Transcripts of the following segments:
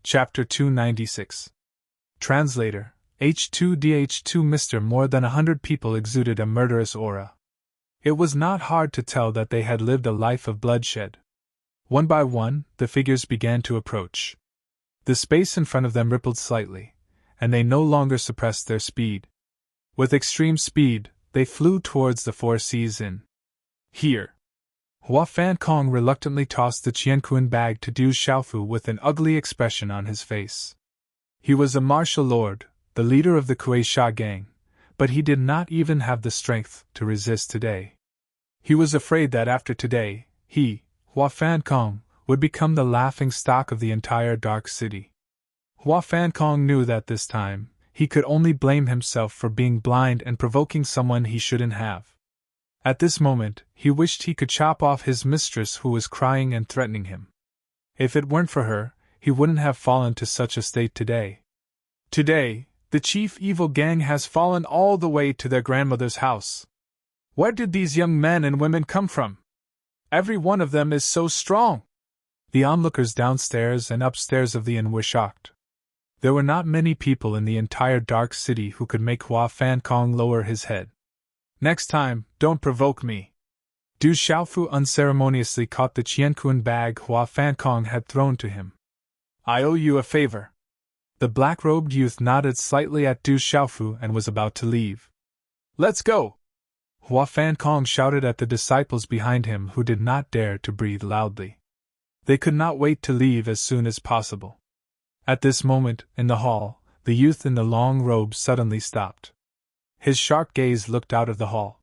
Chapter 296. Translator, H2DH2 Mr. More than 100 people exuded a murderous aura. It was not hard to tell that they had lived a life of bloodshed. One by one, the figures began to approach. The space in front of them rippled slightly, and they no longer suppressed their speed. With extreme speed, they flew towards the Four Seas Inn. Here. Hua Fan Kong reluctantly tossed the Qianquan bag to Du Xiaofu with an ugly expression on his face. He was a martial lord, the leader of the Kuei Sha gang, but he did not even have the strength to resist today. He was afraid that after today, he, Hua Fan Kong, would become the laughing stock of the entire Dark City. Hua Fan Kong knew that this time, he could only blame himself for being blind and provoking someone he shouldn't have. At this moment, he wished he could chop off his mistress who was crying and threatening him. If it weren't for her, he wouldn't have fallen to such a state today. Today, the chief evil gang has fallen all the way to their grandmother's house. Where did these young men and women come from? Every one of them is so strong. The onlookers downstairs and upstairs of the inn were shocked. There were not many people in the entire Dark City who could make Hua Fan Kong lower his head. Next time, don't provoke me. Du Xiaofu unceremoniously caught the Qianquan bag Hua Fan Kong had thrown to him. I owe you a favor. The black-robed youth nodded slightly at Du Xiaofu and was about to leave. Let's go! Hua Fan Kong shouted at the disciples behind him who did not dare to breathe loudly. They could not wait to leave as soon as possible. At this moment, in the hall, the youth in the long robe suddenly stopped. His sharp gaze looked out of the hall.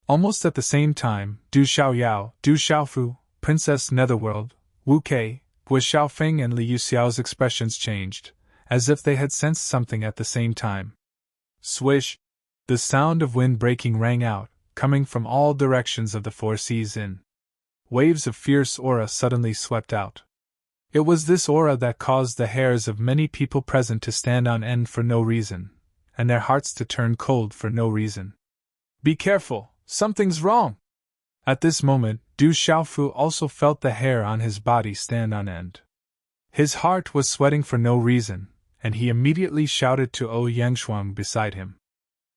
Almost at the same time, Du Xiaoyao, Du Xiaofu, Princess Netherworld, Wu Kei, Gui Xiaofeng and Li Yuxiao's expressions changed, as if they had sensed something at the same time. Swish! The sound of wind breaking rang out, coming from all directions of the Four Seas Inn. Waves of fierce aura suddenly swept out. It was this aura that caused the hairs of many people present to stand on end for no reason, and their hearts to turn cold for no reason. Be careful, something's wrong! At this moment, Du Xiaofu also felt the hair on his body stand on end. His heart was sweating for no reason, and he immediately shouted to O Yangshuang beside him.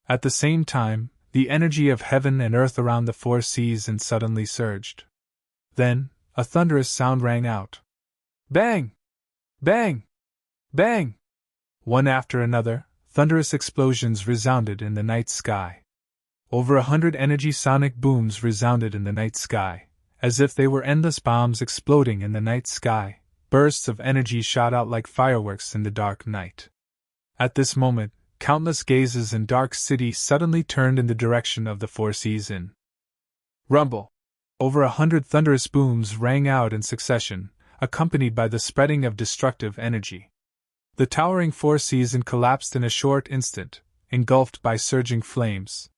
At the same time, the energy of heaven and earth around the Four Seas and suddenly surged. Then, a thunderous sound rang out. Bang! Bang! Bang! One after another, thunderous explosions resounded in the night sky. Over 100 energy sonic booms resounded in the night sky, as if they were endless bombs exploding in the night sky. Bursts of energy shot out like fireworks in the dark night. At this moment, countless gazes in Dark City suddenly turned in the direction of the Four Seas Inn. Rumble! Over 100 thunderous booms rang out in succession, accompanied by the spreading of destructive energy. The towering Four Seas Inn collapsed in a short instant, engulfed by surging flames.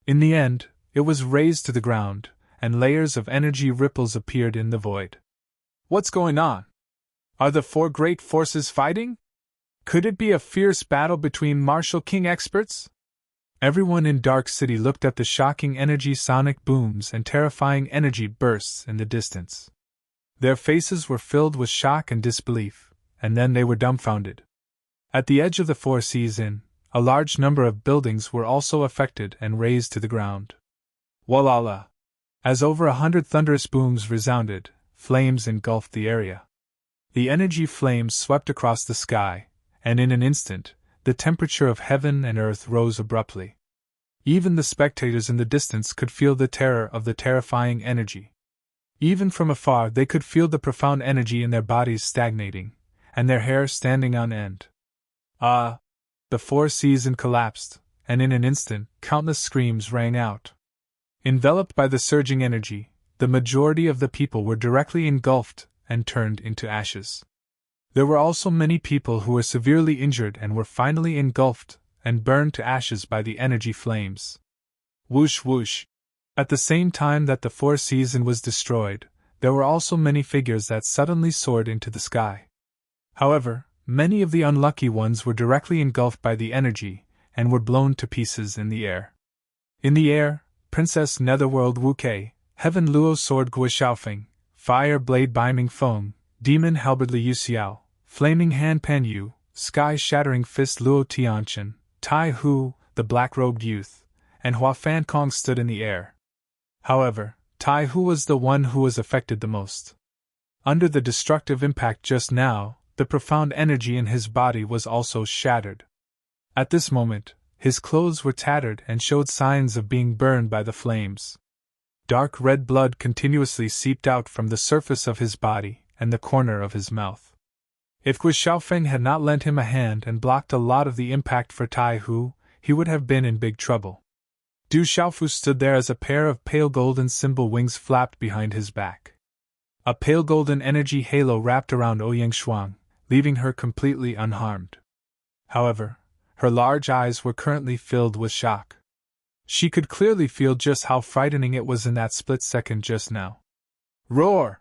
In the end, it was razed to the ground, and layers of energy ripples appeared in the void. What's going on? Are the four great forces fighting? Could it be a fierce battle between martial king experts? Everyone in Dark City looked at the shocking energy sonic booms and terrifying energy bursts in the distance. Their faces were filled with shock and disbelief, and then they were dumbfounded. At the edge of the Four Seas Inn, a large number of buildings were also affected and razed to the ground. Walala! As over 100 thunderous booms resounded, flames engulfed the area. The energy flames swept across the sky, and in an instant, the temperature of heaven and earth rose abruptly. Even the spectators in the distance could feel the terror of the terrifying energy. Even from afar they could feel the profound energy in their bodies stagnating, and their hair standing on end. The Four Seas Inn collapsed, and in an instant, countless screams rang out. Enveloped by the surging energy, the majority of the people were directly engulfed and turned into ashes. There were also many people who were severely injured and were finally engulfed and burned to ashes by the energy flames. Whoosh whoosh! At the same time that the Four Seas Inn was destroyed, there were also many figures that suddenly soared into the sky. However, many of the unlucky ones were directly engulfed by the energy and were blown to pieces in the air. In the air, Princess Netherworld Wu Kei, Heaven Luo Sword Gui Xiaofeng, Fire Blade Bai Ming Feng, Demon Halberd Li Yuxiao, Flaming Hand Pan Yu, Sky-Shattering Fist Luo Tianchen, Tai Hu, the black-robed youth, and Hua Fan Kong stood in the air. However, Tai Hu was the one who was affected the most. Under the destructive impact just now, the profound energy in his body was also shattered. At this moment, his clothes were tattered and showed signs of being burned by the flames. Dark red blood continuously seeped out from the surface of his body and the corner of his mouth. If Gui Xiaofeng had not lent him a hand and blocked a lot of the impact for Tai Hu, he would have been in big trouble. Du Xiaofu stood there as a pair of pale golden symbol wings flapped behind his back. A pale golden energy halo wrapped around Ouyang Shuang, leaving her completely unharmed. However, her large eyes were currently filled with shock. She could clearly feel just how frightening it was in that split second just now. Roar!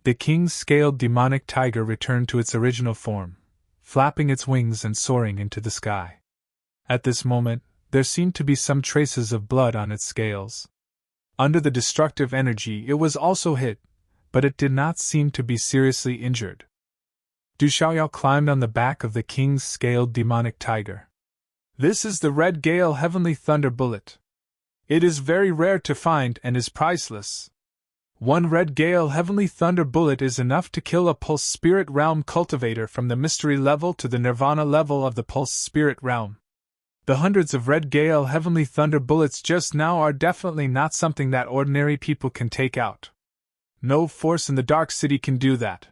The king's scaled demonic tiger returned to its original form, flapping its wings and soaring into the sky. At this moment, there seemed to be some traces of blood on its scales. Under the destructive energy, it was also hit, but it did not seem to be seriously injured. Du Xiaoyao climbed on the back of the king's scaled demonic tiger. This is the Red Gale Heavenly Thunder Bullet. It is very rare to find and is priceless. One Red Gale Heavenly Thunder Bullet is enough to kill a Pulse Spirit Realm cultivator from the Mystery level to the Nirvana level of the Pulse Spirit Realm. The hundreds of Red Gale Heavenly Thunder Bullets just now are definitely not something that ordinary people can take out. No force in the Dark City can do that.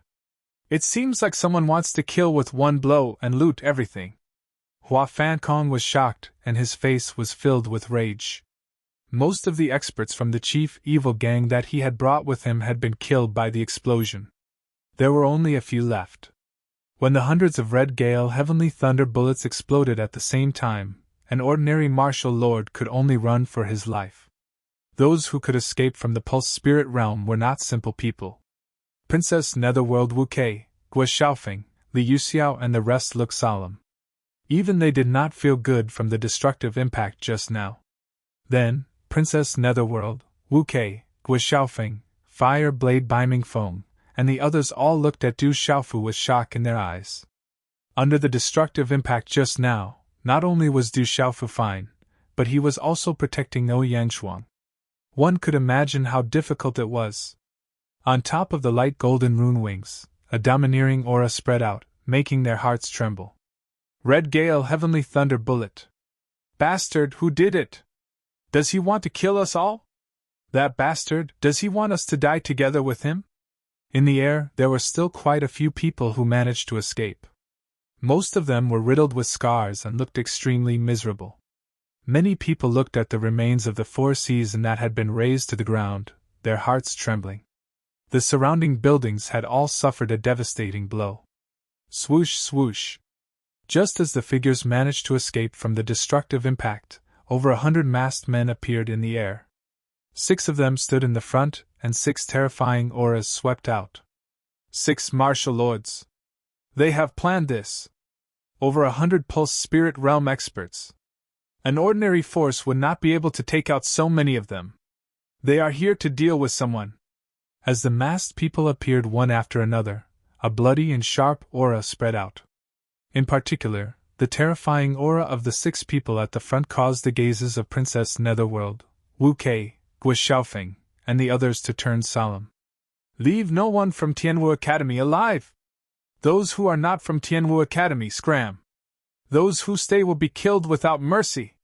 It seems like someone wants to kill with one blow and loot everything. Hua Fan Kong was shocked, and his face was filled with rage. Most of the experts from the chief evil gang that he had brought with him had been killed by the explosion. There were only a few left. When the hundreds of Red Gale Heavenly Thunder Bullets exploded at the same time, an ordinary martial lord could only run for his life. Those who could escape from the Pulse Spirit Realm were not simple people. Princess Netherworld Wu Kei, Gui Xiaofeng, Li Yuxiao and the rest looked solemn. Even they did not feel good from the destructive impact just now. Then, Princess Netherworld, Wu Kei, Gui Xiaofeng, Fire Blade Biming Feng, and the others all looked at Du Xiaofu with shock in their eyes. Under the destructive impact just now, not only was Du Xiaofu fine, but he was also protecting Ouyang Shuang. One could imagine how difficult it was. On top of the light golden rune wings, a domineering aura spread out, making their hearts tremble. Red Gale Heavenly Thunder Bullet. Bastard, who did it? Does he want to kill us all? That bastard, does he want us to die together with him? In the air, there were still quite a few people who managed to escape. Most of them were riddled with scars and looked extremely miserable. Many people looked at the remains of the four seas that had been razed to the ground, their hearts trembling. The surrounding buildings had all suffered a devastating blow. Swoosh, swoosh. Just as the figures managed to escape from the destructive impact, over 100 masked men appeared in the air. 6 of them stood in the front, and 6 terrifying auras swept out. 6 martial lords. They have planned this. Over 100 Pulse Spirit Realm experts. An ordinary force would not be able to take out so many of them. They are here to deal with someone. As the masked people appeared one after another, a bloody and sharp aura spread out. In particular, the terrifying aura of the 6 people at the front caused the gazes of Princess Netherworld, Wu Kei, Gui Xiaofeng, and the others to turn solemn. Leave no one from Tianwu Academy alive! Those who are not from Tianwu Academy scram! Those who stay will be killed without mercy!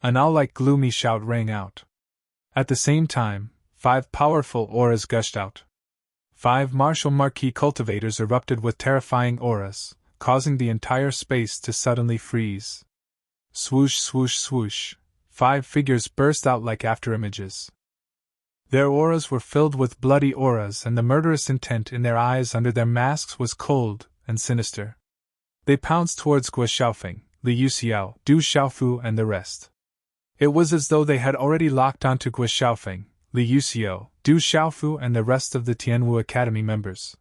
An owl-like gloomy shout rang out. At the same time, 5 powerful auras gushed out. 5 martial marquee cultivators erupted with terrifying auras, causing the entire space to suddenly freeze. Swoosh, swoosh, swoosh, 5 figures burst out like afterimages. Their auras were filled with bloody auras, and the murderous intent in their eyes under their masks was cold and sinister. They pounced towards Gui Xiaofeng, Li Yuxiao, Du Xiaofu, and the rest. It was as though they had already locked onto Gui Xiaofeng, Li Yuxiao, Du Xiaofu, and the rest of the Tianwu Academy members.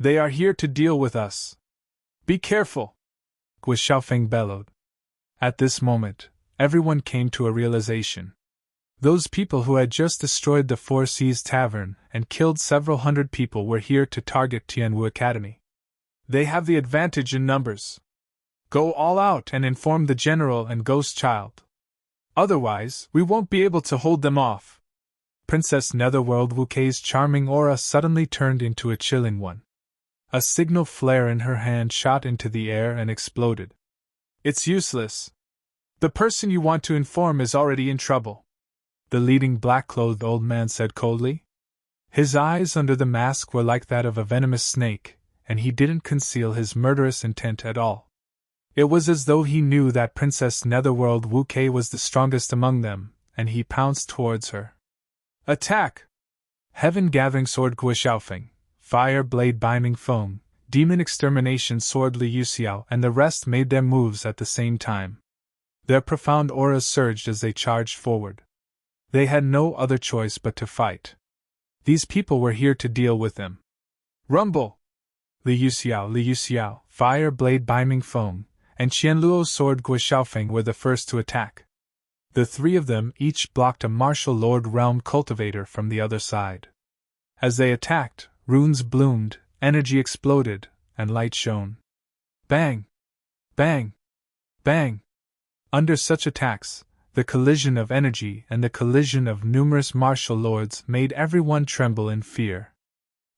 They are here to deal with us. Be careful! Gui Xiaofeng bellowed. At this moment, everyone came to a realization. Those people who had just destroyed the Four Seas Tavern and killed several hundred people were here to target Tianwu Academy. They have the advantage in numbers. Go all out and inform the general and Ghost Child. Otherwise, we won't be able to hold them off. Princess Netherworld Wukei's charming aura suddenly turned into a chilling one. A signal flare in her hand shot into the air and exploded. It's useless. The person you want to inform is already in trouble, the leading black-clothed old man said coldly. His eyes under the mask were like that of a venomous snake, and he didn't conceal his murderous intent at all. It was as though he knew that Princess Netherworld Wukei was the strongest among them, and he pounced towards her. Attack! Heaven Gathering Sword Gui Xiaofeng, Fire Blade Beaming Foam, Demon Extermination Sword Li Yuxiao, and the rest made their moves at the same time. Their profound auras surged as they charged forward. They had no other choice but to fight. These people were here to deal with them. Rumble! Li Yuxiao, Fire Blade Beaming Foam, and Qianluo's sword Gui Xiaofeng were the first to attack. The three of them each blocked a martial lord realm cultivator from the other side. As they attacked, runes bloomed, energy exploded, and light shone. Bang! Bang! Bang! Under such attacks, the collision of energy and the collision of numerous martial lords made everyone tremble in fear.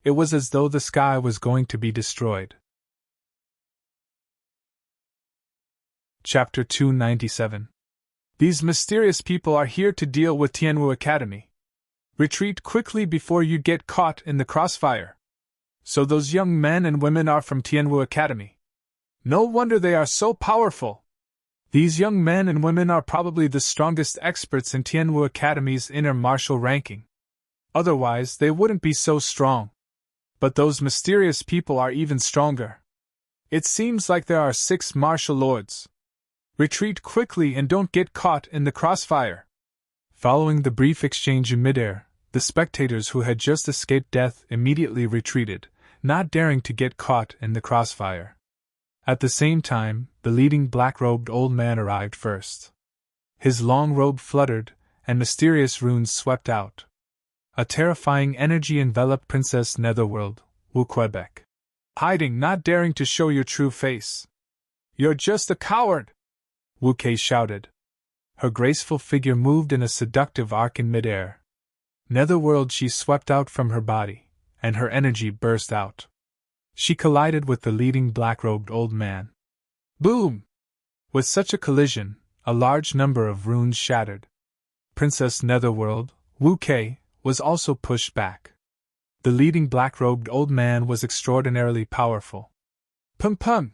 It was as though the sky was going to be destroyed. Chapter 297. These mysterious people are here to deal with Tianwu Academy. Retreat quickly before you get caught in the crossfire. So those young men and women are from Tianwu Academy. No wonder they are so powerful. These young men and women are probably the strongest experts in Tianwu Academy's inner martial ranking. Otherwise, they wouldn't be so strong. But those mysterious people are even stronger. It seems like there are 6 martial lords. Retreat quickly and don't get caught in the crossfire. Following the brief exchange in midair, the spectators who had just escaped death immediately retreated, not daring to get caught in the crossfire. At the same time, the leading black-robed old man arrived first. His long robe fluttered, and mysterious runes swept out. A terrifying energy enveloped Princess Netherworld, Wu Quebec. Hiding, not daring to show your true face. You're just a coward! Wu Kei shouted. Her graceful figure moved in a seductive arc in midair. Netherworld she swept out from her body, and her energy burst out. She collided with the leading black-robed old man. Boom! With such a collision, a large number of runes shattered. Princess Netherworld, Wu Kei, was also pushed back. The leading black-robed old man was extraordinarily powerful. Pum!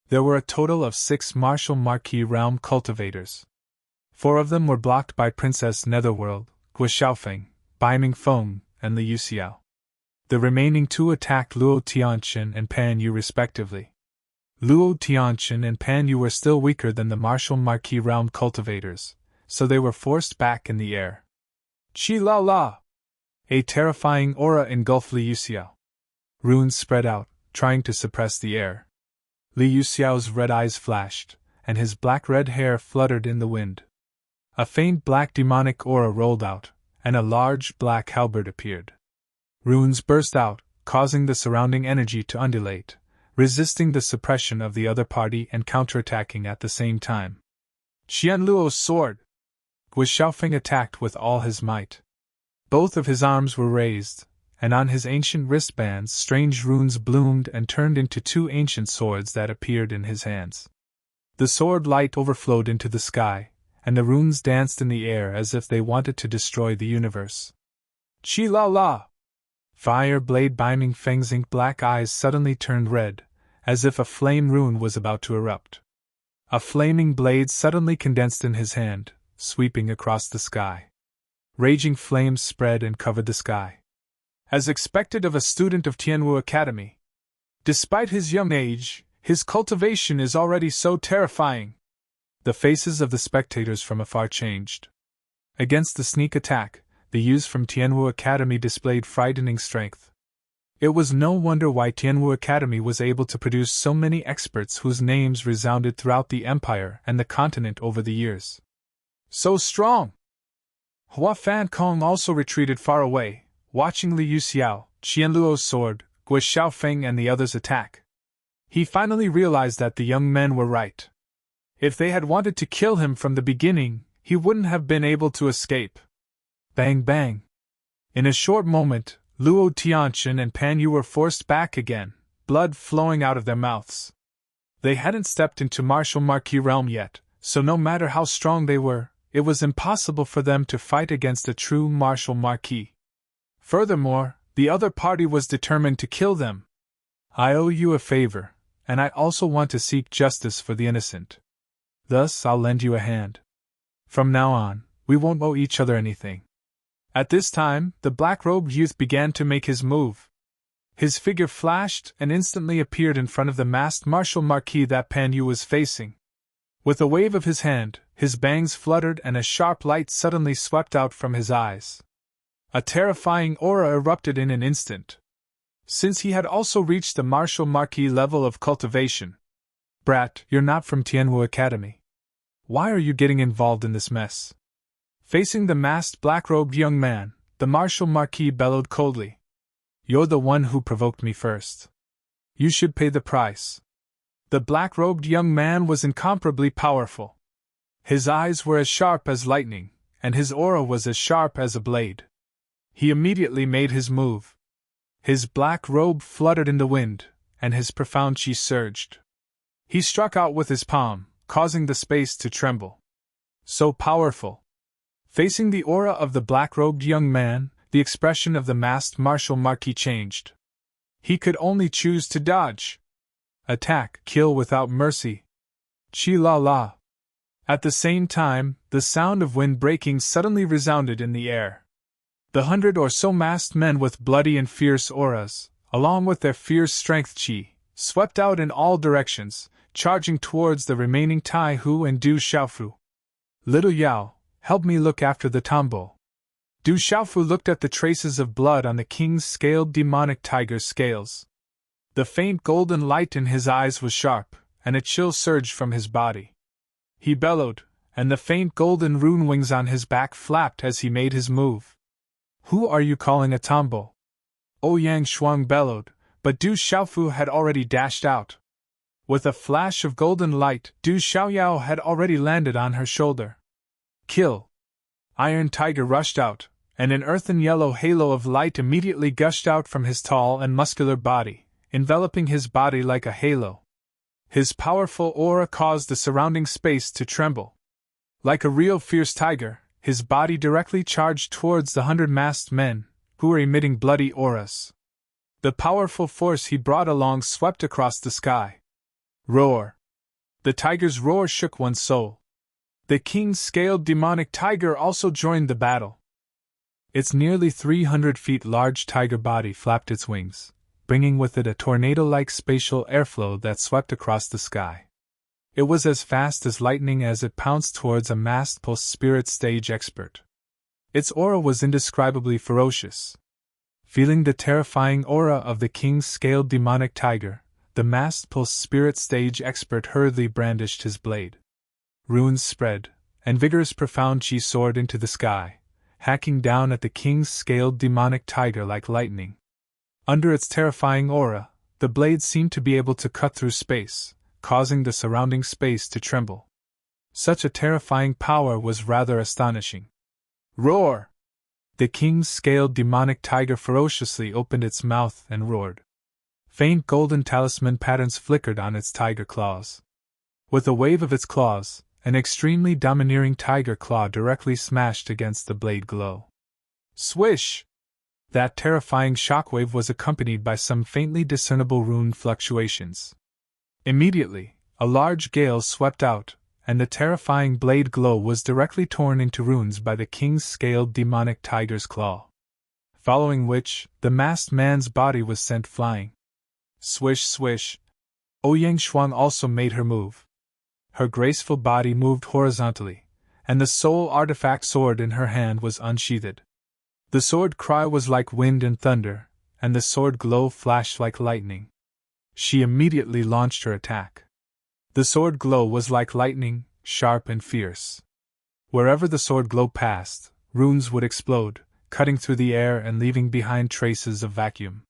There were a total of 6 martial marquis realm cultivators. 4 of them were blocked by Princess Netherworld, Gui Xiaofeng, Beaming Foam, and Li Yuxiao. The remaining 2 attacked Luo Tianqin and Pan Yu respectively. Luo Tianqin and Pan Yu were still weaker than the martial marquis realm cultivators, so they were forced back in the air. Chi la la! A terrifying aura engulfed Li Yuxiao. Runes spread out, trying to suppress the air. Li Yuxiao's red eyes flashed, and his black-red hair fluttered in the wind. A faint black demonic aura rolled out, and a large black halberd appeared. Runes burst out, causing the surrounding energy to undulate, resisting the suppression of the other party and counterattacking at the same time. Qianluo's sword! Gui Xiaofeng attacked with all his might. Both of his arms were raised, and on his ancient wristbands strange runes bloomed and turned into 2 ancient swords that appeared in his hands. The sword light overflowed into the sky, and the runes danced in the air as if they wanted to destroy the universe. Chi la la! Fire Blade Beaming Feng's ink black eyes suddenly turned red, as if a flame rune was about to erupt. A flaming blade suddenly condensed in his hand, sweeping across the sky. Raging flames spread and covered the sky. As expected of a student of Tianwu Academy. Despite his young age, his cultivation is already so terrifying. The faces of the spectators from afar changed. Against the sneak attack, the youths from Tianwu Academy displayed frightening strength. It was no wonder why Tianwu Academy was able to produce so many experts whose names resounded throughout the empire and the continent over the years. So strong! Hua Fan Kong also retreated far away, watching Li Yuxiao, Qianluo's sword, Gui Xiaofeng and the others attack. He finally realized that the young men were right. If they had wanted to kill him from the beginning, he wouldn't have been able to escape. Bang bang. In a short moment, Luo Tianqian and Pan Yu were forced back again, blood flowing out of their mouths. They hadn't stepped into martial marquis realm yet, so no matter how strong they were, it was impossible for them to fight against a true martial marquis. Furthermore, the other party was determined to kill them. I owe you a favor, and I also want to seek justice for the innocent. Thus, I'll lend you a hand. From now on, we won't owe each other anything. At this time, the black-robed youth began to make his move. His figure flashed and instantly appeared in front of the masked martial marquis that Pan Yu was facing. With a wave of his hand, his bangs fluttered and a sharp light suddenly swept out from his eyes. A terrifying aura erupted in an instant. Since he had also reached the martial marquis level of cultivation. Brat, you're not from Tianwu Academy. Why are you getting involved in this mess? Facing the masked black-robed young man, the martial marquis bellowed coldly. You're the one who provoked me first. You should pay the price. The black-robed young man was incomparably powerful. His eyes were as sharp as lightning, and his aura was as sharp as a blade. He immediately made his move. His black robe fluttered in the wind, and his profound chi surged. He struck out with his palm, causing the space to tremble. So powerful. Facing the aura of the black-robed young man, the expression of the masked martial marquis changed. He could only choose to dodge. Attack, kill without mercy. Chi la la. At the same time, the sound of wind breaking suddenly resounded in the air. The 100 or so masked men with bloody and fierce auras, along with their fierce strength chi, swept out in all directions, charging towards the remaining Tai Hu and Du Xiaofu. Little Yao, help me look after the tombo. Du Xiaofu looked at the traces of blood on the king's scaled demonic tiger's scales. The faint golden light in his eyes was sharp, and a chill surged from his body. He bellowed, and the faint golden rune wings on his back flapped as he made his move. Who are you calling a tombo? Ouyang Shuang bellowed, but Du Xiaofu had already dashed out. With a flash of golden light, Du Xiaoyao had already landed on her shoulder. Kill! Iron Tiger rushed out, and an earthen yellow halo of light immediately gushed out from his tall and muscular body, enveloping his body like a halo. His powerful aura caused the surrounding space to tremble. Like a real fierce tiger, his body directly charged towards the 100 masked men, who were emitting bloody auras. The powerful force he brought along swept across the sky. Roar! The tiger's roar shook one's soul. The king's scaled demonic tiger also joined the battle. Its nearly 300 feet large tiger body flapped its wings, bringing with it a tornado-like spatial airflow that swept across the sky. It was as fast as lightning as it pounced towards a masked pulse spirit stage expert. Its aura was indescribably ferocious. Feeling the terrifying aura of the king's scaled demonic tiger, the masked pulse spirit stage expert hurriedly brandished his blade. Runes spread, and vigorous profound chi soared into the sky, hacking down at the king's scaled demonic tiger like lightning. Under its terrifying aura, the blade seemed to be able to cut through space, causing the surrounding space to tremble. Such a terrifying power was rather astonishing. Roar! The king's scaled demonic tiger ferociously opened its mouth and roared. Faint golden talisman patterns flickered on its tiger claws. With a wave of its claws, an extremely domineering tiger claw directly smashed against the blade glow. Swish! That terrifying shockwave was accompanied by some faintly discernible rune fluctuations. Immediately, a large gale swept out, and the terrifying blade glow was directly torn into runes by the king's scaled demonic tiger's claw. Following which, the masked man's body was sent flying. Swish, swish! Ouyang Shuang also made her move. Her graceful body moved horizontally, and the soul artifact sword in her hand was unsheathed. The sword cry was like wind and thunder, and the sword glow flashed like lightning. She immediately launched her attack. The sword glow was like lightning, sharp and fierce. Wherever the sword glow passed, runes would explode, cutting through the air and leaving behind traces of vacuum.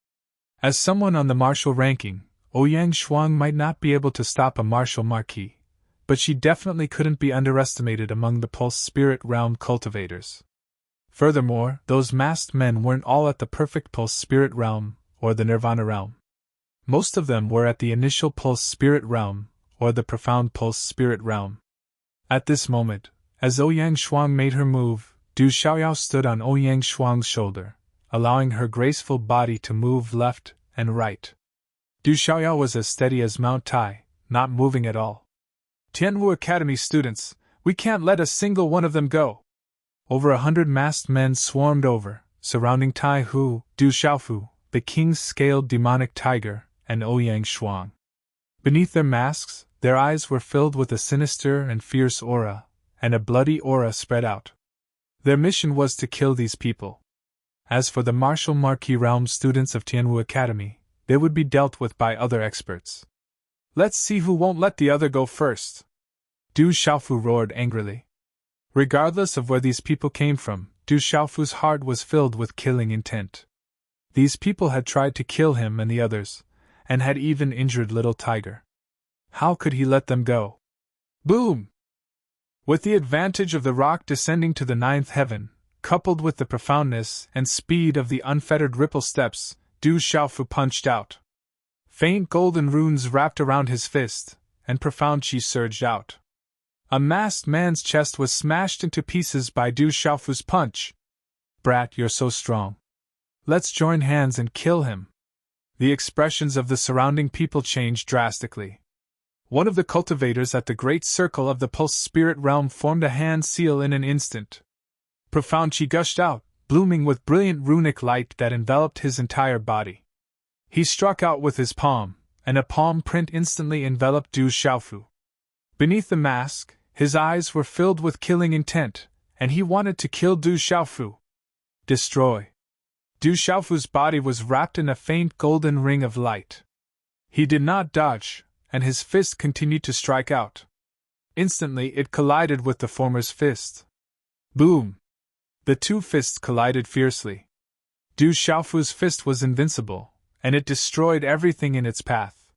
As someone on the martial ranking, Ouyang Shuang might not be able to stop a martial marquis, but she definitely couldn't be underestimated among the pulse spirit realm cultivators. Furthermore, those masked men weren't all at the perfect pulse spirit realm, or the nirvana realm. Most of them were at the initial pulse spirit realm, or the profound pulse spirit realm. At this moment, as Ouyang Shuang made her move, Du Xiaoyao stood on Ouyang Shuang's shoulder, allowing her graceful body to move left and right. Du Xiaoyao was as steady as Mount Tai, not moving at all. Tianwu Academy students, we can't let a single one of them go. Over 100 masked men swarmed over, surrounding Tai Hu, Du Xiaofu, the king's scaled demonic tiger, and Ouyang Shuang. Beneath their masks, their eyes were filled with a sinister and fierce aura, and a bloody aura spread out. Their mission was to kill these people. As for the martial marquis realm students of Tianwu Academy, they would be dealt with by other experts. Let's see who won't let the other go first. Du Xiaofu roared angrily. Regardless of where these people came from, Du Xiaofu's heart was filled with killing intent. These people had tried to kill him and the others, and had even injured Little Tiger. How could he let them go? Boom! With the advantage of the rock descending to the 9th heaven, coupled with the profoundness and speed of the unfettered ripple steps, Du Xiaofu punched out. Faint golden runes wrapped around his fist, and profound chi surged out. A masked man's chest was smashed into pieces by Du Xiaofu's punch. Brat, you're so strong. Let's join hands and kill him. The expressions of the surrounding people changed drastically. One of the cultivators at the great circle of the pulse spirit realm formed a hand seal in an instant. Profound chi gushed out, blooming with brilliant runic light that enveloped his entire body. He struck out with his palm, and a palm print instantly enveloped Du Xiaofu. Beneath the mask, his eyes were filled with killing intent, and he wanted to kill Du Xiaofu. Destroy. Du Xiaofu's body was wrapped in a faint golden ring of light. He did not dodge, and his fist continued to strike out. Instantly it collided with the former's fist. Boom! The two fists collided fiercely. Du Xiaofu's fist was invincible, and it destroyed everything in its path.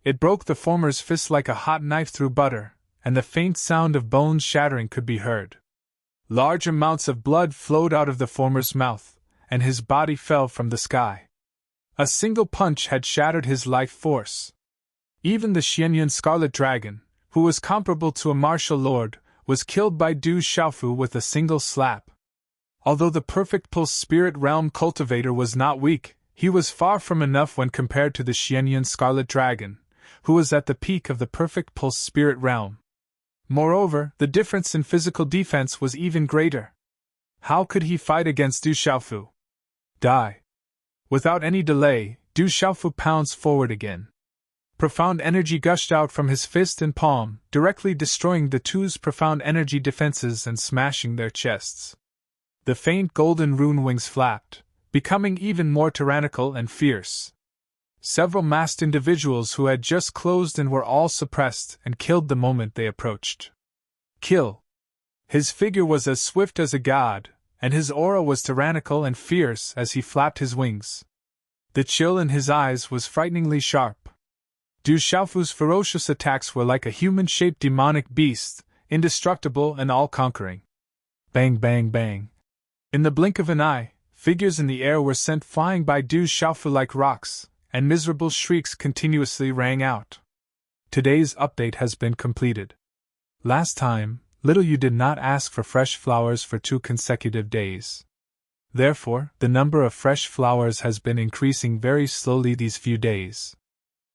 It broke the former's fist like a hot knife through butter, and the faint sound of bones shattering could be heard. Large amounts of blood flowed out of the former's mouth, and his body fell from the sky. A single punch had shattered his life force. Even the Xianyun Scarlet Dragon, who was comparable to a martial lord, was killed by Du Xiaofu with a single slap. Although the perfect pulse spirit realm cultivator was not weak, he was far from enough when compared to the Xianyun Scarlet Dragon, who was at the peak of the perfect pulse spirit realm. Moreover, the difference in physical defense was even greater. How could he fight against Du Xiaofu? Die. Without any delay, Du Xiaofu pounced forward again. Profound energy gushed out from his fist and palm, directly destroying the two's profound energy defenses and smashing their chests. The faint golden rune wings flapped, becoming even more tyrannical and fierce. Several masked individuals who had just closed in were all suppressed and killed the moment they approached. Kill. His figure was as swift as a god, and his aura was tyrannical and fierce as he flapped his wings. The chill in his eyes was frighteningly sharp. Du Xiaofu's ferocious attacks were like a human-shaped demonic beast, indestructible and all-conquering. Bang, bang, bang. In the blink of an eye, figures in the air were sent flying by Du Xiaofu like rocks, and miserable shrieks continuously rang out. Today's update has been completed. Last time, Little You did not ask for fresh flowers for 2 consecutive days. Therefore, the number of fresh flowers has been increasing very slowly these few days.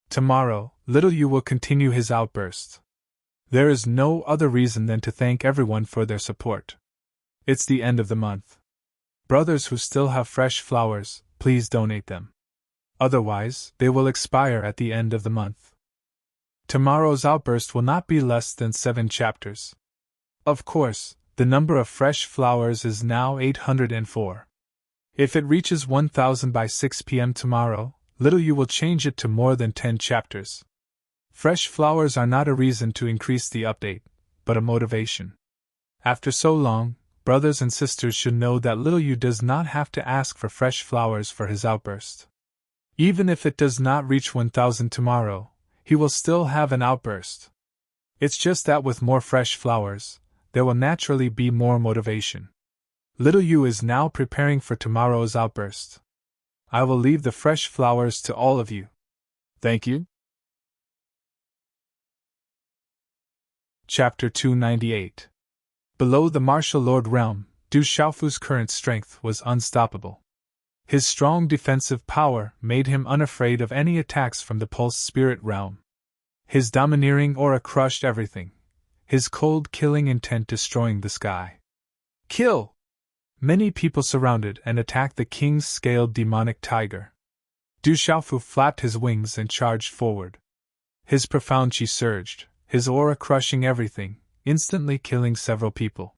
Tomorrow, Little You will continue his outburst. There is no other reason than to thank everyone for their support. It's the end of the month. Brothers who still have fresh flowers, please donate them. Otherwise, they will expire at the end of the month. Tomorrow's outburst will not be less than 7 chapters. Of course, the number of fresh flowers is now 804. If it reaches 1000 by 6 p.m. tomorrow, Little You will change it to more than 10 chapters. Fresh flowers are not a reason to increase the update, but a motivation. After so long, brothers and sisters should know that Little You does not have to ask for fresh flowers for his outburst. Even if it does not reach 1000 tomorrow, he will still have an outburst. It's just that with more fresh flowers, there will naturally be more motivation. Little Yu is now preparing for tomorrow's outburst. I will leave the fresh flowers to all of you. Thank you. Chapter 298. Below the martial lord realm, Du Xiaofu's current strength was unstoppable. His strong defensive power made him unafraid of any attacks from the pulse spirit realm. His domineering aura crushed everything, his cold killing intent destroying the sky. Kill! Many people surrounded and attacked the king's scaled demonic tiger. Du Xiaofu flapped his wings and charged forward. His profound qi surged, his aura crushing everything, instantly killing several people.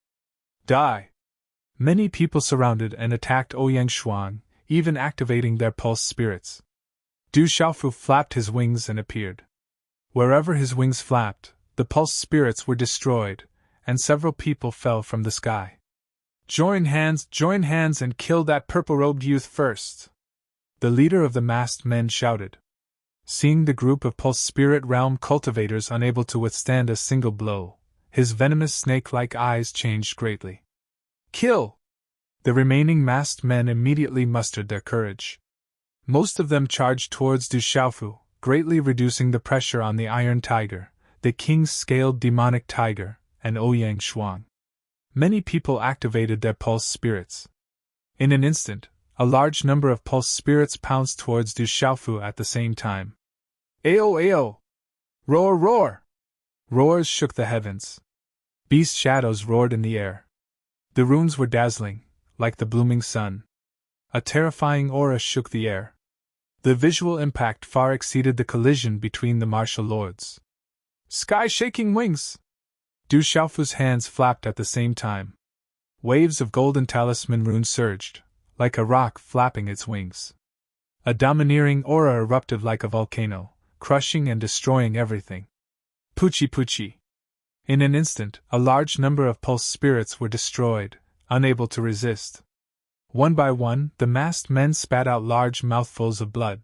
Die! Many people surrounded and attacked Ouyang Xuan, even activating their pulse spirits. Du Xiaofu flapped his wings and appeared. Wherever his wings flapped, the pulse spirits were destroyed, and several people fell from the sky. Join hands, and kill that purple-robed youth first! The leader of the masked men shouted. Seeing the group of pulse spirit realm cultivators unable to withstand a single blow, his venomous snake-like eyes changed greatly. Kill! The remaining masked men immediately mustered their courage. Most of them charged towards Du Xiaofu, greatly reducing the pressure on the Iron Tiger, the king's scaled demonic tiger, and Ouyang Xuan. Many people activated their pulse spirits. In an instant, a large number of pulse spirits pounced towards Du Xiaofu at the same time. Ayo ayo! Roar roar! Roars shook the heavens. Beast shadows roared in the air. The runes were dazzling, like the blooming sun. A terrifying aura shook the air. The visual impact far exceeded the collision between the martial lords. Sky-shaking wings! Du Xiaofu's hands flapped at the same time. Waves of golden talisman runes surged, like a rock flapping its wings. A domineering aura erupted like a volcano, crushing and destroying everything. Puchi puchi! In an instant, a large number of pulse spirits were destroyed, unable to resist. One by one, the masked men spat out large mouthfuls of blood.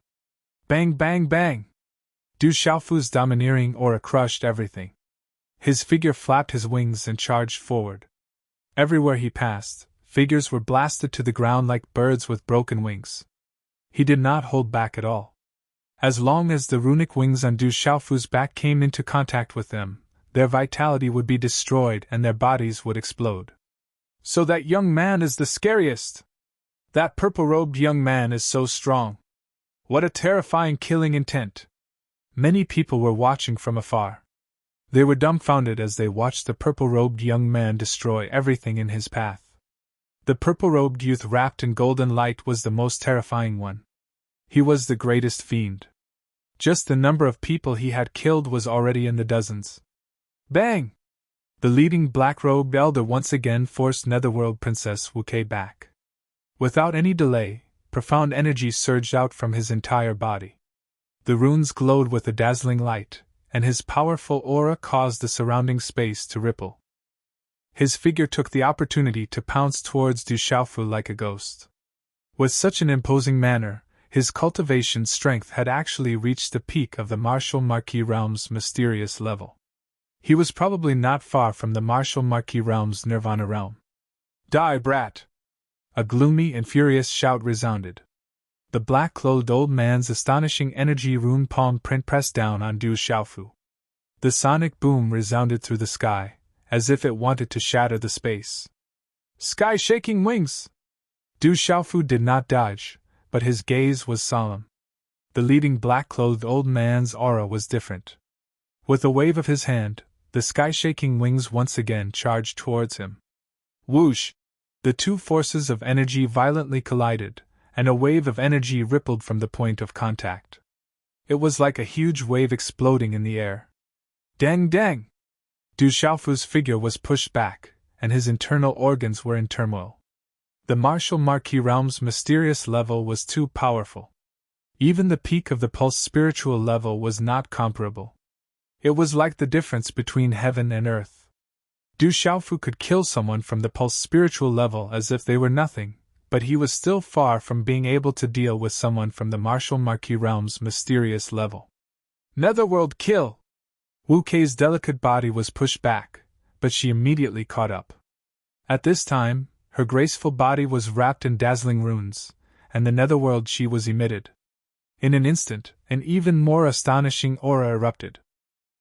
Bang bang bang! Du Xiaofu's domineering aura crushed everything. His figure flapped his wings and charged forward. Everywhere he passed, figures were blasted to the ground like birds with broken wings. He did not hold back at all. As long as the runic wings on Du Xiaofu's back came into contact with them, their vitality would be destroyed and their bodies would explode. So that young man is the scariest! That purple-robed young man is so strong! What a terrifying killing intent! Many people were watching from afar. They were dumbfounded as they watched the purple-robed young man destroy everything in his path. The purple-robed youth wrapped in golden light was the most terrifying one. He was the greatest fiend. Just the number of people he had killed was already in the dozens. Bang! The leading black-robed elder once again forced Netherworld Princess Wu Kei back. Without any delay, profound energy surged out from his entire body. The runes glowed with a dazzling light, and his powerful aura caused the surrounding space to ripple. His figure took the opportunity to pounce towards Du Xiaofu like a ghost. With such an imposing manner, his cultivation strength had actually reached the peak of the martial Marquis realm's mysterious level. He was probably not far from the martial Marquis realm's Nirvana realm. Die, brat! A gloomy and furious shout resounded. The black-clothed old man's astonishing energy rune palm print pressed down on Du Xiaofu. The sonic boom resounded through the sky, as if it wanted to shatter the space. Sky-shaking wings! Du Xiaofu did not dodge, but his gaze was solemn. The leading black-clothed old man's aura was different. With a wave of his hand, the sky-shaking wings once again charged towards him. Whoosh! The two forces of energy violently collided, and a wave of energy rippled from the point of contact. It was like a huge wave exploding in the air. Dang dang! Du Xiaofu's figure was pushed back, and his internal organs were in turmoil. The martial Marquis realm's mysterious level was too powerful. Even the peak of the pulse spiritual level was not comparable. It was like the difference between heaven and earth. Du Xiaofu could kill someone from the pulse spiritual level as if they were nothing, but he was still far from being able to deal with someone from the Martial Marquis realm's mysterious level. Netherworld kill! Wu Kei's delicate body was pushed back, but she immediately caught up. At this time, her graceful body was wrapped in dazzling runes, and the netherworld she was emitted. In an instant, an even more astonishing aura erupted.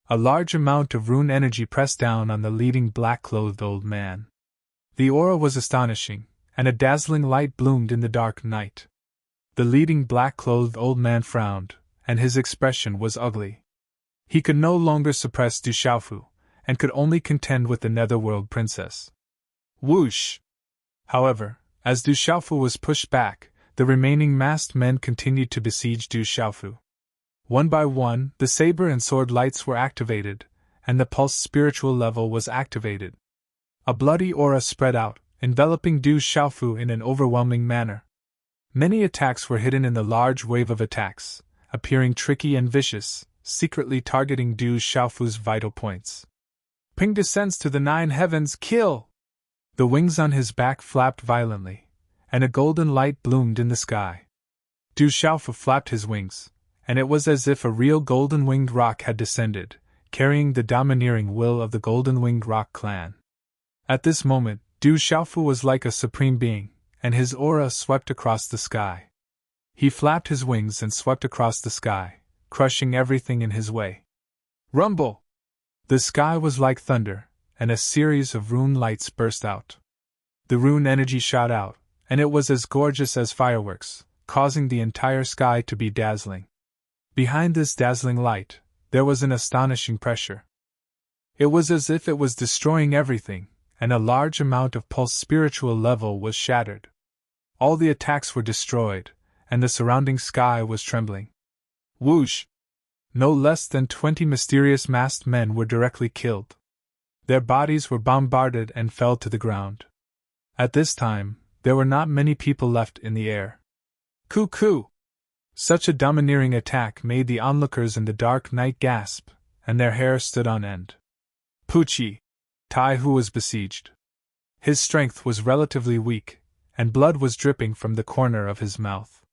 A large amount of rune energy pressed down on the leading black-clothed old man. The aura was astonishing, and a dazzling light bloomed in the dark night. The leading black-clothed old man frowned, and his expression was ugly. He could no longer suppress Du Xiaofu, and could only contend with the netherworld princess. Whoosh! However, as Du Xiaofu was pushed back, the remaining masked men continued to besiege Du Xiaofu. One by one, the saber and sword lights were activated, and the pulsed spiritual level was activated. A bloody aura spread out, enveloping Du Xiaofu in an overwhelming manner. Many attacks were hidden in the large wave of attacks, appearing tricky and vicious, secretly targeting Du Xiaofu's vital points. Ping descends to the 9 heavens, kill! The wings on his back flapped violently, and a golden light bloomed in the sky. Du Xiaofu flapped his wings, and it was as if a real golden-winged rock had descended, carrying the domineering will of the golden-winged rock clan. At this moment, Du Xiaofu was like a supreme being, and his aura swept across the sky. He flapped his wings and swept across the sky, crushing everything in his way. Rumble! The sky was like thunder, and a series of rune lights burst out. The rune energy shot out, and it was as gorgeous as fireworks, causing the entire sky to be dazzling. Behind this dazzling light, there was an astonishing pressure. It was as if it was destroying everything, and a large amount of pulsed spiritual level was shattered. All the attacks were destroyed, and the surrounding sky was trembling. Whoosh! No less than 20 mysterious masked men were directly killed. Their bodies were bombarded and fell to the ground. At this time, there were not many people left in the air. Cuckoo! Such a domineering attack made the onlookers in the dark night gasp, and their hair stood on end. Pucci! Tai Hu was besieged. His strength was relatively weak, and blood was dripping from the corner of his mouth.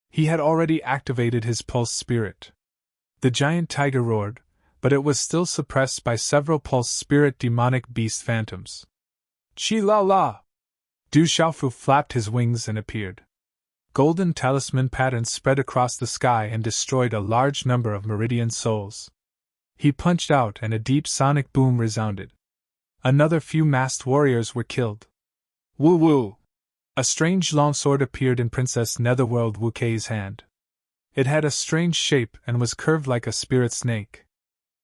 He had already activated his pulse spirit. The giant tiger roared, but it was still suppressed by several pulse spirit demonic beast phantoms. Chi la la! Du Xiaofu flapped his wings and appeared. Golden talisman patterns spread across the sky and destroyed a large number of meridian souls. He punched out and a deep sonic boom resounded. Another few masked warriors were killed. Woo woo! A strange longsword appeared in Princess Netherworld Wu Kei's hand. It had a strange shape and was curved like a spirit snake.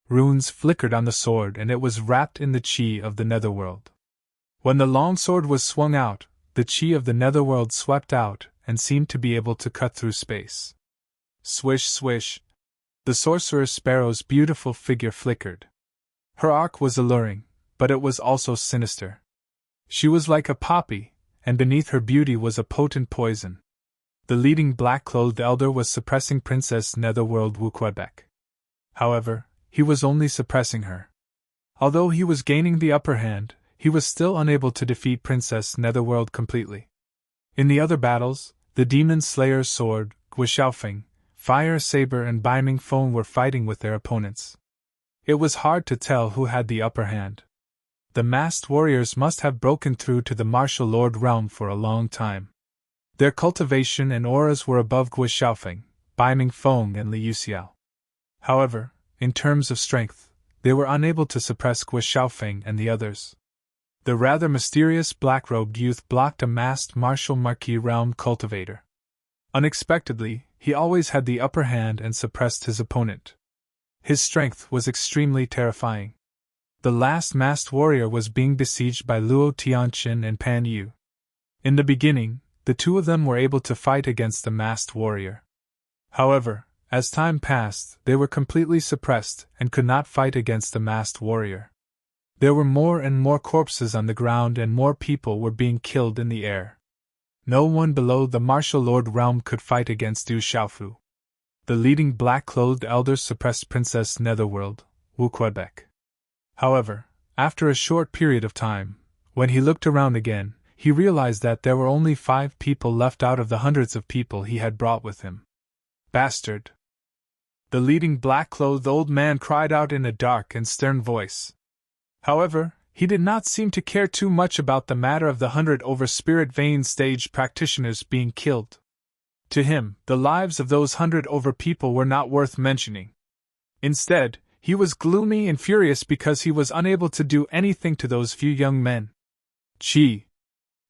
Runes flickered on the sword and it was wrapped in the chi of the netherworld. When the longsword was swung out, the chi of the netherworld swept out and seemed to be able to cut through space. Swish swish! The sorcerer sparrow's beautiful figure flickered. Her arc was alluring, but it was also sinister. She was like a poppy, and beneath her beauty was a potent poison. The leading black-clothed elder was suppressing Princess Netherworld Wu Quebec. However, he was only suppressing her. Although he was gaining the upper hand, he was still unable to defeat Princess Netherworld completely. In the other battles, the Demon Slayer's sword, Guishaofeng, Fire Saber and Baiming Feng were fighting with their opponents. It was hard to tell who had the upper hand. The masked warriors must have broken through to the martial lord realm for a long time. Their cultivation and auras were above Guishaofeng, Baiming Feng and Liu Xiao. However, in terms of strength, they were unable to suppress Guishaofeng and the others. The rather mysterious black-robed youth blocked a masked martial marquis realm cultivator. Unexpectedly, he always had the upper hand and suppressed his opponent. His strength was extremely terrifying. The last masked warrior was being besieged by Luo Tianqin and Pan Yu. In the beginning, the two of them were able to fight against the masked warrior. However, as time passed, they were completely suppressed and could not fight against the masked warrior. There were more and more corpses on the ground and more people were being killed in the air. No one below the martial lord realm could fight against Du Xiaofu. The leading black-clothed elders suppressed Princess Netherworld, Wu Quebec. However, after a short period of time, when he looked around again, he realized that there were only 5 people left out of the hundreds of people he had brought with him. Bastard! The leading black-clothed old man cried out in a dark and stern voice. However, he did not seem to care too much about the matter of the 100 over spirit vein stage practitioners being killed. To him, the lives of those 100 over people were not worth mentioning. Instead, he was gloomy and furious because he was unable to do anything to those few young men. Chi!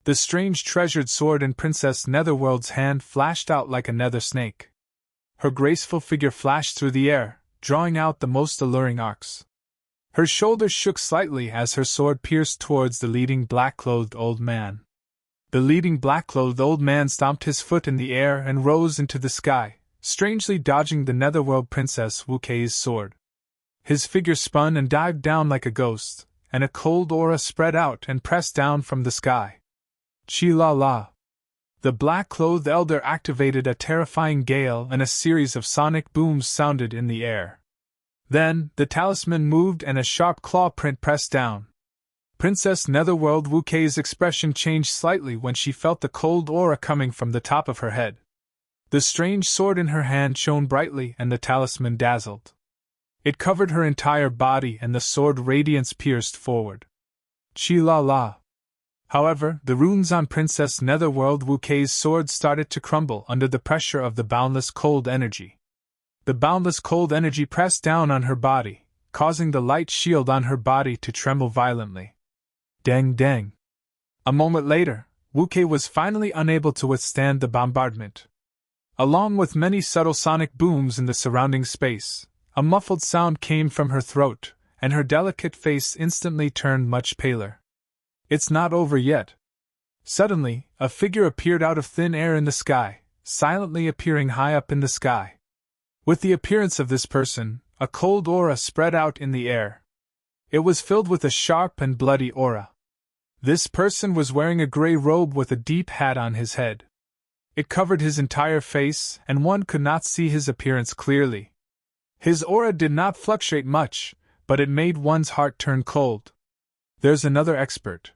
The strange treasured sword in Princess Netherworld's hand flashed out like a nether snake. Her graceful figure flashed through the air, drawing out the most alluring arcs. Her shoulders shook slightly as her sword pierced towards the leading black-clothed old man. The leading black-clothed old man stomped his foot in the air and rose into the sky, strangely dodging the Netherworld Princess Wu Kei's sword. His figure spun and dived down like a ghost, and a cold aura spread out and pressed down from the sky. Chi-la-la! The black-clothed elder activated a terrifying gale and a series of sonic booms sounded in the air. Then, the talisman moved and a sharp claw print pressed down. Princess Netherworld Wu Kei's expression changed slightly when she felt the cold aura coming from the top of her head. The strange sword in her hand shone brightly and the talisman dazzled. It covered her entire body and the sword radiance pierced forward. Chi-la-la! However, the runes on Princess Netherworld Wu Kei's sword started to crumble under the pressure of the boundless cold energy. The boundless cold energy pressed down on her body, causing the light shield on her body to tremble violently. Dang dang! A moment later, Wu Kei was finally unable to withstand the bombardment. Along with many subtle sonic booms in the surrounding space, a muffled sound came from her throat, and her delicate face instantly turned much paler. It's not over yet. Suddenly, a figure appeared out of thin air in the sky, silently appearing high up in the sky. With the appearance of this person, a cold aura spread out in the air. It was filled with a sharp and bloody aura. This person was wearing a gray robe with a deep hat on his head. It covered his entire face, and one could not see his appearance clearly. His aura did not fluctuate much, but it made one's heart turn cold. There's another expert.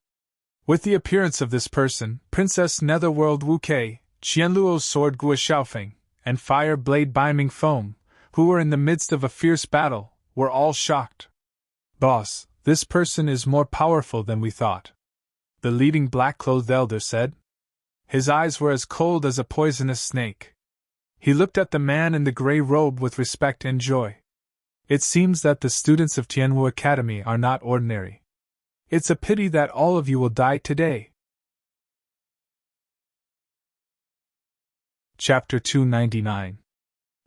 With the appearance of this person, Princess Netherworld Wu Kei, Qianluo's sword Gua Xiaofeng, and Fire Blade Beiming Foam, who were in the midst of a fierce battle, were all shocked. Boss, this person is more powerful than we thought, the leading black-clothed elder said. His eyes were as cold as a poisonous snake. He looked at the man in the gray robe with respect and joy. It seems that the students of Tianwu Academy are not ordinary. It's a pity that all of you will die today. Chapter 299.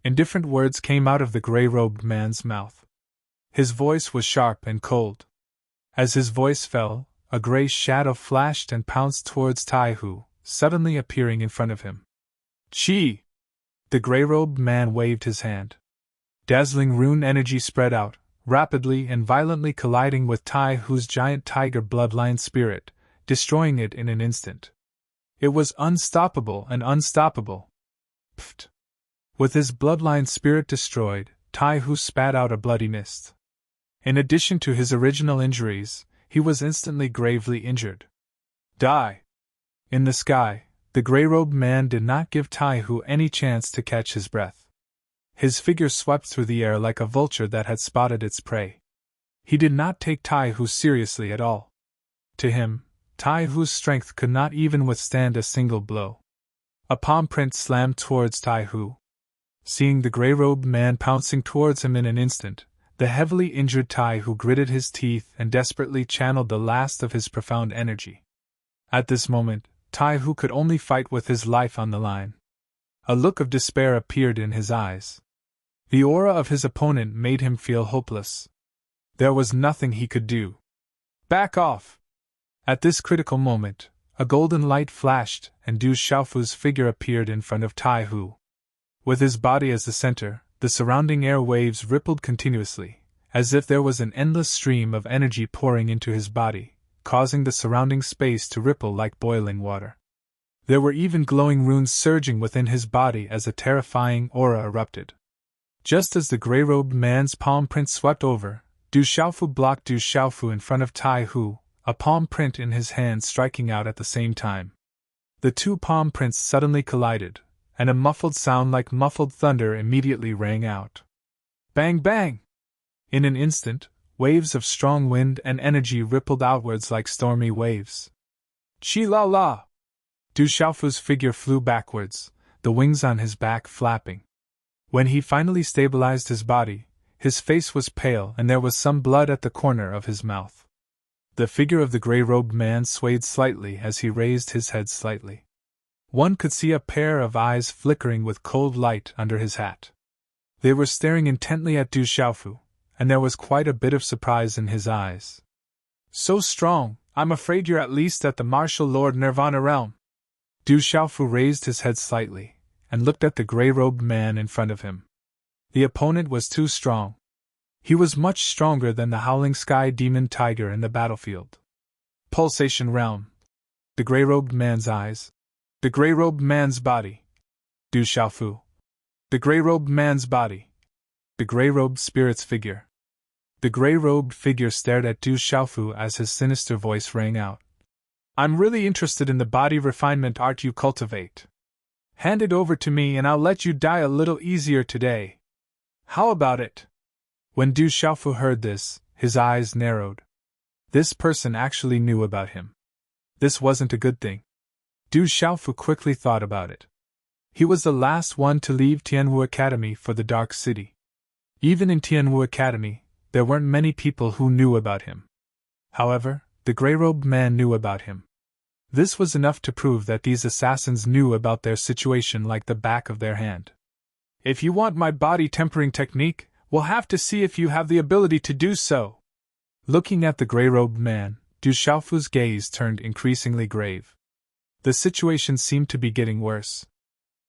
Indifferent words came out of the gray-robed man's mouth. His voice was sharp and cold. As his voice fell, a gray shadow flashed and pounced towards Taihu, suddenly appearing in front of him. Chi! The gray-robed man waved his hand. Dazzling rune energy spread out, rapidly and violently colliding with Taihu's giant tiger bloodline spirit, destroying it in an instant. It was unstoppable and unstoppable. Pfft! With his bloodline spirit destroyed, Taihu spat out a bloody mist. In addition to his original injuries, he was instantly gravely injured. Die! In the sky, the gray-robed man did not give Taihu any chance to catch his breath. His figure swept through the air like a vulture that had spotted its prey. He did not take Taihu seriously at all. To him, Taihu's strength could not even withstand a single blow. A palm print slammed towards Taihu. Seeing the gray-robed man pouncing towards him in an instant, the heavily injured Taihu gritted his teeth and desperately channeled the last of his profound energy. At this moment, Taihu could only fight with his life on the line. A look of despair appeared in his eyes. The aura of his opponent made him feel hopeless. There was nothing he could do. Back off! At this critical moment, a golden light flashed and Du Xiaofu's figure appeared in front of Taihu. With his body as the center, the surrounding air waves rippled continuously, as if there was an endless stream of energy pouring into his body, causing the surrounding space to ripple like boiling water. There were even glowing runes surging within his body as a terrifying aura erupted. Just as the gray-robed man's palm print swept over, Du Xiaofu blocked Du Xiaofu in front of Taihu, a palm print in his hand striking out at the same time. The two palm prints suddenly collided, and a muffled sound like muffled thunder immediately rang out. Bang bang! In an instant, waves of strong wind and energy rippled outwards like stormy waves. Chi la la! Du Xiaofu's figure flew backwards, the wings on his back flapping. When he finally stabilized his body, his face was pale and there was some blood at the corner of his mouth. The figure of the gray-robed man swayed slightly as he raised his head slightly. One could see a pair of eyes flickering with cold light under his hat. They were staring intently at Du Xiaofu, and there was quite a bit of surprise in his eyes. So strong, I'm afraid you're at least at the martial Lord Nirvana realm. Du Xiaofu raised his head slightly, and looked at the gray-robed man in front of him. The opponent was too strong. He was much stronger than the howling sky demon tiger in the battlefield. Pulsation realm. The gray-robed man's eyes. The gray-robed man's body. Du Xiaofu. The gray-robed man's body. The gray-robed spirit's figure. The gray-robed figure stared at Du Xiaofu as his sinister voice rang out. I'm really interested in the body refinement art you cultivate. Hand it over to me and I'll let you die a little easier today. How about it? When Du Xiaofu heard this, his eyes narrowed. This person actually knew about him. This wasn't a good thing. Du Xiaofu quickly thought about it. He was the last one to leave Tianwu Academy for the Dark City. Even in Tianwu Academy, there weren't many people who knew about him. However, the gray-robed man knew about him. This was enough to prove that these assassins knew about their situation like the back of their hand. If you want my body tempering technique, we'll have to see if you have the ability to do so. Looking at the gray-robed man, Du Xiaofu's gaze turned increasingly grave. The situation seemed to be getting worse.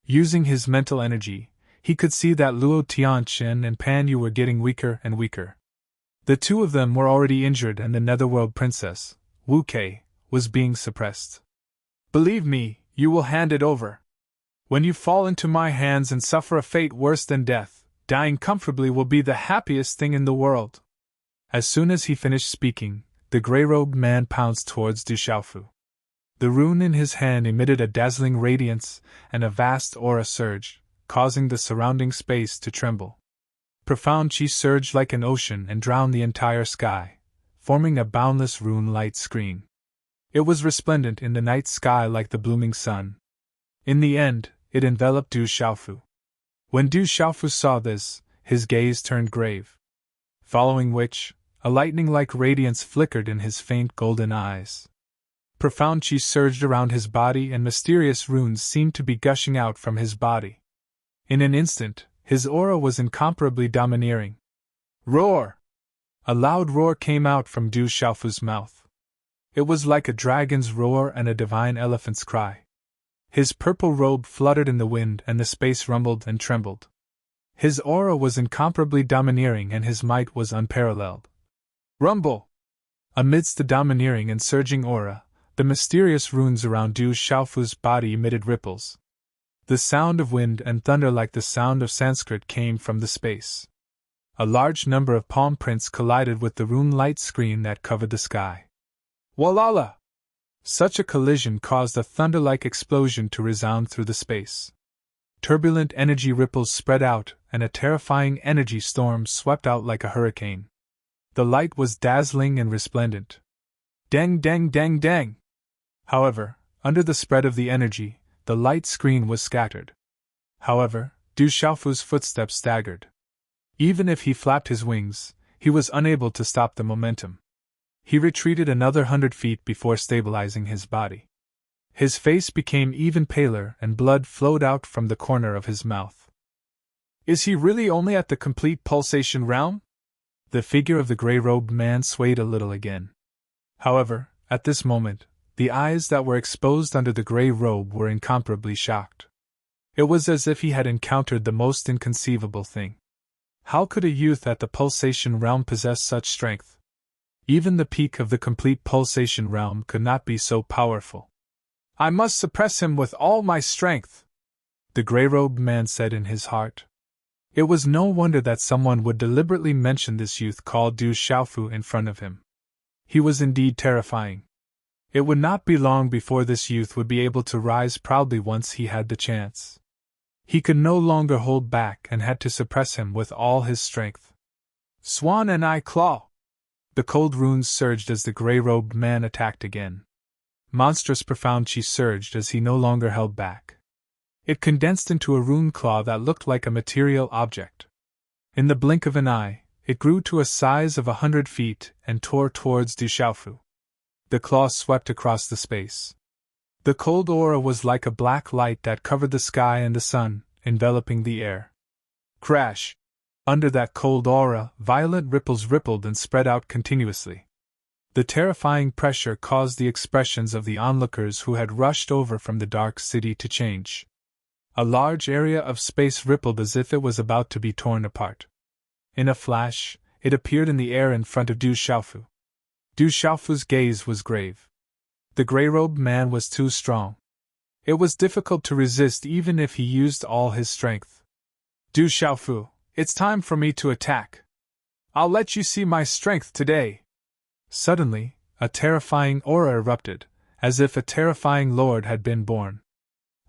Using his mental energy, he could see that Luo Tianqin and Pan Yu were getting weaker and weaker. The two of them were already injured and the Netherworld princess, Wu Kei, was being suppressed. Believe me, you will hand it over. When you fall into my hands and suffer a fate worse than death, dying comfortably will be the happiest thing in the world. As soon as he finished speaking, the gray-robed man pounced towards Du Xiaofu. The rune in his hand emitted a dazzling radiance, and a vast aura surged, causing the surrounding space to tremble. Profound chi surged like an ocean and drowned the entire sky, forming a boundless rune light screen. It was resplendent in the night sky like the blooming sun. In the end, it enveloped Du Xiaofu. When Du Xiaofu saw this, his gaze turned grave. Following which, a lightning-like radiance flickered in his faint golden eyes. Profound chi surged around his body and mysterious runes seemed to be gushing out from his body. In an instant, his aura was incomparably domineering. Roar! A loud roar came out from Du Xiaofu's mouth. It was like a dragon's roar and a divine elephant's cry. His purple robe fluttered in the wind and the space rumbled and trembled. His aura was incomparably domineering and his might was unparalleled. Rumble! Amidst the domineering and surging aura, the mysterious runes around Du Xiaofu's body emitted ripples. The sound of wind and thunder like the sound of Sanskrit came from the space. A large number of palm prints collided with the rune light screen that covered the sky. Walala! Such a collision caused a thunder-like explosion to resound through the space. Turbulent energy ripples spread out, and a terrifying energy storm swept out like a hurricane. The light was dazzling and resplendent. Dang dang dang dang! However, under the spread of the energy, the light screen was scattered. However, Du Xiaofu's footsteps staggered. Even if he flapped his wings, he was unable to stop the momentum. He retreated another 100 feet before stabilizing his body. His face became even paler and blood flowed out from the corner of his mouth. Is he really only at the complete pulsation realm? The figure of the gray-robed man swayed a little again. However, at this moment, the eyes that were exposed under the gray robe were incomparably shocked. It was as if he had encountered the most inconceivable thing. How could a youth at the pulsation realm possess such strength? Even the peak of the complete pulsation realm could not be so powerful. I must suppress him with all my strength, the gray-robed man said in his heart. It was no wonder that someone would deliberately mention this youth called Du Xiaofu in front of him. He was indeed terrifying. It would not be long before this youth would be able to rise proudly once he had the chance. He could no longer hold back and had to suppress him with all his strength. Swan and eye claw! The cold runes surged as the gray-robed man attacked again. Monstrous profound chi surged as he no longer held back. It condensed into a rune claw that looked like a material object. In the blink of an eye, it grew to a size of 100 feet and tore towards Du Xiaofu. The claw swept across the space. The cold aura was like a black light that covered the sky and the sun, enveloping the air. Crash! Under that cold aura, violet ripples rippled and spread out continuously. The terrifying pressure caused the expressions of the onlookers who had rushed over from the dark city to change. A large area of space rippled as if it was about to be torn apart. In a flash, it appeared in the air in front of Du Xiaofu. Du Xiaofu's gaze was grave. The gray-robed man was too strong. It was difficult to resist even if he used all his strength. Du Xiaofu, it's time for me to attack. I'll let you see my strength today. Suddenly, a terrifying aura erupted, as if a terrifying lord had been born.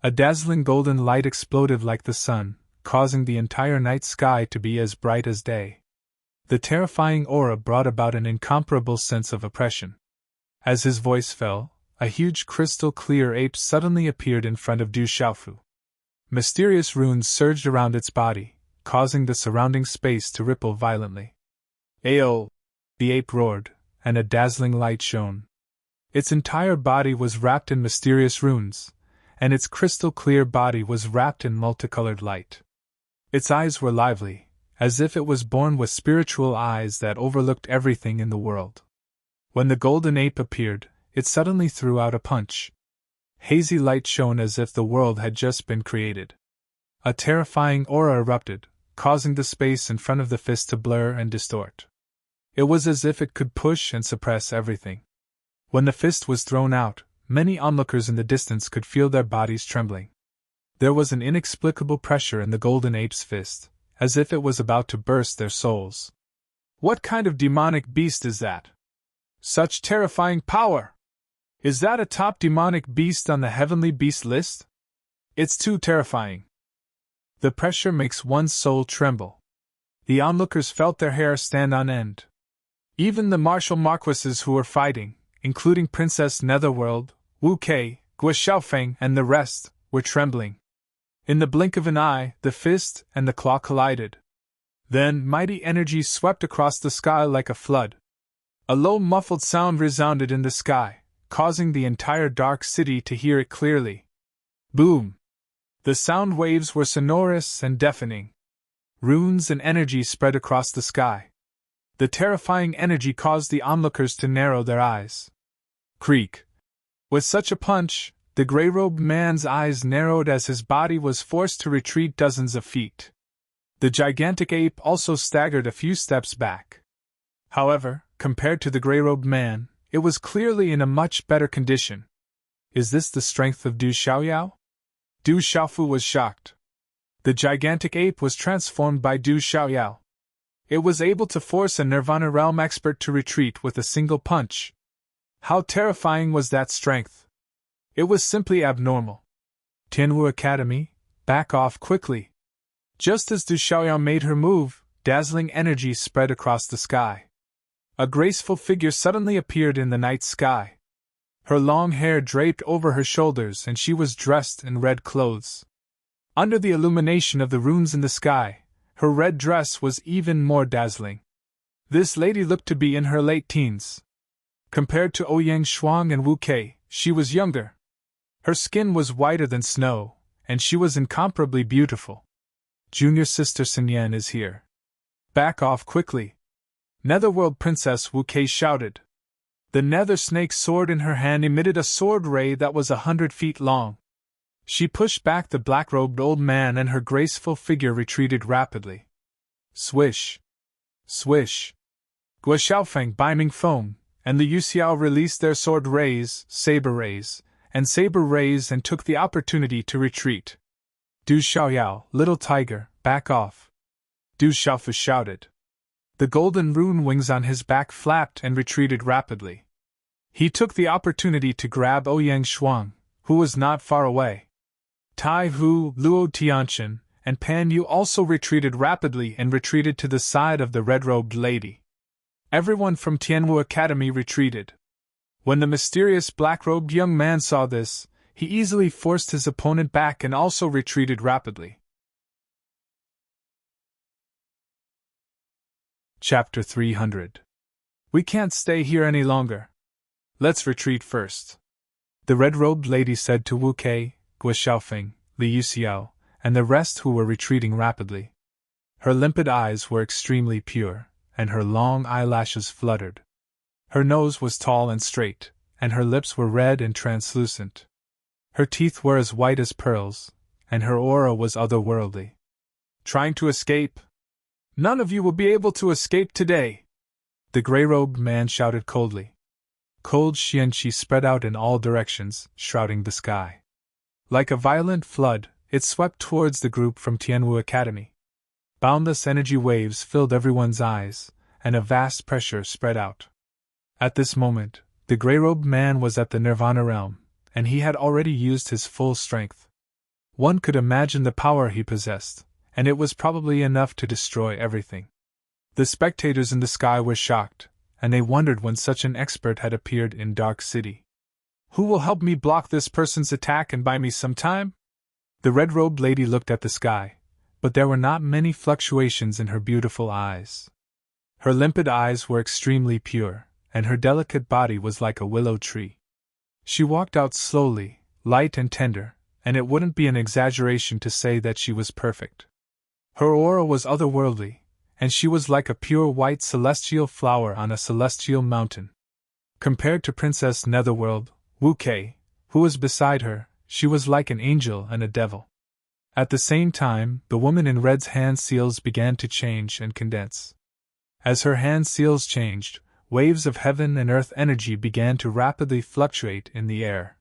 A dazzling golden light exploded like the sun, causing the entire night sky to be as bright as day. The terrifying aura brought about an incomparable sense of oppression. As his voice fell, a huge crystal-clear ape suddenly appeared in front of Du Xiaofu. Mysterious runes surged around its body, causing the surrounding space to ripple violently. Ayo! The ape roared, and a dazzling light shone. Its entire body was wrapped in mysterious runes, and its crystal-clear body was wrapped in multicolored light. Its eyes were lively, as if it was born with spiritual eyes that overlooked everything in the world. When the golden ape appeared, it suddenly threw out a punch. Hazy light shone as if the world had just been created. A terrifying aura erupted, causing the space in front of the fist to blur and distort. It was as if it could push and suppress everything. When the fist was thrown out, many onlookers in the distance could feel their bodies trembling. There was an inexplicable pressure in the golden ape's fist, as if it was about to burst their souls. What kind of demonic beast is that? Such terrifying power! Is that a top demonic beast on the heavenly beast list? It's too terrifying. The pressure makes one's soul tremble. The onlookers felt their hair stand on end. Even the martial marquises who were fighting, including Princess Netherworld, Wu Kei, Guo Xiaofeng, and the rest, were trembling. In the blink of an eye, the fist and the claw collided. Then mighty energy swept across the sky like a flood. A low muffled sound resounded in the sky, causing the entire dark city to hear it clearly. Boom! The sound waves were sonorous and deafening. Runes and energy spread across the sky. The terrifying energy caused the onlookers to narrow their eyes. Creak! With such a punch, the gray-robed man's eyes narrowed as his body was forced to retreat dozens of feet. The gigantic ape also staggered a few steps back. However, compared to the gray-robed man, it was clearly in a much better condition. Is this the strength of Du Xiaoyao? Du Xiaofu was shocked. The gigantic ape was transformed by Du Xiaoyao. It was able to force a Nirvana realm expert to retreat with a single punch. How terrifying was that strength? It was simply abnormal. Tianwu Academy, back off quickly. Just as Du Xiaoyao made her move, dazzling energy spread across the sky. A graceful figure suddenly appeared in the night sky. Her long hair draped over her shoulders and she was dressed in red clothes. Under the illumination of the runes in the sky, her red dress was even more dazzling. This lady looked to be in her late teens. Compared to Ouyang Shuang and Wu Kei, she was younger. Her skin was whiter than snow, and she was incomparably beautiful. Junior sister Sun Yan is here. Back off quickly. Netherworld Princess Wu Kei shouted. The nether snake sword in her hand emitted a sword ray that was 100 feet long. She pushed back the black-robed old man and her graceful figure retreated rapidly. Swish! Swish! Guo Xiaofeng beaming foam, and the Yuxiao released their sword rays, saber rays, and took the opportunity to retreat. Du Xiaoyao, little tiger, back off! Du Xiaofu shouted. The golden rune wings on his back flapped and retreated rapidly. He took the opportunity to grab Ouyang Shuang, who was not far away. Tai Hu, Luo Tianchen, and Pan Yu also retreated rapidly and retreated to the side of the red-robed lady. Everyone from Tianwu Academy retreated. When the mysterious black-robed young man saw this, he easily forced his opponent back and also retreated rapidly. Chapter 300. We can't stay here any longer. Let's retreat first. The red-robed lady said to Wu Kei, Guo Xiaofeng, Li Yuxiao, and the rest who were retreating rapidly. Her limpid eyes were extremely pure, and her long eyelashes fluttered. Her nose was tall and straight, and her lips were red and translucent. Her teeth were as white as pearls, and her aura was otherworldly. Trying to escape? None of you will be able to escape today! The gray-robed man shouted coldly. Cold xianqi spread out in all directions, shrouding the sky. Like a violent flood, it swept towards the group from Tianwu Academy. Boundless energy waves filled everyone's eyes, and a vast pressure spread out. At this moment, the gray-robed man was at the Nirvana realm, and he had already used his full strength. One could imagine the power he possessed, and it was probably enough to destroy everything. The spectators in the sky were shocked, and they wondered when such an expert had appeared in Dark City. Who will help me block this person's attack and buy me some time? The red-robed lady looked at the sky, but there were not many fluctuations in her beautiful eyes. Her limpid eyes were extremely pure, and her delicate body was like a willow tree. She walked out slowly, light and tender, and it wouldn't be an exaggeration to say that she was perfect. Her aura was otherworldly, and she was like a pure white celestial flower on a celestial mountain. Compared to Princess Netherworld, Wu Kei, who was beside her, she was like an angel and a devil. At the same time, the woman in red's hand seals began to change and condense. As her hand seals changed, waves of heaven and earth energy began to rapidly fluctuate in the air.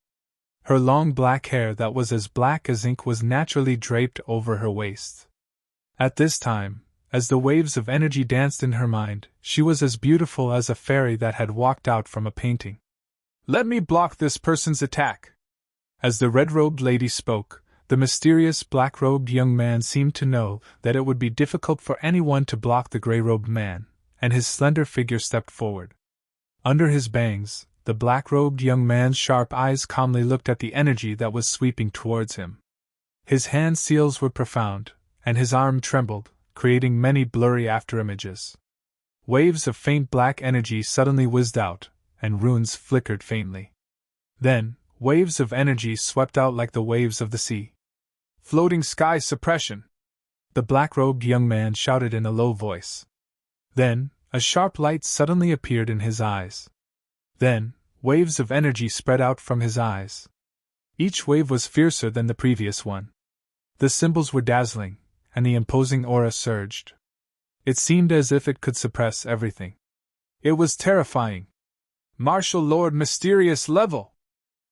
Her long black hair that was as black as ink was naturally draped over her waist. At this time, as the waves of energy danced in her mind, she was as beautiful as a fairy that had walked out from a painting. Let me block this person's attack! As the red-robed lady spoke, the mysterious black-robed young man seemed to know that it would be difficult for anyone to block the gray-robed man, and his slender figure stepped forward. Under his bangs, the black-robed young man's sharp eyes calmly looked at the energy that was sweeping towards him. His hand seals were profound, and his arm trembled, creating many blurry afterimages. Waves of faint black energy suddenly whizzed out, and runes flickered faintly. Then, waves of energy swept out like the waves of the sea. Floating sky suppression! The black-robed young man shouted in a low voice. Then, a sharp light suddenly appeared in his eyes. Then, waves of energy spread out from his eyes. Each wave was fiercer than the previous one. The symbols were dazzling, and the imposing aura surged. It seemed as if it could suppress everything. It was terrifying. Martial Lord Mysterious Level!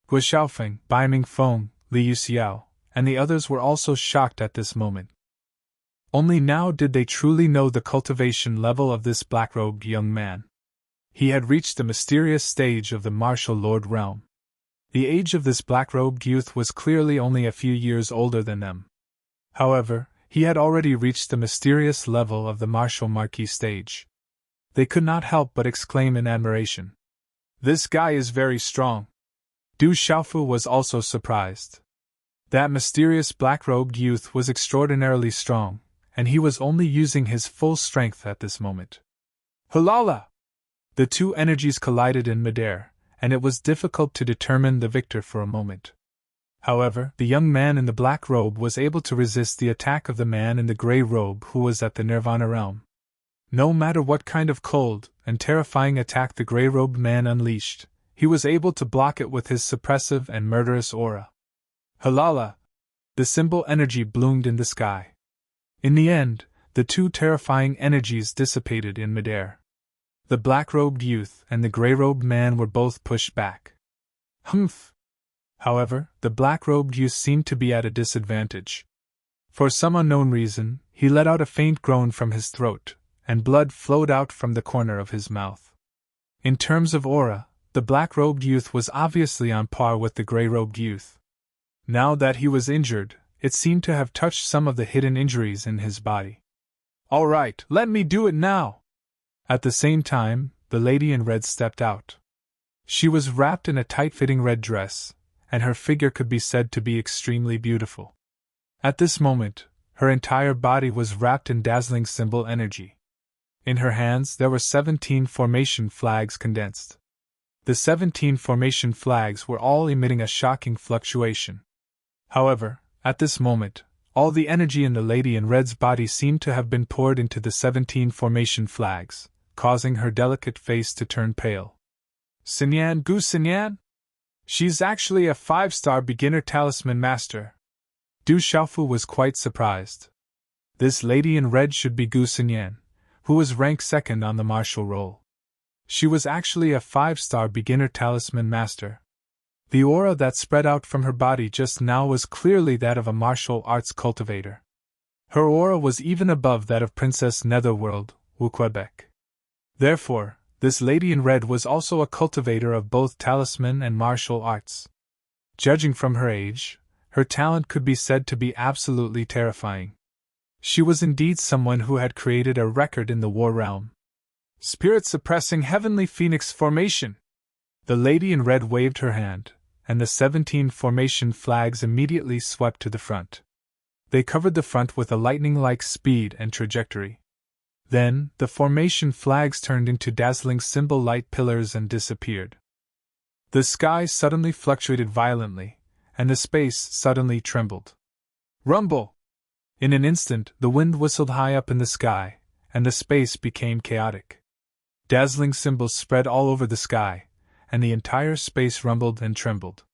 Guo Xiaofeng, Bai Mingfeng, Li Yuxiao, and the others were also shocked at this moment. Only now did they truly know the cultivation level of this black-robed young man. He had reached the mysterious stage of the Martial Lord realm. The age of this black-robed youth was clearly only a few years older than them. However, he had already reached the mysterious level of the Martial Marquis stage. They could not help but exclaim in admiration. This guy is very strong. Du Xiaofu was also surprised. That mysterious black-robed youth was extraordinarily strong, and he was only using his full strength at this moment. Halala! The two energies collided in midair, and it was difficult to determine the victor for a moment. However, the young man in the black robe was able to resist the attack of the man in the gray robe who was at the Nirvana realm. No matter what kind of cold and terrifying attack the gray-robed man unleashed, he was able to block it with his suppressive and murderous aura. Halala! The symbol energy bloomed in the sky. In the end, the two terrifying energies dissipated in midair. The black-robed youth and the gray-robed man were both pushed back. Humph! However, the black-robed youth seemed to be at a disadvantage. For some unknown reason, he let out a faint groan from his throat, and blood flowed out from the corner of his mouth. In terms of aura, the black-robed youth was obviously on par with the gray-robed youth. Now that he was injured, it seemed to have touched some of the hidden injuries in his body. "All right, let me do it now!" At the same time, the lady in red stepped out. She was wrapped in a tight-fitting red dress, and her figure could be said to be extremely beautiful. At this moment, her entire body was wrapped in dazzling symbol energy. In her hands there were 17 formation flags condensed. The 17 formation flags were all emitting a shocking fluctuation. However, at this moment, all the energy in the lady in red's body seemed to have been poured into the 17 formation flags, causing her delicate face to turn pale. "Sinyan Gu Sinyan? She's actually a 5-star beginner talisman master." Du Xiaofu was quite surprised. This lady in red should be Gu Sinyan, who was ranked second on the martial roll. She was actually a 5-star beginner talisman master. The aura that spread out from her body just now was clearly that of a martial arts cultivator. Her aura was even above that of Princess Netherworld, Wu Quebec. Therefore, this lady in red was also a cultivator of both talisman and martial arts. Judging from her age, her talent could be said to be absolutely terrifying. She was indeed someone who had created a record in the war realm. "Spirit-suppressing heavenly phoenix formation!" The lady in red waved her hand, and the 17 formation flags immediately swept to the front. They covered the front with a lightning-like speed and trajectory. Then, the formation flags turned into dazzling symbol light pillars and disappeared. The sky suddenly fluctuated violently, and the space suddenly trembled. Rumble! In an instant, the wind whistled high up in the sky, and the space became chaotic. Dazzling symbols spread all over the sky, and the entire space rumbled and trembled.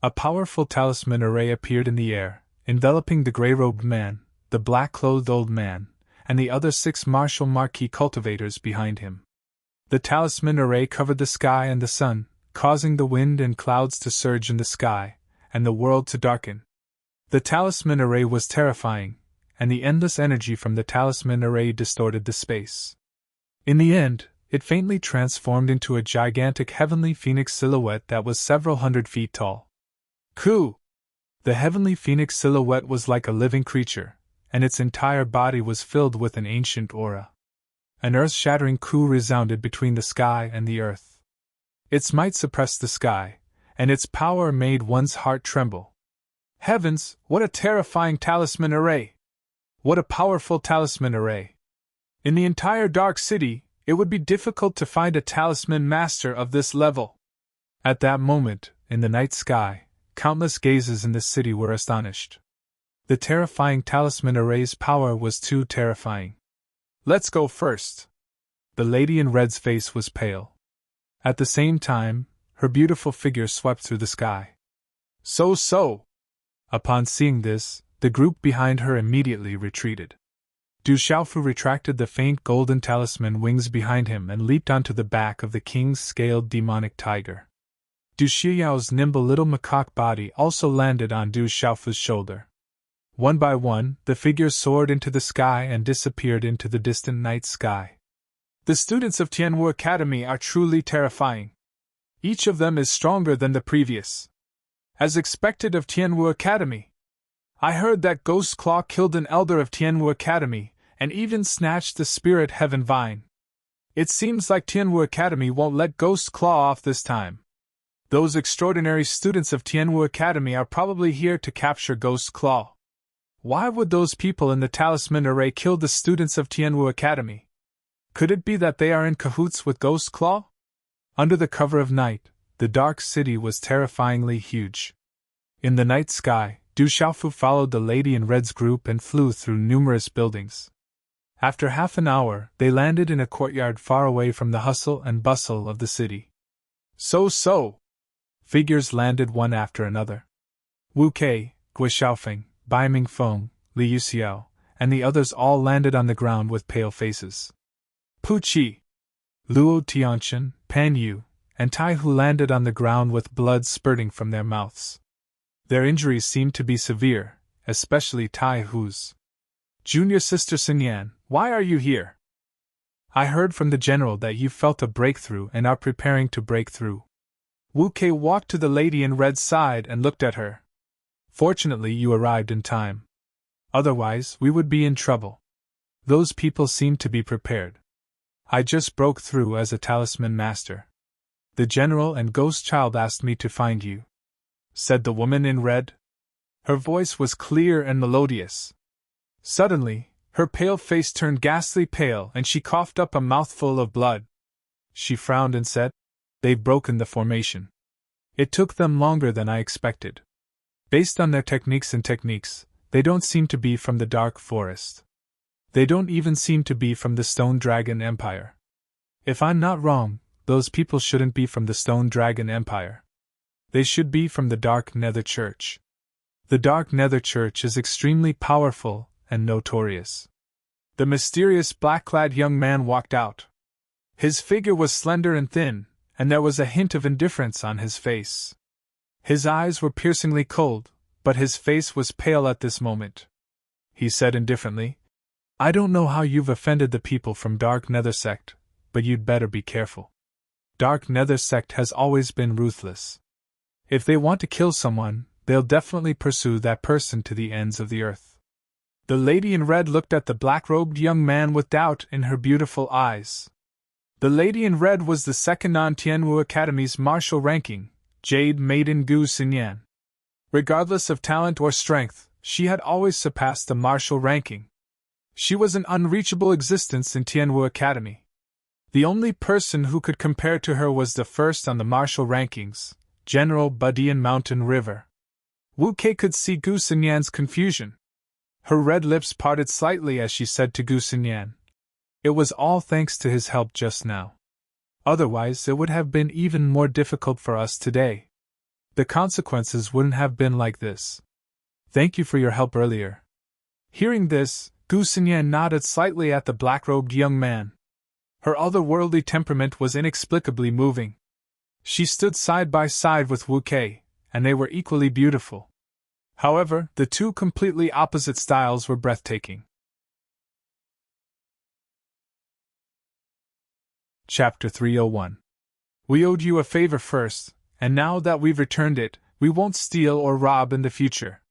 A powerful talisman array appeared in the air, enveloping the gray-robed man, the black-clothed old man, and the other 6 martial marquis cultivators behind him. The talisman array covered the sky and the sun, causing the wind and clouds to surge in the sky, and the world to darken. The talisman array was terrifying, and the endless energy from the talisman array distorted the space. In the end, it faintly transformed into a gigantic heavenly phoenix silhouette that was several hundred feet tall. Ku! The heavenly phoenix silhouette was like a living creature, and its entire body was filled with an ancient aura. An earth-shattering ku resounded between the sky and the earth. Its might suppressed the sky, and its power made one's heart tremble. Heavens, what a terrifying talisman array! What a powerful talisman array! In the entire Dark City, it would be difficult to find a talisman master of this level. At that moment, in the night sky, countless gazes in the city were astonished. The terrifying talisman array's power was too terrifying. "Let's go first." The lady in red's face was pale. At the same time, her beautiful figure swept through the sky. So. Upon seeing this, the group behind her immediately retreated. Du Xiaofu retracted the faint golden talisman wings behind him and leaped onto the back of the king's scaled demonic tiger. Du Xiao's nimble little macaque body also landed on Du Xiaofu's shoulder. One by one, the figures soared into the sky and disappeared into the distant night sky. The students of Tianwu Academy are truly terrifying. Each of them is stronger than the previous. As expected of Tianwu Academy. I heard that Ghost Claw killed an elder of Tianwu Academy, and even snatched the Spirit Heaven Vine. It seems like Tianwu Academy won't let Ghost Claw off this time. Those extraordinary students of Tianwu Academy are probably here to capture Ghost Claw. Why would those people in the talisman array kill the students of Tianwu Academy? Could it be that they are in cahoots with Ghost Claw? Under the cover of night, the Dark City was terrifyingly huge. In the night sky, Du Xiaofu followed the lady in red's group and flew through numerous buildings. After half an hour, they landed in a courtyard far away from the hustle and bustle of the city. So. Figures landed one after another. Wu Kei, Gui Xiaofeng, Bai Mingfeng, Li Yuxiao, and the others all landed on the ground with pale faces. Pu Qi, Luo Tianchen, Pan Yu, and Tai Hu landed on the ground with blood spurting from their mouths. Their injuries seemed to be severe, especially Tai Hu's. "Junior sister Sinyan, why are you here?" I heard from the general that you felt a breakthrough and are preparing to break through. Wu Kei walked to the lady in red's side and looked at her. Fortunately, you arrived in time. Otherwise, we would be in trouble. Those people seemed to be prepared. I just broke through as a talisman master. The general and ghost child asked me to find you, said the woman in red. Her voice was clear and melodious. Suddenly, her pale face turned ghastly pale and she coughed up a mouthful of blood. She frowned and said, "They've broken the formation. It took them longer than I expected. Based on their techniques, they don't seem to be from the Dark Forest. They don't even seem to be from the Stone Dragon Empire. If I'm not wrong, those people shouldn't be from the Stone Dragon Empire. They should be from the Dark Nether Church. The Dark Nether Church is extremely powerful and notorious." The mysterious black-clad young man walked out. His figure was slender and thin, and there was a hint of indifference on his face. His eyes were piercingly cold, but his face was pale at this moment. He said indifferently, "I don't know how you've offended the people from Dark Nether Sect, but you'd better be careful. Dark Nether Sect has always been ruthless. If they want to kill someone, they'll definitely pursue that person to the ends of the earth." The lady in red looked at the black-robed young man with doubt in her beautiful eyes. The lady in red was the second on Tianwu Academy's martial ranking, Jade Maiden Gu Xinyan. Regardless of talent or strength, she had always surpassed the martial ranking. She was an unreachable existence in Tianwu Academy. The only person who could compare to her was the first on the martial rankings, General Budian Mountain River. Wu Kei could see Gu Xinyan's confusion. Her red lips parted slightly as she said to Gu Xinyan, "It was all thanks to his help just now. Otherwise, it would have been even more difficult for us today. The consequences wouldn't have been like this. Thank you for your help earlier." Hearing this, Gu Xinyan nodded slightly at the black-robed young man. Her otherworldly temperament was inexplicably moving. She stood side by side with Wu Kei, and they were equally beautiful. However, the two completely opposite styles were breathtaking. Chapter 301. We owed you a favor first, and now that we've returned it, we won't steal or rob in the future.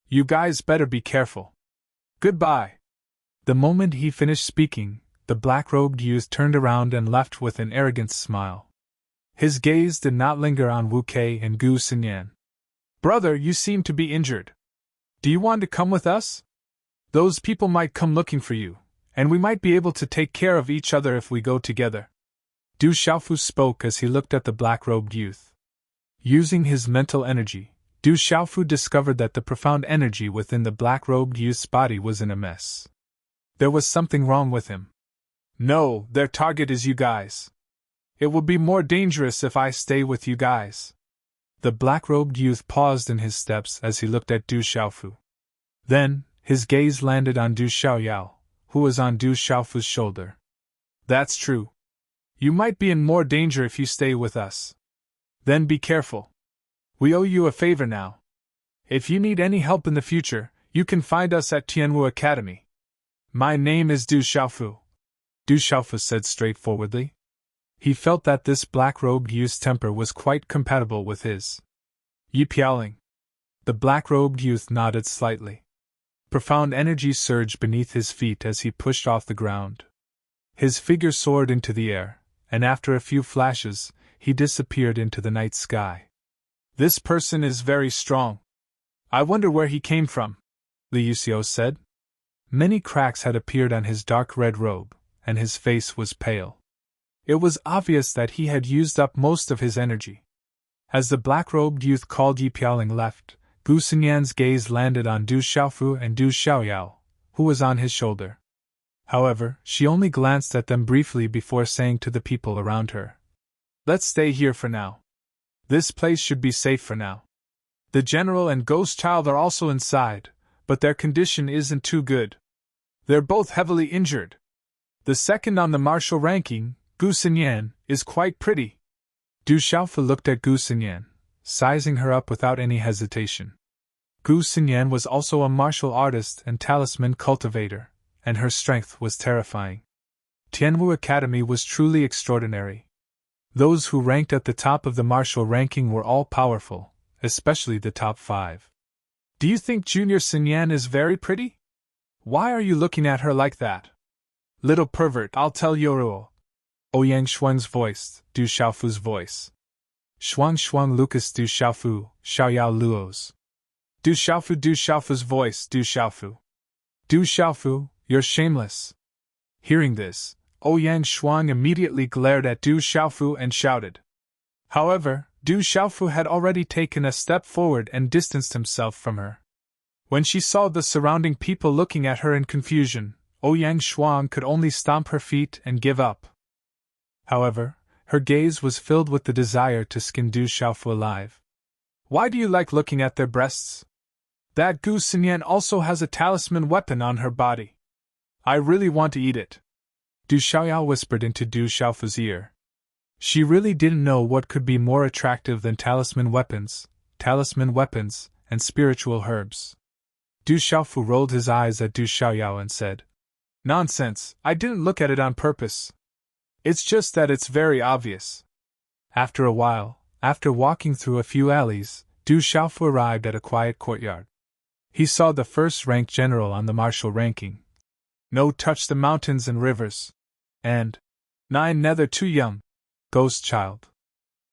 You guys better be careful. Goodbye. The moment he finished speaking, the black-robed youth turned around and left with an arrogant smile. His gaze did not linger on Wu Kei and Gu Xinyan. "Brother, you seem to be injured. Do you want to come with us? Those people might come looking for you, and we might be able to take care of each other if we go together." Du Xiaofu spoke as he looked at the black-robed youth. Using his mental energy, Du Xiaofu discovered that the profound energy within the black-robed youth's body was in a mess. There was something wrong with him. "No, their target is you guys. It will be more dangerous if I stay with you guys." The black-robed youth paused in his steps as he looked at Du Xiaofu. Then, his gaze landed on Du Xiaoyao, who was on Du Xiaofu's shoulder. "That's true. You might be in more danger if you stay with us. Then be careful. We owe you a favor now. If you need any help in the future, you can find us at Tianwu Academy. My name is Du Xiaofu," Du Xiaofu said straightforwardly. He felt that this black-robed youth's temper was quite compatible with his. "Yi Piaoling." The black-robed youth nodded slightly. Profound energy surged beneath his feet as he pushed off the ground. His figure soared into the air, and after a few flashes, he disappeared into the night sky. "This person is very strong. I wonder where he came from," Li Yuxiu said. Many cracks had appeared on his dark red robe, and his face was pale. It was obvious that he had used up most of his energy. As the black-robed youth called Yi Piaoling left, Gu Xinyan's gaze landed on Du Xiaofu and Du Xiaoyao, who was on his shoulder. However, she only glanced at them briefly before saying to the people around her, "Let's stay here for now. This place should be safe for now. The general and ghost child are also inside, but their condition isn't too good. They're both heavily injured. The second on the martial ranking, Gu Xinyan, is quite pretty." Du Xiaofu looked at Gu Xinyan, sizing her up without any hesitation. Gu Xinyan was also a martial artist and talisman cultivator, and her strength was terrifying. Tianwu Academy was truly extraordinary. Those who ranked at the top of the martial ranking were all powerful, especially the top 5. Do you think Junior Xinyan is very pretty? Why are you looking at her like that? Little pervert, I'll tell Yoruo. Ouyang Shuang's voice, Du Xiaofu's voice. Shuang Lucas Du Xiaofu, Xiaoyao Luo's. Du Xiaofu's voice, Du Xiaofu. Du Xiaofu, you're shameless. Hearing this, Ouyang Shuang immediately glared at Du Xiaofu and shouted. However, Du Xiaofu had already taken a step forward and distanced himself from her. When she saw the surrounding people looking at her in confusion, Ouyang Shuang could only stomp her feet and give up. However, her gaze was filled with the desire to skin Du Xiaofu alive. Why do you like looking at their breasts? That Gu Xinyan also has a talisman weapon on her body. I really want to eat it. Du Xiaoyao whispered into Du Xiaofu's ear. She really didn't know what could be more attractive than talisman weapons, and spiritual herbs. Du Xiaofu rolled his eyes at Du Xiaoyao and said, Nonsense, I didn't look at it on purpose. It's just that it's very obvious. After a while, after walking through a few alleys, Du Xiaofu arrived at a quiet courtyard. He saw the first-ranked general on the martial ranking. No touch the mountains and rivers. And 9 neither too young. Ghost child.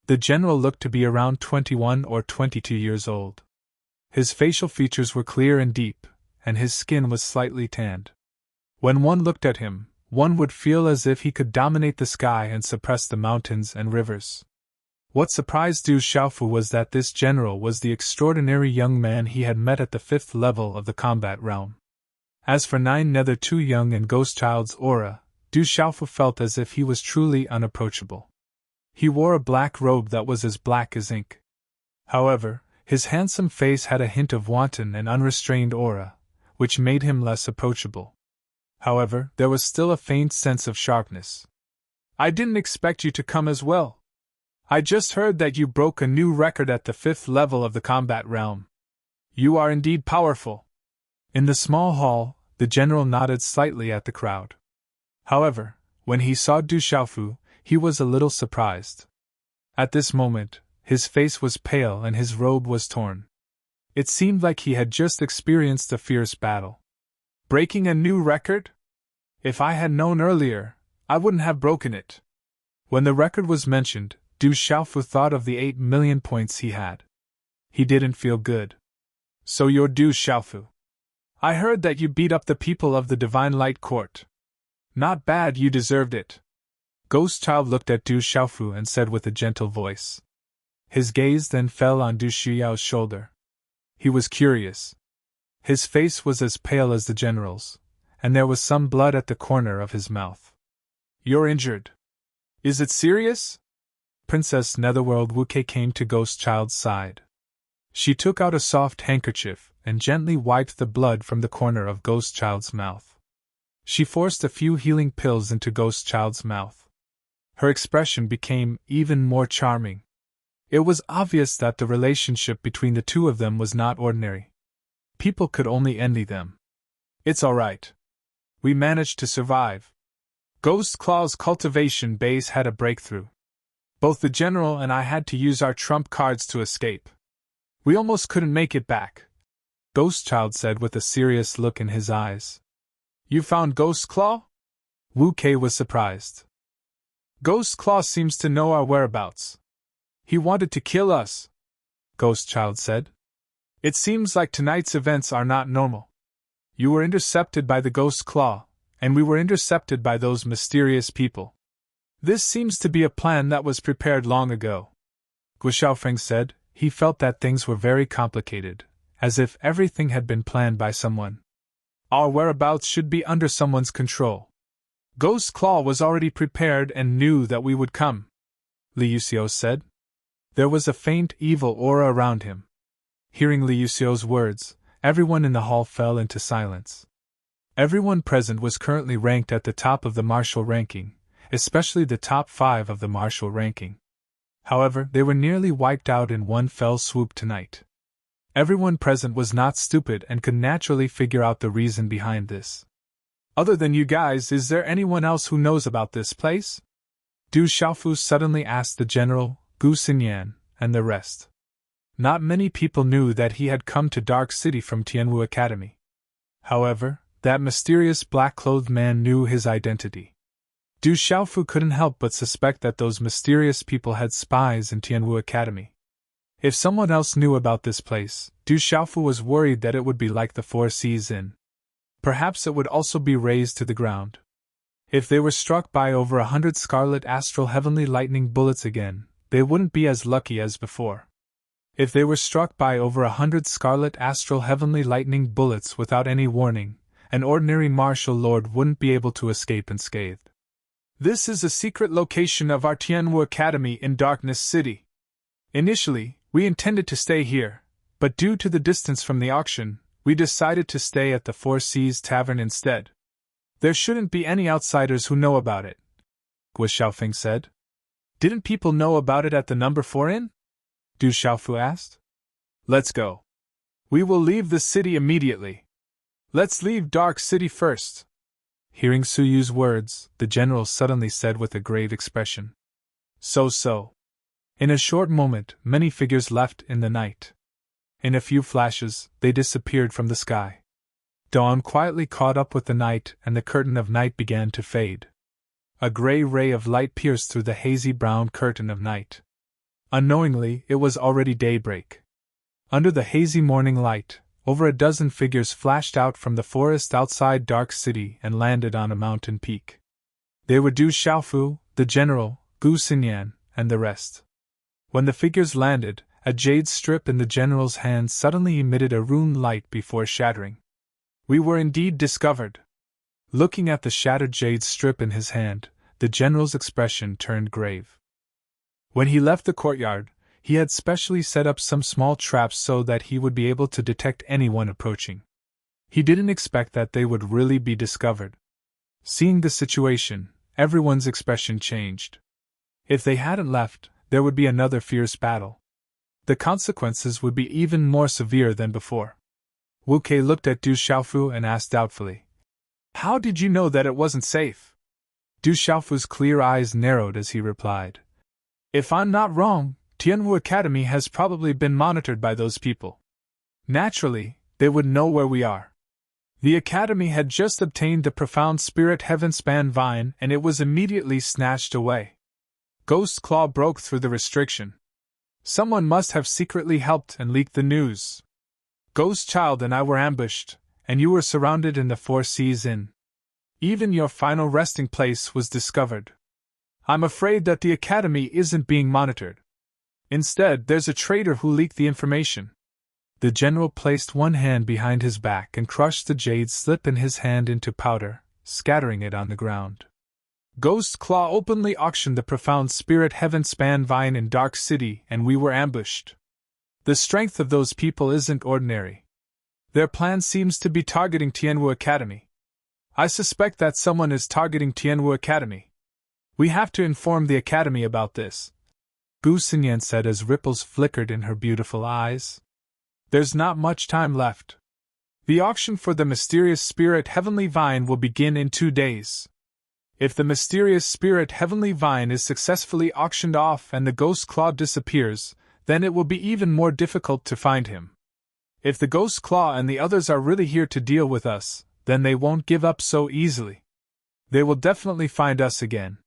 The general looked to be around 21 or 22 years old. His facial features were clear and deep, and his skin was slightly tanned. When one looked at him, one would feel as if he could dominate the sky and suppress the mountains and rivers. What surprised Du Xiaofu was that this general was the extraordinary young man he had met at the 5th level of the combat realm. As for 9 neither too young and Ghost Child's aura, Du Xiaofu felt as if he was truly unapproachable. He wore a black robe that was as black as ink. However, his handsome face had a hint of wanton and unrestrained aura, which made him less approachable. However, there was still a faint sense of sharpness. I didn't expect you to come as well. I just heard that you broke a new record at the 5th level of the combat realm. You are indeed powerful. In the small hall, the general nodded slightly at the crowd. However, when he saw Du Xiaofu, he was a little surprised. At this moment, his face was pale and his robe was torn. It seemed like he had just experienced a fierce battle. Breaking a new record? If I had known earlier, I wouldn't have broken it. When the record was mentioned, Du Xiaofu thought of the 8 million points he had. He didn't feel good. So you're Du Xiaofu. I heard that you beat up the people of the Divine Light Court. Not bad, you deserved it. Ghost Child looked at Du Xiaofu and said with a gentle voice. His gaze then fell on Du Xiaoyao's shoulder. He was curious. His face was as pale as the general's, and there was some blood at the corner of his mouth. You're injured. Is it serious? Princess Netherworld Wuke came to Ghost Child's side. She took out a soft handkerchief and gently wiped the blood from the corner of Ghost Child's mouth. She forced a few healing pills into Ghost Child's mouth. Her expression became even more charming. It was obvious that the relationship between the two of them was not ordinary. People could only envy them. It's all right. We managed to survive. Ghost Claw's cultivation base had a breakthrough. Both the general and I had to use our trump cards to escape. We almost couldn't make it back, Ghost Child said with a serious look in his eyes. You found Ghost Claw? Wu Kei was surprised. Ghost Claw seems to know our whereabouts. He wanted to kill us, Ghost Child said. It seems like tonight's events are not normal. You were intercepted by the Ghost Claw, and we were intercepted by those mysterious people. This seems to be a plan that was prepared long ago. Gu Xiaofeng said. He felt that things were very complicated, as if everything had been planned by someone. Our whereabouts should be under someone's control. Ghost Claw was already prepared and knew that we would come, Li Yuxiu said. There was a faint evil aura around him. Hearing Li Yuxiu's words, everyone in the hall fell into silence. Everyone present was currently ranked at the top of the martial ranking, especially the top 5 of the martial ranking. However, they were nearly wiped out in one fell swoop tonight. Everyone present was not stupid and could naturally figure out the reason behind this. Other than you guys, is there anyone else who knows about this place? Du Xiaofu suddenly asked the general, Gu Xinyan, and the rest. Not many people knew that he had come to Dark City from Tianwu Academy. However, that mysterious black-clothed man knew his identity. Du Xiaofu couldn't help but suspect that those mysterious people had spies in Tianwu Academy. If someone else knew about this place, Du Xiaofu was worried that it would be like the Four Seas Inn. Perhaps it would also be razed to the ground. If they were struck by over 100 scarlet astral heavenly lightning bullets again, they wouldn't be as lucky as before. If they were struck by over 100 scarlet astral heavenly lightning bullets without any warning, an ordinary martial lord wouldn't be able to escape unscathed. This is a secret location of our Tianwu Academy in Darkness City. Initially, we intended to stay here, but due to the distance from the auction, we decided to stay at the Four Seas Tavern instead. There shouldn't be any outsiders who know about it, Guo Xiaofeng said. Didn't people know about it at the number 4 inn? Du Xiaofu asked. Let's go. We will leave the city immediately. Let's leave Dark City first. Hearing Su Yu's words, the general suddenly said with a grave expression. So. In a short moment, many figures left in the night. In a few flashes, they disappeared from the sky. Dawn quietly caught up with the night, and the curtain of night began to fade. A gray ray of light pierced through the hazy brown curtain of night. Unknowingly, it was already daybreak. Under the hazy morning light, over a dozen figures flashed out from the forest outside Dark City and landed on a mountain peak. They were Du Xiaofu, the general, Gu Xinyan, and the rest. When the figures landed, a jade strip in the general's hand suddenly emitted a rune light before shattering. We were indeed discovered. Looking at the shattered jade strip in his hand, the general's expression turned grave. When he left the courtyard, he had specially set up some small traps so that he would be able to detect anyone approaching. He didn't expect that they would really be discovered. Seeing the situation, everyone's expression changed. If they hadn't left, there would be another fierce battle. The consequences would be even more severe than before. Wu Kei looked at Du Xiaofu and asked doubtfully, How did you know that it wasn't safe? Du Xiaofu's clear eyes narrowed as he replied, If I'm not wrong, Tianwu Academy has probably been monitored by those people. Naturally, they would know where we are. The Academy had just obtained the profound spirit heaven-span vine and it was immediately snatched away. Ghost Claw broke through the restriction. Someone must have secretly helped and leaked the news. Ghost Child and I were ambushed, and you were surrounded in the Four Seas Inn. Even your final resting place was discovered. I'm afraid that the Academy isn't being monitored. Instead, there's a traitor who leaked the information. The general placed one hand behind his back and crushed the jade slip in his hand into powder, scattering it on the ground. Ghost Claw openly auctioned the profound spirit heaven-span vine in Dark City and we were ambushed. The strength of those people isn't ordinary. Their plan seems to be targeting Tianwu Academy. I suspect that someone is targeting Tianwu Academy. We have to inform the Academy about this, Gu Xinyan said as ripples flickered in her beautiful eyes. There's not much time left. The auction for the mysterious spirit heavenly vine will begin in 2 days. If the mysterious spirit heavenly vine is successfully auctioned off and the Ghost Claw disappears, then it will be even more difficult to find him. If the Ghost Claw and the others are really here to deal with us, then they won't give up so easily. They will definitely find us again.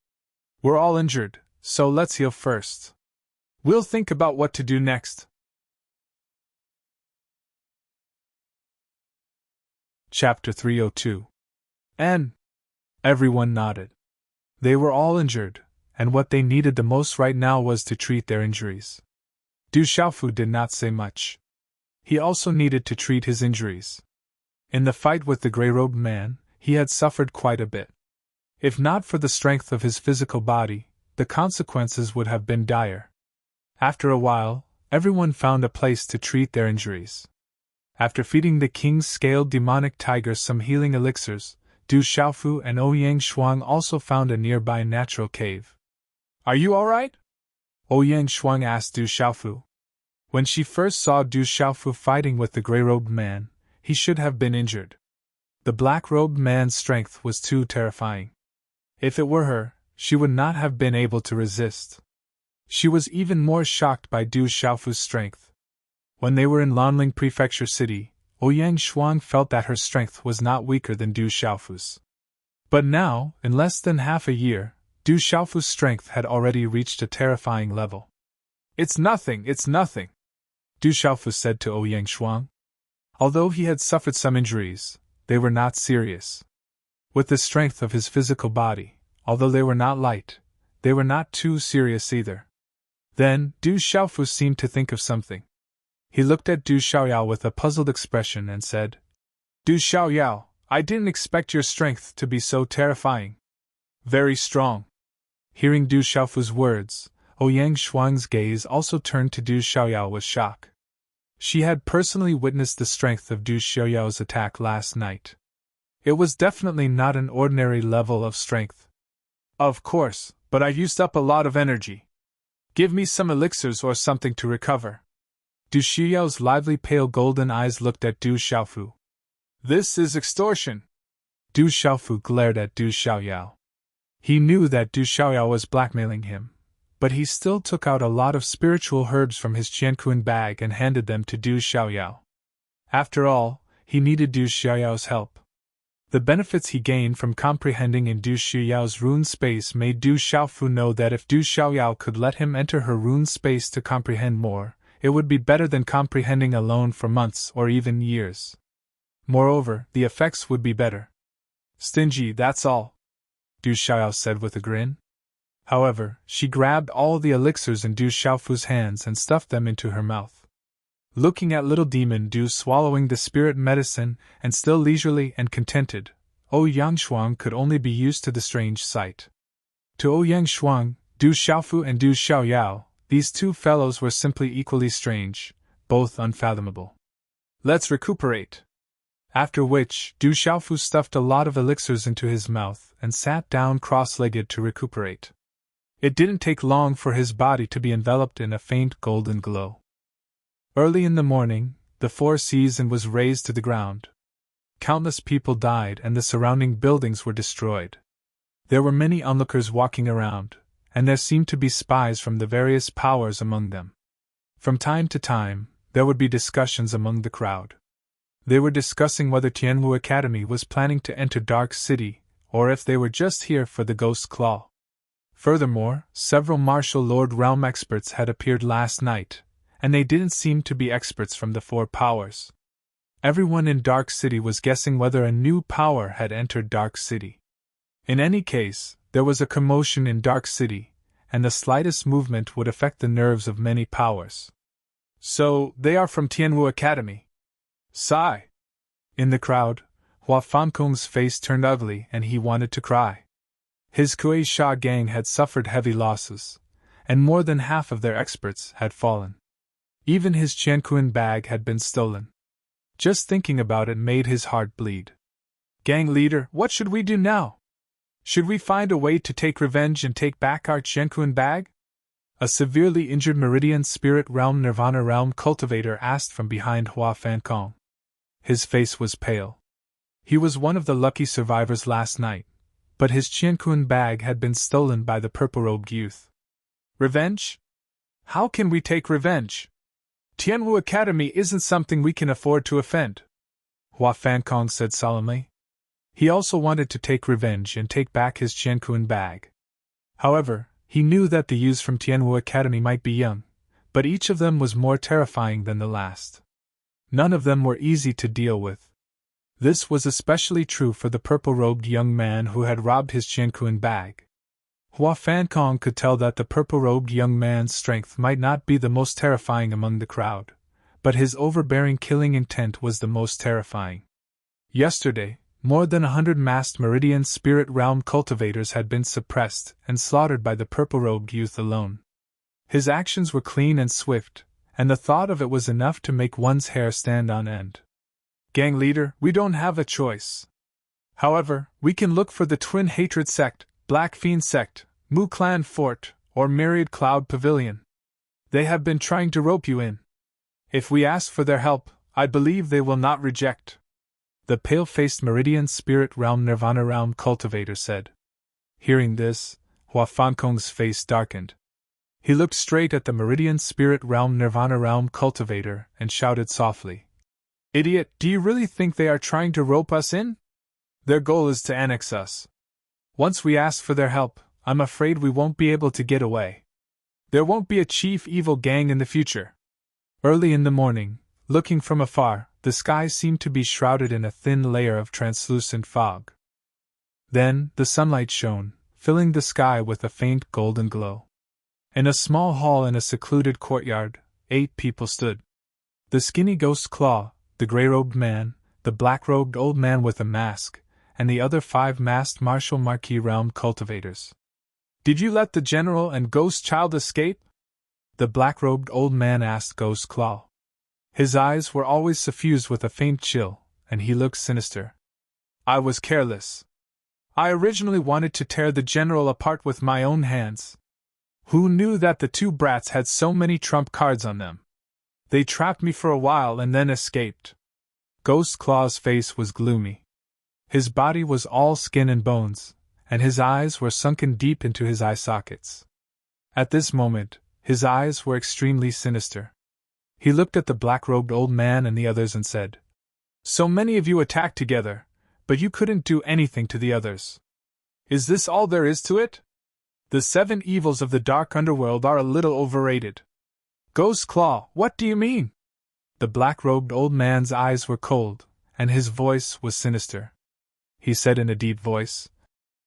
We're all injured, so let's heal first. We'll think about what to do next. Chapter 302. And everyone nodded. They were all injured, and what they needed the most right now was to treat their injuries. Du Xiaofu did not say much. He also needed to treat his injuries. In the fight with the gray-robed man, he had suffered quite a bit. If not for the strength of his physical body, the consequences would have been dire. After a while, everyone found a place to treat their injuries. After feeding the king's scaled demonic tiger some healing elixirs, Du Xiaofu and Ouyang Shuang also found a nearby natural cave. Are you all right? Ouyang Shuang asked Du Xiaofu. When she first saw Du Xiaofu fighting with the gray-robed man, he should have been injured. The black-robed man's strength was too terrifying. If it were her, she would not have been able to resist. She was even more shocked by Du Xiaofu's strength. When they were in Lanling Prefecture City, Ouyang Shuang felt that her strength was not weaker than Du Xiaofu's. But now, in less than half a year, Du Xiaofu's strength had already reached a terrifying level. It's nothing, Du Xiaofu said to Ouyang Shuang. Although he had suffered some injuries, they were not serious. With the strength of his physical body, although they were not light, they were not too serious either. Then, Du Xiaofu seemed to think of something. He looked at Du Xiaoyao with a puzzled expression and said, Du Xiaoyao, I didn't expect your strength to be so terrifying. Very strong. Hearing Du Xiaofu's words, Ouyang Shuang's gaze also turned to Du Xiaoyao with shock. She had personally witnessed the strength of Du Xiaoyao's attack last night. It was definitely not an ordinary level of strength. Of course, but I used up a lot of energy. Give me some elixirs or something to recover. Du Xiaoyao's lively pale golden eyes looked at Du Xiaofu. This is extortion. Du Xiaofu glared at Du Xiaoyao. He knew that Du Xiaoyao was blackmailing him, but he still took out a lot of spiritual herbs from his Qianquan bag and handed them to Du Xiaoyao. After all, he needed Du Xiaoyao's help. The benefits he gained from comprehending in Du Xiaoyao's rune space made Du Xiaofu know that if Du Xiaoyao could let him enter her rune space to comprehend more, it would be better than comprehending alone for months or even years. Moreover, the effects would be better. Stingy, that's all, Du Xiaoyao said with a grin. However, she grabbed all the elixirs in Du Xiaofu's hands and stuffed them into her mouth. Looking at little demon Du swallowing the spirit medicine and still leisurely and contented, Ouyang Shuang could only be used to the strange sight. To Ouyang Shuang, Du Xiaofu and Du Xiaoyao, these two fellows were simply equally strange, both unfathomable. Let's recuperate. After which, Du Xiaofu stuffed a lot of elixirs into his mouth and sat down cross-legged to recuperate. It didn't take long for his body to be enveloped in a faint golden glow. Early in the morning, the Four Seasons was razed to the ground. Countless people died and the surrounding buildings were destroyed. There were many onlookers walking around, and there seemed to be spies from the various powers among them. From time to time, there would be discussions among the crowd. They were discussing whether Tianwu Academy was planning to enter Dark City, or if they were just here for the Ghost Claw. Furthermore, several martial lord realm experts had appeared last night, and they didn't seem to be experts from the four powers. Everyone in Dark City was guessing whether a new power had entered Dark City. In any case, there was a commotion in Dark City, and the slightest movement would affect the nerves of many powers. So, they are from Tianwu Academy. Sigh. In the crowd, Hua Fankong's face turned ugly and he wanted to cry. His Kuei Sha gang had suffered heavy losses, and more than half of their experts had fallen. Even his Qianquan bag had been stolen. Just thinking about it made his heart bleed. Gang leader, what should we do now? Should we find a way to take revenge and take back our Qianquan bag? A severely injured Meridian Spirit Realm Nirvana Realm cultivator asked from behind Hua Fankong. His face was pale. He was one of the lucky survivors last night, but his Qianquan bag had been stolen by the purple-robed youth. Revenge? How can we take revenge? Tianwu Academy isn't something we can afford to offend, Hua Fankong said solemnly. He also wanted to take revenge and take back his Qianquan bag. However, he knew that the youths from Tianwu Academy might be young, but each of them was more terrifying than the last. None of them were easy to deal with. This was especially true for the purple-robed young man who had robbed his Qianquan bag. Hua Fankong could tell that the purple-robed young man's strength might not be the most terrifying among the crowd, but his overbearing killing intent was the most terrifying. Yesterday, more than 100 masked Meridian Spirit Realm cultivators had been suppressed and slaughtered by the purple-robed youth alone. His actions were clean and swift, and the thought of it was enough to make one's hair stand on end. Gang leader, we don't have a choice. However, we can look for the Twin Hatred Sect, Black Fiend Sect, Mu Clan Fort, or Myriad Cloud Pavilion. They have been trying to rope you in. If we ask for their help, I believe they will not reject. The pale-faced Meridian Spirit Realm Nirvana Realm Cultivator said. Hearing this, Hua Fankong's face darkened. He looked straight at the Meridian Spirit Realm Nirvana Realm Cultivator and shouted softly. Idiot, do you really think they are trying to rope us in? Their goal is to annex us. Once we ask for their help, I'm afraid we won't be able to get away. There won't be a chief evil gang in the future. Early in the morning, looking from afar, the sky seemed to be shrouded in a thin layer of translucent fog. Then, the sunlight shone, filling the sky with a faint golden glow. In a small hall in a secluded courtyard, 8 people stood. The skinny Ghost Claw, the gray-robed man, the black-robed old man with a mask, and the other 5 masked Martial Marquis Realm cultivators. Did you let the general and Ghost Child escape? The black-robed old man asked Ghost Claw. His eyes were always suffused with a faint chill, and he looked sinister. I was careless. I originally wanted to tear the general apart with my own hands. Who knew that the 2 brats had so many trump cards on them? They trapped me for a while and then escaped. Ghost Claw's face was gloomy. His body was all skin and bones, and his eyes were sunken deep into his eye sockets. At this moment, his eyes were extremely sinister. He looked at the black-robed old man and the others and said, So many of you attacked together, but you couldn't do anything to the others. Is this all there is to it? The 7 evils of the dark underworld are a little overrated. Ghost Claw, what do you mean? The black-robed old man's eyes were cold, and his voice was sinister. He said in a deep voice,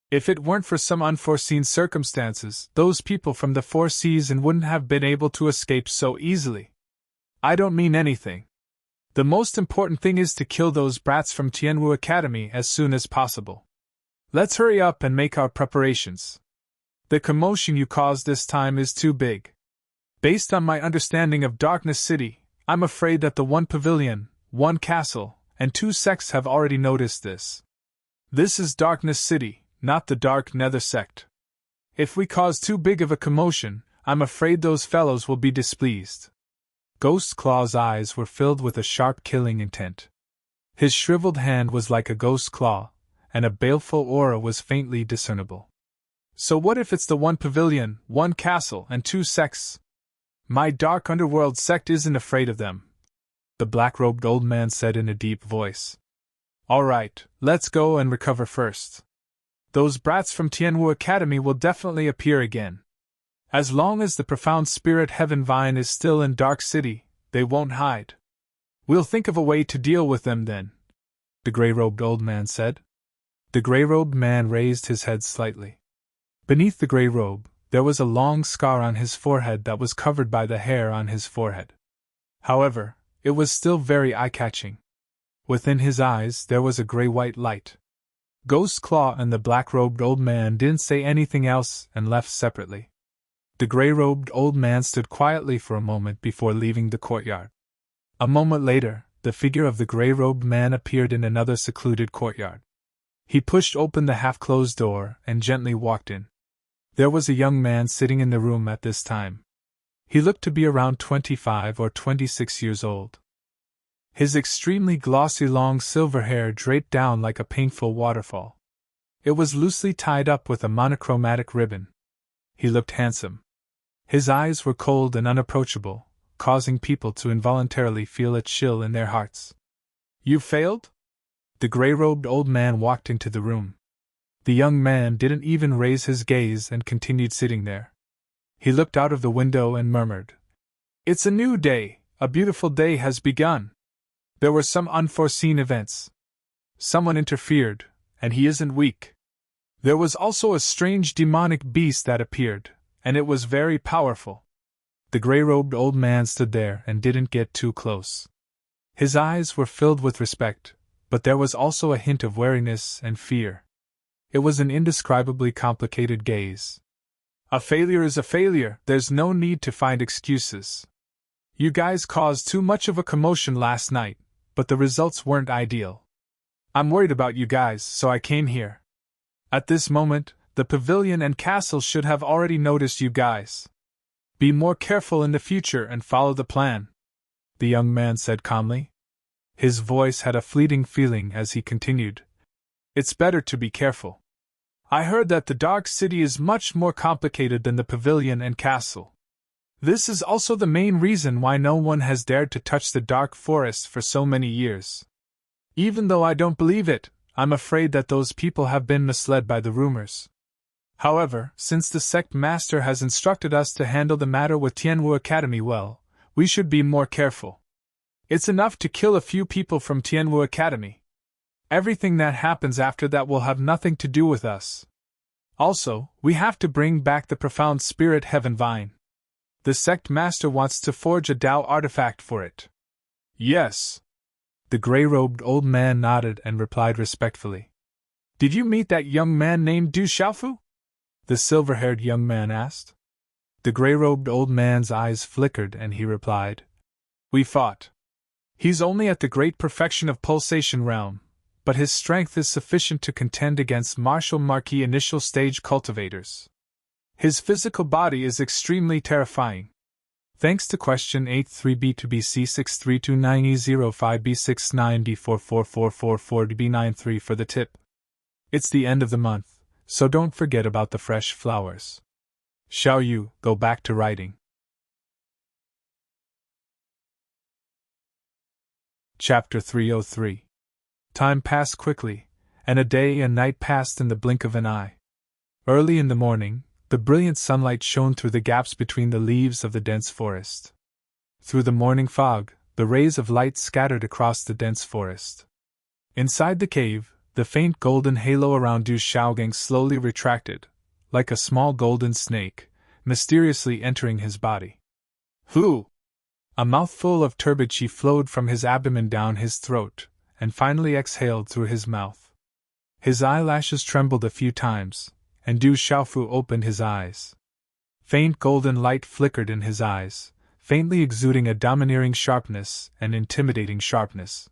If it weren't for some unforeseen circumstances, those people from the 4 seas and wouldn't have been able to escape so easily. I don't mean anything. The most important thing is to kill those brats from Tianwu Academy as soon as possible. Let's hurry up and make our preparations. The commotion you caused this time is too big. Based on my understanding of Darkness City, I'm afraid that the 1 pavilion, 1 castle, and 2 sects have already noticed this. This is Darkness City, not the Dark Nether sect. If we cause too big of a commotion, I'm afraid those fellows will be displeased. Ghost Claw's eyes were filled with a sharp killing intent. His shriveled hand was like a ghost claw, and a baleful aura was faintly discernible. So what if it's the 1 pavilion, 1 castle, and 2 sects? My dark underworld sect isn't afraid of them, the black-robed old man said in a deep voice. All right, let's go and recover first. Those brats from Tianwu Academy will definitely appear again. As long as the profound spirit Heaven Vine is still in Dark City, they won't hide. We'll think of a way to deal with them then, the gray-robed old man said. The gray-robed man raised his head slightly. Beneath the gray robe, there was a long scar on his forehead that was covered by the hair on his forehead. However, it was still very eye-catching. Within his eyes there was a gray-white light. Ghost Claw and the black-robed old man didn't say anything else and left separately. The gray-robed old man stood quietly for a moment before leaving the courtyard. A moment later, the figure of the gray-robed man appeared in another secluded courtyard. He pushed open the half-closed door and gently walked in. There was a young man sitting in the room at this time. He looked to be around 25 or 26 years old. His extremely glossy long silver hair draped down like a painful waterfall. It was loosely tied up with a monochromatic ribbon. He looked handsome. His eyes were cold and unapproachable, causing people to involuntarily feel a chill in their hearts. You failed? The gray-robed old man walked into the room. The young man didn't even raise his gaze and continued sitting there. He looked out of the window and murmured, It's a new day, a beautiful day has begun. There were some unforeseen events. Someone interfered, and he isn't weak. There was also a strange demonic beast that appeared, and it was very powerful. The gray-robed old man stood there and didn't get too close. His eyes were filled with respect, but there was also a hint of wariness and fear. It was an indescribably complicated gaze. A failure is a failure, there's no need to find excuses. You guys caused too much of a commotion last night, but the results weren't ideal. I'm worried about you guys, so I came here. At this moment, the pavilion and castle should have already noticed you guys. Be more careful in the future and follow the plan, the young man said calmly. His voice had a fleeting feeling as he continued. It's better to be careful. I heard that the Dark City is much more complicated than the pavilion and castle. This is also the main reason why no one has dared to touch the Dark Forest for so many years. Even though I don't believe it, I'm afraid that those people have been misled by the rumors. However, since the sect master has instructed us to handle the matter with Tianwu Academy well, we should be more careful. It's enough to kill a few people from Tianwu Academy. Everything that happens after that will have nothing to do with us. Also, we have to bring back the profound spirit Heaven Vine. The sect master wants to forge a Tao artifact for it. Yes. The gray-robed old man nodded and replied respectfully. Did you meet that young man named Du Xiaofu? The silver-haired young man asked. The gray-robed old man's eyes flickered and he replied. We fought. He's only at the great perfection of pulsation realm, but his strength is sufficient to contend against martial marquis initial stage cultivators. His physical body is extremely terrifying. Thanks to question 83B2B C6329E05B69D44444B93 for the tip. It's the end of the month, so don't forget about the fresh flowers. Xiao Yu, go back to writing. Chapter 303. Time passed quickly, and a day and night passed in the blink of an eye. Early in the morning, the brilliant sunlight shone through the gaps between the leaves of the dense forest. Through the morning fog, the rays of light scattered across the dense forest. Inside the cave, the faint golden halo around Du Xiaogang slowly retracted, like a small golden snake, mysteriously entering his body. Who? A mouthful of turbid qi flowed from his abdomen down his throat, and finally exhaled through his mouth. His eyelashes trembled a few times, and Du Xiaofu opened his eyes. Faint golden light flickered in his eyes, faintly exuding a domineering sharpness and intimidating sharpness.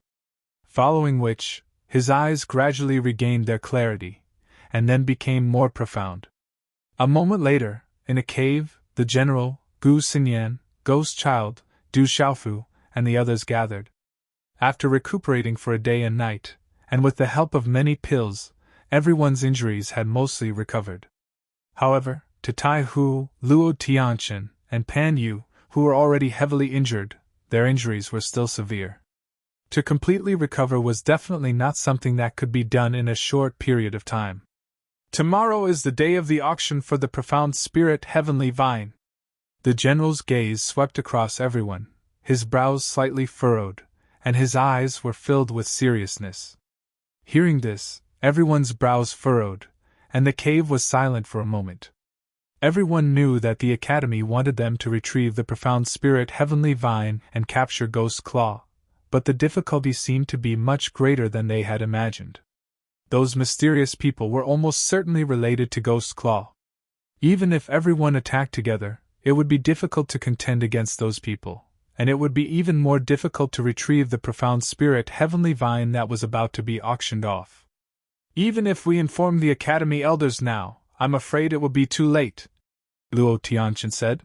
Following which, his eyes gradually regained their clarity, and then became more profound. A moment later, in a cave, the general, Gu Xinyan, Ghost Child, Du Xiaofu, and the others gathered. After recuperating for a day and night, and with the help of many pills, everyone's injuries had mostly recovered. However, to Tai Hu, Luo Tianchen, and Pan Yu, who were already heavily injured, their injuries were still severe. To completely recover was definitely not something that could be done in a short period of time. Tomorrow is the day of the auction for the profound spirit Heavenly Vine. The general's gaze swept across everyone, his brows slightly furrowed, and his eyes were filled with seriousness. Hearing this, everyone's brows furrowed, and the cave was silent for a moment. Everyone knew that the Academy wanted them to retrieve the profound spirit Heavenly Vine and capture Ghost Claw, but the difficulty seemed to be much greater than they had imagined. Those mysterious people were almost certainly related to Ghost Claw. Even if everyone attacked together, it would be difficult to contend against those people, and it would be even more difficult to retrieve the profound spirit Heavenly Vine that was about to be auctioned off. Even if we inform the Academy elders now, I'm afraid it will be too late, Luo Tianchen said.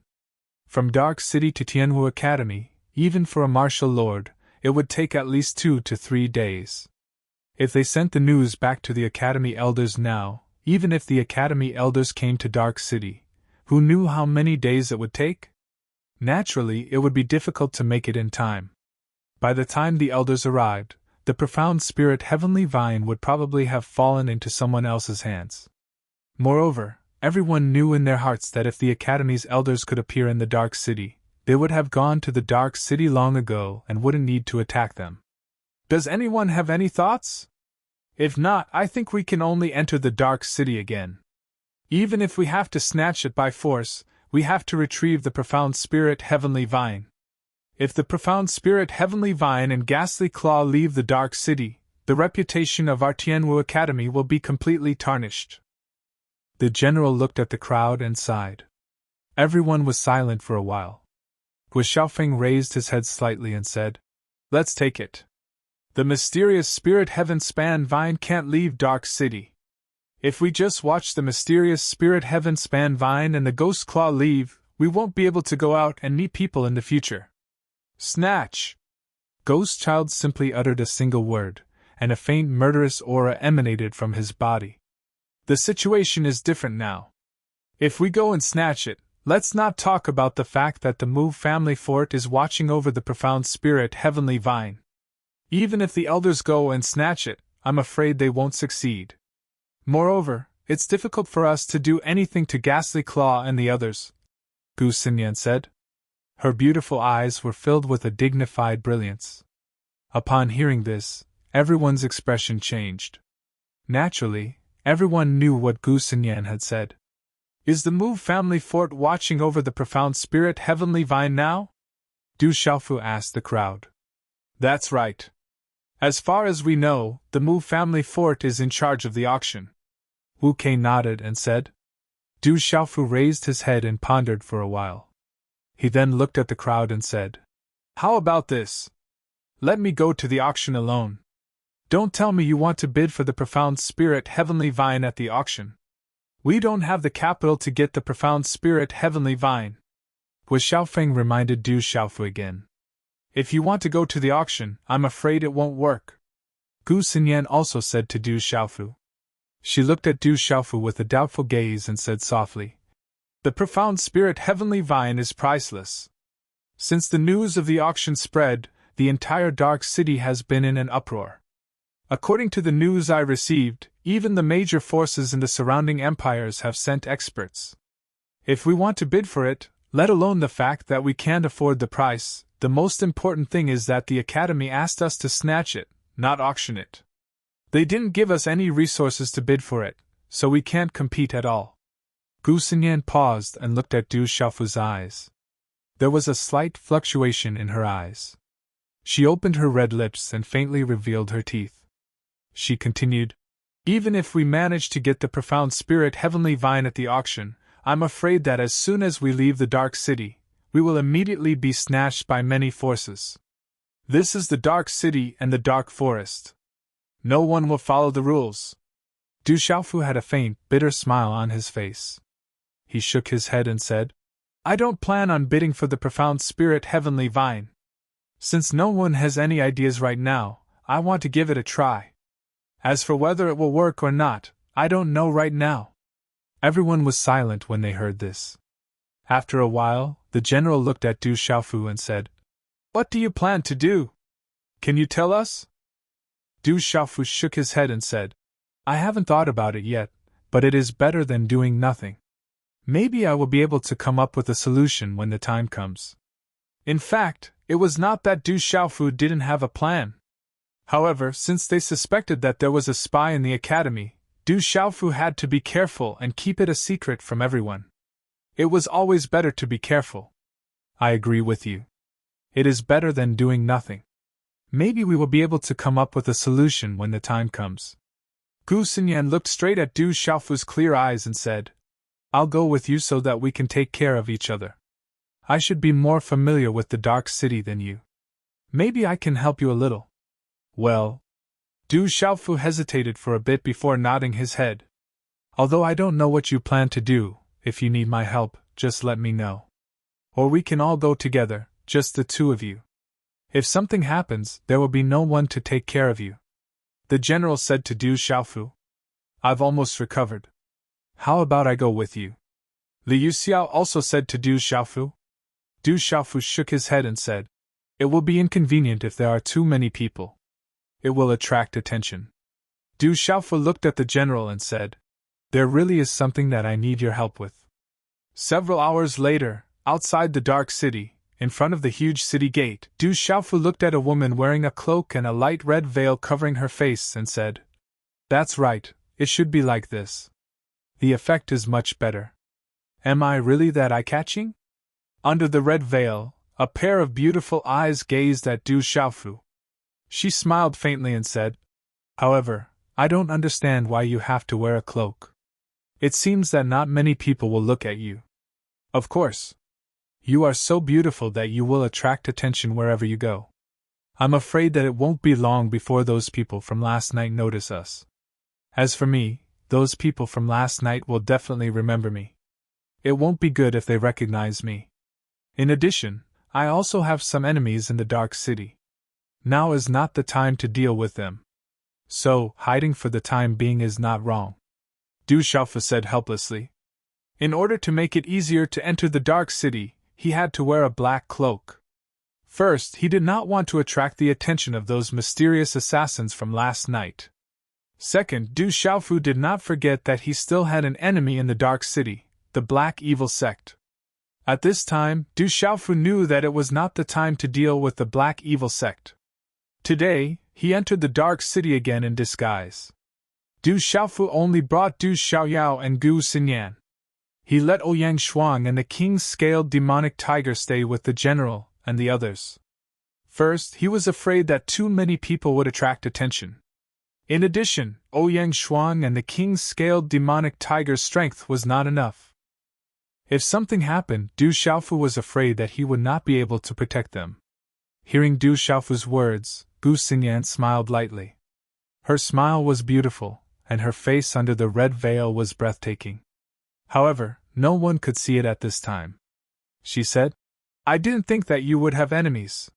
From Dark City to Tianwu Academy, even for a martial lord, it would take at least 2 to 3 days. If they sent the news back to the Academy elders now, even if the Academy elders came to Dark City, who knew how many days it would take? Naturally, it would be difficult to make it in time. By the time the elders arrived, the profound spirit Heavenly Vine would probably have fallen into someone else's hands. Moreover, everyone knew in their hearts that if the Academy's elders could appear in the Dark City, they would have gone to the Dark City long ago and wouldn't need to attack them. Does anyone have any thoughts? If not, I think we can only enter the Dark City again. Even if we have to snatch it by force, we have to retrieve the profound spirit Heavenly Vine. If the profound spirit Heavenly Vine and Ghastly Claw leave the Dark City, the reputation of our Tianwu Academy will be completely tarnished. The general looked at the crowd and sighed. Everyone was silent for a while. Gu Xiaofeng raised his head slightly and said, "Let's take it. The mysterious spirit Heaven Span Vine can't leave Dark City. If we just watch the mysterious spirit Heaven Span Vine and the Ghost Claw leave, we won't be able to go out and meet people in the future. Snatch!" Ghost Child simply uttered a single word, and a faint murderous aura emanated from his body. The situation is different now. If we go and snatch it, let's not talk about the fact that the Move family fort is watching over the profound spirit heavenly vine. Even if the elders go and snatch it, I'm afraid they won't succeed. Moreover, it's difficult for us to do anything to Ghastly Claw and the others, Gu Xinyan said. Her beautiful eyes were filled with a dignified brilliance. Upon hearing this, everyone's expression changed. Naturally, everyone knew what Gu Xinyan had said. Is the Move family fort watching over the profound spirit heavenly vine now? Du Xiaofu asked the crowd. That's right. As far as we know, the Move family fort is in charge of the auction. Wu Kei nodded and said. Du Xiaofu raised his head and pondered for a while. He then looked at the crowd and said, How about this? Let me go to the auction alone. Don't tell me you want to bid for the profound spirit heavenly vine at the auction. We don't have the capital to get the profound spirit heavenly vine. Wu Xiaofeng reminded Du Xiaofu again. If you want to go to the auction, I'm afraid it won't work. Gu Xinyan also said to Du Xiaofu. She looked at Du Xiaofu with a doubtful gaze and said softly, The profound spirit heavenly vine is priceless. Since the news of the auction spread, the entire Dark City has been in an uproar. According to the news I received, even the major forces in the surrounding empires have sent experts. If we want to bid for it, let alone the fact that we can't afford the price, the most important thing is that the Academy asked us to snatch it, not auction it. They didn't give us any resources to bid for it, so we can't compete at all. Gu Xinyan paused and looked at Du Xiaofu's eyes. There was a slight fluctuation in her eyes. She opened her red lips and faintly revealed her teeth. She continued, Even if we manage to get the profound spirit heavenly vine at the auction, I'm afraid that as soon as we leave the Dark City, we will immediately be snatched by many forces. This is the Dark City and the Dark Forest. No one will follow the rules. Du Xiaofu had a faint, bitter smile on his face. He shook his head and said, I don't plan on bidding for the profound spirit heavenly vine. Since no one has any ideas right now, I want to give it a try. As for whether it will work or not, I don't know right now. Everyone was silent when they heard this. After a while, the general looked at Du Xiaofu and said, What do you plan to do? Can you tell us? Du Xiaofu shook his head and said, I haven't thought about it yet, but it is better than doing nothing. Maybe I will be able to come up with a solution when the time comes. In fact, it was not that Du Xiaofu didn't have a plan. However, since they suspected that there was a spy in the academy, Du Xiaofu had to be careful and keep it a secret from everyone. It was always better to be careful. I agree with you. It is better than doing nothing. Maybe we will be able to come up with a solution when the time comes. Gu Xinyan looked straight at Du Xiaofu's clear eyes and said, I'll go with you so that we can take care of each other. I should be more familiar with the Dark City than you. Maybe I can help you a little. Well, Du Xiaofu hesitated for a bit before nodding his head. Although I don't know what you plan to do, if you need my help, just let me know. Or we can all go together, just the two of you. If something happens, there will be no one to take care of you. The general said to Du Xiaofu. I've almost recovered. How about I go with you? Liu Xiao also said to Du Xiaofu. Du Xiaofu shook his head and said, It will be inconvenient if there are too many people. It will attract attention. Du Xiaofu looked at the general and said, There really is something that I need your help with. Several hours later, outside the Dark City, in front of the huge city gate, Du Xiaofu looked at a woman wearing a cloak and a light red veil covering her face and said, That's right, it should be like this. The effect is much better. Am I really that eye-catching? Under the red veil, a pair of beautiful eyes gazed at Du Xiaofu. She smiled faintly and said, However, I don't understand why you have to wear a cloak. It seems that not many people will look at you. Of course. You are so beautiful that you will attract attention wherever you go. I'm afraid that it won't be long before those people from last night notice us. As for me, those people from last night will definitely remember me. It won't be good if they recognize me. In addition, I also have some enemies in the Dark City. Now is not the time to deal with them. So, hiding for the time being is not wrong, Du Xiaofu said helplessly. In order to make it easier to enter the dark city, he had to wear a black cloak. First, he did not want to attract the attention of those mysterious assassins from last night. Second, Du Xiaofu did not forget that he still had an enemy in the dark city, the Black Evil Sect. At this time, Du Xiaofu knew that it was not the time to deal with the Black Evil Sect. Today, he entered the dark city again in disguise. Du Xiaofu only brought Du Xiaoyao and Gu Xinyan. He let Ouyang Shuang and the king's scaled demonic tiger stay with the general and the others. First, he was afraid that too many people would attract attention. In addition, Ouyang Shuang and the king's scaled demonic tiger's strength was not enough. If something happened, Du Xiaofu was afraid that he would not be able to protect them. Hearing Du Xiaofu's words, Gu Xinyan smiled lightly. Her smile was beautiful, and her face under the red veil was breathtaking. However, no one could see it at this time. She said, I didn't think that you would have enemies.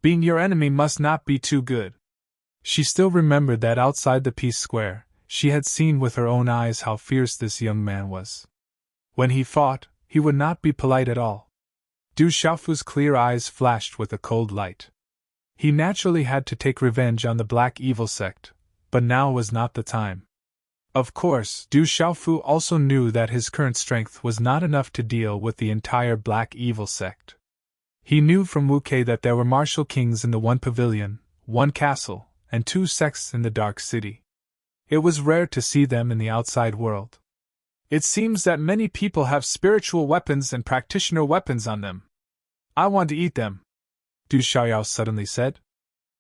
Being your enemy must not be too good. She still remembered that outside the Peace Square, she had seen with her own eyes how fierce this young man was. When he fought, he would not be polite at all. Du Xiaofu's clear eyes flashed with a cold light. He naturally had to take revenge on the Black Evil Sect, but now was not the time. Of course, Du Xiaofu also knew that his current strength was not enough to deal with the entire Black Evil Sect. He knew from Wu Kei that there were martial kings in the one pavilion, one castle, and 2 sects in the Dark City. It was rare to see them in the outside world. It seems that many people have spiritual weapons and practitioner weapons on them. I want to eat them, Du Xiaoyao suddenly said.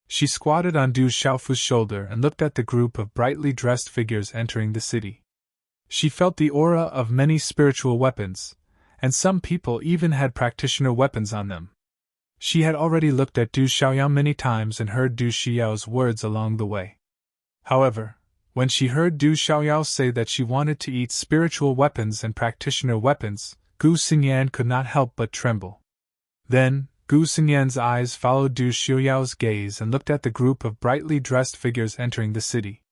She squatted on Du Xiaofu's shoulder and looked at the group of brightly dressed figures entering the city. She felt the aura of many spiritual weapons, and some people even had practitioner weapons on them. She had already looked at Du Xiaoyao many times and heard Du Xiaoyao's words along the way. However, when she heard Du Xiaoyao say that she wanted to eat spiritual weapons and practitioner weapons, Gu Xinyan could not help but tremble. Then, Gu Xinyan's eyes followed Du Xiaoyao's gaze and looked at the group of brightly dressed figures entering the city.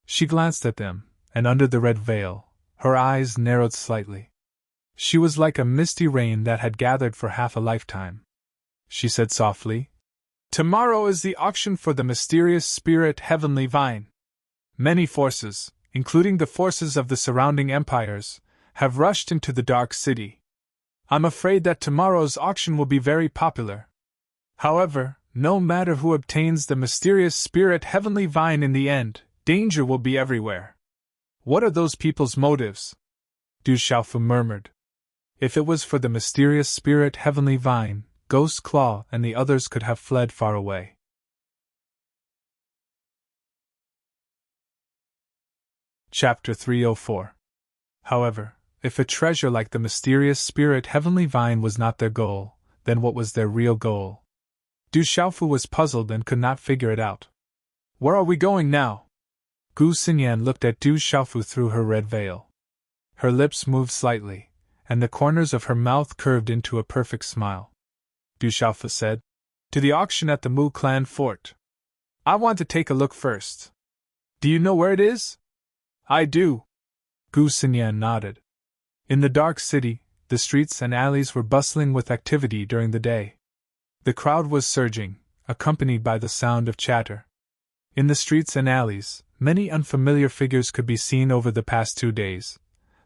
She glanced at them, and under the red veil, her eyes narrowed slightly. She was like a misty rain that had gathered for half a lifetime. She said softly, Tomorrow is the auction for the mysterious spirit heavenly vine. Many forces, including the forces of the surrounding empires, have rushed into the Dark City. I'm afraid that tomorrow's auction will be very popular. However, no matter who obtains the mysterious spirit heavenly vine in the end, danger will be everywhere. What are those people's motives? Du Xiaofu murmured. If it was for the mysterious spirit heavenly vine, Ghost Claw and the others could have fled far away. Chapter 304. However, if a treasure like the mysterious spirit heavenly vine was not their goal, then what was their real goal? Du Xiaofu was puzzled and could not figure it out. Where are we going now? Gu Xinyan looked at Du Xiaofu through her red veil. Her lips moved slightly, and the corners of her mouth curved into a perfect smile. Du Xiaofu said, To the auction at the Mu clan fort. I want to take a look first. Do you know where it is? I do. Gu Xinyan nodded. In the Dark City, the streets and alleys were bustling with activity during the day. The crowd was surging, accompanied by the sound of chatter. In the streets and alleys, many unfamiliar figures could be seen over the past 2 days,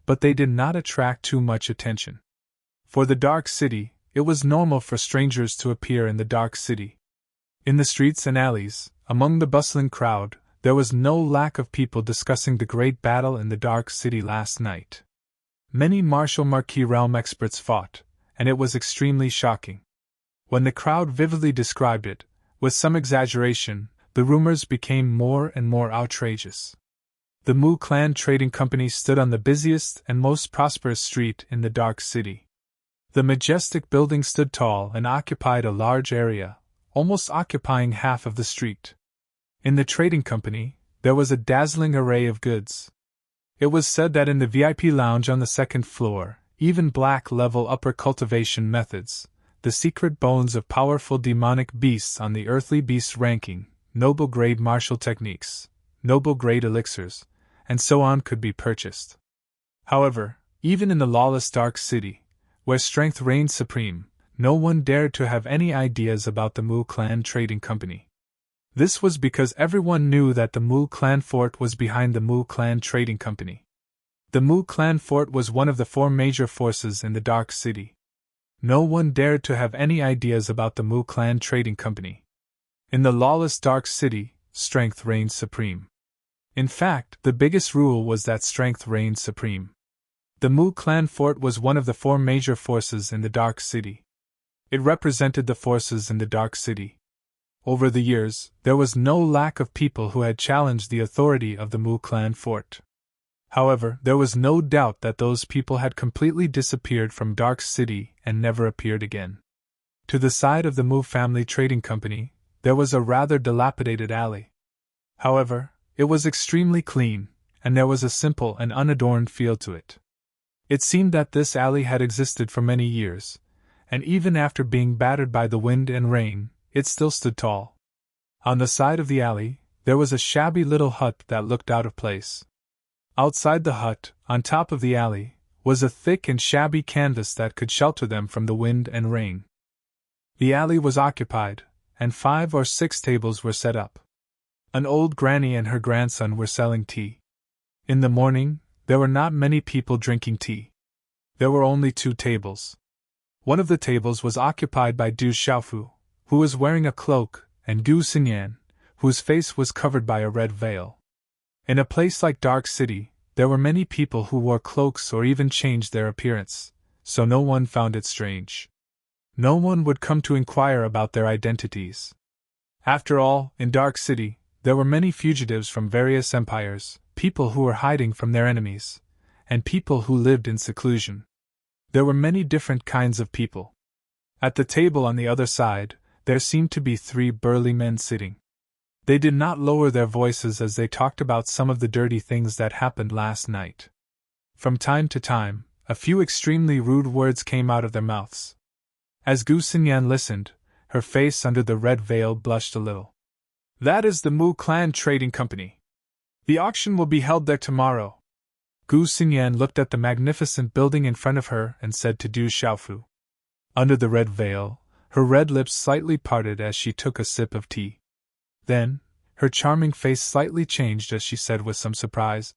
but they did not attract too much attention. For the Dark City, it was normal for strangers to appear in the Dark City. In the streets and alleys, among the bustling crowd, there was no lack of people discussing the great battle in the Dark City last night. Many martial Marquis realm experts fought, and it was extremely shocking. When the crowd vividly described it, with some exaggeration, the rumors became more and more outrageous. The Mu Clan Trading Company stood on the busiest and most prosperous street in the Dark City. The majestic building stood tall and occupied a large area, almost occupying half of the street. In the trading company, there was a dazzling array of goods. It was said that in the VIP lounge on the 2nd floor, even black-level upper cultivation methods, the secret bones of powerful demonic beasts on the earthly beasts ranking, noble-grade martial techniques, noble-grade elixirs, and so on could be purchased. However, even in the lawless dark city, where strength reigned supreme, no one dared to have any ideas about the Mu Clan Trading Company. This was because everyone knew that the Mu Clan Fort was behind the Mu Clan Trading Company. The Mu Clan Fort was one of the 4 major forces in the Dark City. No one dared to have any ideas about the Mu Clan Trading Company. In the lawless Dark City, strength reigned supreme. In fact, the biggest rule was that strength reigned supreme. The Mu Clan Fort was one of the 4 major forces in the Dark City. It represented the forces in the Dark City. Over the years, there was no lack of people who had challenged the authority of the Mu Clan Fort. However, there was no doubt that those people had completely disappeared from Dark City and never appeared again. To the side of the Mu Family Trading Company, there was a rather dilapidated alley. However, it was extremely clean, and there was a simple and unadorned feel to it. It seemed that this alley had existed for many years, and even after being battered by the wind and rain, it still stood tall. On the side of the alley, there was a shabby little hut that looked out of place. Outside the hut, on top of the alley, was a thick and shabby canvas that could shelter them from the wind and rain. The alley was occupied, and 5 or 6 tables were set up. An old granny and her grandson were selling tea. In the morning, there were not many people drinking tea. There were only 2 tables. One of the tables was occupied by Du Xiaofu, who was wearing a cloak, and Gu Xinyan, whose face was covered by a red veil. In a place like Dark City, there were many people who wore cloaks or even changed their appearance, so no one found it strange. No one would come to inquire about their identities. After all, in Dark City, there were many fugitives from various empires, people who were hiding from their enemies, and people who lived in seclusion. There were many different kinds of people. At the table on the other side, there seemed to be 3 burly men sitting. They did not lower their voices as they talked about some of the dirty things that happened last night. From time to time, a few extremely rude words came out of their mouths. As Gu Xinyan listened, her face under the red veil blushed a little. "That is the Mu Clan Trading Company. The auction will be held there tomorrow." Gu Xinyan looked at the magnificent building in front of her and said to Du Xiaofu. Under the red veil, her red lips slightly parted as she took a sip of tea. Then, her charming face slightly changed as she said with some surprise,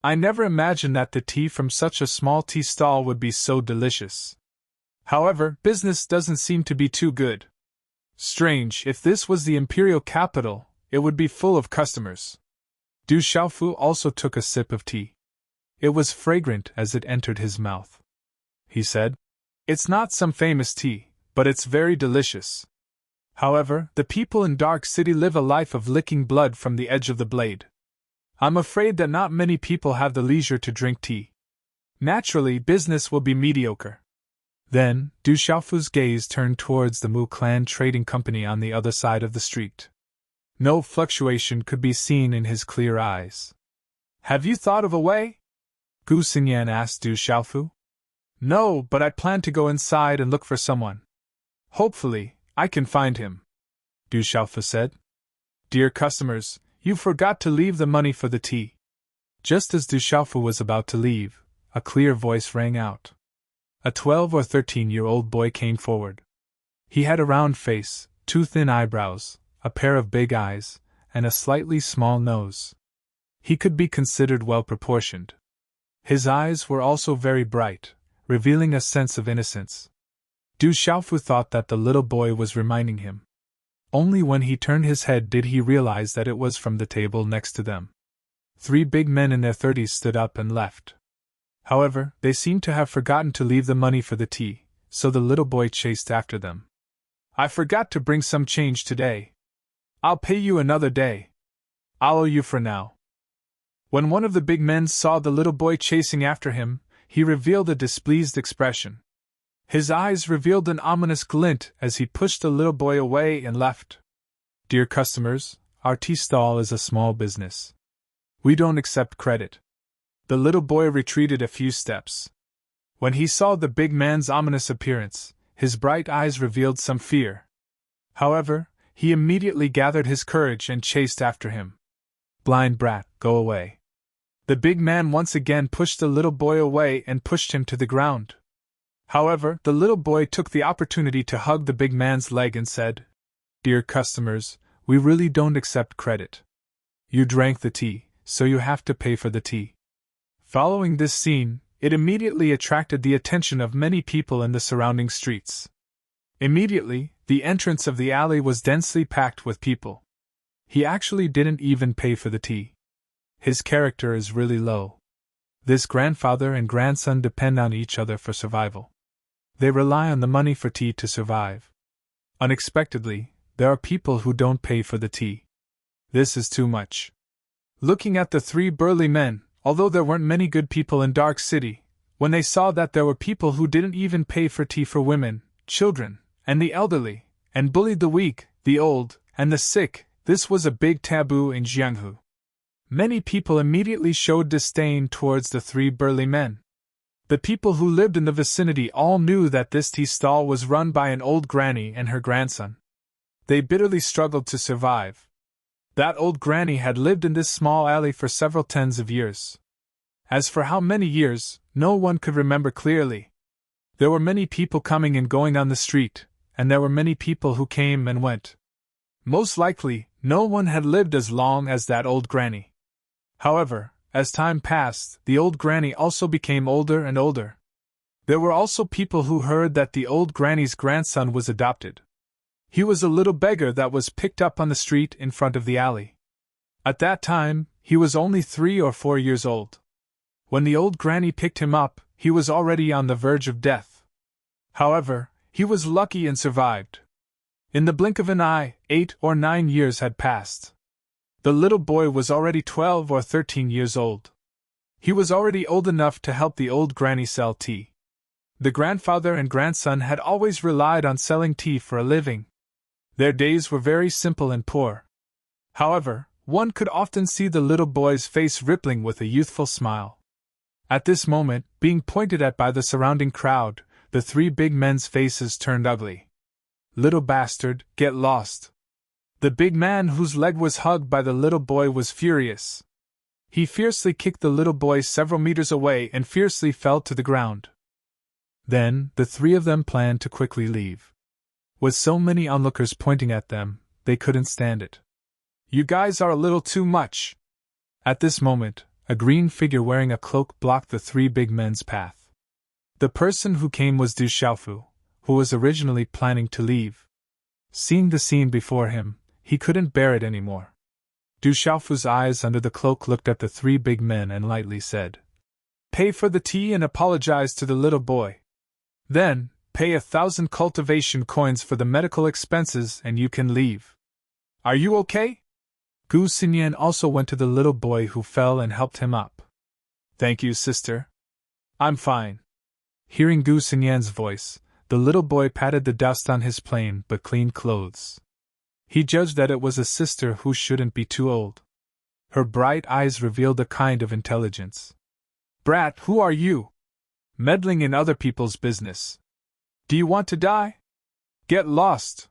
"I never imagined that the tea from such a small tea stall would be so delicious. However, business doesn't seem to be too good. Strange, if this was the imperial capital, it would be full of customers." Du Xiaofu also took a sip of tea. It was fragrant as it entered his mouth. He said, "It's not some famous tea, but it's very delicious. However, the people in Dark City live a life of licking blood from the edge of the blade. I'm afraid that not many people have the leisure to drink tea. Naturally, business will be mediocre." Then, Du Xiaofu's gaze turned towards the Mu Clan Trading Company on the other side of the street. No fluctuation could be seen in his clear eyes. "Have you thought of a way?" Gu Xinyan asked Du Xiaofu. "No, but I plan to go inside and look for someone. Hopefully, I can find him," Du Xiaofu said. "Dear customers, you forgot to leave the money for the tea." Just as Du Xiaofu was about to leave, a clear voice rang out. A 12 or 13-year-old boy came forward. He had a round face, 2 thin eyebrows, a pair of big eyes, and a slightly small nose. He could be considered well-proportioned. His eyes were also very bright, revealing a sense of innocence. Du Xiaofu thought that the little boy was reminding him. Only when he turned his head did he realize that it was from the table next to them. 3 big men in their 30s stood up and left. However, they seemed to have forgotten to leave the money for the tea, so the little boy chased after them. "I forgot to bring some change today. I'll pay you another day. I'll owe you for now." When one of the big men saw the little boy chasing after him, he revealed a displeased expression. His eyes revealed an ominous glint as he pushed the little boy away and left. "Dear customers, our tea stall is a small business. We don't accept credit." The little boy retreated a few steps. When he saw the big man's ominous appearance, his bright eyes revealed some fear. However, he immediately gathered his courage and chased after him. Blind brat, go away. The big man once again pushed the little boy away and pushed him to the ground. However, the little boy took the opportunity to hug the big man's leg and said, "Dear customers, we really don't accept credit. You drank the tea, so you have to pay for the tea." Following this scene, it immediately attracted the attention of many people in the surrounding streets. Immediately, the entrance of the alley was densely packed with people. He actually didn't even pay for the tea. His character is really low. This grandfather and grandson depend on each other for survival. They rely on the money for tea to survive. Unexpectedly, there are people who don't pay for the tea. This is too much. Looking at the three burly men, although there weren't many good people in Dark City, when they saw that there were people who didn't even pay for tea for women, children, and the elderly, and bullied the weak, the old, and the sick, this was a big taboo in Jianghu. Many people immediately showed disdain towards the three burly men. The people who lived in the vicinity all knew that this tea stall was run by an old granny and her grandson. They bitterly struggled to survive. That old granny had lived in this small alley for several tens of years. As for how many years, no one could remember clearly. There were many people coming and going on the street, and there were many people who came and went. Most likely, no one had lived as long as that old granny. However, as time passed, the old granny also became older and older. There were also people who heard that the old granny's grandson was adopted. He was a little beggar that was picked up on the street in front of the alley. At that time, he was only 3 or 4 years old. When the old granny picked him up, he was already on the verge of death. However, he was lucky and survived. In the blink of an eye, 8 or 9 years had passed. The little boy was already 12 or 13 years old. He was already old enough to help the old granny sell tea. The grandfather and grandson had always relied on selling tea for a living. Their days were very simple and poor. However, one could often see the little boy's face rippling with a youthful smile. At this moment, being pointed at by the surrounding crowd, the three big men's faces turned ugly. "Little bastard, get lost." The big man whose leg was hugged by the little boy was furious. He fiercely kicked the little boy several meters away and fiercely fell to the ground. Then, the three of them planned to quickly leave. With so many onlookers pointing at them, they couldn't stand it. "You guys are a little too much." At this moment, a green figure wearing a cloak blocked the three big men's path. The person who came was Du Xiaofu, who was originally planning to leave. Seeing the scene before him, he couldn't bear it anymore. Du Xiaofu's eyes under the cloak looked at the three big men and lightly said, "Pay for the tea and apologize to the little boy. Then, pay 1,000 cultivation coins for the medical expenses and you can leave. Are you okay?" Gu Xinyan also went to the little boy who fell and helped him up. "Thank you, sister. I'm fine." Hearing Gu Xinyan's voice, the little boy patted the dust on his plain but clean clothes. He judged that it was a sister who shouldn't be too old. Her bright eyes revealed a kind of intelligence. "Brat, who are you? Meddling in other people's business. Do you want to die? Get lost."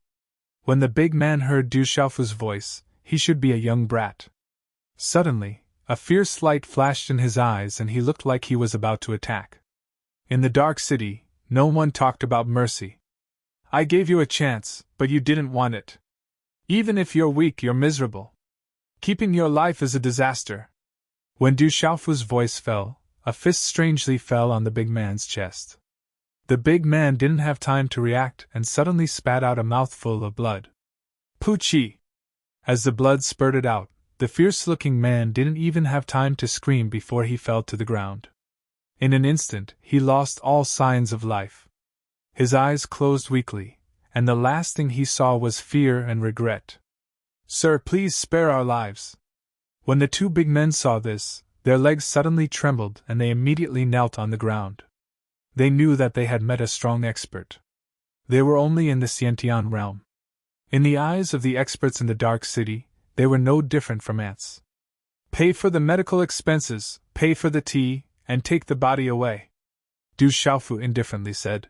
When the big man heard Du Xiaofu's voice, he should be a young brat. Suddenly, a fierce light flashed in his eyes and he looked like he was about to attack. In the Dark City, no one talked about mercy. "I gave you a chance, but you didn't want it. Even if you're weak, you're miserable. Keeping your life is a disaster." When Du Xiaofu's voice fell, a fist strangely fell on the big man's chest. The big man didn't have time to react and suddenly spat out a mouthful of blood. "Poochie!" As the blood spurted out, the fierce-looking man didn't even have time to scream before he fell to the ground. In an instant, he lost all signs of life. His eyes closed weakly, and the last thing he saw was fear and regret. "Sir, please spare our lives." When the two big men saw this, their legs suddenly trembled and they immediately knelt on the ground. They knew that they had met a strong expert. They were only in the Xiantian realm. In the eyes of the experts in the Dark City, they were no different from ants. "Pay for the medical expenses, pay for the tea, and take the body away," Du Xiaofu indifferently said.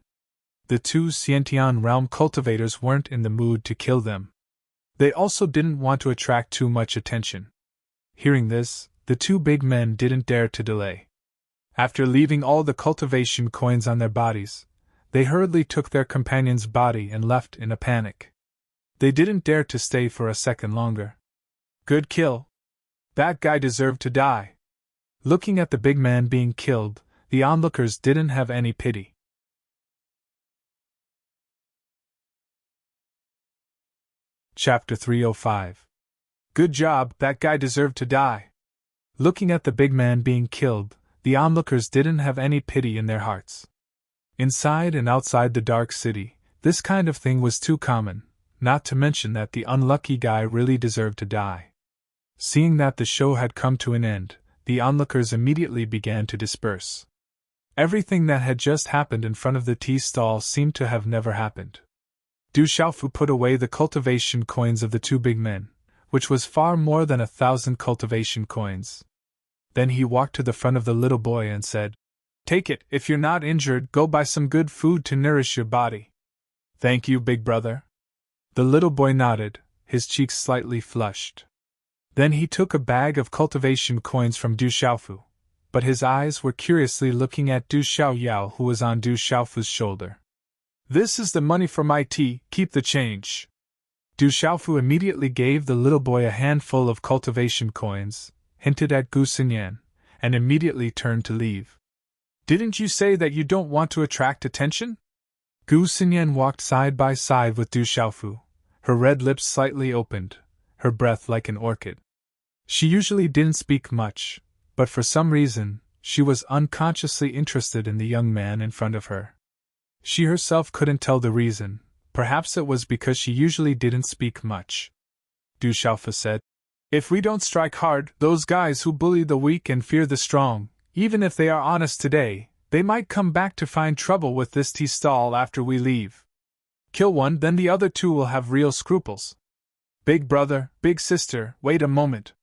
The two Xiantian realm cultivators weren't in the mood to kill them. They also didn't want to attract too much attention. Hearing this, the two big men didn't dare to delay. After leaving all the cultivation coins on their bodies, they hurriedly took their companion's body and left in a panic. They didn't dare to stay for a second longer. Good kill. That guy deserved to die. Looking at the big man being killed, the onlookers didn't have any pity. Chapter 305. Good job, that guy deserved to die. Looking at the big man being killed, the onlookers didn't have any pity in their hearts. Inside and outside the dark city, this kind of thing was too common, not to mention that the unlucky guy really deserved to die. Seeing that the show had come to an end, the onlookers immediately began to disperse. Everything that had just happened in front of the tea stall seemed to have never happened. Du Xiaofu put away the cultivation coins of the two big men, which was far more than 1,000 cultivation coins. Then he walked to the front of the little boy and said, "Take it, if you're not injured, go buy some good food to nourish your body." "Thank you, big brother." The little boy nodded, his cheeks slightly flushed. Then he took a bag of cultivation coins from Du Xiaofu, but his eyes were curiously looking at Du Xiaoyao, who was on Du Xiaofu's shoulder. "This is the money for my tea, keep the change." Du Xiaofu immediately gave the little boy a handful of cultivation coins, hinted at Gu Xinyan, and immediately turned to leave. "Didn't you say that you don't want to attract attention?" Gu Xinyan walked side by side with Du Xiaofu, her red lips slightly opened, her breath like an orchid. She usually didn't speak much, but for some reason, she was unconsciously interested in the young man in front of her. She herself couldn't tell the reason, perhaps it was because she usually didn't speak much. Du Xiaofu said, "If we don't strike hard, those guys who bully the weak and fear the strong, even if they are honest today, they might come back to find trouble with this tea stall after we leave. Kill one, then the other two will have real scruples. Big brother, big sister, wait a moment."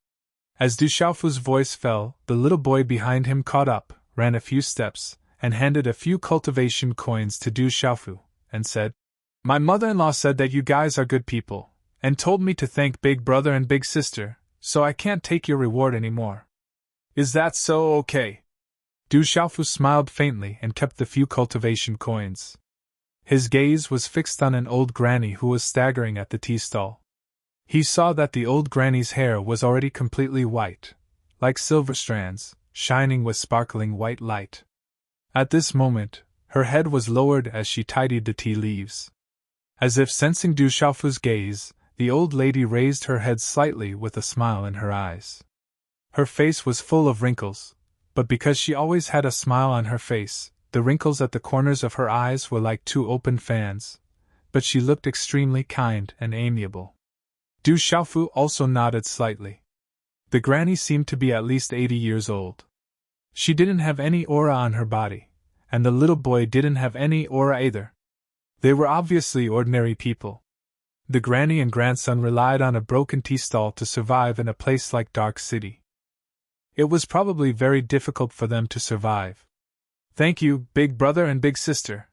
As Du Xiaofu's voice fell, the little boy behind him caught up, ran a few steps, and handed a few cultivation coins to Du Xiaofu, and said, "My mother-in-law said that you guys are good people, and told me to thank big brother and big sister, so I can't take your reward anymore. Is that so okay?" Du Xiaofu smiled faintly and kept the few cultivation coins. His gaze was fixed on an old granny who was staggering at the tea stall. He saw that the old granny's hair was already completely white, like silver strands, shining with sparkling white light. At this moment, her head was lowered as she tidied the tea leaves. As if sensing Du Xiaofu's gaze, the old lady raised her head slightly with a smile in her eyes. Her face was full of wrinkles, but because she always had a smile on her face, the wrinkles at the corners of her eyes were like two open fans, but she looked extremely kind and amiable. Du Xiaofu also nodded slightly. The granny seemed to be at least 80 years old. She didn't have any aura on her body, and the little boy didn't have any aura either. They were obviously ordinary people. The granny and grandson relied on a broken tea stall to survive in a place like Dark City. It was probably very difficult for them to survive. "Thank you, big brother and big sister."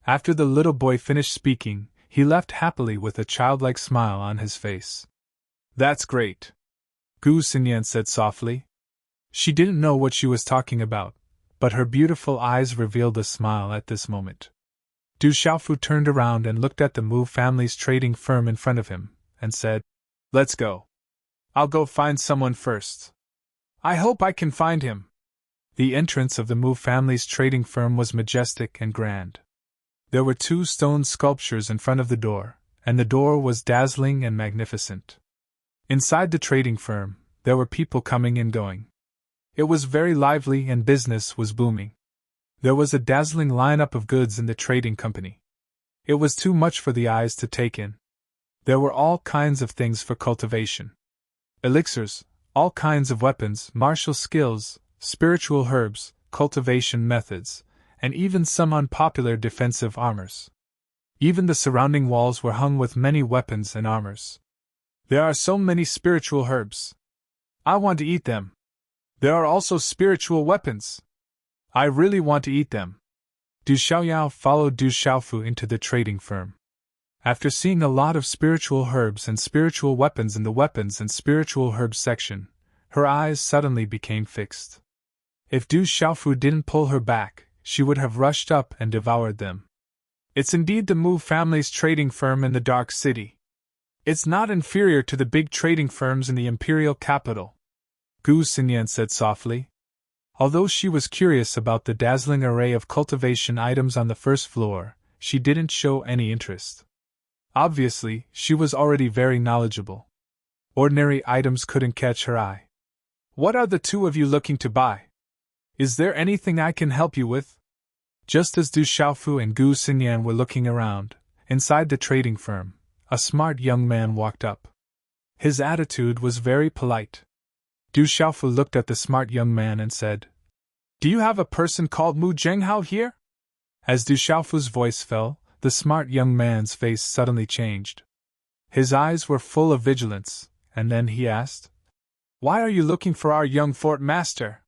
After the little boy finished speaking, he left happily with a childlike smile on his face. "That's great," Gu Xinyan said softly. She didn't know what she was talking about, but her beautiful eyes revealed a smile at this moment. Du Xiaofu turned around and looked at the Mu family's trading firm in front of him, and said, "Let's go. I'll go find someone first. I hope I can find him." The entrance of the Mu family's trading firm was majestic and grand. There were 2 stone sculptures in front of the door, and the door was dazzling and magnificent. Inside the trading firm, there were people coming and going. It was very lively and business was booming. There was a dazzling lineup of goods in the trading company. It was too much for the eyes to take in. There were all kinds of things for cultivation. Elixirs, all kinds of weapons, martial skills, spiritual herbs, cultivation methods, and even some unpopular defensive armors. Even the surrounding walls were hung with many weapons and armors. "There are so many spiritual herbs. I want to eat them. There are also spiritual weapons. I really want to eat them." Du Xiaoyao followed Du Xiaofu into the trading firm. After seeing a lot of spiritual herbs and spiritual weapons in the weapons and spiritual herbs section, her eyes suddenly became fixed. If Du Xiaofu didn't pull her back, she would have rushed up and devoured them. It's indeed the Mu family's trading firm in the Dark City. It's not inferior to the big trading firms in the imperial capital, Gu Xinyan said softly. Although she was curious about the dazzling array of cultivation items on the first floor, she didn't show any interest. Obviously, she was already very knowledgeable. Ordinary items couldn't catch her eye. What are the two of you looking to buy? Is there anything I can help you with? Just as Du Xiaofu and Gu Xinyan were looking around, inside the trading firm, a smart young man walked up. His attitude was very polite. Du Xiaofu looked at the smart young man and said, "Do you have a person called Mu Zhenghao here?" As Du Xiaofu's voice fell, the smart young man's face suddenly changed. His eyes were full of vigilance, and then he asked, "Why are you looking for our young fort master?"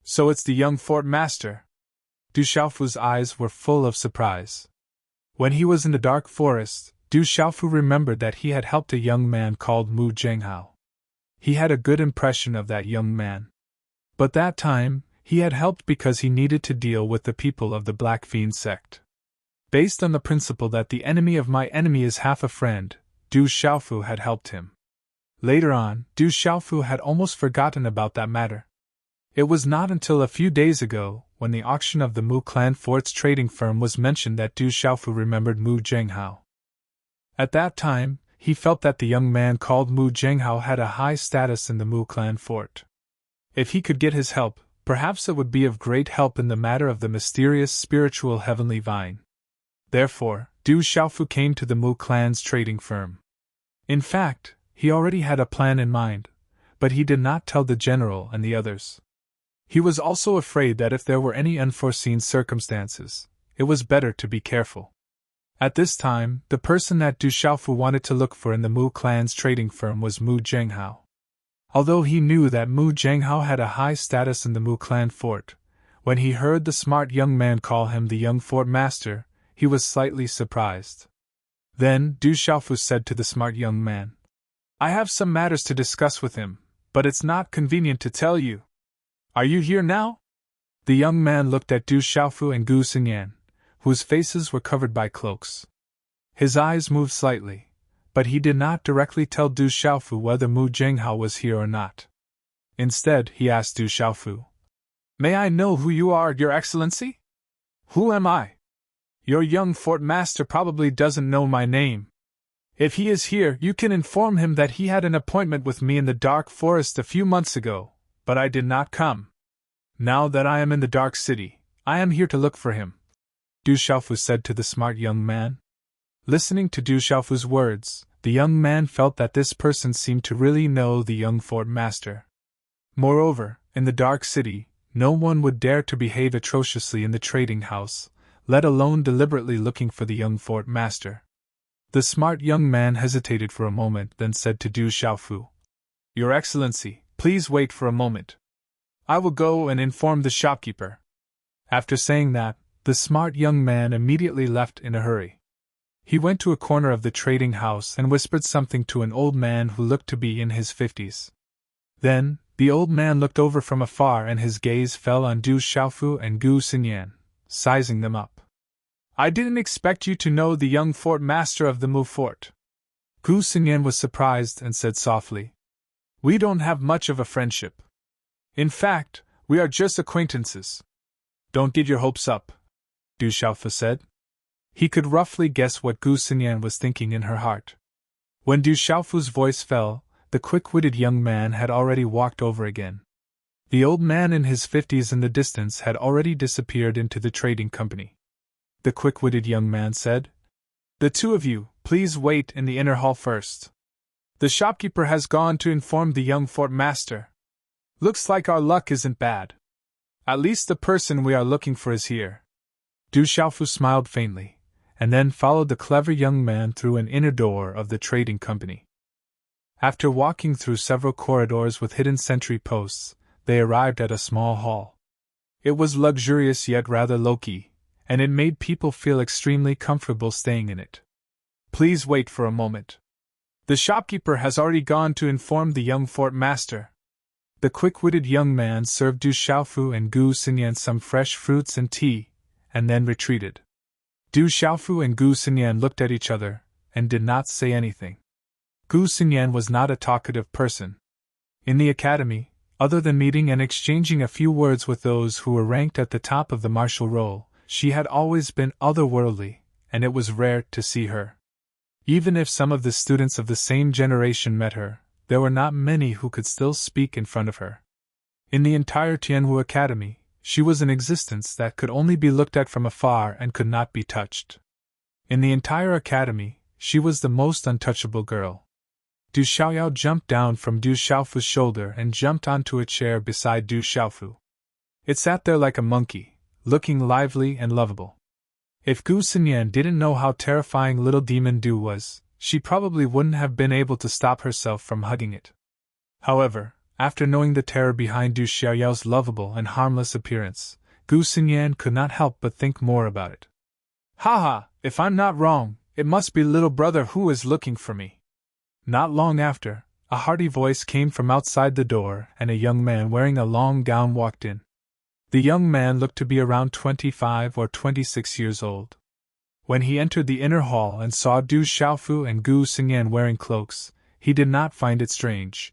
"So it's the young fort master." Du Xiaofu's eyes were full of surprise. When he was in the dark forest, Du Xiaofu remembered that he had helped a young man called Mu Zhenghao. He had a good impression of that young man. But that time, he had helped because he needed to deal with the people of the Black Fiend sect. Based on the principle that the enemy of my enemy is half a friend, Du Xiaofu had helped him. Later on, Du Xiaofu had almost forgotten about that matter. It was not until a few days ago, when the auction of the Mu clan fort's trading firm was mentioned, that Du Xiaofu remembered Mu Zhenghao. At that time, he felt that the young man called Mu Zhenghao had a high status in the Mu clan fort. If he could get his help, perhaps it would be of great help in the matter of the mysterious spiritual heavenly vine. Therefore, Du Xiaofu came to the Mu clan's trading firm. In fact, he already had a plan in mind, but he did not tell the general and the others. He was also afraid that if there were any unforeseen circumstances, it was better to be careful. At this time, the person that Du Xiaofu wanted to look for in the Mu clan's trading firm was Mu Zhenghao. Although he knew that Mu Zhenghao had a high status in the Mu clan fort, when he heard the smart young man call him the young fort master, he was slightly surprised. Then Du Xiaofu said to the smart young man, "I have some matters to discuss with him, but it's not convenient to tell you. Are you here now?" The young man looked at Du Xiaofu and Gu Xinyan, whose faces were covered by cloaks. His eyes moved slightly, but he did not directly tell Du Xiaofu whether Mu Zhenghao was here or not. Instead, he asked Du Xiaofu, "May I know who you are, Your Excellency?" "Who am I? Your young fort master probably doesn't know my name. If he is here, you can inform him that he had an appointment with me in the dark forest a few months ago, but I did not come. Now that I am in the Dark City, I am here to look for him," Du Xiaofu said to the smart young man. Listening to Du Xiaofu's words, the young man felt that this person seemed to really know the young fort master. Moreover, in the Dark City, no one would dare to behave atrociously in the trading house, let alone deliberately looking for the young fort master. The smart young man hesitated for a moment, then said to Du Xiaofu, "Your Excellency, please wait for a moment. I will go and inform the shopkeeper." After saying that, the smart young man immediately left in a hurry. He went to a corner of the trading house and whispered something to an old man who looked to be in his 50s. Then, the old man looked over from afar and his gaze fell on Du Xiaofu and Gu Xinyan, sizing them up. "I didn't expect you to know the young fort master of the Mu fort." Gu Xinyan was surprised and said softly, "We don't have much of a friendship. In fact, we are just acquaintances." "Don't get your hopes up," Du Xiaofu said. He could roughly guess what Gu Xinyan was thinking in her heart. When Du Xiaofu's voice fell, the quick-witted young man had already walked over again. The old man in his 50s in the distance had already disappeared into the trading company. The quick-witted young man said, "The two of you, please wait in the inner hall first. The shopkeeper has gone to inform the young fort master. Looks like our luck isn't bad. At least the person we are looking for is here." Du Xiaofu smiled faintly, and then followed the clever young man through an inner door of the trading company. After walking through several corridors with hidden sentry posts, they arrived at a small hall. It was luxurious yet rather low-key, and it made people feel extremely comfortable staying in it. Please wait for a moment. The shopkeeper has already gone to inform the young fort master. The quick-witted young man served Du Xiaofu and Gu Xinyan some fresh fruits and tea, and then retreated. Du Xiaofu and Gu Xinyan looked at each other, and did not say anything. Gu Xinyan was not a talkative person. In the academy, other than meeting and exchanging a few words with those who were ranked at the top of the martial roll, she had always been otherworldly, and it was rare to see her. Even if some of the students of the same generation met her, there were not many who could still speak in front of her. In the entire Tianwu Academy, she was an existence that could only be looked at from afar and could not be touched. In the entire academy, she was the most untouchable girl. Du Xiaoyao jumped down from Du Xiaofu's shoulder and jumped onto a chair beside Du Xiaofu. It sat there like a monkey, looking lively and lovable. If Gu Xinyan didn't know how terrifying little demon Du was, she probably wouldn't have been able to stop herself from hugging it. However, after knowing the terror behind Du Xiaoyao's lovable and harmless appearance, Gu Xinyan could not help but think more about it. "Haha, if I'm not wrong, it must be little brother who is looking for me." Not long after, a hearty voice came from outside the door and a young man wearing a long gown walked in. The young man looked to be around 25 or 26 years old. When he entered the inner hall and saw Du Xiaofu and Gu Xinyan wearing cloaks, he did not find it strange.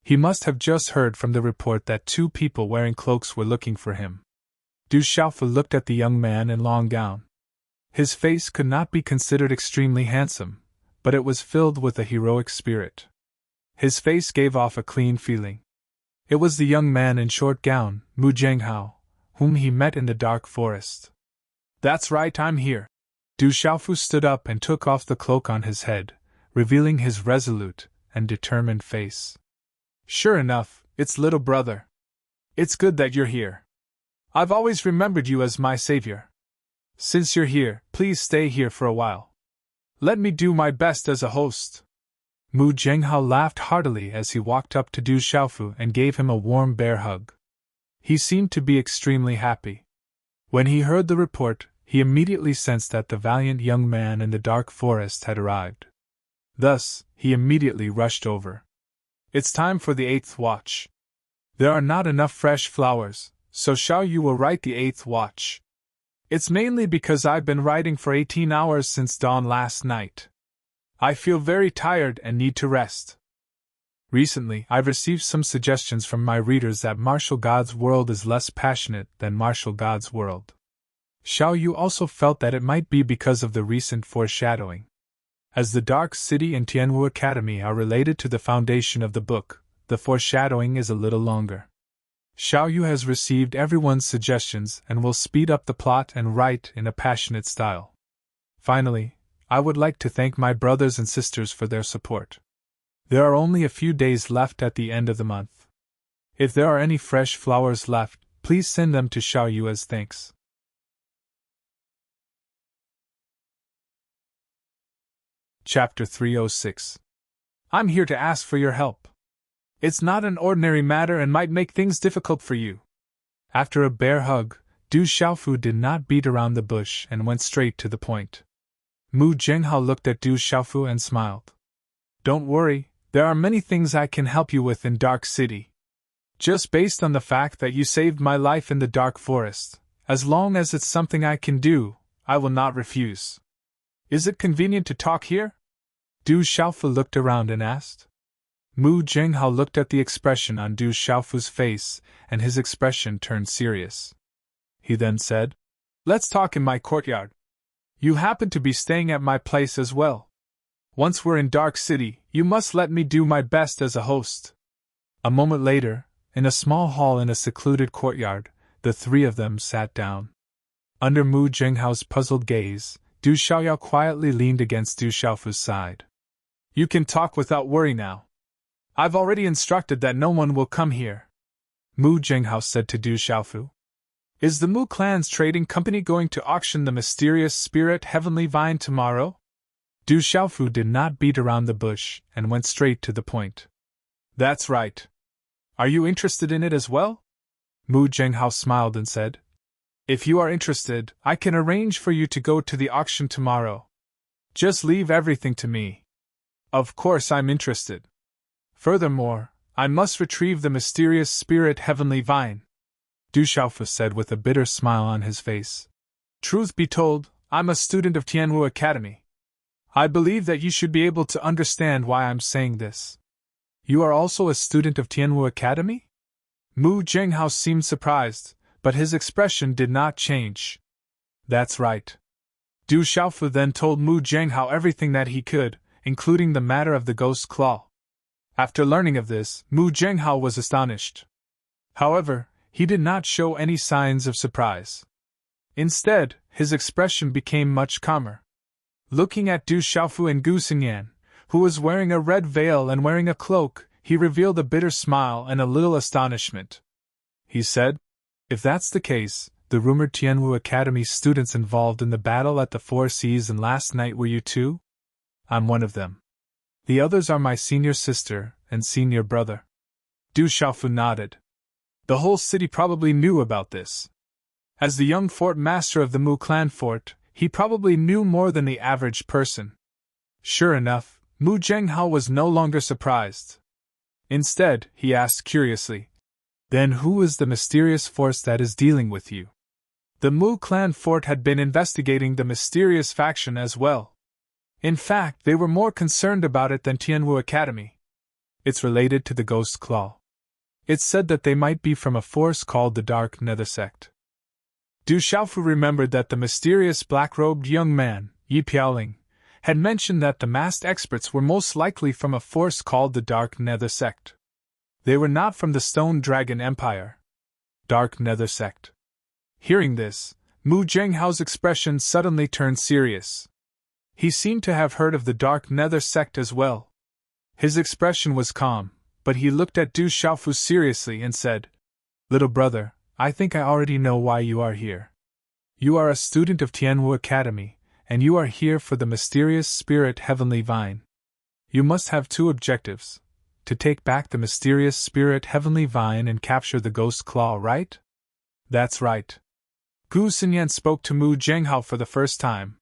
He must have just heard from the report that two people wearing cloaks were looking for him. Du Xiaofu looked at the young man in long gown. His face could not be considered extremely handsome, but it was filled with a heroic spirit. His face gave off a clean feeling. It was the young man in short gown, Mu Zhenghao, whom he met in the dark forest. "That's right, I'm here." Du Xiaofu stood up and took off the cloak on his head, revealing his resolute and determined face. "Sure enough, it's little brother. It's good that you're here. I've always remembered you as my savior. Since you're here, please stay here for a while. Let me do my best as a host." Mu Zhenghao laughed heartily as he walked up to Du Xiaofu and gave him a warm bear hug. He seemed to be extremely happy. When he heard the report, he immediately sensed that the valiant young man in the dark forest had arrived. Thus, he immediately rushed over. "It's time for the 8th watch. There are not enough fresh flowers, so Xiao Yu will write the 8th watch. It's mainly because I've been writing for 18 hours since dawn last night. I feel very tired and need to rest. Recently, I've received some suggestions from my readers that Martial God's world is less passionate than Martial God's world." Xiao Yu also felt that it might be because of the recent foreshadowing. As the Dark City and Tianwu Academy are related to the foundation of the book, the foreshadowing is a little longer. Xiao Yu has received everyone's suggestions and will speed up the plot and write in a passionate style. Finally, I would like to thank my brothers and sisters for their support. There are only a few days left at the end of the month. If there are any fresh flowers left, please send them to Xiao Yu as thanks. Chapter 306. I'm here to ask for your help. It's not an ordinary matter and might make things difficult for you. After a bear hug, Du Xiaofu did not beat around the bush and went straight to the point. Mu Zhenghao looked at Du Xiaofu and smiled. "Don't worry, there are many things I can help you with in Dark City. Just based on the fact that you saved my life in the dark forest, as long as it's something I can do, I will not refuse. Is it convenient to talk here?" Du Xiaofu looked around and asked. Mu Zhenghao looked at the expression on Du Xiaofu's face, and his expression turned serious. He then said, "Let's talk in my courtyard. You happen to be staying at my place as well. Once we're in Dark City, you must let me do my best as a host." A moment later, in a small hall in a secluded courtyard, the three of them sat down. Under Mu Zhenghao's puzzled gaze, Du Xiaoyao quietly leaned against Du Xiaofu's side. "You can talk without worry now. I've already instructed that no one will come here," Mu Zhenghao said to Du Xiaofu. "Is the Mu clan's trading company going to auction the mysterious spirit heavenly vine tomorrow?" Du Xiaofu did not beat around the bush and went straight to the point. "That's right. Are you interested in it as well?" Mu Zhenghao smiled and said. If you are interested, I can arrange for you to go to the auction tomorrow. Just leave everything to me. Of course I'm interested. Furthermore, I must retrieve the mysterious spirit heavenly vine, Du Xiaofu said with a bitter smile on his face. Truth be told, I'm a student of Tianwu Academy. I believe that you should be able to understand why I'm saying this. You are also a student of Tianwu Academy? Mu Zhenghao seemed surprised, but his expression did not change. That's right. Du Xiaofu then told Mu Zhenghao everything that he could, including the matter of the ghost claw. After learning of this, Mu Zhenghao was astonished. However, he did not show any signs of surprise. Instead, his expression became much calmer. Looking at Du Xiaofu and Gu Xinyan, who was wearing a red veil and wearing a cloak, he revealed a bitter smile and a little astonishment. He said, "If that's the case, the rumored Tianwu Academy students involved in the battle at the Four Seas and last night were you too? I'm one of them. The others are my senior sister and senior brother." Du Xiaofu nodded. The whole city probably knew about this. As the young fort master of the Mu clan fort, he probably knew more than the average person. Sure enough, Mu Zhenghao was no longer surprised. Instead, he asked curiously, "Then who is the mysterious force that is dealing with you?" The Mu clan fort had been investigating the mysterious faction as well. In fact, they were more concerned about it than Tianwu Academy. It's related to the Ghost Claw. It's said that they might be from a force called the Dark Nether Sect. Du Xiaofu remembered that the mysterious black-robed young man, Yi Piaoling, had mentioned that the masked experts were most likely from a force called the Dark Nether Sect. They were not from the Stone Dragon Empire. Dark Nether Sect. Hearing this, Mu Zhenghao's expression suddenly turned serious. He seemed to have heard of the Dark Nether Sect as well. His expression was calm, but he looked at Du Xiaofu seriously and said, "Little brother, I think I already know why you are here. You are a student of Tianwu Academy, and you are here for the mysterious spirit Heavenly Vine. You must have two objectives: to take back the mysterious spirit Heavenly Vine and capture the Ghost Claw, right?" "That's right." Gu Xinyan spoke to Mu Zhenghao for the first time.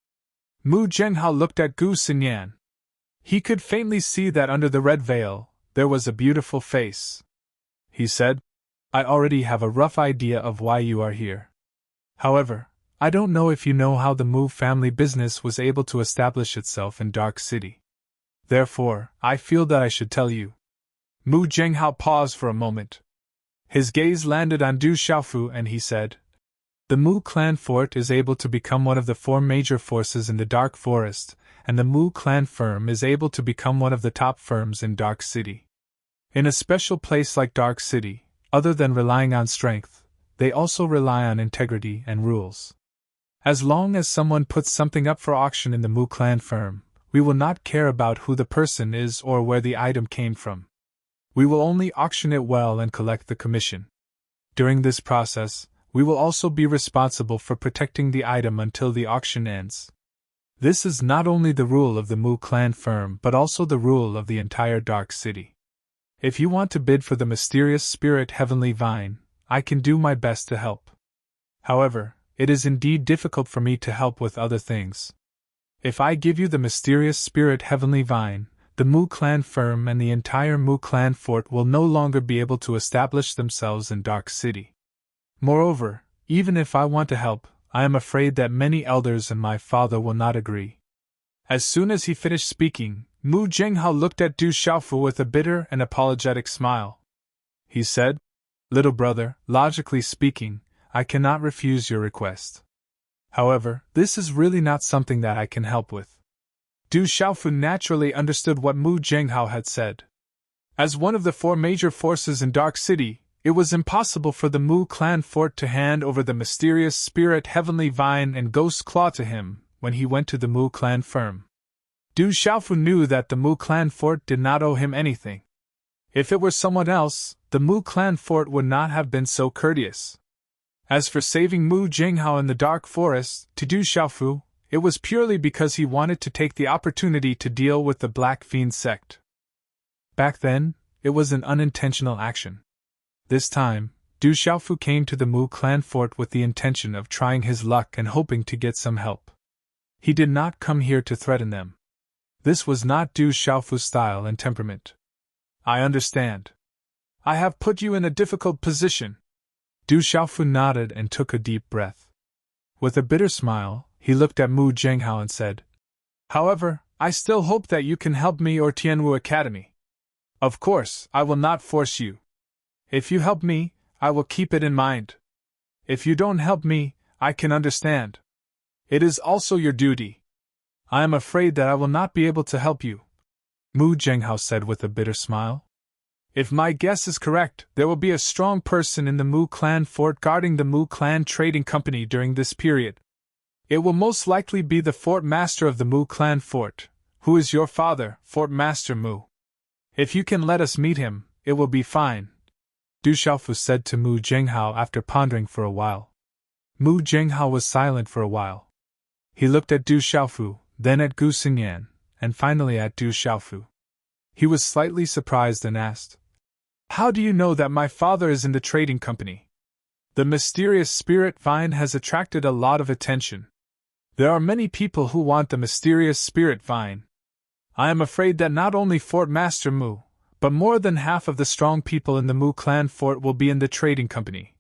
Mu Zhenghao looked at Gu Xinyan. He could faintly see that under the red veil, there was a beautiful face. He said, "I already have a rough idea of why you are here. However, I don't know if you know how the Mu family business was able to establish itself in Dark City. Therefore, I feel that I should tell you." Mu Zhenghao paused for a moment. His gaze landed on Du Xiaofu and he said, "The Mu clan fort is able to become one of the four major forces in the Dark Forest, and the Mu clan firm is able to become one of the top firms in Dark City. In a special place like Dark City, other than relying on strength, they also rely on integrity and rules. As long as someone puts something up for auction in the Mu clan firm, we will not care about who the person is or where the item came from. We will only auction it well and collect the commission. During this process, we will also be responsible for protecting the item until the auction ends. This is not only the rule of the Mu clan firm but also the rule of the entire Dark City. If you want to bid for the mysterious spirit Heavenly Vine, I can do my best to help. However, it is indeed difficult for me to help with other things. If I give you the mysterious spirit Heavenly Vine, the Mu clan firm and the entire Mu clan fort will no longer be able to establish themselves in Dark City. Moreover, even if I want to help, I am afraid that many elders and my father will not agree." As soon as he finished speaking, Mu Zhenghao looked at Du Xiaofu with a bitter and apologetic smile. He said, "Little brother, logically speaking, I cannot refuse your request. However, this is really not something that I can help with." Du Xiaofu naturally understood what Mu Zhenghao had said. As one of the four major forces in Dark City, it was impossible for the Mu clan fort to hand over the mysterious spirit Heavenly Vine and Ghost Claw to him when he went to the Mu clan firm. Du Xiaofu knew that the Mu clan fort did not owe him anything. If it were someone else, the Mu clan fort would not have been so courteous. As for saving Mu Zhenghao in the Dark Forest, to Du Xiaofu, it was purely because he wanted to take the opportunity to deal with the Black Fiend sect. Back then, it was an unintentional action. This time, Du Xiaofu came to the Mu clan fort with the intention of trying his luck and hoping to get some help. He did not come here to threaten them. This was not Du Xiaofu's style and temperament. I understand. I have put you in a difficult position. Du Xiaofu nodded and took a deep breath. With a bitter smile, he looked at Mu Zhenghao and said, However, I still hope that you can help me or Tianwu Academy. Of course, I will not force you. If you help me, I will keep it in mind. If you don't help me, I can understand. It is also your duty. I am afraid that I will not be able to help you, Mu Zhenghao said with a bitter smile. If my guess is correct, there will be a strong person in the Mu clan fort guarding the Mu clan trading company during this period. It will most likely be the fort master of the Mu clan fort, who is your father, Fort Master Mu. If you can let us meet him, it will be fine, Du Xiaofu said to Mu Zhenghao after pondering for a while. Mu Zhenghao was silent for a while. He looked at Du Xiaofu, then at Gu Xingyan, and finally at Du Xiaofu. He was slightly surprised and asked, How do you know that my father is in the trading company? The mysterious spirit vine has attracted a lot of attention. There are many people who want the mysterious spirit vine. I am afraid that not only Fort Master Mu, but more than half of the strong people in the Mu clan fort will be in the trading company,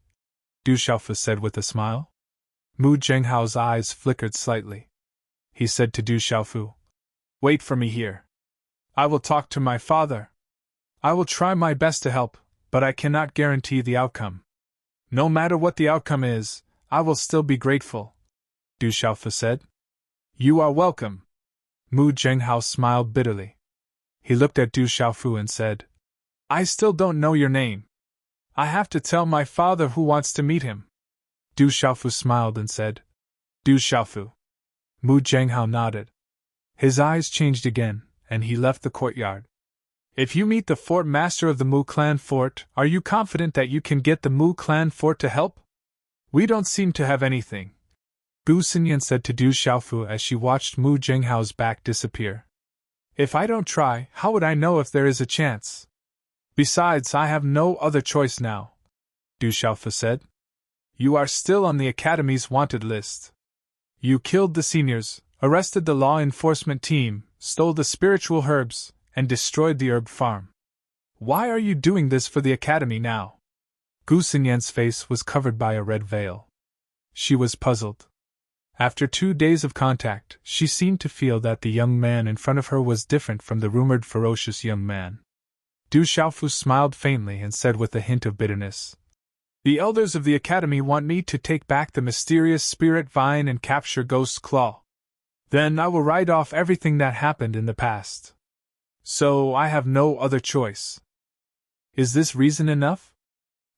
Du Xiaofu said with a smile. Mu Zhenghao's eyes flickered slightly. He said to Du Xiaofu, Wait for me here. I will talk to my father. I will try my best to help, but I cannot guarantee the outcome. No matter what the outcome is, I will still be grateful, Du Xiaofu said. You are welcome. Mu Zhenghao smiled bitterly. He looked at Du Xiaofu and said, I still don't know your name. I have to tell my father who wants to meet him. Du Xiaofu smiled and said, Du Xiaofu. Mu Zhenghao nodded. His eyes changed again, and he left the courtyard. If you meet the fort master of the Mu clan fort, are you confident that you can get the Mu clan fort to help? We don't seem to have anything, Gu Xingyan said to Du Xiaofu as she watched Mu Zhenghao's back disappear. If I don't try, how would I know if there is a chance? Besides, I have no other choice now, Du Xiaofu said. You are still on the Academy's wanted list. You killed the seniors, arrested the law enforcement team, stole the spiritual herbs, and destroyed the herb farm. Why are you doing this for the Academy now? Gu Xingyan's face was covered by a red veil. She was puzzled. After 2 days of contact, she seemed to feel that the young man in front of her was different from the rumored ferocious young man. Du Xiaofu smiled faintly and said with a hint of bitterness, The elders of the Academy want me to take back the mysterious spirit vine and capture Ghost's Claw. Then I will write off everything that happened in the past. So I have no other choice. Is this reason enough?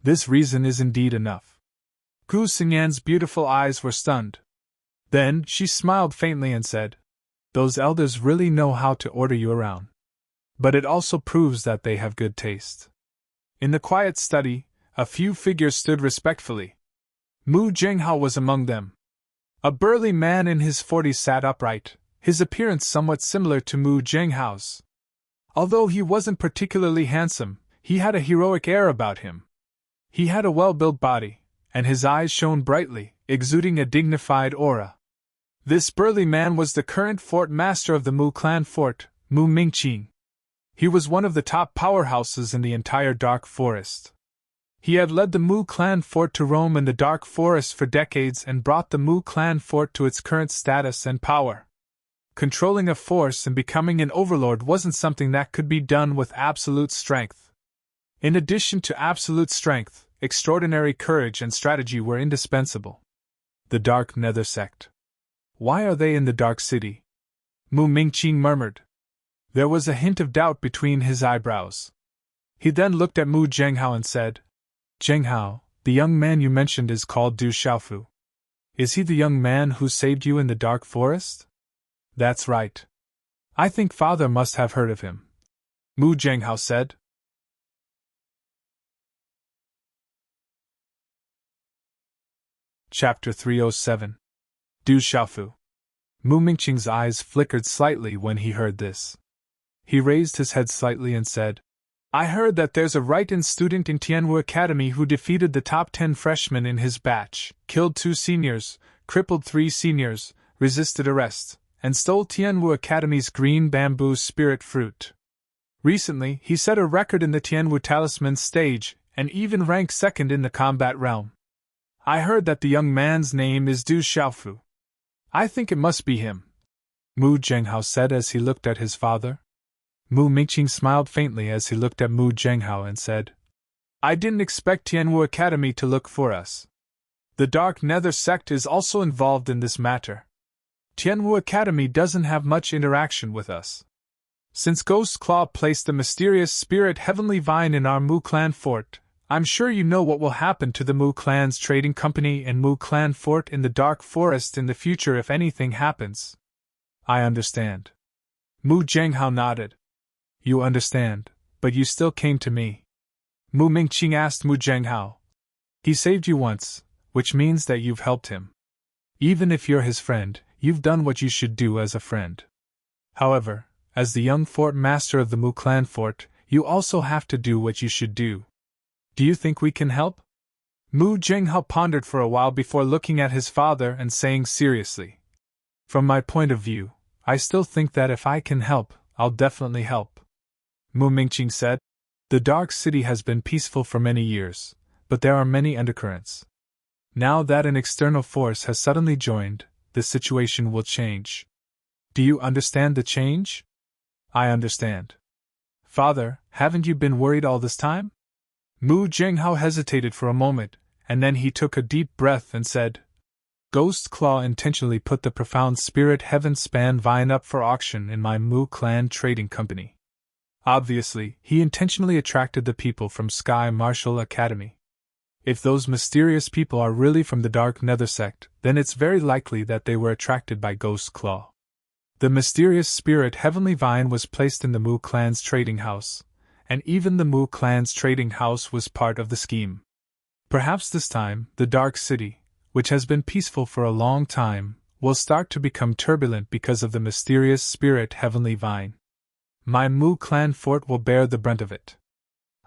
This reason is indeed enough. Gu Xingyan's beautiful eyes were stunned. Then she smiled faintly and said, Those elders really know how to order you around. But it also proves that they have good taste. In the quiet study, a few figures stood respectfully. Mu Zhenghao was among them. A burly man in his 40s sat upright, his appearance somewhat similar to Mu Zhenghao's. Although he wasn't particularly handsome, he had a heroic air about him. He had a well-built body, and his eyes shone brightly, exuding a dignified aura. This burly man was the current fort master of the Mu clan fort, Mu Mingqing. He was one of the top powerhouses in the entire Dark Forest. He had led the Mu clan fort to roam in the Dark Forest for decades and brought the Mu clan fort to its current status and power. Controlling a force and becoming an overlord wasn't something that could be done with absolute strength. In addition to absolute strength, extraordinary courage and strategy were indispensable. The Dark Nether Sect. Why are they in the Dark City? Mu Mingqing murmured. There was a hint of doubt between his eyebrows. He then looked at Mu Zhenghao and said, Zhenghao, the young man you mentioned is called Du Xiaofu. Is he the young man who saved you in the Dark Forest? That's right. I think father must have heard of him, Mu Zhenghao said. Chapter 307. Du Xiaofu. Mu Mingqing's eyes flickered slightly when he heard this. He raised his head slightly and said, I heard that there's a right-in student in Tianwu Academy who defeated the top 10 freshmen in his batch, killed 2 seniors, crippled 3 seniors, resisted arrest, and stole Tianwu Academy's green bamboo spirit fruit. Recently, he set a record in the Tianwu Talisman stage, and even ranked second in the combat realm. I heard that the young man's name is Du Xiaofu. I think it must be him, Mu Zhenghao said as he looked at his father. Mu Mingqing smiled faintly as he looked at Mu Zhenghao and said, I didn't expect Tianwu Academy to look for us. The Dark Nether sect is also involved in this matter. Tianwu Academy doesn't have much interaction with us. Since Ghost Claw placed the mysterious spirit Heavenly Vine in our Mu Clan fort, I'm sure you know what will happen to the Mu Clan's trading company and Mu Clan fort in the Dark Forest in the future if anything happens. I understand. Mu Zhenghao nodded. You understand, but you still came to me. Mu Mingqing asked Mu Zhenghao. He saved you once, which means that you've helped him. Even if you're his friend, you've done what you should do as a friend. However, as the young fort master of the Mu Clan fort, you also have to do what you should do. Do you think we can help? Mu Zhenghao pondered for a while before looking at his father and saying seriously. From my point of view, I still think that if I can help, I'll definitely help. Mu Mingqing said, The Dark City has been peaceful for many years, but there are many undercurrents. Now that an external force has suddenly joined, the situation will change. Do you understand the change? I understand. Father, haven't you been worried all this time? Mu Zhenghao hesitated for a moment, and then he took a deep breath and said, Ghost Claw intentionally put the profound spirit Heaven Span Vine up for auction in my Mu Clan trading company. Obviously, he intentionally attracted the people from Sky Martial Academy. If those mysterious people are really from the Dark Nether sect, then it's very likely that they were attracted by Ghost Claw. The mysterious spirit Heavenly Vine was placed in the Mu Clan's trading house, and even the Mu Clan's trading house was part of the scheme. Perhaps this time, the Dark City, which has been peaceful for a long time, will start to become turbulent because of the mysterious spirit Heavenly Vine. My Mu Clan fort will bear the brunt of it.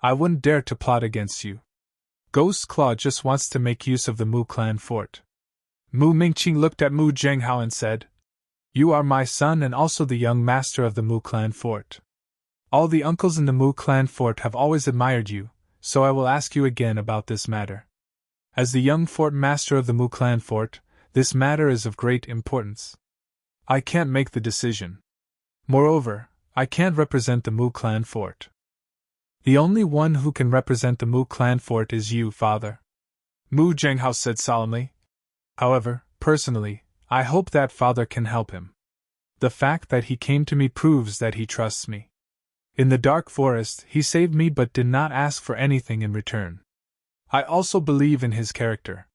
I wouldn't dare to plot against you. Ghost Claw just wants to make use of the Mu Clan fort. Mu Mingqing looked at Mu Zhenghao and said, You are my son and also the young master of the Mu Clan fort. All the uncles in the Mu Clan fort have always admired you, so I will ask you again about this matter. As the young fort master of the Mu Clan fort, this matter is of great importance. I can't make the decision. Moreover, I can't represent the Mu Clan fort. The only one who can represent the Mu Clan fort is you, father. Mu Zhenghao said solemnly. However, personally, I hope that father can help him. The fact that he came to me proves that he trusts me. In the Dark Forest, he saved me but did not ask for anything in return. I also believe in his character.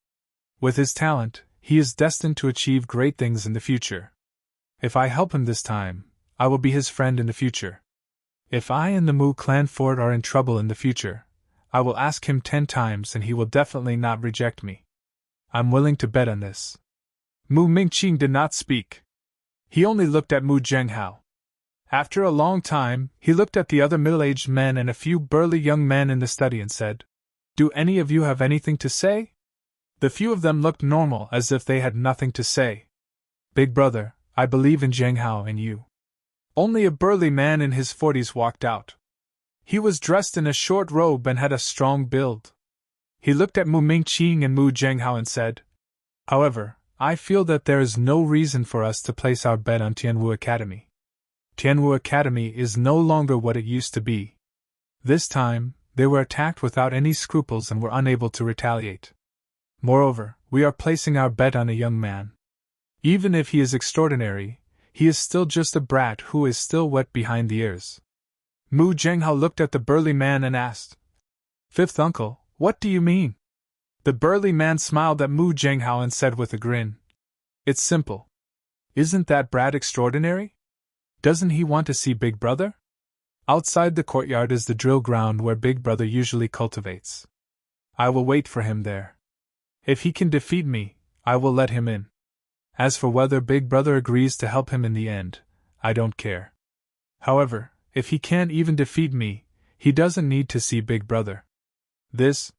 With his talent, he is destined to achieve great things in the future. If I help him this time, I will be his friend in the future. If I and the Mu Clan fort are in trouble in the future, I will ask him 10 times and he will definitely not reject me. I'm willing to bet on this. Mu Mingqing did not speak. He only looked at Mu Zhenghao. After a long time, he looked at the other middle-aged men and a few burly young men in the study and said, Do any of you have anything to say? The few of them looked normal as if they had nothing to say. Big brother, I believe in Zhenghao and you. Only a burly man in his 40s walked out. He was dressed in a short robe and had a strong build. He looked at Mu Mingqing and Mu Zhenghao and said, However, I feel that there is no reason for us to place our bet on Tianwu Academy. Tianwu Academy is no longer what it used to be. This time, they were attacked without any scruples and were unable to retaliate. Moreover, we are placing our bet on a young man. Even if he is extraordinary, he is still just a brat who is still wet behind the ears. Mu Zhenghao looked at the burly man and asked, Fifth uncle, what do you mean? The burly man smiled at Mu Zhenghao and said with a grin, It's simple. Isn't that brat extraordinary? Doesn't he want to see Big Brother? Outside the courtyard is the drill ground where Big Brother usually cultivates. I will wait for him there. If he can defeat me, I will let him in. As for whether Big Brother agrees to help him in the end, I don't care. However, if he can't even defeat me, He doesn't need to see Big Brother. This?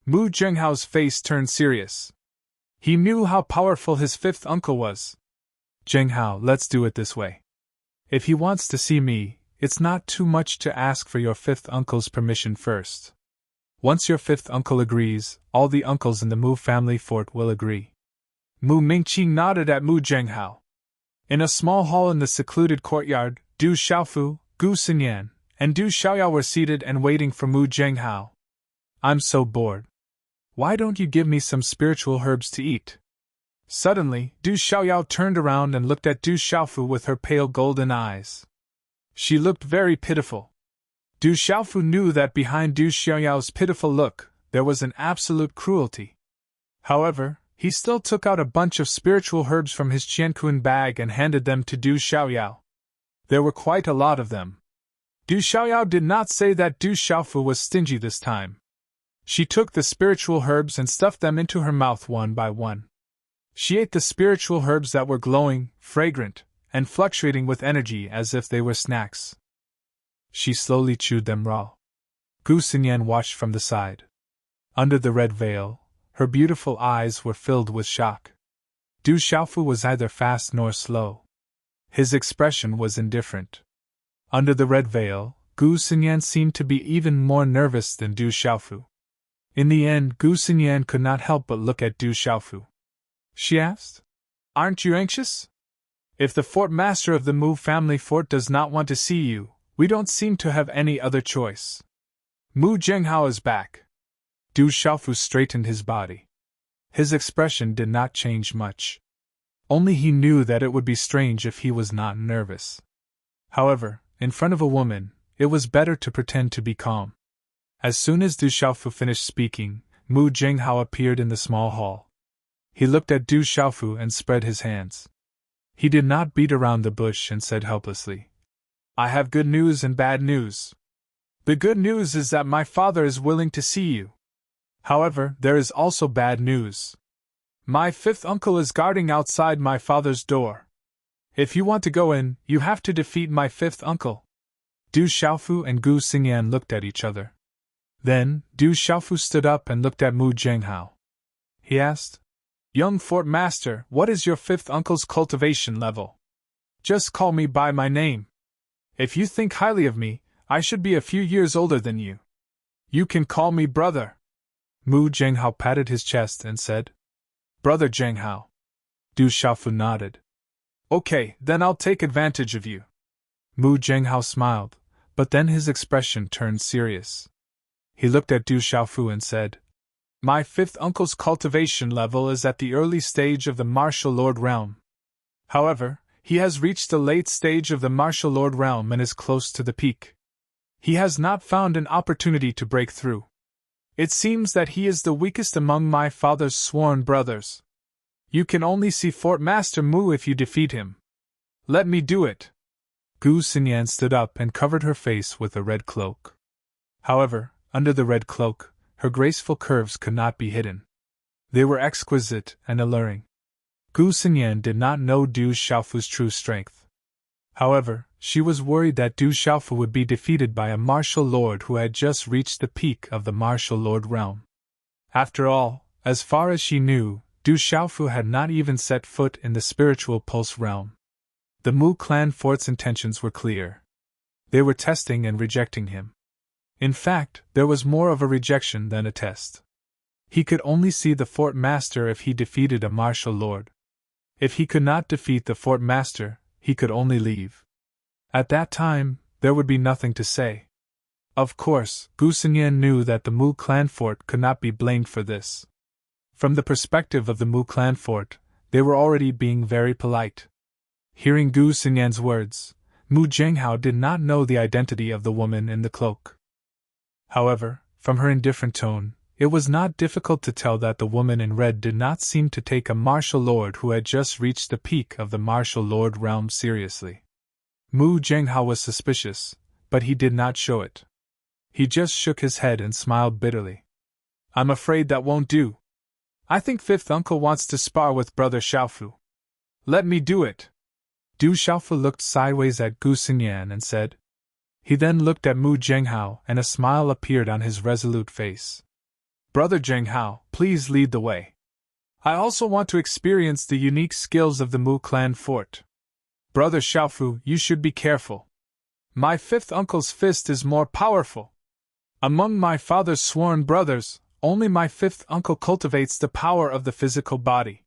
Mu Zhenghao's face turned serious. He knew how powerful his fifth uncle was. Zhenghao, let's do it this way. If he wants to see me, it's not too much to ask for your fifth uncle's permission first. Once your fifth uncle agrees, all the uncles in the Mu family fort will agree. Mu Mingqi nodded at Mu Zhenghao. In a small hall in the secluded courtyard, Du Xiaofu, Gu Xinyan, and Du Xiaoyao were seated and waiting for Mu Zhenghao. I'm so bored. Why don't you give me some spiritual herbs to eat? Suddenly, Du Xiaoyao turned around and looked at Du Xiaofu with her pale golden eyes. She looked very pitiful. Du Xiaofu knew that behind Du Xiaoyao's pitiful look, there was an absolute cruelty. However, he still took out a bunch of spiritual herbs from his Qiankun bag and handed them to Du Xiaoyao. There were quite a lot of them. Du Xiaoyao did not say that Du Xiaofu was stingy this time. She took the spiritual herbs and stuffed them into her mouth one by one. She ate the spiritual herbs that were glowing, fragrant, and fluctuating with energy as if they were snacks. She slowly chewed them raw. Gu Xinyan watched from the side. Under the red veil, her beautiful eyes were filled with shock. Du Xiaofu was neither fast nor slow. His expression was indifferent. Under the red veil, Gu Xinyan seemed to be even more nervous than Du Xiaofu. In the end, Gu Xinyan could not help but look at Du Xiaofu. She asked, "Aren't you anxious? If the fort master of the Mu family fort does not want to see you, we don't seem to have any other choice. Mu Zhenghao is back." Du Xiaofu straightened his body. His expression did not change much. Only he knew that it would be strange if he was not nervous. However, in front of a woman, it was better to pretend to be calm. As soon as Du Xiaofu finished speaking, Mu Zhenghao appeared in the small hall. He looked at Du Xiaofu and spread his hands. He did not beat around the bush and said helplessly, "I have good news and bad news. The good news is that my father is willing to see you. However, there is also bad news. My fifth uncle is guarding outside my father's door. If you want to go in, you have to defeat my fifth uncle." Du Xiaofu and Gu Xingyan looked at each other. Then, Du Xiaofu stood up and looked at Mu Zhenghao. He asked, "Young fort master, what is your fifth uncle's cultivation level? Just call me by my name. If you think highly of me, I should be a few years older than you. You can call me brother." Mu Zhenghao patted his chest and said, "Brother Zhenghao." Du Xiaofu nodded. "Okay, then I'll take advantage of you." Mu Zhenghao smiled, but then his expression turned serious. He looked at Du Xiaofu and said, "My fifth uncle's cultivation level is at the early stage of the martial lord realm. However, he has reached the late stage of the martial lord realm and is close to the peak. He has not found an opportunity to break through. It seems that he is the weakest among my father's sworn brothers. You can only see Fort Master Mu if you defeat him. Let me do it." Gu Xinyan stood up and covered her face with a red cloak. However, under the red cloak, her graceful curves could not be hidden. They were exquisite and alluring. Gu Xinyan did not know Du Xiaofu's true strength. However, she was worried that Du Xiaofu would be defeated by a martial lord who had just reached the peak of the martial lord realm. After all, as far as she knew, Du Xiaofu had not even set foot in the spiritual pulse realm. The Mu clan fort's intentions were clear. They were testing and rejecting him. In fact, there was more of a rejection than a test. He could only see the fort master if he defeated a martial lord. If he could not defeat the fort master, he could only leave. At that time, there would be nothing to say. Of course, Gu Xinyan knew that the Mu clan fort could not be blamed for this. From the perspective of the Mu clan fort, they were already being very polite. Hearing Gu Xinyan's words, Mu Zhenghao did not know the identity of the woman in the cloak. However, from her indifferent tone, it was not difficult to tell that the woman in red did not seem to take a martial lord who had just reached the peak of the martial lord realm seriously. Mu Zhenghao was suspicious, but he did not show it. He just shook his head and smiled bitterly. "I'm afraid that won't do. I think fifth uncle wants to spar with brother Xiaofu. Let me do it." Du Xiaofu looked sideways at Gu Xinyan and said, He then looked at Mu Zhenghao and a smile appeared on his resolute face. Brother Zhenghao, please lead the way. I also want to experience the unique skills of the Mu clan fort. Brother Xiaofu, you should be careful. My fifth uncle's fist is more powerful. Among my father's sworn brothers, only my fifth uncle cultivates the power of the physical body.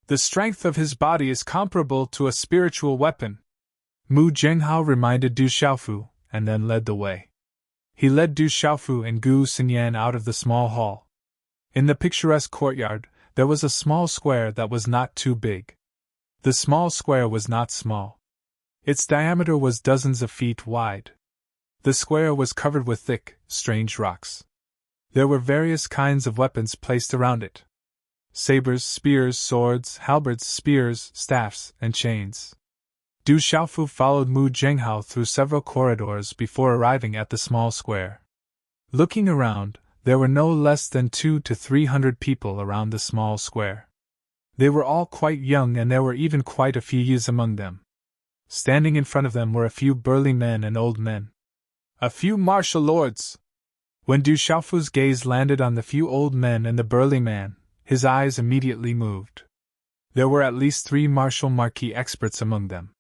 The strength of his body is comparable to a spiritual weapon. Mu Zhenghao reminded Du Xiaofu, and then led the way. He led Du Xiaofu and Gu Xinyan out of the small hall. In the picturesque courtyard, there was a small square that was not too big. The small square was not small. Its diameter was dozens of feet wide. The square was covered with thick, strange rocks. There were various kinds of weapons placed around it. Sabers, spears, swords, halberds, spears, staffs, and chains. Du Xiaofu followed Mu Zhenghao through several corridors before arriving at the small square. Looking around, there were no less than 200 to 300 people around the small square. They were all quite young and there were even quite a few youths among them. Standing in front of them were a few burly men and old men. A few martial lords. When Du Xiaofu's gaze landed on the few old men and the burly man, his eyes immediately moved. There were at least 3 martial marquis experts among them.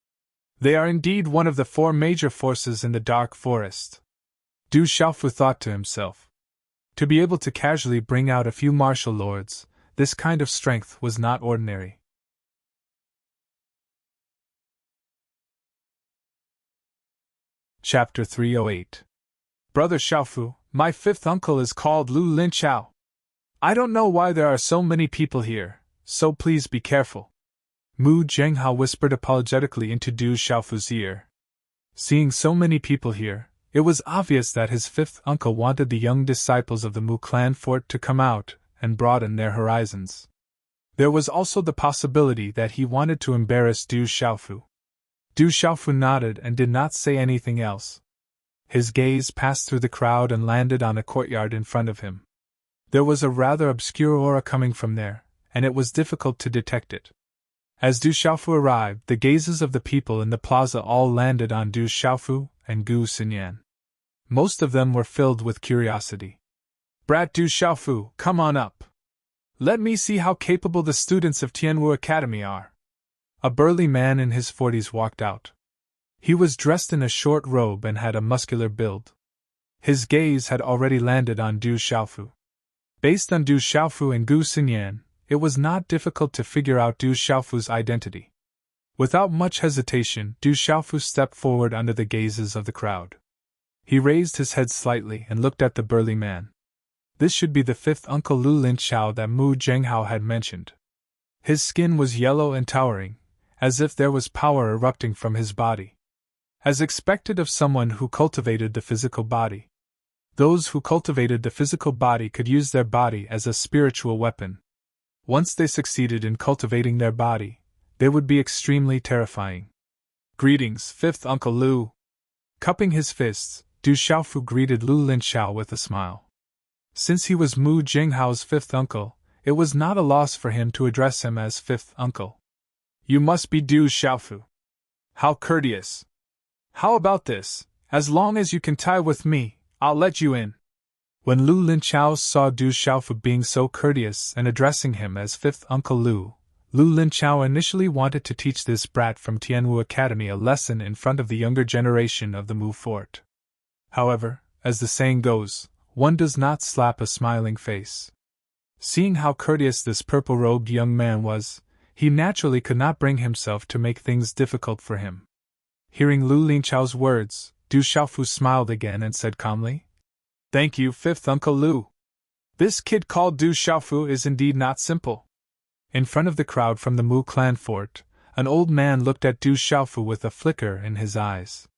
They are indeed one of the 4 major forces in the dark forest. Du Xiaofu thought to himself. To be able to casually bring out a few martial lords, this kind of strength was not ordinary. Chapter 308. Brother Xiaofu, my fifth uncle is called Lu Linchao. I don't know why there are so many people here, so please be careful. Mu Zhenghao whispered apologetically into Du Xiaofu's ear. Seeing so many people here, it was obvious that his fifth uncle wanted the young disciples of the Mu clan fort to come out and broaden their horizons. There was also the possibility that he wanted to embarrass Du Xiaofu. Du Xiaofu nodded and did not say anything else. His gaze passed through the crowd and landed on a courtyard in front of him. There was a rather obscure aura coming from there, and it was difficult to detect it. As Du Xiaofu arrived, the gazes of the people in the plaza all landed on Du Xiaofu and Gu Xinyan. Most of them were filled with curiosity. Brat Du Xiaofu, come on up. Let me see how capable the students of Tianwu Academy are. A burly man in his 40s walked out. He was dressed in a short robe and had a muscular build. His gaze had already landed on Du Xiaofu. Based on Du Xiaofu and Gu Xinyan, it was not difficult to figure out Du Xiaofu's identity. Without much hesitation, Du Xiaofu stepped forward under the gazes of the crowd. He raised his head slightly and looked at the burly man. This should be the fifth uncle Lu Linchao that Mu Zhenghao had mentioned. His skin was yellow and towering, as if there was power erupting from his body. As expected of someone who cultivated the physical body. Those who cultivated the physical body could use their body as a spiritual weapon. Once they succeeded in cultivating their body, they would be extremely terrifying. Greetings, fifth uncle Lu. Cupping his fists, Du Xiaofu greeted Lu Linchao with a smile. Since he was Mu Zhenghao's fifth uncle, it was not a loss for him to address him as fifth uncle. You must be Du Xiaofu. How courteous. How about this? As long as you can tie with me, I'll let you in. When Lu Linchao saw Du Xiaofu being so courteous and addressing him as fifth uncle Lu, Lu Linchao initially wanted to teach this brat from Tianwu Academy a lesson in front of the younger generation of the Mu fort. However, as the saying goes, one does not slap a smiling face. Seeing how courteous this purple-robed young man was, he naturally could not bring himself to make things difficult for him. Hearing Lu Linchao's words, Du Xiaofu smiled again and said calmly, Thank you, fifth uncle Lu. This kid called Du Xiaofu is indeed not simple. In front of the crowd from the Mu clan fort, an old man looked at Du Xiaofu with a flicker in his eyes.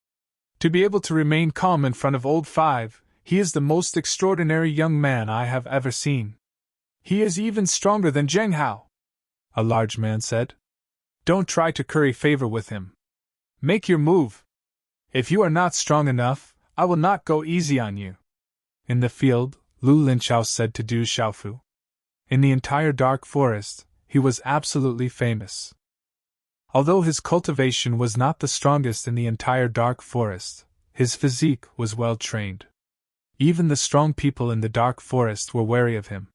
To be able to remain calm in front of old Five, he is the most extraordinary young man I have ever seen. He is even stronger than Zhenghao, a large man said. Don't try to curry favor with him. Make your move. If you are not strong enough, I will not go easy on you. In the field, Lu Linchao said to Du Xiaofu. In the entire dark forest, he was absolutely famous. Although his cultivation was not the strongest in the entire dark forest, His physique was well trained. Even the strong people in the dark forest were wary of him.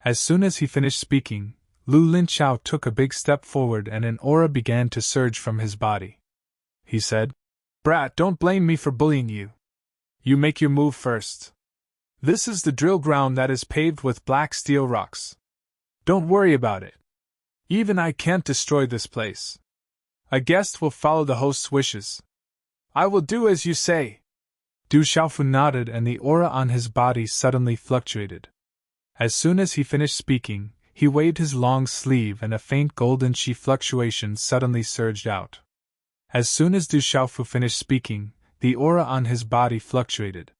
As soon as he finished speaking, Lu Linchao took a big step forward and an aura began to surge from his body. He said, "Brat, don't blame me for bullying you. You make your move first. This is the drill ground that is paved with black steel rocks. Don't worry about it. Even I can't destroy this place. A guest will follow the host's wishes. I will do as you say." Du Xiaofu nodded and the aura on his body suddenly fluctuated. As soon as he finished speaking, he waved his long sleeve and a faint golden chi fluctuation suddenly surged out. As soon as Du Xiaofu finished speaking, the aura on his body fluctuated.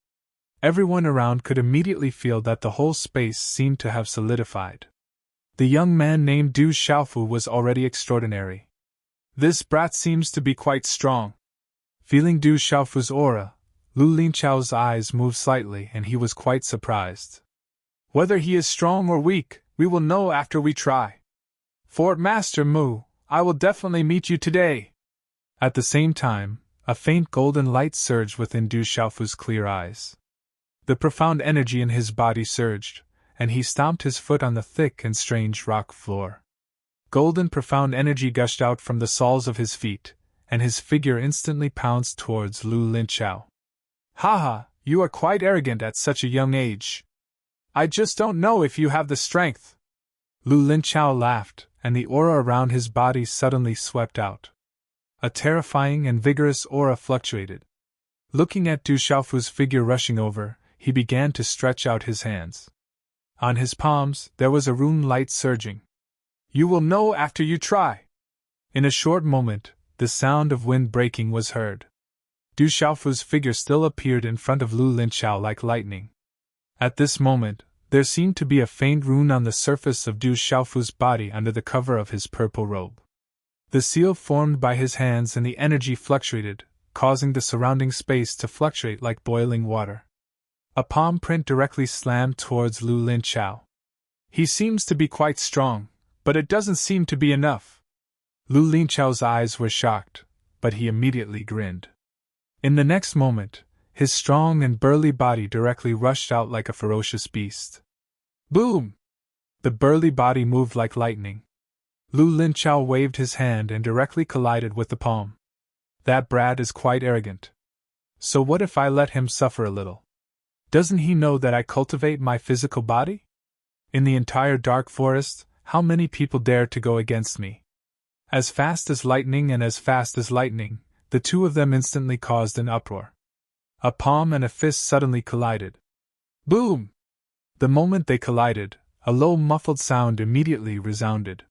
Everyone around could immediately feel that the whole space seemed to have solidified. The young man named Du Xiaofu was already extraordinary. "This brat seems to be quite strong." Feeling Du Xiaofu's aura, Lu Linchao's eyes moved slightly and he was quite surprised. "Whether he is strong or weak, we will know after we try. Fort Master Mu, I will definitely meet you today." At the same time, a faint golden light surged within Du Xiaofu's clear eyes. The profound energy in his body surged, and he stomped his foot on the thick and strange rock floor. Golden profound energy gushed out from the soles of his feet, and his figure instantly pounced towards Lu Linchao. "Haha, you are quite arrogant at such a young age. I just don't know if you have the strength." Lu Linchao laughed, and the aura around his body suddenly swept out. A terrifying and vigorous aura fluctuated. Looking at Du Xiaofu's figure rushing over, he began to stretch out his hands. On his palms, there was a rune light surging. "You will know after you try." In a short moment, the sound of wind breaking was heard. Du Xiaofu's figure still appeared in front of Lu Linchao like lightning. At this moment, there seemed to be a faint rune on the surface of Du Xiaofu's body under the cover of his purple robe. The seal formed by his hands and the energy fluctuated, causing the surrounding space to fluctuate like boiling water. A palm print directly slammed towards Lu Linchao. "He seems to be quite strong, but it doesn't seem to be enough." Lu Linchao's eyes were shocked, but he immediately grinned. In the next moment, his strong and burly body directly rushed out like a ferocious beast. Boom! The burly body moved like lightning. Lu Linchao waved his hand and directly collided with the palm. "That brat is quite arrogant. So what if I let him suffer a little? Doesn't he know that I cultivate my physical body? In the entire dark forest, how many people dare to go against me?" As fast as lightning and as fast as lightning, the two of them instantly caused an uproar. A palm and a fist suddenly collided. Boom! The moment they collided, a low muffled sound immediately resounded.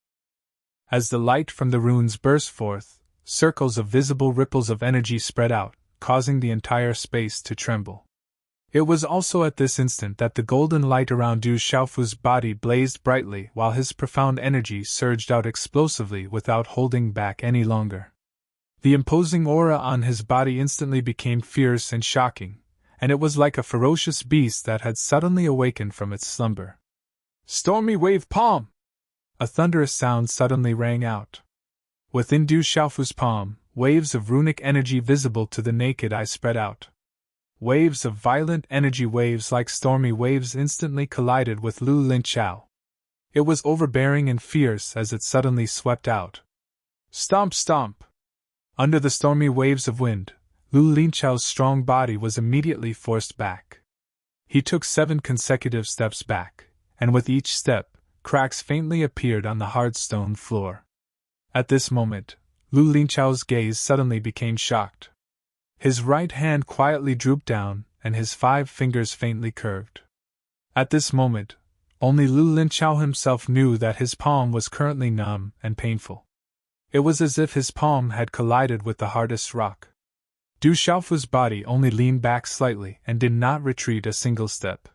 As the light from the runes burst forth, circles of visible ripples of energy spread out, causing the entire space to tremble. It was also at this instant that the golden light around Du Xiaofu's body blazed brightly while his profound energy surged out explosively without holding back any longer. The imposing aura on his body instantly became fierce and shocking, and it was like a ferocious beast that had suddenly awakened from its slumber. "Stormy Wave Palm!" A thunderous sound suddenly rang out. Within Du Xiaofu's palm, waves of runic energy visible to the naked eye spread out. Waves of violent energy waves like stormy waves instantly collided with Lu Linchao. It was overbearing and fierce as it suddenly swept out. Stomp, stomp! Under the stormy waves of wind, Lu Linchao's strong body was immediately forced back. He took 7 consecutive steps back, and with each step, cracks faintly appeared on the hard stone floor. At this moment, Lu Linchao's gaze suddenly became shocked. His right hand quietly drooped down, and his 5 fingers faintly curved. At this moment, only Lu Linchao himself knew that his palm was currently numb and painful. It was as if his palm had collided with the hardest rock. Du Xiaofu's body only leaned back slightly and did not retreat a single step.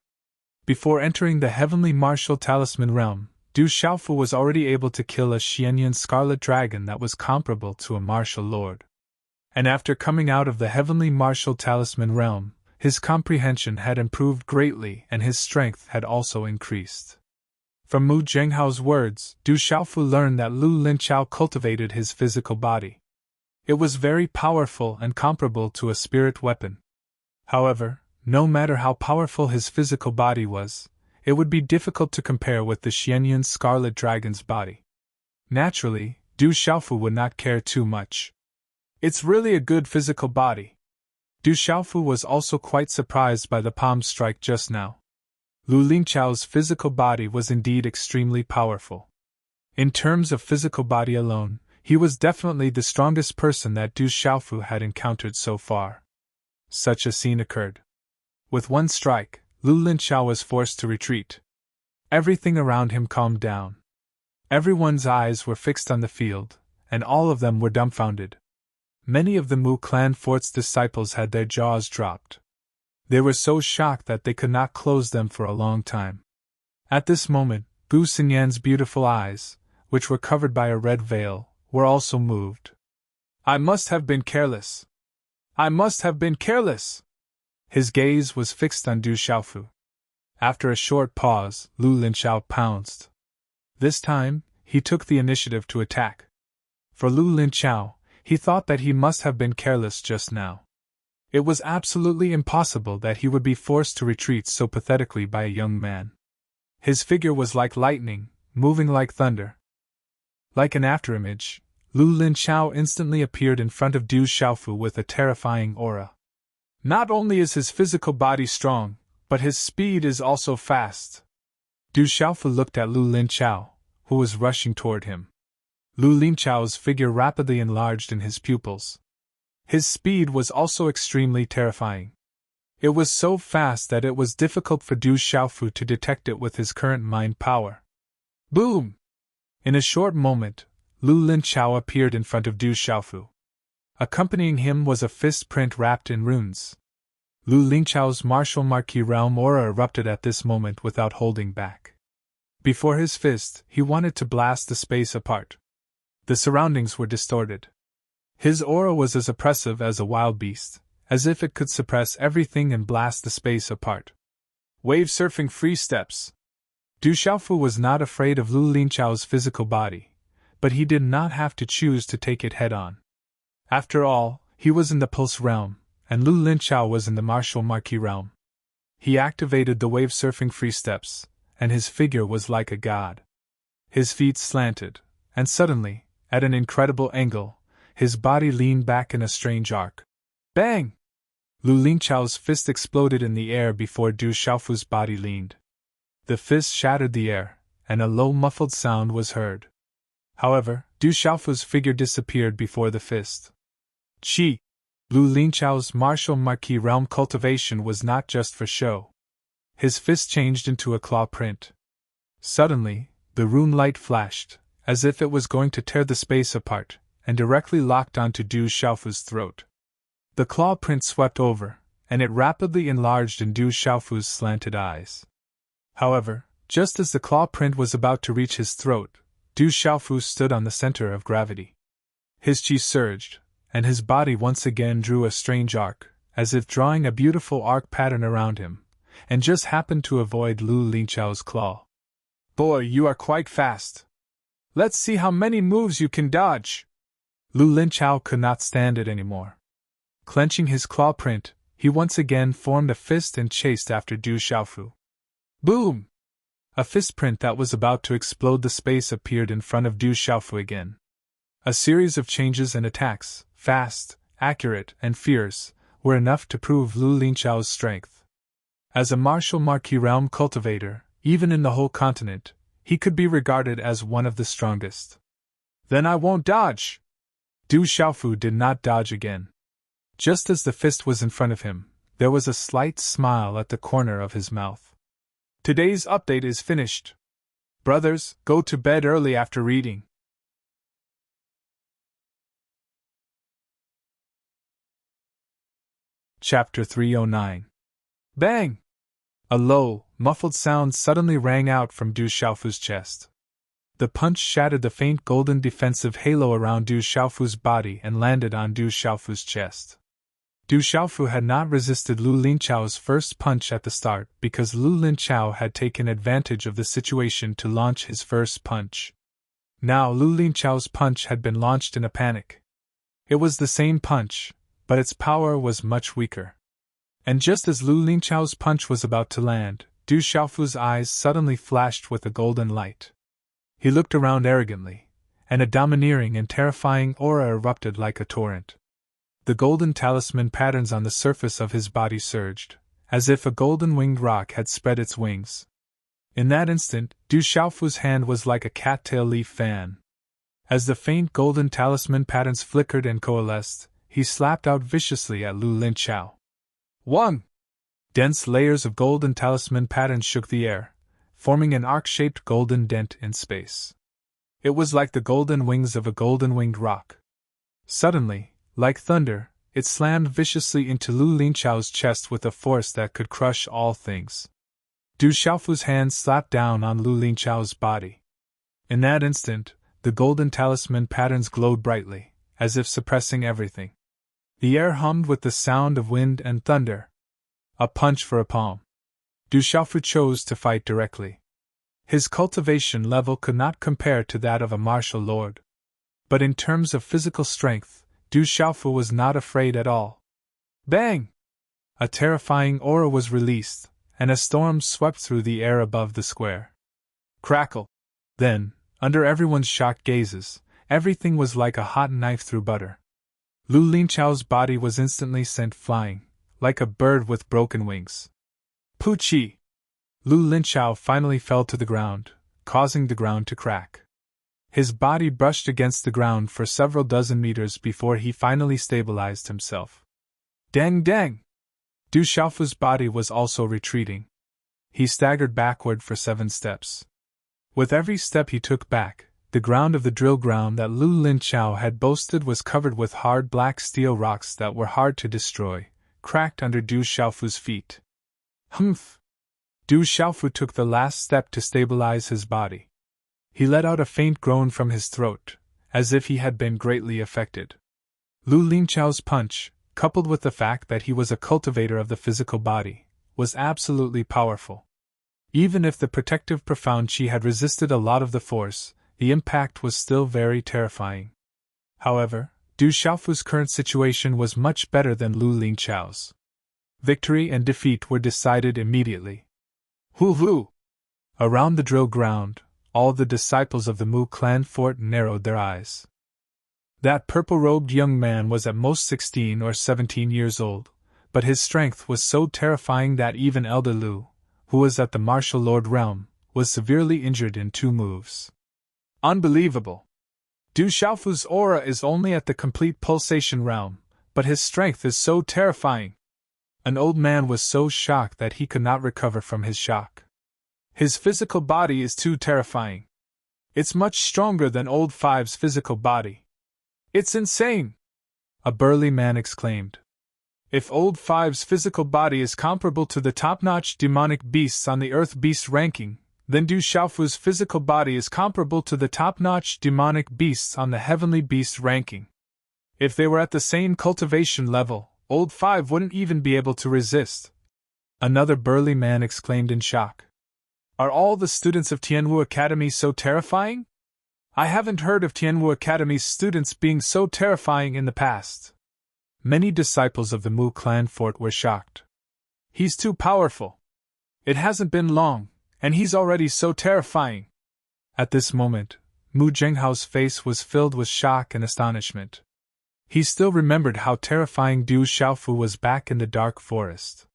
Before entering the heavenly martial talisman realm, Du Xiaofu was already able to kill a Xianyan scarlet dragon that was comparable to a martial lord. And after coming out of the heavenly martial talisman realm, his comprehension had improved greatly and his strength had also increased. From Mu Zhenghao's words, Du Xiaofu learned that Lu Linchao cultivated his physical body. It was very powerful and comparable to a spirit weapon, However, no matter how powerful his physical body was, it would be difficult to compare with the Xianyun's scarlet dragon's body. Naturally, Du Xiaofu would not care too much. It's really a good physical body. Du Xiaofu was also quite surprised by the palm strike just now. Lu Lingqiao's physical body was indeed extremely powerful. In terms of physical body alone, he was definitely the strongest person that Du Xiaofu had encountered so far. Such a scene occurred. With one strike, Lu Lingqiao was forced to retreat. Everything around him calmed down. Everyone's eyes were fixed on the field, and all of them were dumbfounded. Many of the Mu clan fort's disciples had their jaws dropped. They were so shocked that they could not close them for a long time. At this moment, Bu Xinyan's beautiful eyes, which were covered by a red veil, were also moved. I must have been careless. I must have been careless! His gaze was fixed on Du Xiaofu. After a short pause, Lu Lingqiao pounced. This time, he took the initiative to attack. For Lu Lingqiao, he thought that he must have been careless just now. It was absolutely impossible that he would be forced to retreat so pathetically by a young man. His figure was like lightning, moving like thunder. Like an afterimage, Lu Lingqiao instantly appeared in front of Du Xiaofu with a terrifying aura. Not only is his physical body strong, but his speed is also fast. Du Xiaofu looked at Lu Lingqiao, who was rushing toward him. Lu Lingqiao's figure rapidly enlarged in his pupils. His speed was also extremely terrifying. It was so fast that it was difficult for Du Xiaofu to detect it with his current mind power. Boom! In a short moment, Lu Lingqiao appeared in front of Du Xiaofu. Accompanying him was a fist print wrapped in runes. Lu Lingqiao's martial marquee realm aura erupted at this moment without holding back. Before his fist, he wanted to blast the space apart. The surroundings were distorted. His aura was as oppressive as a wild beast, as if it could suppress everything and blast the space apart. Wave surfing free steps. Du Xiaofu was not afraid of Lu Lingqiao's physical body, but he did not have to choose to take it head-on. After all, he was in the Pulse realm, and Lu Lingqiao was in the Martial Marquee realm. He activated the wave surfing free steps, and his figure was like a god. His feet slanted, and suddenly, at an incredible angle, his body leaned back in a strange arc. Bang! Lu Lingqiao's fist exploded in the air before Du Xiaofu's body leaned. The fist shattered the air, and a low muffled sound was heard. However, Du Xiaofu's figure disappeared before the fist. Qi! Lu Lingqiao's martial marquee realm cultivation was not just for show. His fist changed into a claw print. Suddenly, the rune light flashed, as if it was going to tear the space apart, and directly locked onto Du Xiaofu's throat. The claw print swept over, and it rapidly enlarged in Du Xiaofu's slanted eyes. However, just as the claw print was about to reach his throat, Du Xiaofu stood on the center of gravity. His qi surged, and his body once again drew a strange arc, as if drawing a beautiful arc pattern around him, and just happened to avoid Lu Lingqiao's claw. Boy, you are quite fast. Let's see how many moves you can dodge. Lu Lingqiao could not stand it anymore. Clenching his claw print, he once again formed a fist and chased after Du Xiaofu. Boom! A fist print that was about to explode the space appeared in front of Du Xiaofu again. A series of changes and attacks, fast, accurate, and fierce, were enough to prove Lu Lingqiao's strength. As a martial marquee realm cultivator, even in the whole continent, he could be regarded as one of the strongest. Then I won't dodge! Du Xiaofu did not dodge again. Just as the fist was in front of him, there was a slight smile at the corner of his mouth. Today's update is finished. Brothers, go to bed early after reading. Chapter 309. Bang! A low, muffled sound suddenly rang out from Du Xiaofu's chest. The punch shattered the faint golden defensive halo around Du Xiaofu's body and landed on Du Xiaofu's chest. Du Xiaofu had not resisted Lu Lingqiao's first punch at the start because Lu Lingqiao had taken advantage of the situation to launch his first punch. Now Lu Lingqiao's punch had been launched in a panic. It was the same punch, but its power was much weaker. And just as Lu Lingchao's punch was about to land, Du Xiaofu's eyes suddenly flashed with a golden light. He looked around arrogantly, and a domineering and terrifying aura erupted like a torrent. The golden talisman patterns on the surface of his body surged, as if a golden-winged rock had spread its wings. In that instant, Du Xiaofu's hand was like a cattail leaf fan. As the faint golden talisman patterns flickered and coalesced, he slapped out viciously at Lu Lingchao. One! Dense layers of golden talisman patterns shook the air, forming an arc-shaped golden dent in space. It was like the golden wings of a golden-winged rock. Suddenly, like thunder, it slammed viciously into Lu Lingchao's chest with a force that could crush all things. Du Xiaofu's hand slapped down on Lu Lingchao's body. In that instant, the golden talisman patterns glowed brightly, as if suppressing everything. The air hummed with the sound of wind and thunder. A punch for a palm. Du Xiaofu chose to fight directly. His cultivation level could not compare to that of a martial lord. But in terms of physical strength, Du Xiaofu was not afraid at all. Bang! A terrifying aura was released, and a storm swept through the air above the square. Crackle! Then, under everyone's shocked gazes, everything was like a hot knife through butter. Lu Lingchao's body was instantly sent flying, like a bird with broken wings. Poochie! Lu Lingchao finally fell to the ground, causing the ground to crack. His body brushed against the ground for several dozen meters before he finally stabilized himself. Dang dang! Du Xiaofu's body was also retreating. He staggered backward for 7 steps. With every step he took back, the ground of the drill ground that Lu Lingchao had boasted was covered with hard black steel rocks that were hard to destroy, cracked under Du Xiaofu's feet. Humph! Du Xiaofu took the last step to stabilize his body. He let out a faint groan from his throat, as if he had been greatly affected. Lu Lingchao's punch, coupled with the fact that he was a cultivator of the physical body, was absolutely powerful. Even if the protective profound chi had resisted a lot of the force, the impact was still very terrifying. However, Du Xiaofu's current situation was much better than Lu Lingchao's. Victory and defeat were decided immediately. Hoo-hoo! Around the drill ground, all the disciples of the Mu clan fort narrowed their eyes. That purple-robed young man was at most 16 or 17 years old, but his strength was so terrifying that even Elder Lu, who was at the martial lord realm, was severely injured in 2 moves. Unbelievable! Du Xiaofu's aura is only at the complete pulsation realm, but his strength is so terrifying. An old man was so shocked that he could not recover from his shock. His physical body is too terrifying. It's much stronger than old Five's physical body. It's insane! A burly man exclaimed. If old Five's physical body is comparable to the top-notch demonic beasts on the Earth Beast ranking, then Du Xiaofu's physical body is comparable to the top-notch demonic beasts on the Heavenly Beast ranking. If they were at the same cultivation level, old Five wouldn't even be able to resist. Another burly man exclaimed in shock. Are all the students of Tianwu Academy so terrifying? I haven't heard of Tianwu Academy's students being so terrifying in the past. Many disciples of the Mu clan fort were shocked. He's too powerful. It hasn't been long, and he's already so terrifying. At this moment, Mu Zhenghao's face was filled with shock and astonishment. He still remembered how terrifying Du Xiaofu was back in the dark forest.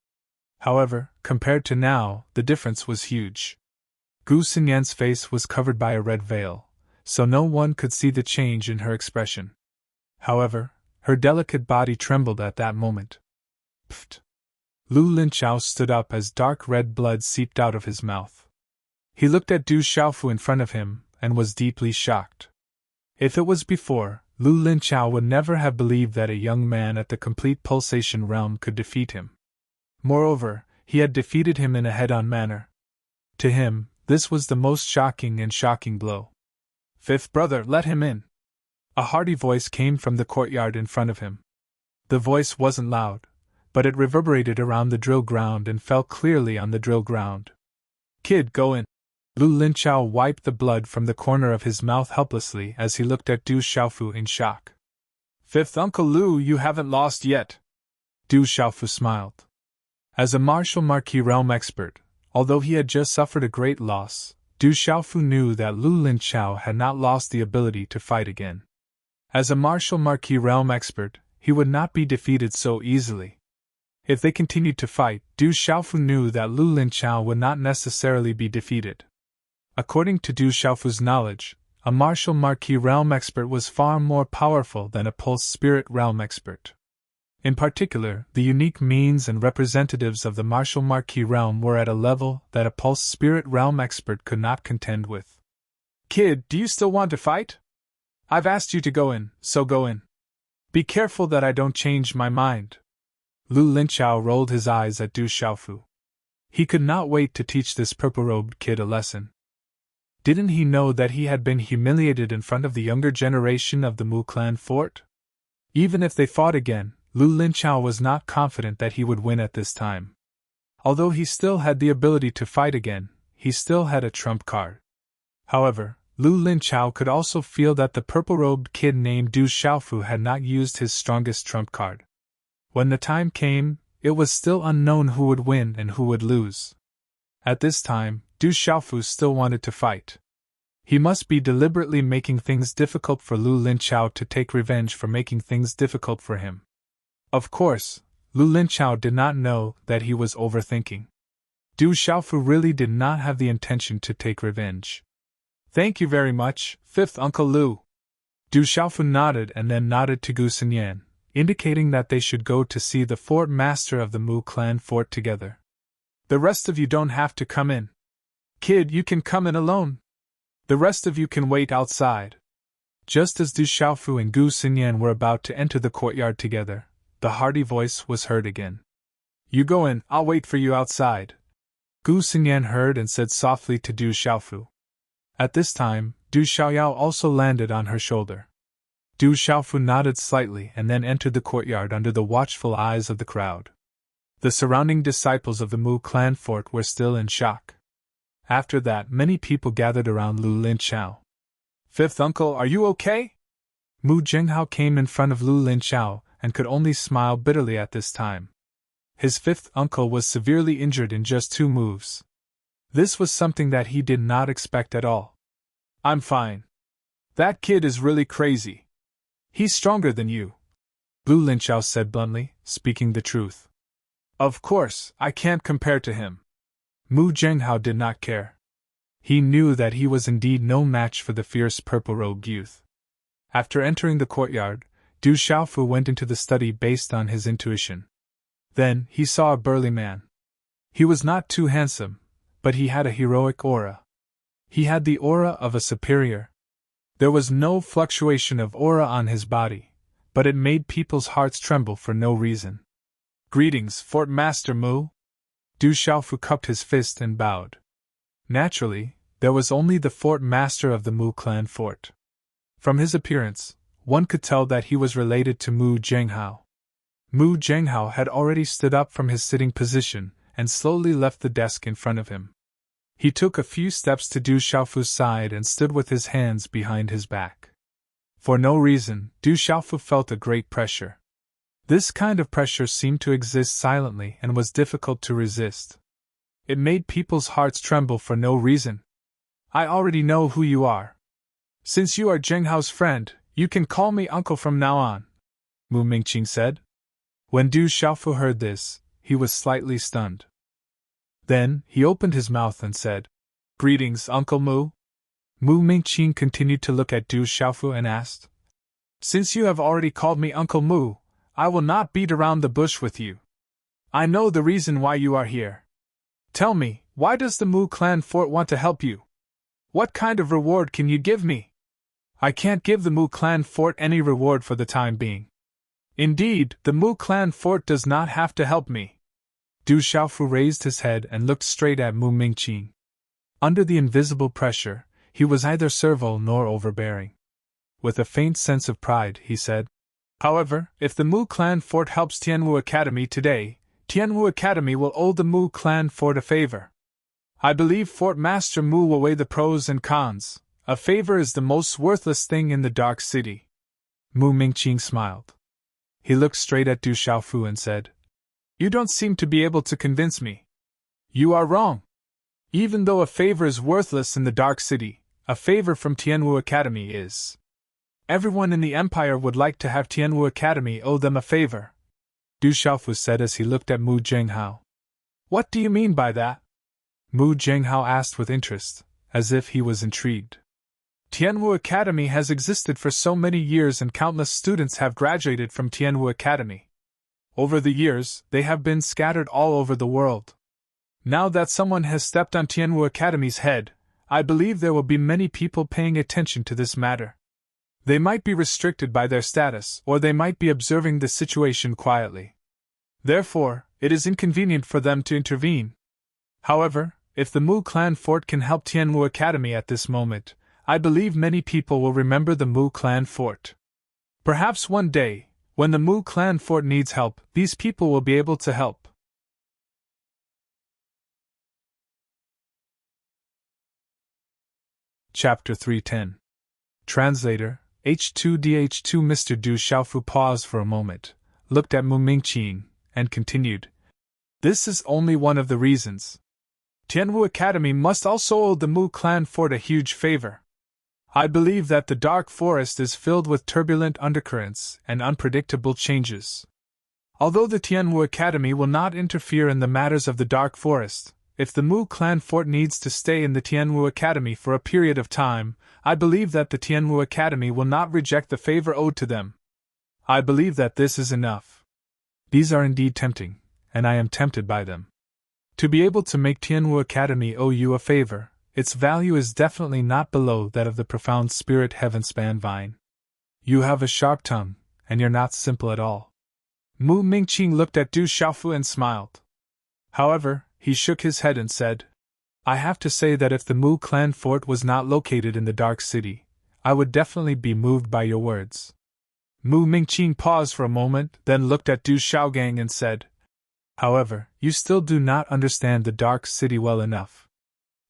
However, compared to now, the difference was huge. Gu Xinyan's face was covered by a red veil, so no one could see the change in her expression. However, her delicate body trembled at that moment. Pfft! Lu Lingchao stood up as dark red blood seeped out of his mouth. He looked at Du Xiaofu in front of him, and was deeply shocked. If it was before, Lu Lingchao would never have believed that a young man at the complete pulsation realm could defeat him. Moreover, he had defeated him in a head-on manner. To him, this was the most shocking blow. Fifth brother, let him in. A hearty voice came from the courtyard in front of him. The voice wasn't loud, but it reverberated around the drill ground and fell clearly on the drill ground. Kid, go in. Lu Lingchao wiped the blood from the corner of his mouth helplessly as he looked at Du Xiaofu in shock. Fifth Uncle Lu, you haven't lost yet. Du Xiaofu smiled. As a martial marquis realm expert, although he had just suffered a great loss, Du Xiaofu knew that Lu Linchao had not lost the ability to fight again. As a martial marquis realm expert, he would not be defeated so easily. If they continued to fight, Du Xiaofu knew that Lu Linchao would not necessarily be defeated. According to Du Xiaofu's knowledge, a martial marquis realm expert was far more powerful than a pulse spirit realm expert. In particular, the unique means and representatives of the martial marquis realm were at a level that a pulse spirit realm expert could not contend with. Kid, do you still want to fight? I've asked you to go in, so go in. Be careful that I don't change my mind. Lu Linchao rolled his eyes at Du Xiaofu. He could not wait to teach this purple-robed kid a lesson. Didn't he know that he had been humiliated in front of the younger generation of the Mu clan fort? Even if they fought again, Lu Linchao was not confident that he would win at this time. Although he still had the ability to fight again, he still had a trump card. However, Lu Linchao could also feel that the purple-robed kid named Du Xiaofu had not used his strongest trump card. When the time came, it was still unknown who would win and who would lose. At this time, Du Xiaofu still wanted to fight. He must be deliberately making things difficult for Lu Linchao to take revenge for making things difficult for him. Of course, Lu Linchao did not know that he was overthinking. Du Xiaofu really did not have the intention to take revenge. Thank you very much, fifth Uncle Lu. Du Xiaofu nodded and then nodded to Gu Xinyan, indicating that they should go to see the fort master of the Mu clan fort together. The rest of you don't have to come in. Kid, you can come in alone. The rest of you can wait outside. Just as Du Xiaofu and Gu Xinyan were about to enter the courtyard together, the hearty voice was heard again. You go in, I'll wait for you outside. Gu Xinyan heard and said softly to Du Xiaofu. At this time, Du Xiaoyao also landed on her shoulder. Du Xiaofu nodded slightly and then entered the courtyard under the watchful eyes of the crowd. The surrounding disciples of the Mu clan fort were still in shock. After that, many people gathered around Lu Linchao. Fifth uncle, are you okay? Mu Jinghao came in front of Lu Linchao and could only smile bitterly at this time. His fifth uncle was severely injured in just 2 moves. This was something that he did not expect at all. I'm fine. That kid is really crazy. He's stronger than you, Lu Linchao said bluntly, speaking the truth. Of course, I can't compare to him. Mu Jinghao did not care. He knew that he was indeed no match for the fierce purple-robed youth. After entering the courtyard, Du Xiaofu went into the study based on his intuition. Then, he saw a burly man. He was not too handsome, but he had a heroic aura. He had the aura of a superior. There was no fluctuation of aura on his body, but it made people's hearts tremble for no reason. Greetings, Fort Master Mu. Du Xiaofu cupped his fist and bowed. Naturally, there was only the fort master of the Mu clan fort. From his appearance, one could tell that he was related to Mu Jinghao. Mu Jinghao had already stood up from his sitting position and slowly left the desk in front of him. He took a few steps to Du Xiaofu's side and stood with his hands behind his back. For no reason, Du Xiaofu felt a great pressure. This kind of pressure seemed to exist silently and was difficult to resist. It made people's hearts tremble for no reason. I already know who you are. Since you are Jinghao's friend, you can call me uncle from now on, Mu Mingqing said. When Du Xiaofu heard this, he was slightly stunned. Then, he opened his mouth and said, Greetings, Uncle Mu. Mu Mingqing continued to look at Du Xiaofu and asked, Since you have already called me Uncle Mu, I will not beat around the bush with you. I know the reason why you are here. Tell me, why does the Mu clan fort want to help you? What kind of reward can you give me? I can't give the Mu clan fort any reward for the time being. Indeed, the Mu clan fort does not have to help me. Du Xiaofu raised his head and looked straight at Mu Mingqing. Under the invisible pressure, he was neither servile nor overbearing. With a faint sense of pride, he said, However, if the Mu clan fort helps Tianwu Academy today, Tianwu Academy will owe the Mu clan fort a favor. I believe Fort Master Mu will weigh the pros and cons. A favor is the most worthless thing in the Dark City. Mu Mingqing smiled. He looked straight at Du Xiaofu and said, You don't seem to be able to convince me. You are wrong. Even though a favor is worthless in the Dark City, a favor from Tianwu Academy is. Everyone in the Empire would like to have Tianwu Academy owe them a favor, Du Xiaofu said as he looked at Mu Zhenghao. What do you mean by that? Mu Zhenghao asked with interest, as if he was intrigued. Tianwu Academy has existed for so many years and countless students have graduated from Tianwu Academy. Over the years, they have been scattered all over the world. Now that someone has stepped on Tianwu Academy's head, I believe there will be many people paying attention to this matter. They might be restricted by their status, or they might be observing the situation quietly. Therefore, it is inconvenient for them to intervene. However, if the Mu clan fort can help Tianwu Academy at this moment, I believe many people will remember the Mu clan fort. Perhaps one day, when the Mu clan fort needs help, these people will be able to help. Chapter 310. Translator, H2DH2 Mr. Du Xiaofu paused for a moment, looked at Mu Mingqing, and continued. This is only one of the reasons. Tianwu Academy must also owe the Mu clan fort a huge favor. I believe that the Dark Forest is filled with turbulent undercurrents and unpredictable changes. Although the Tianwu Academy will not interfere in the matters of the Dark Forest, if the Mu clan fort needs to stay in the Tianwu Academy for a period of time, I believe that the Tianwu Academy will not reject the favor owed to them. I believe that this is enough. These are indeed tempting, and I am tempted by them. To be able to make Tianwu Academy owe you a favor, its value is definitely not below that of the profound spirit heaven-span vine. You have a sharp tongue, and you're not simple at all. Mu Mingqing looked at Du Xiaofu and smiled. However, he shook his head and said, I have to say that if the Mu clan fort was not located in the Dark City, I would definitely be moved by your words. Mu Mingqing paused for a moment, then looked at Du Xiaogang and said, However, you still do not understand the Dark City well enough.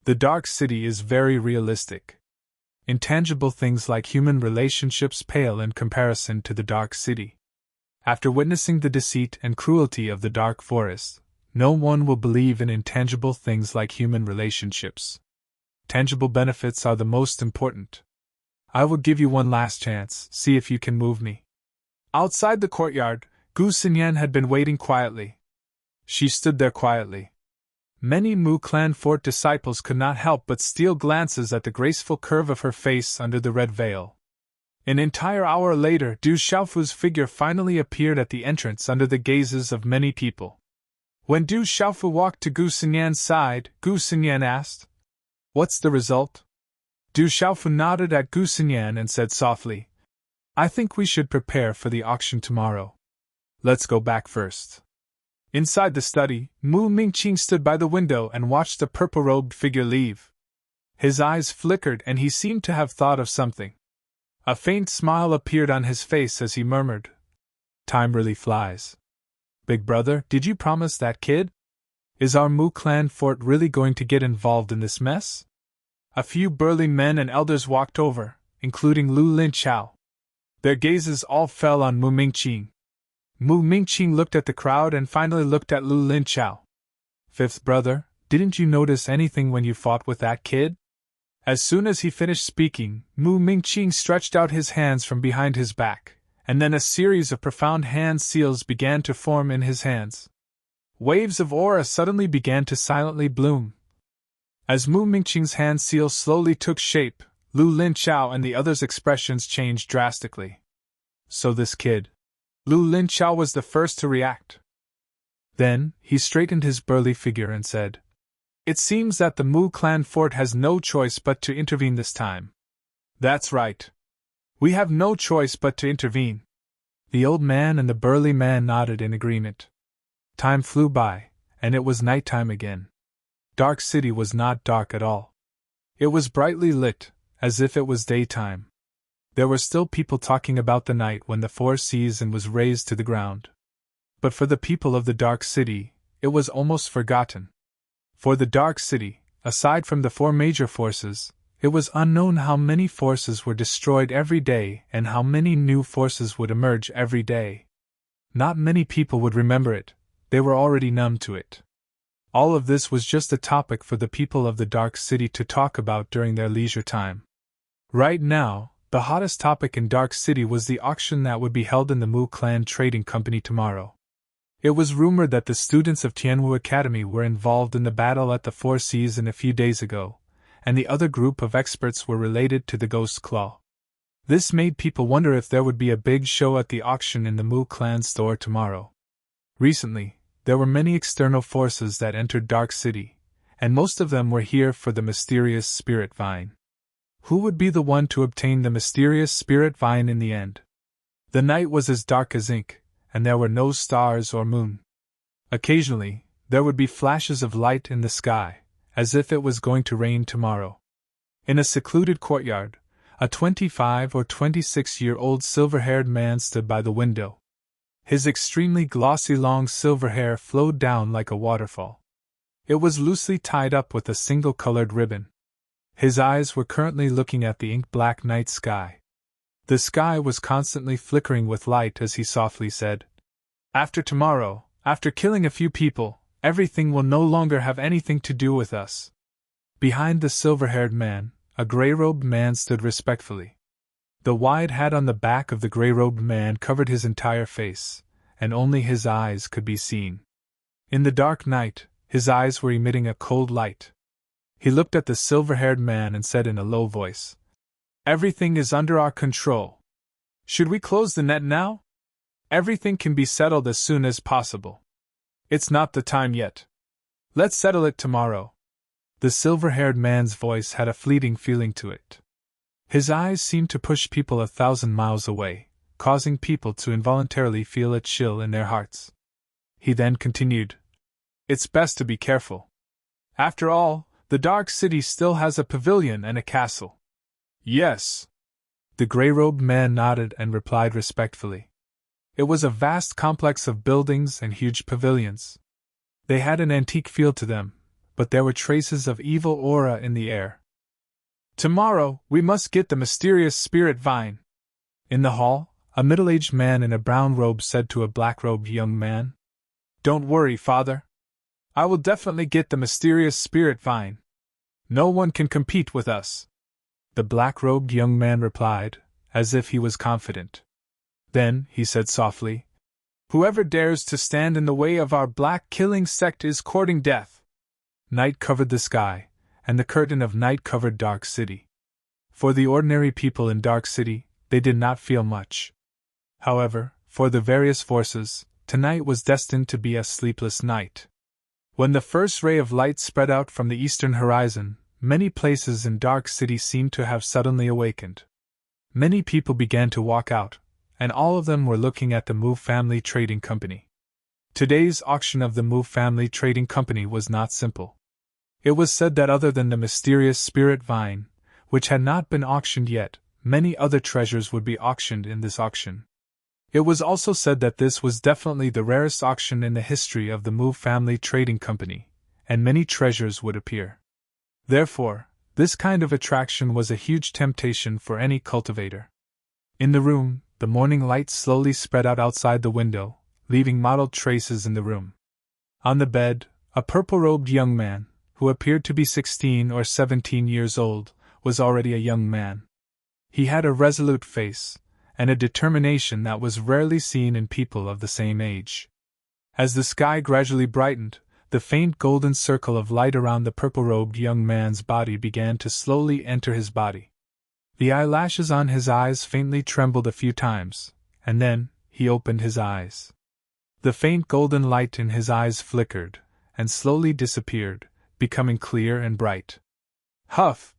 The Dark City is very realistic. Intangible things like human relationships pale in comparison to the Dark City. After witnessing the deceit and cruelty of the Dark Forest, no one will believe in intangible things like human relationships. Tangible benefits are the most important. I will give you one last chance, see if you can move me. Outside the courtyard, Gu Xinyan had been waiting quietly. She stood there quietly. Many Mu clan fort disciples could not help but steal glances at the graceful curve of her face under the red veil. An entire hour later, Du Xiaofu's figure finally appeared at the entrance under the gazes of many people. When Du Xiaofu walked to Gu Xinyan's side, Gu Xinyan asked, What's the result? Du Xiaofu nodded at Gu Xinyan and said softly, I think we should prepare for the auction tomorrow. Let's go back first. Inside the study, Mu Mingqing stood by the window and watched the purple-robed figure leave. His eyes flickered and he seemed to have thought of something. A faint smile appeared on his face as he murmured, Time really flies. Big brother, did you promise that kid? Is our Mu clan fort really going to get involved in this mess? A few burly men and elders walked over, including Lu Linchao. Their gazes all fell on Mu Mingqing. Mu Mingqing looked at the crowd and finally looked at Lu Linchao. Fifth brother, didn't you notice anything when you fought with that kid? As soon as he finished speaking, Mu Mingqing stretched out his hands from behind his back, and then a series of profound hand seals began to form in his hands. Waves of aura suddenly began to silently bloom. As Mu Mingqing's hand seal slowly took shape, Lu Linchao and the others' expressions changed drastically. So this kid. Lu Linchao was the first to react. Then, he straightened his burly figure and said, It seems that the Mu clan fort has no choice but to intervene this time. That's right. We have no choice but to intervene. The old man and the burly man nodded in agreement. Time flew by, and it was nighttime again. Dark City was not dark at all. It was brightly lit, as if it was daytime. There were still people talking about the night when the four season was razed to the ground. But for the people of the Dark City, it was almost forgotten. For the Dark City, aside from the four major forces, it was unknown how many forces were destroyed every day and how many new forces would emerge every day. Not many people would remember it, they were already numb to it. All of this was just a topic for the people of the Dark City to talk about during their leisure time. Right now, the hottest topic in Dark City was the auction that would be held in the Mu Clan Trading Company tomorrow. It was rumored that the students of Tianwu Academy were involved in the battle at the Four Seas a few days ago, and the other group of experts were related to the Ghost Claw. This made people wonder if there would be a big show at the auction in the Mu Clan store tomorrow. Recently, there were many external forces that entered Dark City, and most of them were here for the mysterious spirit vine. Who would be the one to obtain the mysterious spirit vine in the end? The night was as dark as ink, and there were no stars or moon. Occasionally, there would be flashes of light in the sky, as if it was going to rain tomorrow. In a secluded courtyard, a 25 or 26-year-old silver-haired man stood by the window. His extremely glossy long silver hair flowed down like a waterfall. It was loosely tied up with a single-colored ribbon. His eyes were currently looking at the ink-black night sky. The sky was constantly flickering with light as he softly said, "After tomorrow, after killing a few people, everything will no longer have anything to do with us." Behind the silver-haired man, a gray-robed man stood respectfully. The wide hat on the back of the gray-robed man covered his entire face, and only his eyes could be seen. In the dark night, his eyes were emitting a cold light. He looked at the silver-haired man and said in a low voice, "Everything is under our control. Should we close the net now? Everything can be settled as soon as possible. It's not the time yet. Let's settle it tomorrow." The silver-haired man's voice had a fleeting feeling to it. His eyes seemed to push people 1,000 miles away, causing people to involuntarily feel a chill in their hearts. He then continued, "It's best to be careful. After all, the Dark City still has a pavilion and a castle." "Yes." The gray-robed man nodded and replied respectfully. It was a vast complex of buildings and huge pavilions. They had an antique feel to them, but there were traces of evil aura in the air. "Tomorrow, we must get the mysterious spirit vine." In the hall, a middle-aged man in a brown robe said to a black-robed young man, "Don't worry, father. I will definitely get the mysterious spirit vine. No one can compete with us." The black-robed young man replied, as if he was confident. Then, he said softly, "Whoever dares to stand in the way of our black-killing sect is courting death." Night covered the sky, and the curtain of night covered Dark City. For the ordinary people in Dark City, they did not feel much. However, for the various forces, tonight was destined to be a sleepless night. When the first ray of light spread out from the eastern horizon, many places in Dark City seemed to have suddenly awakened. Many people began to walk out, and all of them were looking at the Mu Family Trading Company. Today's auction of the Mu Family Trading Company was not simple. It was said that other than the mysterious spirit vine, which had not been auctioned yet, many other treasures would be auctioned in this auction. It was also said that this was definitely the rarest auction in the history of the Mu Family Trading Company, and many treasures would appear. Therefore, this kind of attraction was a huge temptation for any cultivator. In the room, the morning light slowly spread out outside the window, leaving mottled traces in the room. On the bed, a purple-robed young man, who appeared to be 16 or 17 years old, was already a young man. He had a resolute face, and a determination that was rarely seen in people of the same age. As the sky gradually brightened, the faint golden circle of light around the purple-robed young man's body began to slowly enter his body. The eyelashes on his eyes faintly trembled a few times, and then he opened his eyes. The faint golden light in his eyes flickered, and slowly disappeared, becoming clear and bright. Huff!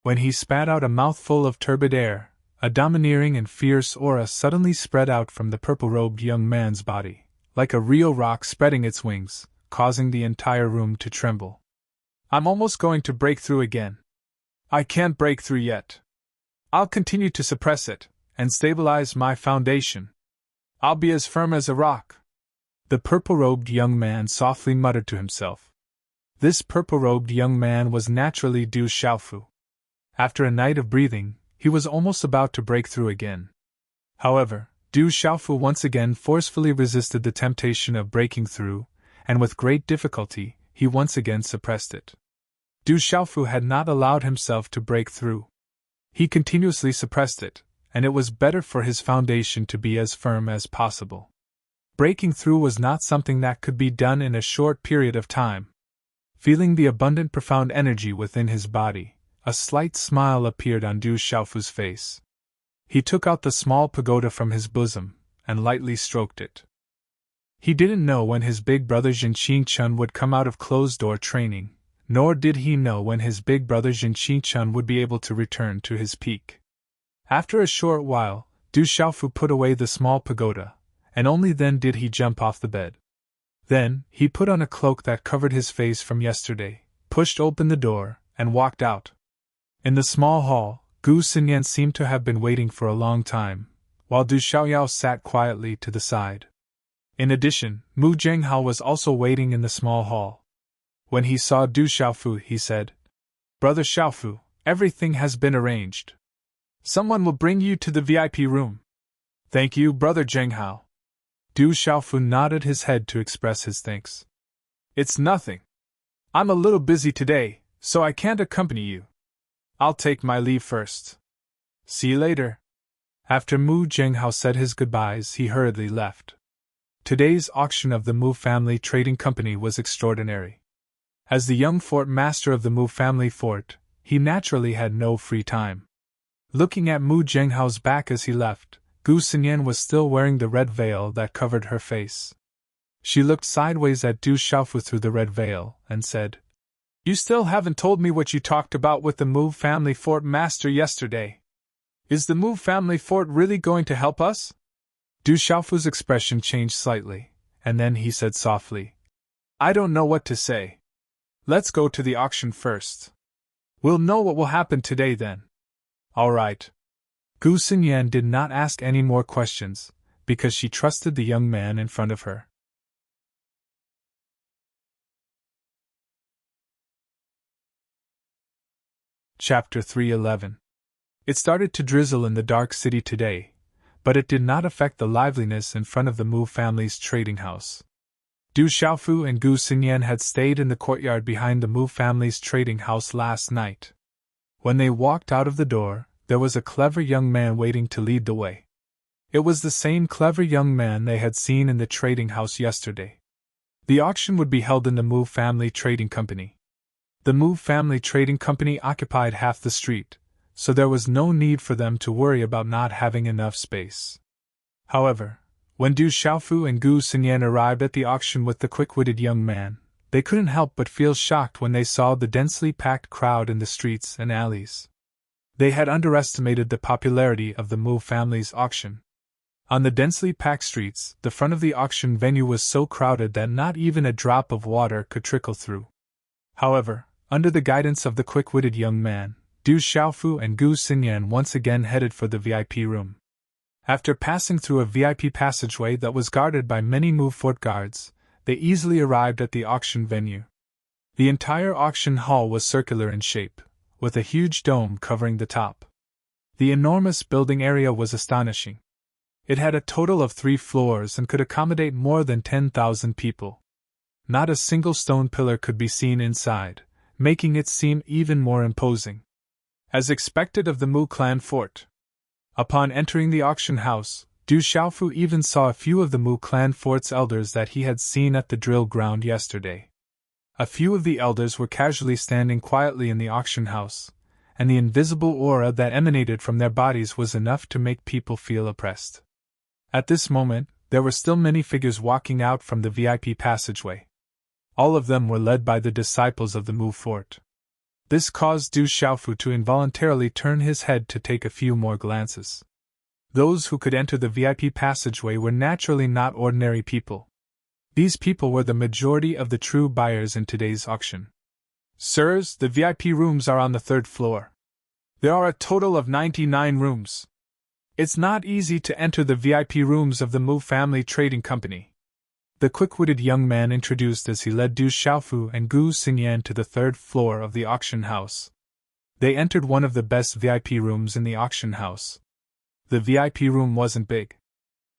When he spat out a mouthful of turbid air, a domineering and fierce aura suddenly spread out from the purple-robed young man's body, like a real rock spreading its wings, causing the entire room to tremble. "I'm almost going to break through again. I can't break through yet. I'll continue to suppress it, and stabilize my foundation. I'll be as firm as a rock." The purple-robed young man softly muttered to himself. This purple-robed young man was naturally Du Xiaofu. After a night of breathing, he was almost about to break through again. However, Du Xiaofu once again forcefully resisted the temptation of breaking through, and with great difficulty, he once again suppressed it. Du Xiaofu had not allowed himself to break through. He continuously suppressed it, and it was better for his foundation to be as firm as possible. Breaking through was not something that could be done in a short period of time. Feeling the abundant profound energy within his body, a slight smile appeared on Du Xiaofu's face. He took out the small pagoda from his bosom, and lightly stroked it. He didn't know when his big brother Jinqing-chun would come out of closed-door training, nor did he know when his big brother Jinqing-chun would be able to return to his peak. After a short while, Du Xiaofu put away the small pagoda, and only then did he jump off the bed. Then, he put on a cloak that covered his face from yesterday, pushed open the door, and walked out. In the small hall, Gu Xinyan seemed to have been waiting for a long time, while Du Xiaoyao sat quietly to the side. In addition, Mu Zhenghao was also waiting in the small hall. When he saw Du Xiaofu, he said, "Brother Xiaofu, everything has been arranged. Someone will bring you to the VIP room." "Thank you, Brother Zhenghao." Du Xiaofu nodded his head to express his thanks. "It's nothing. I'm a little busy today, so I can't accompany you. I'll take my leave first. See you later." After Mu Zhenghao said his goodbyes, he hurriedly left. Today's auction of the Mu family trading company was extraordinary. As the young fort master of the Mu family fort, he naturally had no free time. Looking at Mu Zhenghao's back as he left, Gu Xinyan was still wearing the red veil that covered her face. She looked sideways at Du Xiaofu through the red veil, and said, "You still haven't told me what you talked about with the Mu family fort master yesterday. Is the Mu family fort really going to help us?" Du Xiaofu's expression changed slightly, and then he said softly, "I don't know what to say. Let's go to the auction first. We'll know what will happen today then." "All right." Gu Xinyan did not ask any more questions, because she trusted the young man in front of her. Chapter 311. It started to drizzle in the dark city today, but it did not affect the liveliness in front of the Mu family's trading house. Du Xiaofu and Gu Xinyan had stayed in the courtyard behind the Mu family's trading house last night. When they walked out of the door, there was a clever young man waiting to lead the way. It was the same clever young man they had seen in the trading house yesterday. The auction would be held in the Mu family trading company. The Mu family trading company occupied half the street, so there was no need for them to worry about not having enough space. However, when Du Xiaofu and Gu Xinyan arrived at the auction with the quick-witted young man, they couldn't help but feel shocked when they saw the densely packed crowd in the streets and alleys. They had underestimated the popularity of the Mu family's auction. On the densely packed streets, the front of the auction venue was so crowded that not even a drop of water could trickle through. However, under the guidance of the quick-witted young man, Du Xiaofu and Gu Xinyan once again headed for the VIP room. After passing through a VIP passageway that was guarded by many Mu fort guards, they easily arrived at the auction venue. The entire auction hall was circular in shape, with a huge dome covering the top. The enormous building area was astonishing. It had a total of 3 floors and could accommodate more than 10,000 people. Not a single stone pillar could be seen inside, making it seem even more imposing. As expected of the Mu clan fort. Upon entering the auction house, Du Xiaofu even saw a few of the Mu clan fort's elders that he had seen at the drill ground yesterday. A few of the elders were casually standing quietly in the auction house, and the invisible aura that emanated from their bodies was enough to make people feel oppressed. At this moment, there were still many figures walking out from the VIP passageway. All of them were led by the disciples of the Mu fort. This caused Du Xiaofu to involuntarily turn his head to take a few more glances. Those who could enter the VIP passageway were naturally not ordinary people. These people were the majority of the true buyers in today's auction. "Sirs, the VIP rooms are on the 3rd floor. There are a total of 99 rooms. It's not easy to enter the VIP rooms of the Mu family trading company," the quick-witted young man introduced as he led Du Xiaofu and Gu Xinyan to the 3rd floor of the auction house. They entered one of the best VIP rooms in the auction house. The VIP room wasn't big.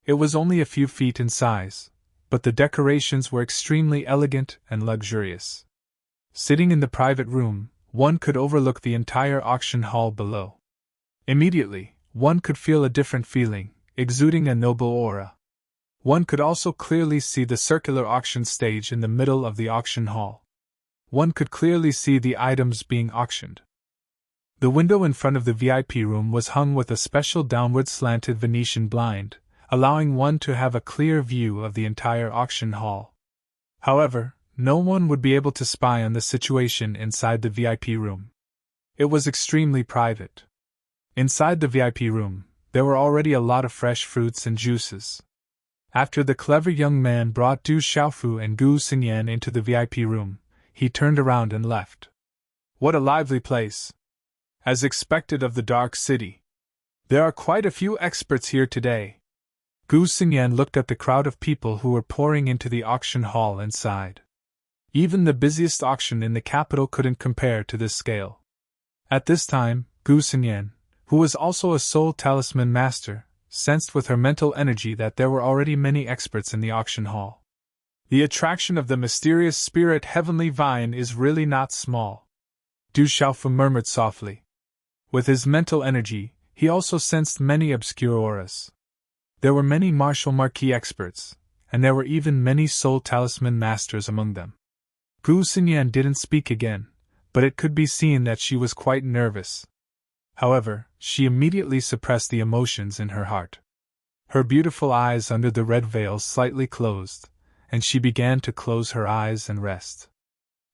It was only a few feet in size, but the decorations were extremely elegant and luxurious. Sitting in the private room, one could overlook the entire auction hall below. Immediately, one could feel a different feeling, exuding a noble aura. One could also clearly see the circular auction stage in the middle of the auction hall. One could clearly see the items being auctioned. The window in front of the VIP room was hung with a special downward slanted Venetian blind, allowing one to have a clear view of the entire auction hall. However, no one would be able to spy on the situation inside the VIP room. It was extremely private. Inside the VIP room, there were already a lot of fresh fruits and juices. After the clever young man brought Du Xiaofu and Gu Xinyan into the VIP room, he turned around and left. What a lively place! As expected of the Dark City. There are quite a few experts here today. Gu Xinyan looked at the crowd of people who were pouring into the auction hall and sighed. Even the busiest auction in the capital couldn't compare to this scale. At this time, Gu Xinyan, who was also a soul talisman master, sensed with her mental energy that there were already many experts in the auction hall. The attraction of the mysterious spirit Heavenly Vine is really not small. Du Xiaofu murmured softly. With his mental energy, he also sensed many obscure auras. There were many martial experts, and there were even many soul talisman masters among them. Gu Xinyan didn't speak again, but it could be seen that she was quite nervous. However, she immediately suppressed the emotions in her heart. Her beautiful eyes under the red veil slightly closed, and she began to close her eyes and rest.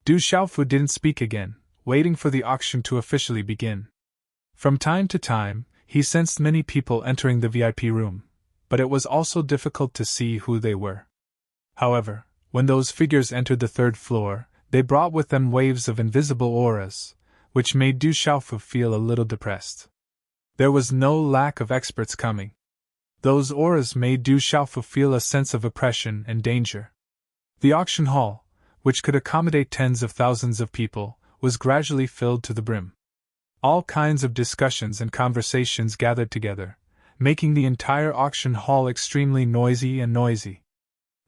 Du Xiaofu didn't speak again, waiting for the auction to officially begin. From time to time, he sensed many people entering the VIP room, but it was also difficult to see who they were. However, when those figures entered the third floor, they brought with them waves of invisible auras, which made Du Xiaofu feel a little depressed. There was no lack of experts coming. Those auras made Du Xiaofu feel a sense of oppression and danger. The auction hall, which could accommodate tens of thousands of people, was gradually filled to the brim. All kinds of discussions and conversations gathered together, making the entire auction hall extremely noisy.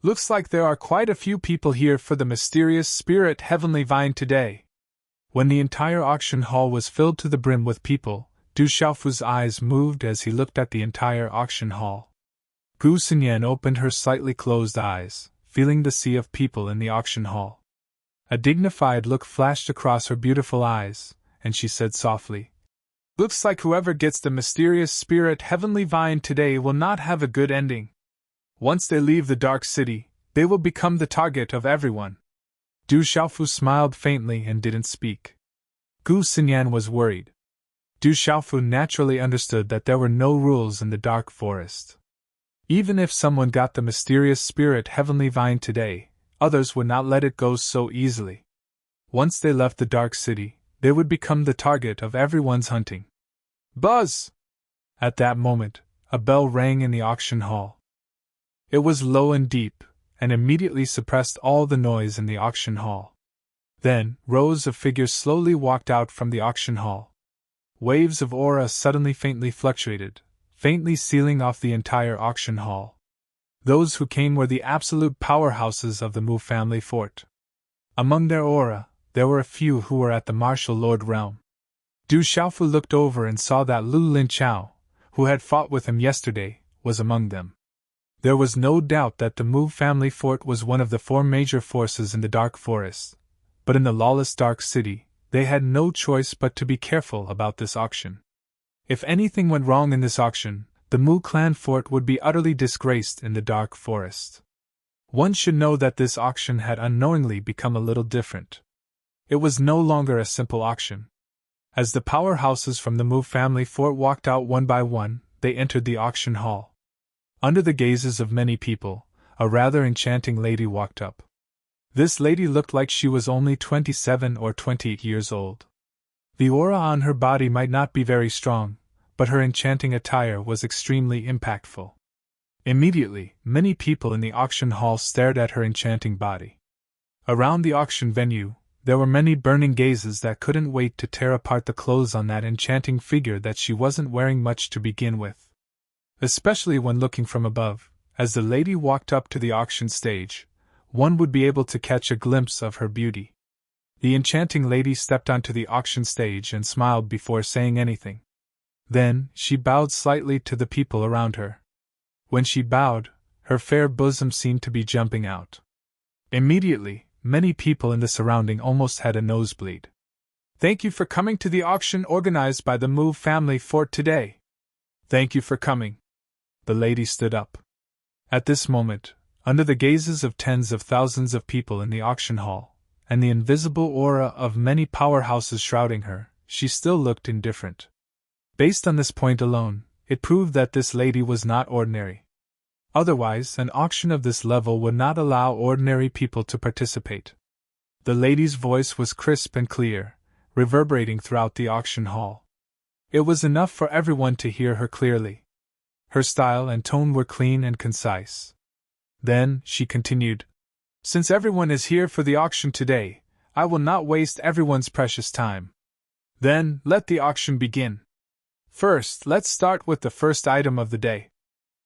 Looks like there are quite a few people here for the mysterious spirit Heavenly Vine today. When the entire auction hall was filled to the brim with people, Du Xiaofu's eyes moved as he looked at the entire auction hall. Gu Xinyan opened her slightly closed eyes, feeling the sea of people in the auction hall. A dignified look flashed across her beautiful eyes, and she said softly, "Looks like whoever gets the mysterious spirit Heavenly Vine today will not have a good ending. Once they leave the Dark City, they will become the target of everyone." Du Xiaofu smiled faintly and didn't speak. Gu Xinyan was worried. Du Xiaofu naturally understood that there were no rules in the dark forest. Even if someone got the mysterious spirit Heavenly Vine today, others would not let it go so easily. Once they left the Dark City, they would become the target of everyone's hunting. Buzz! At that moment, a bell rang in the auction hall. It was low and deep, and immediately suppressed all the noise in the auction hall. Then, rows of figures slowly walked out from the auction hall. Waves of aura suddenly faintly fluctuated, faintly sealing off the entire auction hall. Those who came were the absolute powerhouses of the Mu family fort. Among their aura, there were a few who were at the martial lord realm. Du Xiaofu looked over and saw that Lu Linchao, who had fought with him yesterday, was among them. There was no doubt that the Mu family fort was one of the four major forces in the dark forest, but in the lawless Dark City, they had no choice but to be careful about this auction. If anything went wrong in this auction, the Mu clan fort would be utterly disgraced in the dark forest. One should know that this auction had unknowingly become a little different. It was no longer a simple auction. As the powerhouses from the Mu family fort walked out one by one, they entered the auction hall. Under the gazes of many people, a rather enchanting lady walked up. This lady looked like she was only 27 or 28 years old. The aura on her body might not be very strong, but her enchanting attire was extremely impactful. Immediately, many people in the auction hall stared at her enchanting body. Around the auction venue, there were many burning gazes that couldn't wait to tear apart the clothes on that enchanting figure that she wasn't wearing much to begin with. Especially when looking from above, As the lady walked up to the auction stage, one would be able to catch a glimpse of her beauty. The enchanting lady stepped onto the auction stage and smiled before saying anything. Then, she bowed slightly to the people around her. When she bowed, her fair bosom seemed to be jumping out. Immediately, many people in the surrounding almost had a nosebleed. "Thank you for coming to the auction organized by the Move family for today." "Thank you for coming." The lady stood up. At this moment, under the gazes of tens of thousands of people in the auction hall, and the invisible aura of many powerhouses shrouding her, she still looked indifferent. Based on this point alone, it proved that this lady was not ordinary. Otherwise, an auction of this level would not allow ordinary people to participate. The lady's voice was crisp and clear, reverberating throughout the auction hall. It was enough for everyone to hear her clearly. Her style and tone were clean and concise. Then, she continued, "Since everyone is here for the auction today, I will not waste everyone's precious time. Then, let the auction begin. First, let's start with the first item of the day."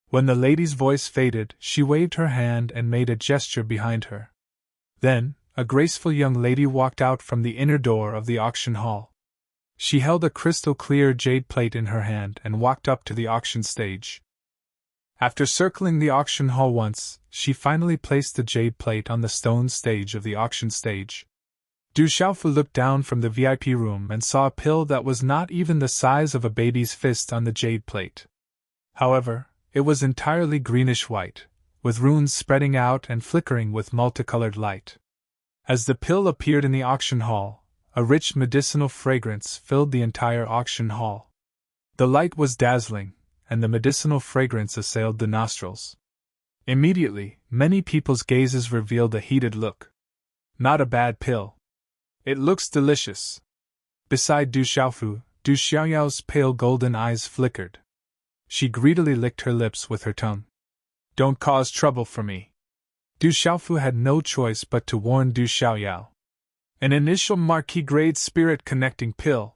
When the lady's voice faded, she waved her hand and made a gesture behind her. Then, a graceful young lady walked out from the inner door of the auction hall. She held a crystal-clear jade plate in her hand and walked up to the auction stage. After circling the auction hall once, she finally placed the jade plate on the stone stage of the auction stage. Du Xiaofu looked down from the VIP room and saw a pill that was not even the size of a baby's fist on the jade plate. However, it was entirely greenish-white, with runes spreading out and flickering with multicolored light. As the pill appeared in the auction hall, a rich medicinal fragrance filled the entire auction hall. The light was dazzling, and the medicinal fragrance assailed the nostrils. Immediately, many people's gazes revealed a heated look. "Not a bad pill. It looks delicious." Beside Du Xiaofu, Du Xiaoyao's pale golden eyes flickered. She greedily licked her lips with her tongue. "Don't cause trouble for me." Du Xiaofu had no choice but to warn Du Xiaoyao. An initial marquee-grade spirit-connecting pill.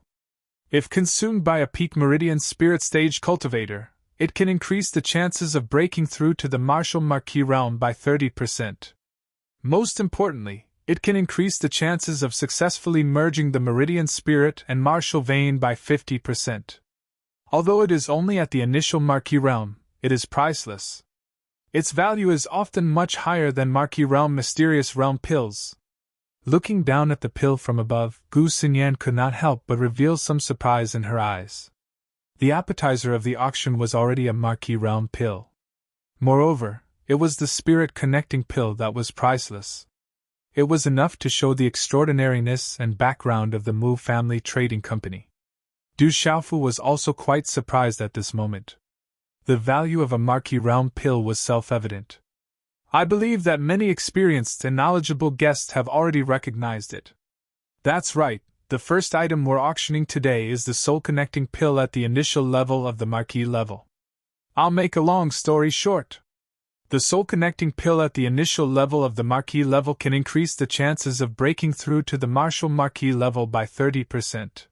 If consumed by a peak meridian spirit stage cultivator, it can increase the chances of breaking through to the martial marquee realm by 30%. Most importantly, it can increase the chances of successfully merging the meridian spirit and martial vein by 50%. Although it is only at the initial marquee realm, it is priceless. Its value is often much higher than marquee realm mysterious realm pills. Looking down at the pill from above, Gu Xinyan could not help but reveal some surprise in her eyes. The appetizer of the auction was already a marquee realm pill. Moreover, it was the spirit-connecting pill that was priceless. It was enough to show the extraordinariness and background of the Mu family trading company. Du Xiaofu was also quite surprised at this moment. The value of a marquee realm pill was self-evident. I believe that many experienced and knowledgeable guests have already recognized it. That's right, the first item we're auctioning today is the soul-connecting pill at the initial level of the marquee level. I'll make a long story short. The soul-connecting pill at the initial level of the marquee level can increase the chances of breaking through to the martial marquee level by 30%.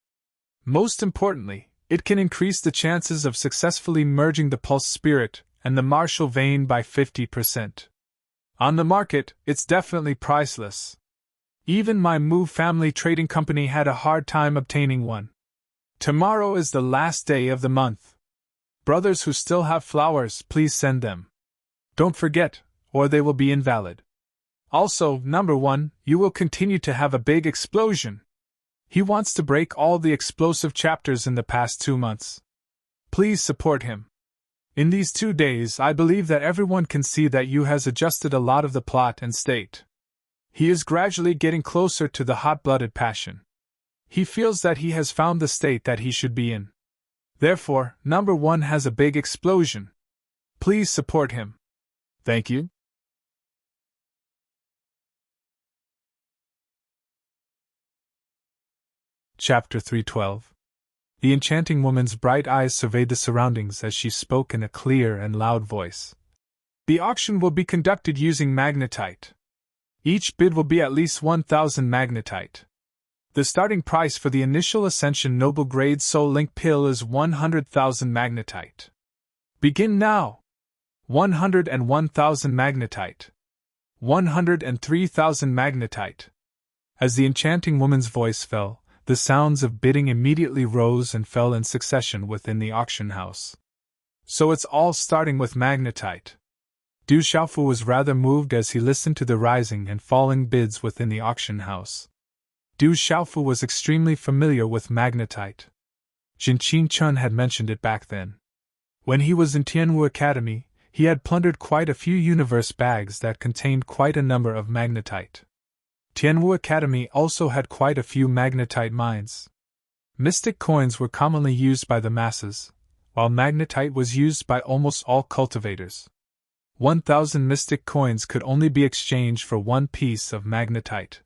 Most importantly, it can increase the chances of successfully merging the pulse spirit and the martial vein by 50%. On the market, it's definitely priceless. Even my Mu family trading company had a hard time obtaining one. Tomorrow is the last day of the month. Brothers who still have flowers, please send them. Don't forget, or they will be invalid. Also, number 1, you will continue to have a big explosion. He wants to break all the explosive chapters in the past 2 months. Please support him. In these 2 days, I believe that everyone can see that Yu has adjusted a lot of the plot and state. He is gradually getting closer to the hot-blooded passion. He feels that he has found the state that he should be in. Therefore, number 1 has a big explosion. Please support him. Thank you. Chapter 312. The enchanting woman's bright eyes surveyed the surroundings as she spoke in a clear and loud voice. The auction will be conducted using magnetite. Each bid will be at least 1,000 magnetite. The starting price for the initial Ascension Noble Grade Soul Link pill is 100,000 magnetite. Begin now! 101,000 magnetite. 103,000 magnetite. As the enchanting woman's voice fell, the sounds of bidding immediately rose and fell in succession within the auction house. So it's all starting with magnetite. Du Xiaofu was rather moved as he listened to the rising and falling bids within the auction house. Du Xiaofu was extremely familiar with magnetite. Jin Qin-chun had mentioned it back then. When he was in Tianwu Academy, he had plundered quite a few universe bags that contained quite a number of magnetite. Tianwu Academy also had quite a few magnetite mines. Mystic coins were commonly used by the masses, while magnetite was used by almost all cultivators. 1,000 mystic coins could only be exchanged for one piece of magnetite.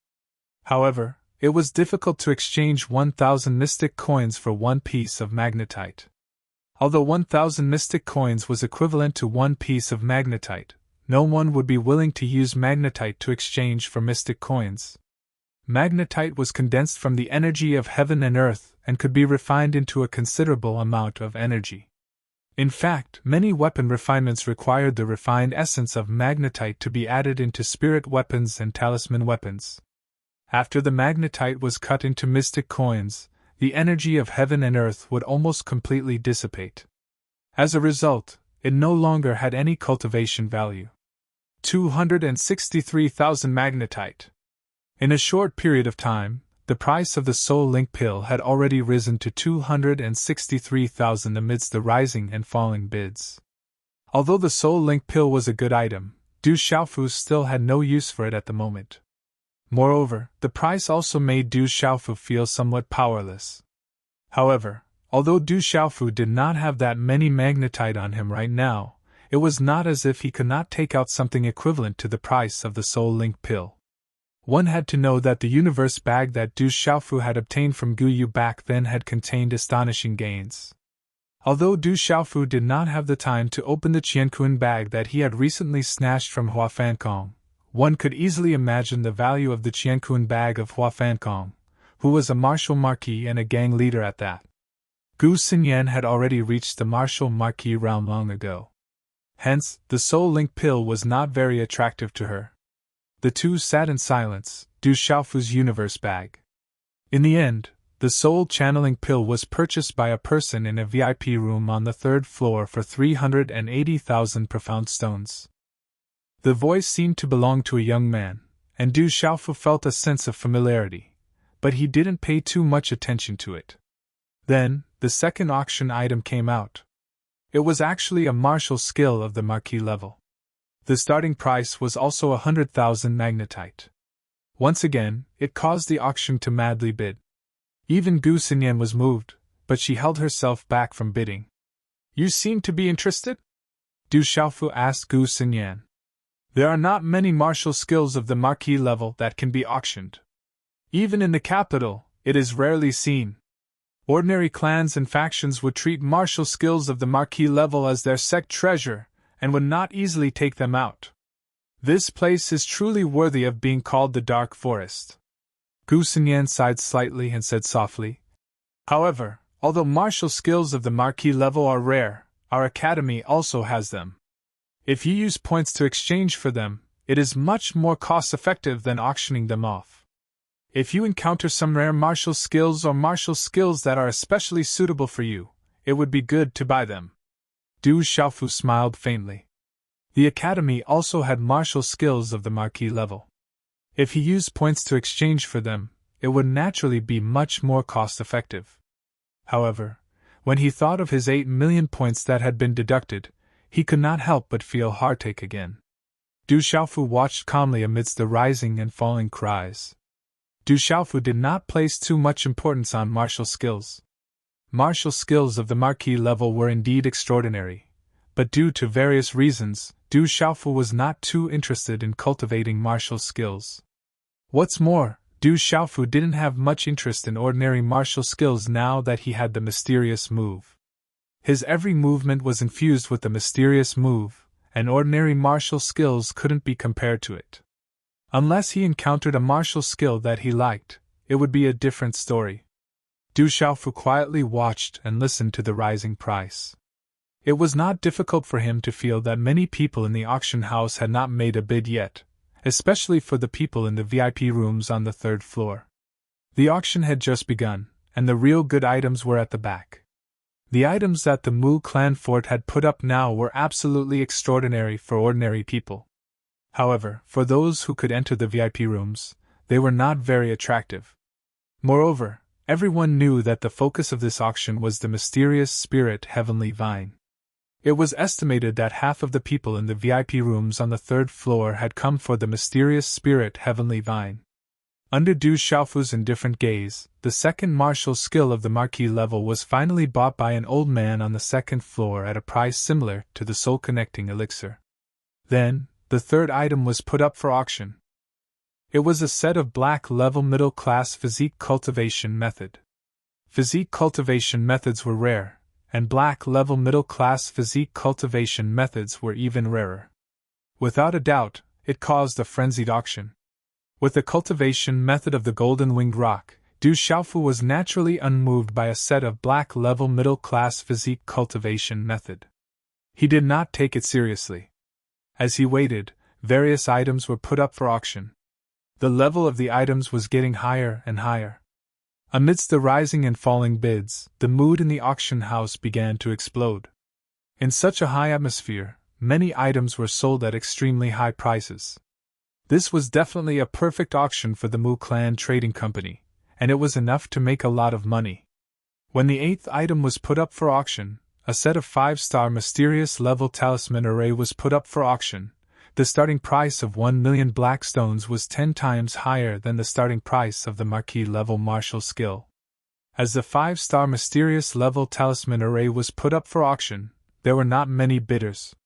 However, it was difficult to exchange 1,000 mystic coins for one piece of magnetite. Although 1,000 mystic coins was equivalent to one piece of magnetite, no one would be willing to use magnetite to exchange for mystic coins. Magnetite was condensed from the energy of heaven and earth and could be refined into a considerable amount of energy. In fact, many weapon refinements required the refined essence of magnetite to be added into spirit weapons and talisman weapons. After the magnetite was cut into mystic coins, the energy of heaven and earth would almost completely dissipate. As a result, it no longer had any cultivation value. 263,000 magnetite. In a short period of time, the price of the Soul Link pill had already risen to 263,000 amidst the rising and falling bids. Although the Soul Link pill was a good item, Du Xiaofu still had no use for it at the moment. Moreover, the price also made Du Xiaofu feel somewhat powerless. However, although Du Xiaofu did not have that many magnetite on him right now, it was not as if he could not take out something equivalent to the price of the Soul Link pill. One had to know that the universe bag that Du Xiaofu had obtained from Gu Yu back then had contained astonishing gains. Although Du Xiaofu did not have the time to open the Qiankun bag that he had recently snatched from Hua Fankong, one could easily imagine the value of the Qiankun bag of Hua Fankong, who was a martial marquis and a gang leader at that. Gu Xinyan had already reached the martial marquis realm long ago. Hence, the Soul Link pill was not very attractive to her. The two sat in silence, Du Xiaofu's universe bag. In the end, the soul channeling pill was purchased by a person in a VIP room on the 3rd floor for 380,000 profound stones. The voice seemed to belong to a young man, and Du Xiaofu felt a sense of familiarity, but he didn't pay too much attention to it. Then, the second auction item came out. It was actually a martial skill of the marquis level. The starting price was also 100,000 magnetite. Once again, it caused the auction to madly bid. Even Gu Xinyan was moved, but she held herself back from bidding. "You seem to be interested?" Du Xiaofu asked Gu Xinyan. "There are not many martial skills of the marquis level that can be auctioned. Even in the capital, it is rarely seen. Ordinary clans and factions would treat martial skills of the marquis level as their sect treasure, and would not easily take them out. This place is truly worthy of being called the Dark Forest." Gu Xinyan sighed slightly and said softly, "However, although martial skills of the marquis level are rare, our academy also has them. If you use points to exchange for them, it is much more cost-effective than auctioning them off. If you encounter some rare martial skills or martial skills that are especially suitable for you, it would be good to buy them." Du Xiaofu smiled faintly. The academy also had martial skills of the marquis level. If he used points to exchange for them, it would naturally be much more cost-effective. However, when he thought of his 8 million points that had been deducted, he could not help but feel heartache again. Du Xiaofu watched calmly amidst the rising and falling cries. Du Xiaofu did not place too much importance on martial skills. Martial skills of the marquis level were indeed extraordinary, but due to various reasons, Du Xiaofu was not too interested in cultivating martial skills. What's more, Du Xiaofu didn't have much interest in ordinary martial skills now that he had the mysterious move. His every movement was infused with the mysterious move, and ordinary martial skills couldn't be compared to it. Unless he encountered a martial skill that he liked, it would be a different story. Du Xiaofu quietly watched and listened to the rising price. It was not difficult for him to feel that many people in the auction house had not made a bid yet, especially for the people in the VIP rooms on the third floor. The auction had just begun, and the real good items were at the back. The items that the Mu clan fort had put up now were absolutely extraordinary for ordinary people. However, for those who could enter the VIP rooms, they were not very attractive. Moreover, everyone knew that the focus of this auction was the mysterious spirit heavenly vine. It was estimated that half of the people in the VIP rooms on the third floor had come for the mysterious spirit heavenly vine. Under Du Xiaofu's indifferent gaze, the second martial skill of the marquis level was finally bought by an old man on the second floor at a price similar to the soul-connecting elixir. Then, the third item was put up for auction. It was a set of black level middle-class physique cultivation method. Physique cultivation methods were rare, and black level middle-class physique cultivation methods were even rarer. Without a doubt, it caused a frenzied auction. With the cultivation method of the golden-winged rock, Du Xiaofu was naturally unmoved by a set of black level middle-class physique cultivation method. He did not take it seriously. As he waited, various items were put up for auction. The level of the items was getting higher and higher. Amidst the rising and falling bids, the mood in the auction house began to explode. In such a high atmosphere, many items were sold at extremely high prices. This was definitely a perfect auction for the Mu Clan Trading Company, and it was enough to make a lot of money. When the eighth item was put up for auction, a set of 5-star mysterious level talisman array was put up for auction. The starting price of 1 million black stones was 10 times higher than the starting price of the marquis level martial skill. As the 5-star mysterious level talisman array was put up for auction, there were not many bidders.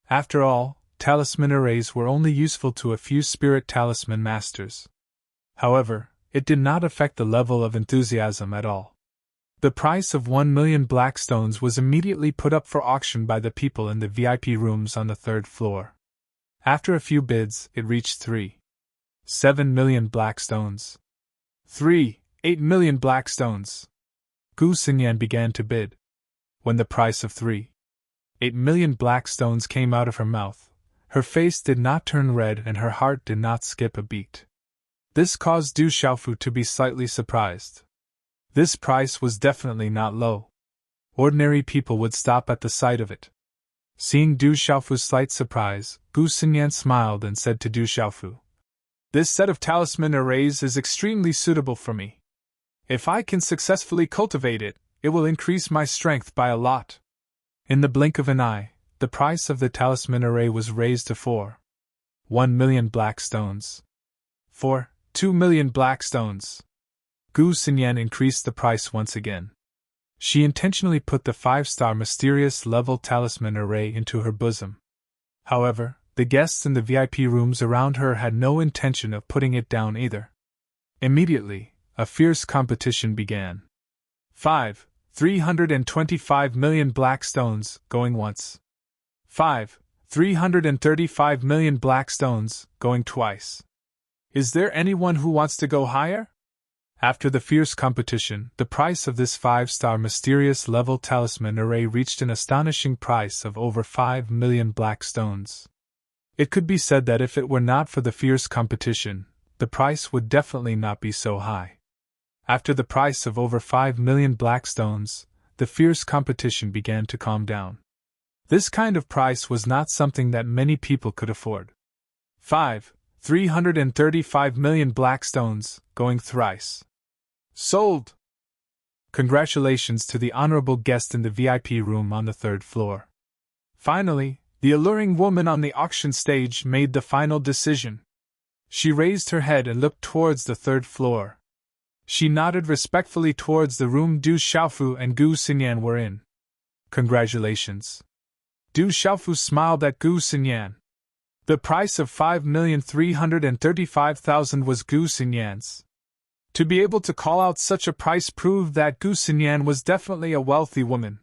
After all, talisman arrays were only useful to a few spirit talisman masters. However, it did not affect the level of enthusiasm at all. The price of 1 million black stones was immediately put up for auction by the people in the VIP rooms on the third floor. After a few bids, it reached 3.7 million black stones. 3.8 million black stones. Gu Xinyan began to bid. When the price of 3.8 million black stones came out of her mouth, her face did not turn red and her heart did not skip a beat. This caused Du Xiaofu to be slightly surprised. This price was definitely not low. Ordinary people would stop at the sight of it. Seeing Du Xiaofu's slight surprise, Gu Xinyan smiled and said to Du Xiaofu, "This set of talisman arrays is extremely suitable for me. If I can successfully cultivate it, it will increase my strength by a lot." In the blink of an eye, the price of the talisman array was raised to 4.1 million black stones. 4.2 million black stones. Gu Xinyan increased the price once again. She intentionally put the 5-star mysterious level talisman array into her bosom. However, the guests in the VIP rooms around her had no intention of putting it down either. Immediately, a fierce competition began. 325 million black stones, going once. 335 million black stones, going twice. Is there anyone who wants to go higher? After the fierce competition, the price of this 5-star mysterious level talisman array reached an astonishing price of over 5 million black stones. It could be said that if it were not for the fierce competition, the price would definitely not be so high. After the price of over 5 million black stones, the fierce competition began to calm down. This kind of price was not something that many people could afford. 335 million black stones, going thrice. Sold! Congratulations to the honorable guest in the VIP room on the third floor. Finally, the alluring woman on the auction stage made the final decision. She raised her head and looked towards the third floor. She nodded respectfully towards the room Du Xiaofu and Gu Xinyan were in. Congratulations. Du Xiaofu smiled at Gu Xinyan. The price of 5,335,000 was Gu Xinyan's. To be able to call out such a price proved that Gu Xinyan was definitely a wealthy woman.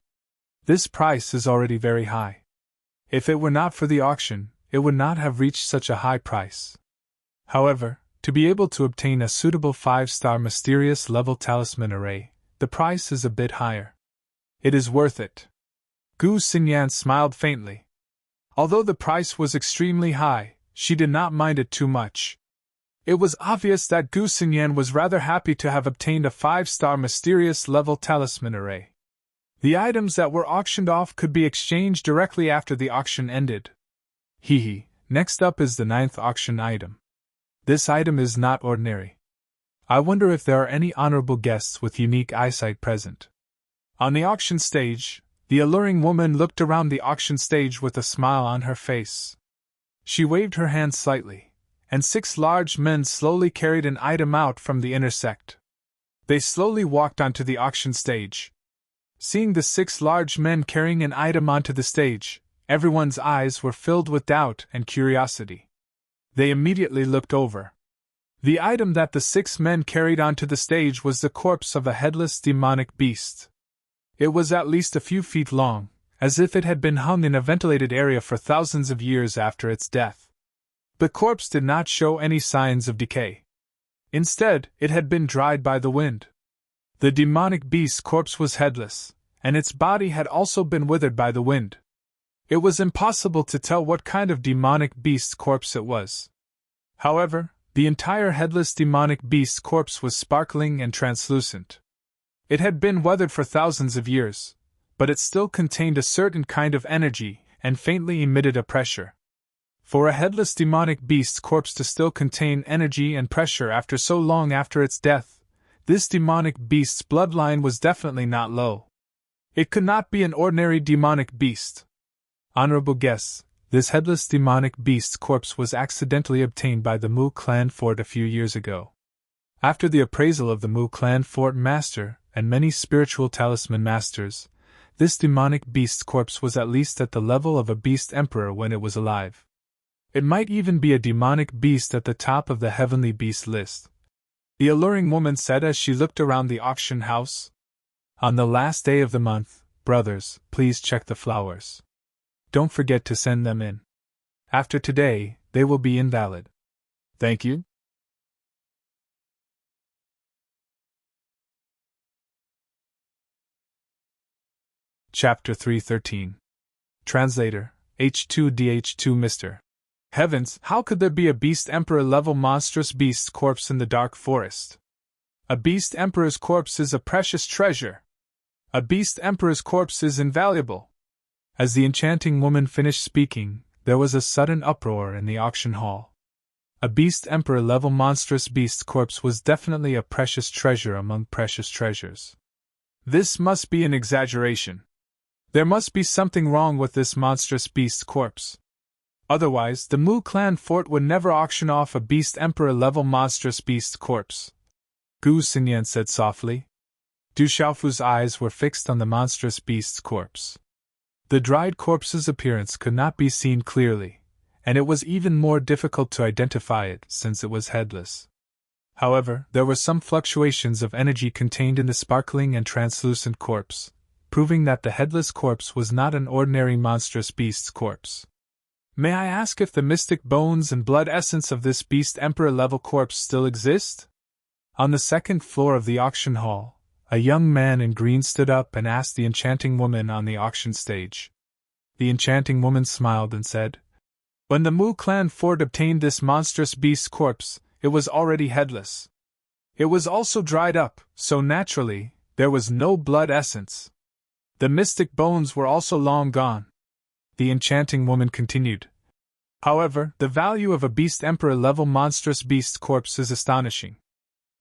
This price is already very high. If it were not for the auction, it would not have reached such a high price. However, to be able to obtain a suitable 5-star mysterious level talisman array, the price is a bit higher. It is worth it. Gu Xingyan smiled faintly. Although the price was extremely high, she did not mind it too much. It was obvious that Gu Xingyan was rather happy to have obtained a 5-star mysterious level talisman array. The items that were auctioned off could be exchanged directly after the auction ended. Next up is the 9th auction item. This item is not ordinary. I wonder if there are any honorable guests with unique eyesight present. On the auction stage, the alluring woman looked around the auction stage with a smile on her face. She waved her hand slightly, and 6 large men slowly carried an item out from the intersect. They slowly walked onto the auction stage. Seeing the 6 large men carrying an item onto the stage, everyone's eyes were filled with doubt and curiosity. They immediately looked over. The item that the 6 men carried onto the stage was the corpse of a headless demonic beast. It was at least a few feet long, as if it had been hung in a ventilated area for thousands of years after its death. The corpse did not show any signs of decay. Instead, it had been dried by the wind. The demonic beast's corpse was headless, and its body had also been withered by the wind. It was impossible to tell what kind of demonic beast's corpse it was. However, the entire headless demonic beast's corpse was sparkling and translucent. It had been weathered for thousands of years, but it still contained a certain kind of energy and faintly emitted a pressure. For a headless demonic beast's corpse to still contain energy and pressure after so long after its death, this demonic beast's bloodline was definitely not low. It could not be an ordinary demonic beast. Honorable guests, this headless demonic beast's corpse was accidentally obtained by the Mu clan fort a few years ago. After the appraisal of the Mu clan fort master and many spiritual talisman masters, this demonic beast's corpse was at least at the level of a beast emperor when it was alive. It might even be a demonic beast at the top of the heavenly beast list, the alluring woman said as she looked around the auction house. On the last day of the month, brothers, please check the flowers. Don't forget to send them in. After today, they will be invalid. Thank you. Chapter 313. Translator, H2DH2 Mr. Heavens, how could there be a Beast Emperor level monstrous beast's corpse in the dark forest? A Beast Emperor's corpse is a precious treasure. A Beast Emperor's corpse is invaluable. As the enchanting woman finished speaking, there was a sudden uproar in the auction hall. A Beast Emperor level monstrous beast's corpse was definitely a precious treasure among precious treasures. This must be an exaggeration. There must be something wrong with this monstrous beast's corpse. Otherwise, the Mu clan fort would never auction off a Beast Emperor level monstrous beast's corpse. Gu Xingyan said softly. Du Xiaofu's eyes were fixed on the monstrous beast's corpse. The dried corpse's appearance could not be seen clearly, and it was even more difficult to identify it since it was headless. However, there were some fluctuations of energy contained in the sparkling and translucent corpse, proving that the headless corpse was not an ordinary monstrous beast's corpse. May I ask if the mystic bones and blood essence of this Beast Emperor level corpse still exist? On the second floor of the auction hall, a young man in green stood up and asked the enchanting woman on the auction stage. The enchanting woman smiled and said, "When the Mu clan fort obtained this monstrous beast's corpse, it was already headless. It was also dried up, so naturally, there was no blood essence. The mystic bones were also long gone." The enchanting woman continued. However, the value of a Beast Emperor level monstrous beast's corpse is astonishing.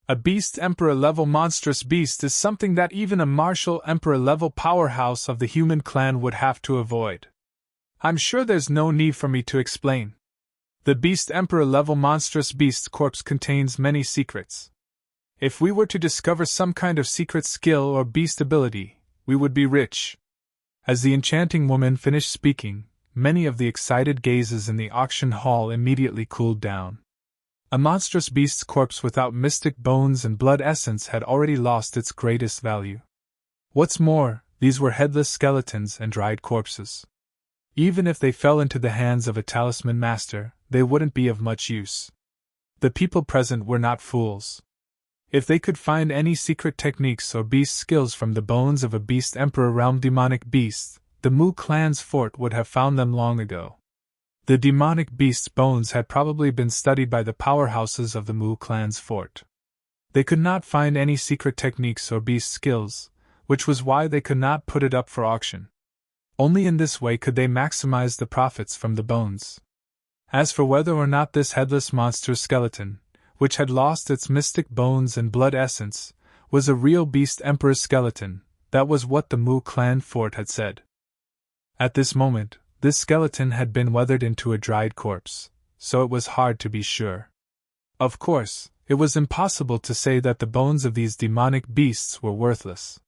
A Beast Emperor level monstrous beast is something that even a martial Emperor level powerhouse of the human clan would have to avoid. I'm sure there's no need for me to explain. The Beast Emperor level monstrous beast's corpse contains many secrets. If we were to discover some kind of secret skill or beast ability, we would be rich. As the enchanting woman finished speaking, many of the excited gazes in the auction hall immediately cooled down. A monstrous beast's corpse without mystic bones and blood essence had already lost its greatest value. What's more, these were headless skeletons and dried corpses. Even if they fell into the hands of a talisman master, they wouldn't be of much use. The people present were not fools. If they could find any secret techniques or beast skills from the bones of a Beast Emperor realm demonic beast, the Mu clan's fort would have found them long ago. The demonic beast's bones had probably been studied by the powerhouses of the Mu clan's fort. They could not find any secret techniques or beast skills, which was why they could not put it up for auction. Only in this way could they maximize the profits from the bones. As for whether or not this headless monster's skeleton, which had lost its mystic bones and blood essence, was a real beast emperor's skeleton, that was what the Mu clan fort had said. At this moment, this skeleton had been weathered into a dried corpse, so it was hard to be sure. Of course, it was impossible to say that the bones of these demonic beasts were worthless.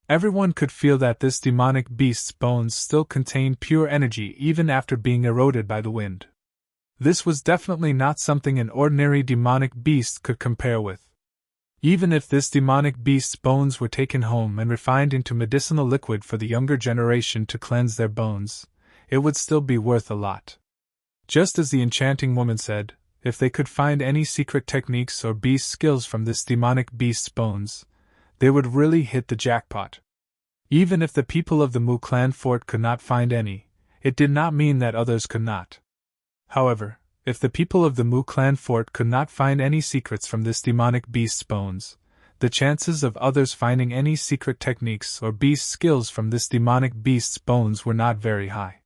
Everyone could feel that this demonic beast's bones still contained pure energy even after being eroded by the wind. This was definitely not something an ordinary demonic beast could compare with. Even if this demonic beast's bones were taken home and refined into medicinal liquid for the younger generation to cleanse their bones, it would still be worth a lot. Just as the enchanting woman said, if they could find any secret techniques or beast skills from this demonic beast's bones, they would really hit the jackpot. Even if the people of the Mu clan fort could not find any, it did not mean that others could not. However, if the people of the Mu clan fort could not find any secrets from this demonic beast's bones, the chances of others finding any secret techniques or beast skills from this demonic beast's bones were not very high.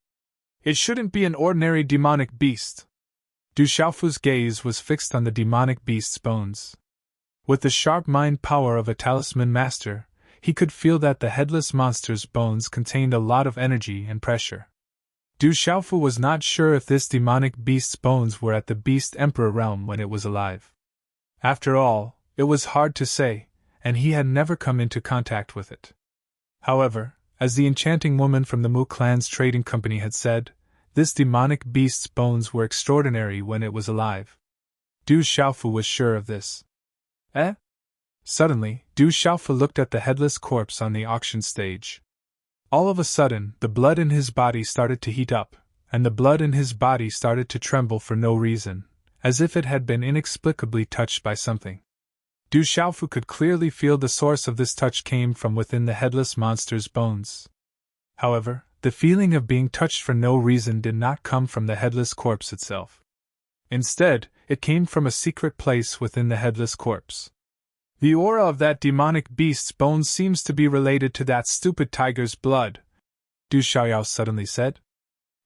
It shouldn't be an ordinary demonic beast. Du Xiaofu's gaze was fixed on the demonic beast's bones. With the sharp mind power of a talisman master, he could feel that the headless monster's bones contained a lot of energy and pressure. Du Xiaofu was not sure if this demonic beast's bones were at the Beast Emperor realm when it was alive. After all, it was hard to say, and he had never come into contact with it. However, as the enchanting woman from the Mu clan's trading company had said, this demonic beast's bones were extraordinary when it was alive. Du Xiaofu was sure of this. Eh? Suddenly, Du Xiaofu looked at the headless corpse on the auction stage. All of a sudden, the blood in his body started to heat up, and the blood in his body started to tremble for no reason, as if it had been inexplicably touched by something. Du Xiaofu could clearly feel the source of this touch came from within the headless monster's bones. However, the feeling of being touched for no reason did not come from the headless corpse itself. Instead, it came from a secret place within the headless corpse. The aura of that demonic beast's bones seems to be related to that stupid tiger's blood, Du Xiaoyao suddenly said.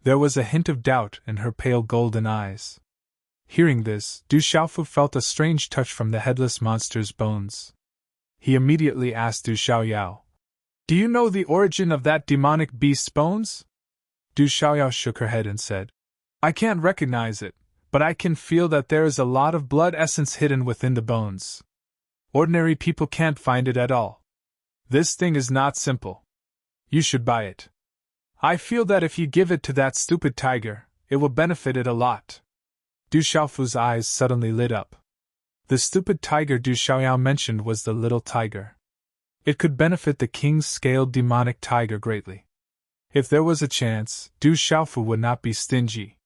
There was a hint of doubt in her pale golden eyes. Hearing this, Du Xiaofu felt a strange touch from the headless monster's bones. He immediately asked Du Xiaoyao, "Do you know the origin of that demonic beast's bones?" Du Xiaoyao shook her head and said, "I can't recognize it, but I can feel that there is a lot of blood essence hidden within the bones. Ordinary people can't find it at all. This thing is not simple. You should buy it. I feel that if you give it to that stupid tiger, it will benefit it a lot." Du Xiaofu's eyes suddenly lit up. The stupid tiger Du Xiaoyao mentioned was the little tiger. It could benefit the king's scaled demonic tiger greatly. If there was a chance, Du Xiaofu would not be stingy.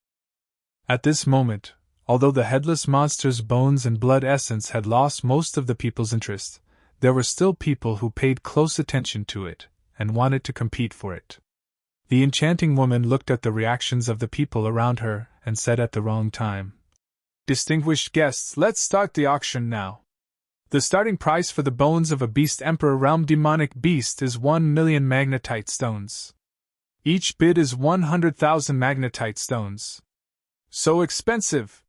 At this moment, although the headless monster's bones and blood essence had lost most of the people's interest, there were still people who paid close attention to it, and wanted to compete for it. The enchanting woman looked at the reactions of the people around her, and said at the wrong time, "Distinguished guests, let's start the auction now. The starting price for the bones of a Beast Emperor realm demonic beast is 1,000,000 magnetite stones. Each bid is 100,000 magnetite stones. So expensive!"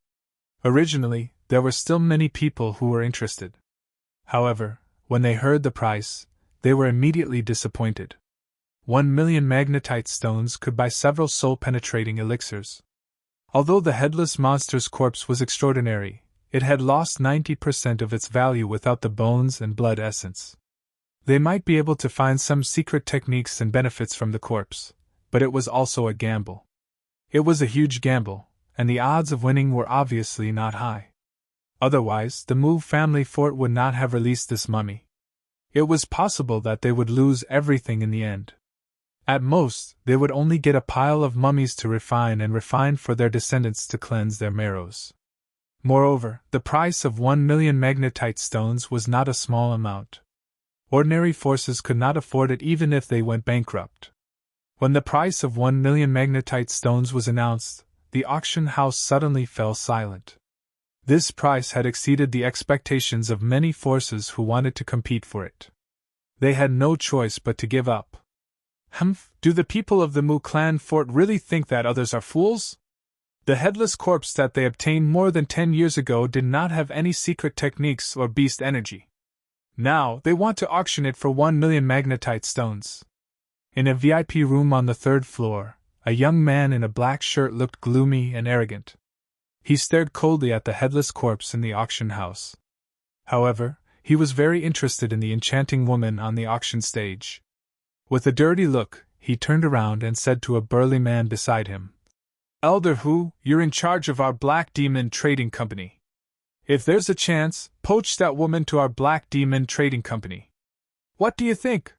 Originally, there were still many people who were interested. However, when they heard the price, they were immediately disappointed. 1,000,000 magnetite stones could buy several soul-penetrating elixirs. Although the headless monster's corpse was extraordinary, it had lost 90% of its value without the bones and blood essence. They might be able to find some secret techniques and benefits from the corpse, but it was also a gamble. It was a huge gamble, and the odds of winning were obviously not high. Otherwise, the Mu family fort would not have released this mummy. It was possible that they would lose everything in the end. At most, they would only get a pile of mummies to refine for their descendants to cleanse their marrows. Moreover, the price of 1,000,000 magnetite stones was not a small amount. Ordinary forces could not afford it even if they went bankrupt. When the price of 1,000,000 magnetite stones was announced, the auction house suddenly fell silent. This price had exceeded the expectations of many forces who wanted to compete for it. They had no choice but to give up. Humph, do the people of the Mu clan fort really think that others are fools? The headless corpse that they obtained more than 10 years ago did not have any secret techniques or beast energy. Now, they want to auction it for 1,000,000 magnetite stones. In a VIP room on the 3rd floor, a young man in a black shirt looked gloomy and arrogant. He stared coldly at the headless corpse in the auction house. However, he was very interested in the enchanting woman on the auction stage. With a dirty look, he turned around and said to a burly man beside him, "Elder Hu, you're in charge of our Black Demon Trading Company. If there's a chance, poach that woman to our Black Demon Trading Company. What do you think?"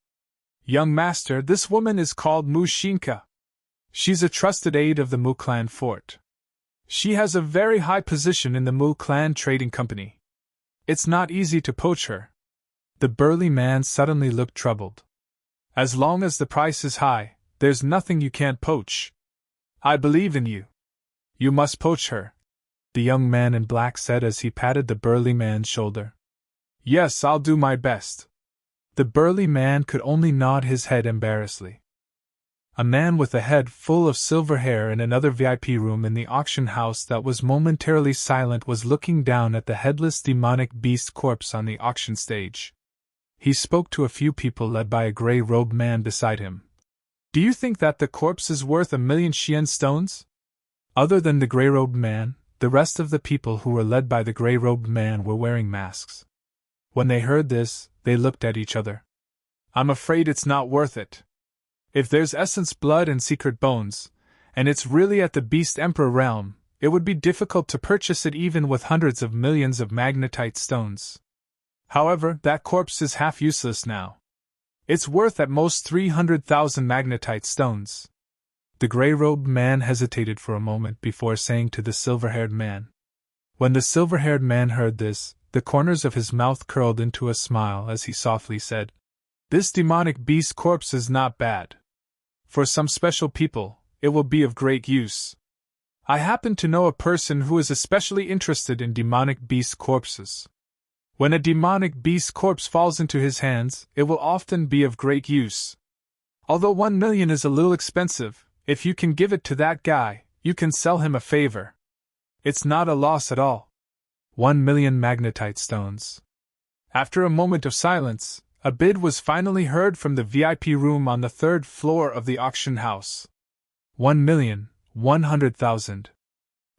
"Young master, this woman is called Mu Shinka. She's a trusted aide of the Mu clan fort. She has a very high position in the Mu clan trading company. It's not easy to poach her." The burly man suddenly looked troubled. "As long as the price is high, there's nothing you can't poach. I believe in you. You must poach her," the young man in black said as he patted the burly man's shoulder. "Yes, I'll do my best." The burly man could only nod his head embarrassedly. A man with a head full of silver hair in another VIP room in the auction house that was momentarily silent was looking down at the headless demonic beast corpse on the auction stage. He spoke to a few people led by a gray-robed man beside him. "Do you think that the corpse is worth 1,000,000 Xian stones?" Other than the gray-robed man, the rest of the people who were led by the gray-robed man were wearing masks. When they heard this, they looked at each other. "I'm afraid it's not worth it. If there's essence blood and secret bones, and it's really at the Beast Emperor realm, it would be difficult to purchase it even with hundreds of millions of magnetite stones. However, that corpse is half useless now. It's worth at most 300,000 magnetite stones." The gray-robed man hesitated for a moment before saying to the silver-haired man. When the silver-haired man heard this, the corners of his mouth curled into a smile as he softly said, "This demonic beast corpse is not bad. For some special people, it will be of great use. I happen to know a person who is especially interested in demonic beast corpses. When a demonic beast corpse falls into his hands, it will often be of great use. Although 1,000,000 is a little expensive, if you can give it to that guy, you can sell him a favor. It's not a loss at all. 1,000,000 magnetite stones." After a moment of silence, a bid was finally heard from the VIP room on the 3rd floor of the auction house. 1,100,000.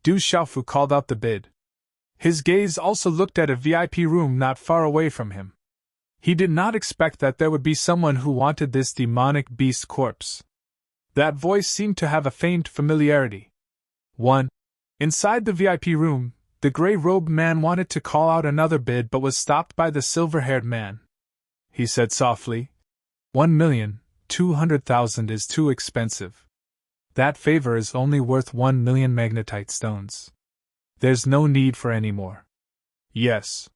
Du Xiaofu called out the bid. His gaze also looked at a VIP room not far away from him. He did not expect that there would be someone who wanted this demonic beast corpse. That voice seemed to have a faint familiarity. 1. Inside the VIP room, the gray-robed man wanted to call out another bid but was stopped by the silver-haired man. He said softly, 1,200,000 is too expensive. That favor is only worth 1,000,000 magnetite stones. There's no need for any more. Yes.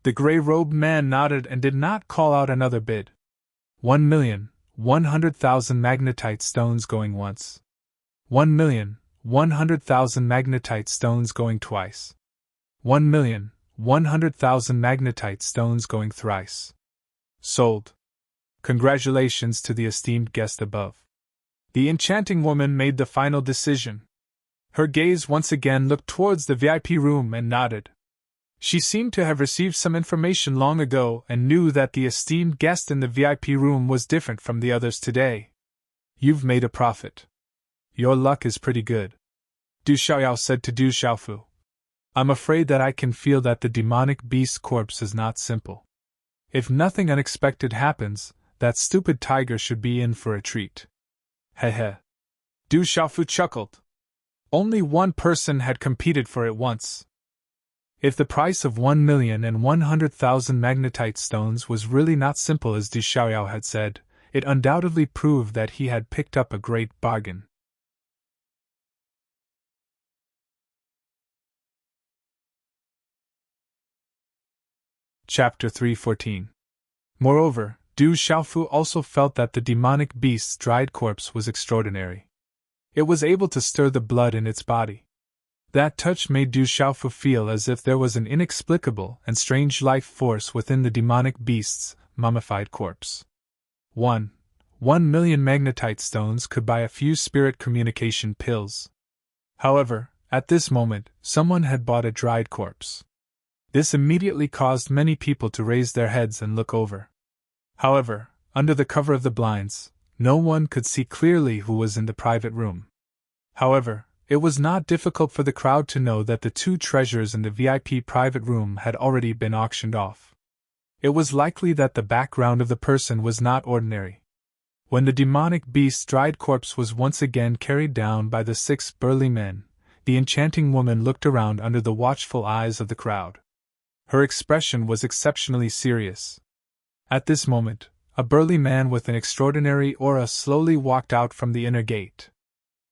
The gray-robed man nodded and did not call out another bid. 1,100,000 magnetite stones going once. 1,100,000 magnetite stones going twice. 1,100,000 magnetite stones going thrice. Sold. Congratulations to the esteemed guest above. The enchanting woman made the final decision. Her gaze once again looked towards the VIP room and nodded. She seemed to have received some information long ago and knew that the esteemed guest in the VIP room was different from the others today. "You've made a profit. Your luck is pretty good," Du Xiaoyao said to Du Xiaofu. "I'm afraid that I can feel that the demonic beast corpse is not simple. If nothing unexpected happens, that stupid tiger should be in for a treat." Heh. Du Xiaofu chuckled. Only one person had competed for it once. If the price of 1,100,000 magnetite stones was really not simple as Du Xiaoyao had said, it undoubtedly proved that he had picked up a great bargain. Chapter 314. Moreover, Du Xiaofu also felt that the demonic beast's dried corpse was extraordinary. It was able to stir the blood in its body. That touch made Du Xiaofu feel as if there was an inexplicable and strange life force within the demonic beast's mummified corpse. 1,000,000 magnetite stones could buy a few spirit communication pills. However, at this moment, someone had bought a dried corpse. This immediately caused many people to raise their heads and look over. However, under the cover of the blinds, no one could see clearly who was in the private room. However, it was not difficult for the crowd to know that the two treasures in the VIP private room had already been auctioned off. It was likely that the background of the person was not ordinary. When the demonic beast's dried corpse was once again carried down by the 6 burly men, the enchanting woman looked around under the watchful eyes of the crowd. Her expression was exceptionally serious. At this moment, a burly man with an extraordinary aura slowly walked out from the inner gate.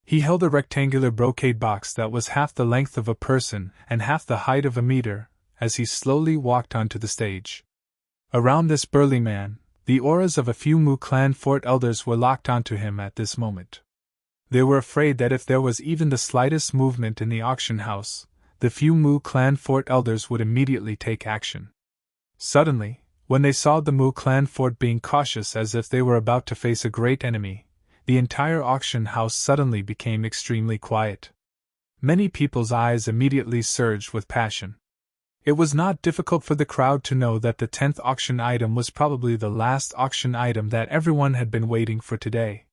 He held a rectangular brocade box that was half the length of a person and half the height of a meter, as he slowly walked onto the stage. Around this burly man, the auras of a few Mu clan fort elders were locked onto him at this moment. They were afraid that if there was even the slightest movement in the auction house, the few Mu clan fort elders would immediately take action. Suddenly, when they saw the Mu clan fort being cautious as if they were about to face a great enemy, the entire auction house suddenly became extremely quiet. Many people's eyes immediately surged with passion. It was not difficult for the crowd to know that the 10th auction item was probably the last auction item that everyone had been waiting for today.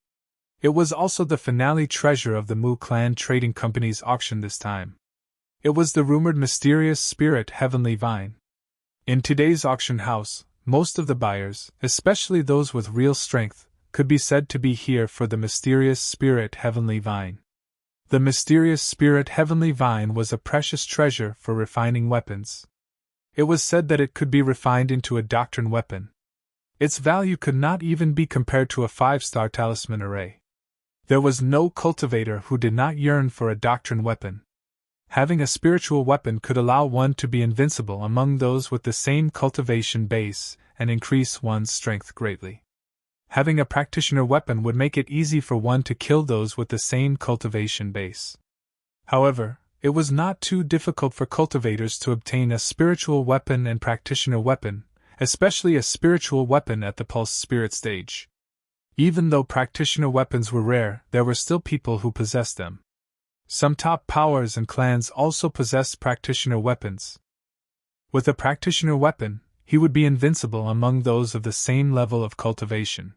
It was also the finale treasure of the Mu Clan Trading Company's auction this time. It was the rumored mysterious spirit Heavenly Vine. In today's auction house, most of the buyers, especially those with real strength, could be said to be here for the mysterious spirit Heavenly Vine. The mysterious spirit Heavenly Vine was a precious treasure for refining weapons. It was said that it could be refined into a doctrine weapon. Its value could not even be compared to a 5-star talisman array. There was no cultivator who did not yearn for a doctrine weapon. Having a spiritual weapon could allow one to be invincible among those with the same cultivation base and increase one's strength greatly. Having a practitioner weapon would make it easy for one to kill those with the same cultivation base. However, it was not too difficult for cultivators to obtain a spiritual weapon and practitioner weapon, especially a spiritual weapon at the pulse spirit stage. Even though practitioner weapons were rare, there were still people who possessed them. Some top powers and clans also possessed practitioner weapons. With a practitioner weapon, he would be invincible among those of the same level of cultivation.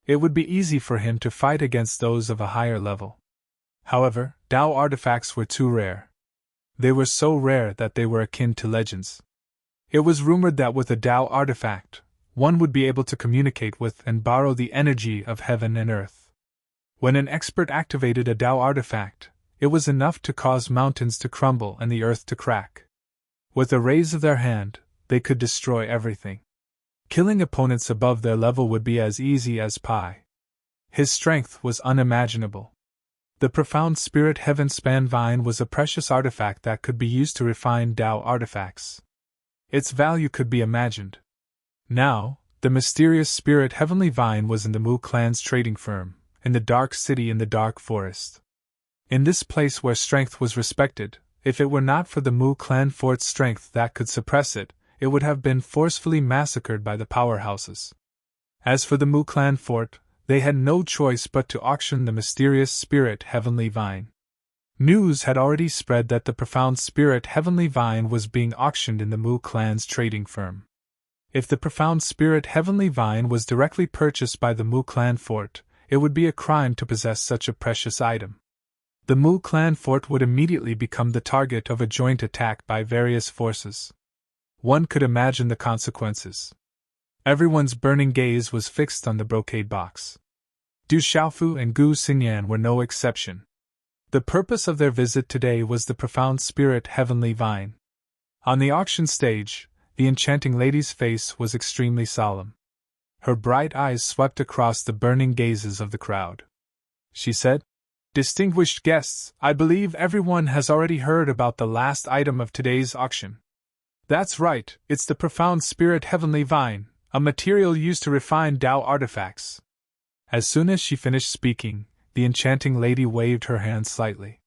It would be easy for him to fight against those of a higher level. However, Dao artifacts were too rare. They were so rare that they were akin to legends. It was rumored that with a Dao artifact, one would be able to communicate with and borrow the energy of heaven and earth. When an expert activated a Dao artifact, it was enough to cause mountains to crumble and the earth to crack. With a raise of their hand, they could destroy everything. Killing opponents above their level would be as easy as pie. His strength was unimaginable. The profound spirit Heaven Span Vine was a precious artifact that could be used to refine Dao artifacts. Its value could be imagined. Now, the mysterious spirit Heavenly Vine was in the Mu Clan's trading firm, in the dark city in the dark forest. In this place where strength was respected, if it were not for the Mu Clan fort's strength that could suppress it, it would have been forcefully massacred by the powerhouses. As for the Mu Clan fort, they had no choice but to auction the mysterious spirit Heavenly Vine. News had already spread that the profound spirit Heavenly Vine was being auctioned in the Mu Clan's trading firm. If the profound spirit Heavenly Vine was directly purchased by the Mu Clan fort, it would be a crime to possess such a precious item. The Mu Clan fort would immediately become the target of a joint attack by various forces. One could imagine the consequences. Everyone's burning gaze was fixed on the brocade box. Du Xiaofu and Gu Xingyan were no exception. The purpose of their visit today was the profound spirit Heavenly Vine. On the auction stage, the enchanting lady's face was extremely solemn. Her bright eyes swept across the burning gazes of the crowd. She said, "Distinguished guests, I believe everyone has already heard about the last item of today's auction. That's right, it's the profound spirit Heavenly Vine, a material used to refine Tao artifacts. As soon as she finished speaking, the enchanting lady waved her hand slightly.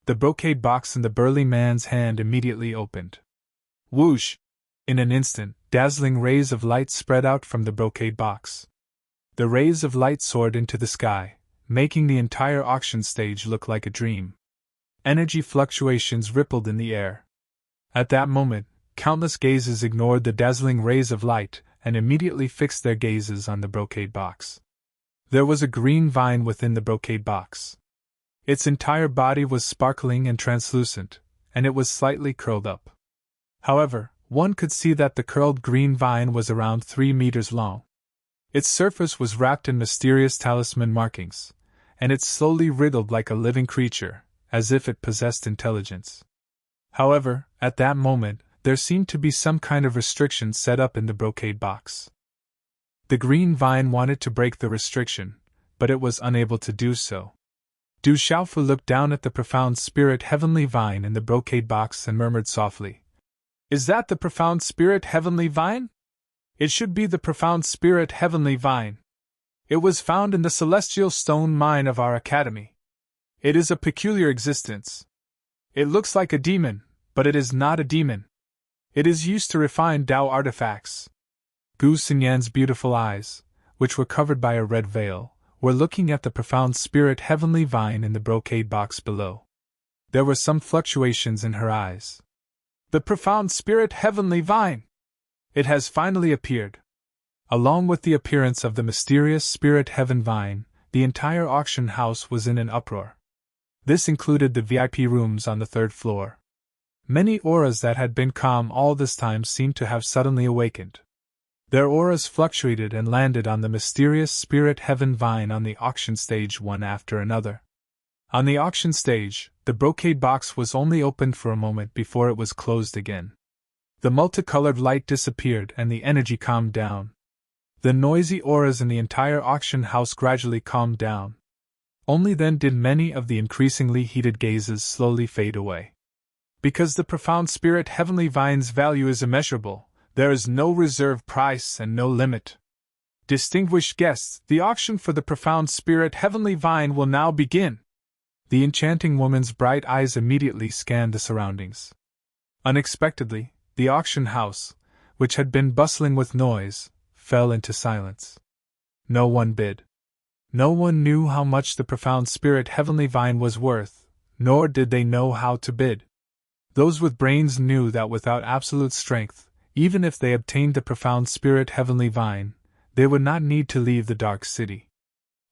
The brocade box in the burly man's hand immediately opened. Whoosh! In an instant, dazzling rays of light spread out from the brocade box. The rays of light soared into the sky, making the entire auction stage look like a dream. Energy fluctuations rippled in the air. At that moment, countless gazes ignored the dazzling rays of light and immediately fixed their gazes on the brocade box. There was a green vine within the brocade box. Its entire body was sparkling and translucent, and it was slightly curled up. However, one could see that the curled green vine was around 3 meters long. Its surface was wrapped in mysterious talisman markings, and it slowly wriggled like a living creature, as if it possessed intelligence. However, at that moment, there seemed to be some kind of restriction set up in the brocade box. The green vine wanted to break the restriction, but it was unable to do so. Du Xiaofu looked down at the profound spirit heavenly vine in the brocade box and murmured softly, "Is that the profound spirit heavenly vine? It should be the profound spirit heavenly vine. It was found in the celestial stone mine of our academy. It is a peculiar existence. It looks like a demon, but it is not a demon. It is used to refine Tao artifacts." Gu Xinyan's beautiful eyes, which were covered by a red veil, were looking at the profound spirit heavenly vine in the brocade box below. There were some fluctuations in her eyes. "The profound spirit heavenly vine! It has finally appeared." Along with the appearance of the mysterious spirit heaven vine, the entire auction house was in an uproar. This included the VIP rooms on the 3rd floor. Many auras that had been calm all this time seemed to have suddenly awakened. Their auras fluctuated and landed on the mysterious spirit heaven vine on the auction stage one after another. On the auction stage, the brocade box was only opened for a moment before it was closed again. The multicolored light disappeared and the energy calmed down. The noisy auras in the entire auction house gradually calmed down. Only then did many of the increasingly heated gazes slowly fade away. Because the profound spirit heavenly vine's value is immeasurable, there is no reserve price and no limit. Distinguished guests, the auction for the profound spirit heavenly vine will now begin. The enchanting woman's bright eyes immediately scanned the surroundings. Unexpectedly, the auction house, which had been bustling with noise, fell into silence. No one bid. No one knew how much the profound spirit heavenly vine was worth, nor did they know how to bid. Those with brains knew that without absolute strength, even if they obtained the profound spirit heavenly vine, they would not need to leave the dark city.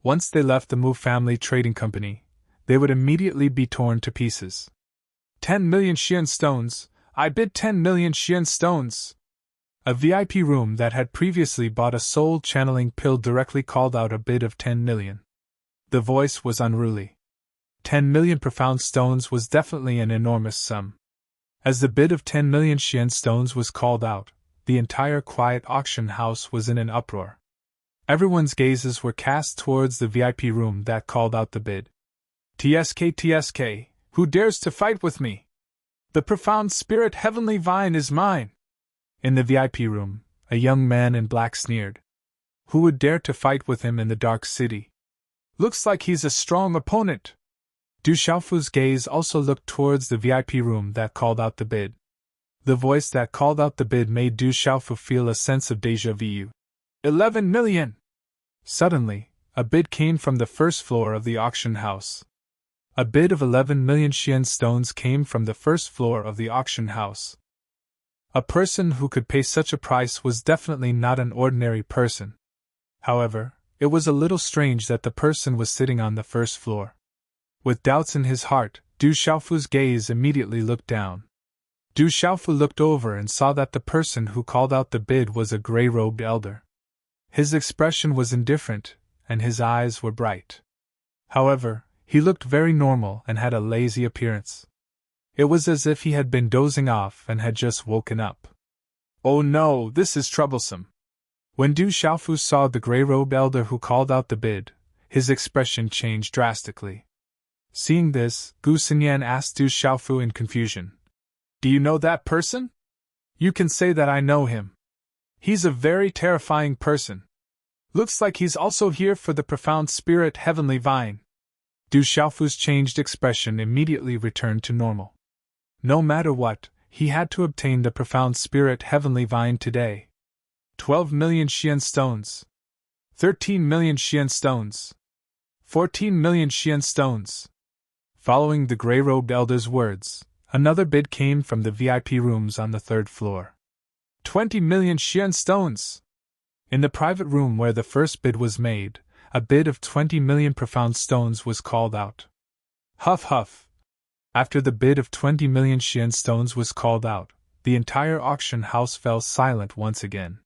Once they left the Mu family trading company, they would immediately be torn to pieces. 10 million Xian stones! I bid 10 million Xian stones! A VIP room that had previously bought a soul channeling pill directly called out a bid of 10 million. The voice was unruly. 10 million profound stones was definitely an enormous sum. As the bid of 10 million Xian stones was called out, the entire quiet auction house was in an uproar. Everyone's gazes were cast towards the VIP room that called out the bid. TSK, who dares to fight with me? The profound spirit heavenly vine is mine! In the VIP room, a young man in black sneered. Who would dare to fight with him in the dark city? Looks like he's a strong opponent. Du Xiaofu's gaze also looked towards the VIP room that called out the bid. The voice that called out the bid made Du Xiaofu feel a sense of déjà vu. 11 million! Suddenly, a bid came from the 1st floor of the auction house. A bid of 11 million Xian stones came from the 1st floor of the auction house. A person who could pay such a price was definitely not an ordinary person. However, it was a little strange that the person was sitting on the 1st floor. With doubts in his heart, Du Xiaofu's gaze immediately looked down. Du Xiaofu looked over and saw that the person who called out the bid was a gray-robed elder. His expression was indifferent, and his eyes were bright. However, he looked very normal and had a lazy appearance. It was as if he had been dozing off and had just woken up. Oh no, this is troublesome. When Du Xiaofu saw the gray-robed elder who called out the bid, his expression changed drastically. Seeing this, Gu Xinyan asked Du Xiaofu in confusion. Do you know that person? You can say that I know him. He's a very terrifying person. Looks like he's also here for the profound spirit heavenly vine. Du Xiaofu's changed expression immediately returned to normal. No matter what, he had to obtain the profound spirit heavenly vine today. 12 million Xian stones. 13 million Xian stones. 14 million Xian stones. Following the gray-robed elder's words, another bid came from the VIP rooms on the third floor. 20 million Xian stones! In the private room where the first bid was made, a bid of 20 million profound stones was called out. Huff huff! After the bid of 20 million Xian stones was called out, the entire auction house fell silent once again.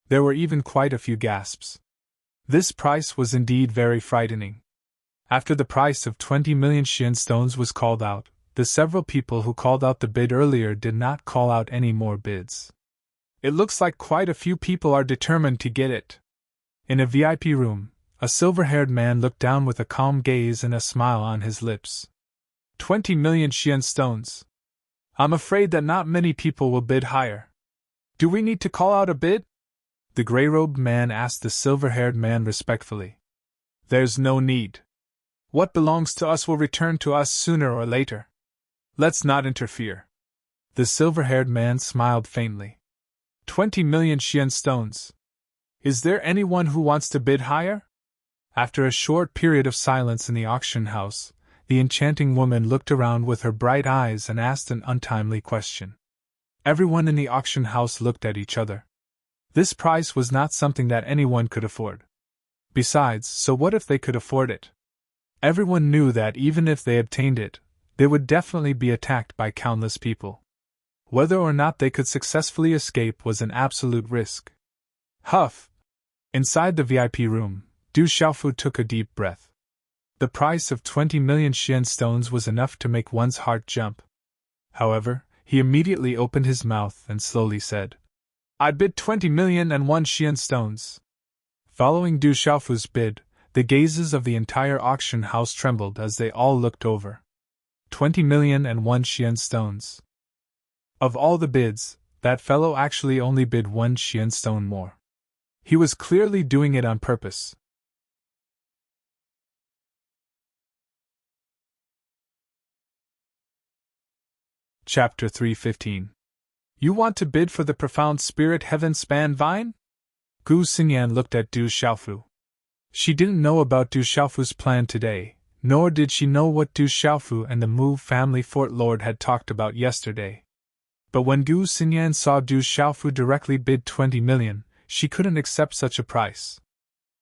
There were even quite a few gasps. This price was indeed very frightening. After the price of 20 million Xian stones was called out, the several people who called out the bid earlier did not call out any more bids. It looks like quite a few people are determined to get it. In a VIP room, a silver-haired man looked down with a calm gaze and a smile on his lips. 20 million Xian stones. I'm afraid that not many people will bid higher. Do we need to call out a bid? The gray-robed man asked the silver-haired man respectfully. There's no need. What belongs to us will return to us sooner or later. Let's not interfere. The silver-haired man smiled faintly. 20 million Xian stones. Is there anyone who wants to bid higher? After a short period of silence in the auction house, the enchanting woman looked around with her bright eyes and asked an untimely question. Everyone in the auction house looked at each other. This price was not something that anyone could afford. Besides, so what if they could afford it? Everyone knew that even if they obtained it, they would definitely be attacked by countless people. Whether or not they could successfully escape was an absolute risk. Huff! Inside the VIP room, Du Xiaofu took a deep breath. The price of 20 million Xian stones was enough to make one's heart jump. However, he immediately opened his mouth and slowly said, I bid 20 million and 1 Xian stones. Following Du Xiaofu's bid, the gazes of the entire auction house trembled as they all looked over. 20 million and 1 Xian stones. Of all the bids, that fellow actually only bid 1 Xian stone more. He was clearly doing it on purpose. Chapter 3:15. You want to bid for the profound spirit heaven-span vine? Gu Xingyan looked at Du Xiaofu. She didn't know about Du Xiaofu's plan today, nor did she know what Du Xiaofu and the Mu family fort lord had talked about yesterday. But when Gu Xingyan saw Du Xiaofu directly bid 20 million, she couldn't accept such a price.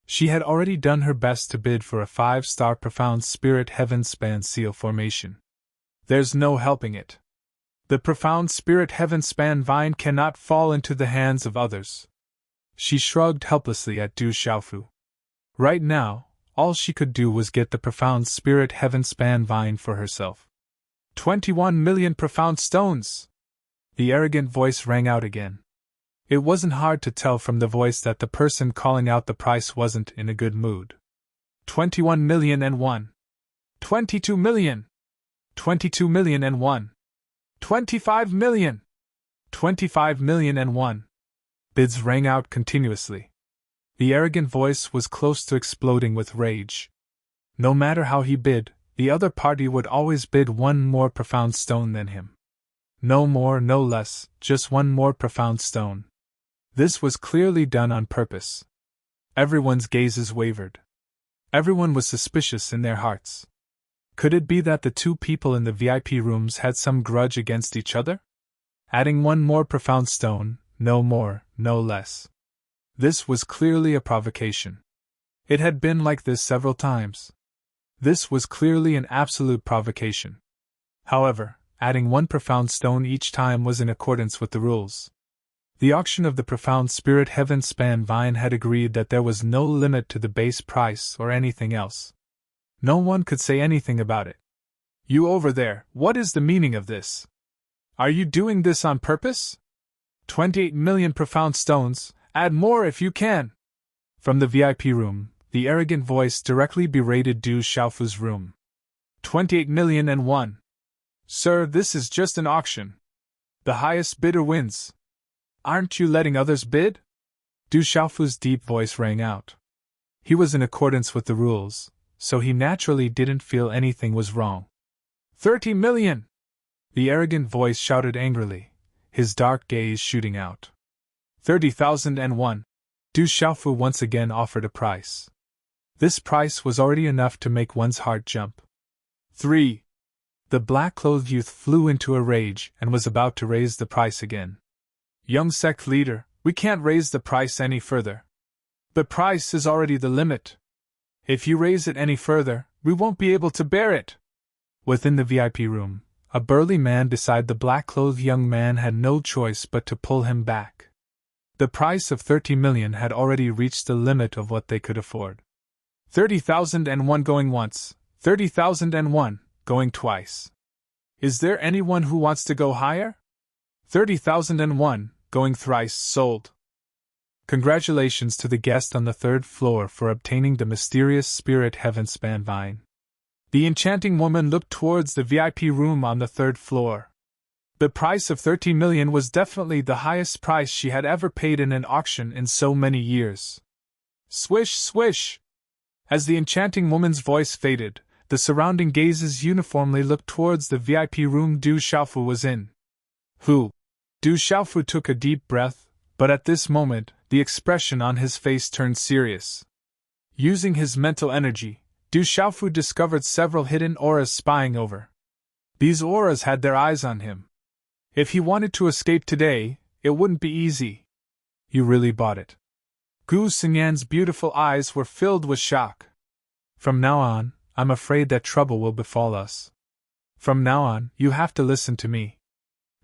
She had already done her best to bid for a 5-star profound spirit heaven-span seal formation. There's no helping it. The profound spirit heaven-span vine cannot fall into the hands of others. She shrugged helplessly at Du Xiaofu. Right now, all she could do was get the profound spirit heaven-span vine for herself. 21 million profound stones! The arrogant voice rang out again. It wasn't hard to tell from the voice that the person calling out the price wasn't in a good mood. 21 million and 1. 22 million! 22 million and 1. 25 million! 25 million and 1. Bids rang out continuously. The arrogant voice was close to exploding with rage. No matter how he bid, the other party would always bid 1 more profound stone than him. No more, no less, just 1 more profound stone. This was clearly done on purpose. Everyone's gazes wavered. Everyone was suspicious in their hearts. Could it be that the two people in the VIP rooms had some grudge against each other? Adding 1 more profound stone, no more, no less. This was clearly a provocation. It had been like this several times. This was clearly an absolute provocation. However, adding 1 profound stone each time was in accordance with the rules. The auction of the profound spirit heaven-span vine had agreed that there was no limit to the base price or anything else. No one could say anything about it. You over there, what is the meaning of this? Are you doing this on purpose? 28 million profound stones, add more if you can! From the VIP room, the arrogant voice directly berated Du Xiaofu's room. 28 million and 1. Sir, this is just an auction. The highest bidder wins. Aren't you letting others bid? Du Xiaofu's deep voice rang out. He was in accordance with the rules, so he naturally didn't feel anything was wrong. 30 million! The arrogant voice shouted angrily, his dark gaze shooting out. 30,001. Du Xiaofu once again offered a price. This price was already enough to make one's heart jump. 3. The black-clothed youth flew into a rage and was about to raise the price again. Young sect leader, we can't raise the price any further. The price is already the limit. If you raise it any further, we won't be able to bear it. Within the VIP room, a burly man beside the black-clothed young man had no choice but to pull him back. The price of 30 million had already reached the limit of what they could afford. 30,001 going once, 30,001 going twice. Is there anyone who wants to go higher? 30,001 going thrice sold. Congratulations to the guest on the third floor for obtaining the mysterious spirit heaven-span vine. The enchanting woman looked towards the VIP room on the third floor. The price of 30 million was definitely the highest price she had ever paid in an auction in so many years. Swish, swish! As the enchanting woman's voice faded, the surrounding gazes uniformly looked towards the VIP room Du Xiaofu was in. Who? Du Xiaofu took a deep breath, but at this moment, the expression on his face turned serious. Using his mental energy, Du Xiaofu discovered several hidden auras spying over. These auras had their eyes on him. If he wanted to escape today, it wouldn't be easy. You really bought it. Gu Xinyan's beautiful eyes were filled with shock. From now on, I'm afraid that trouble will befall us. From now on, you have to listen to me.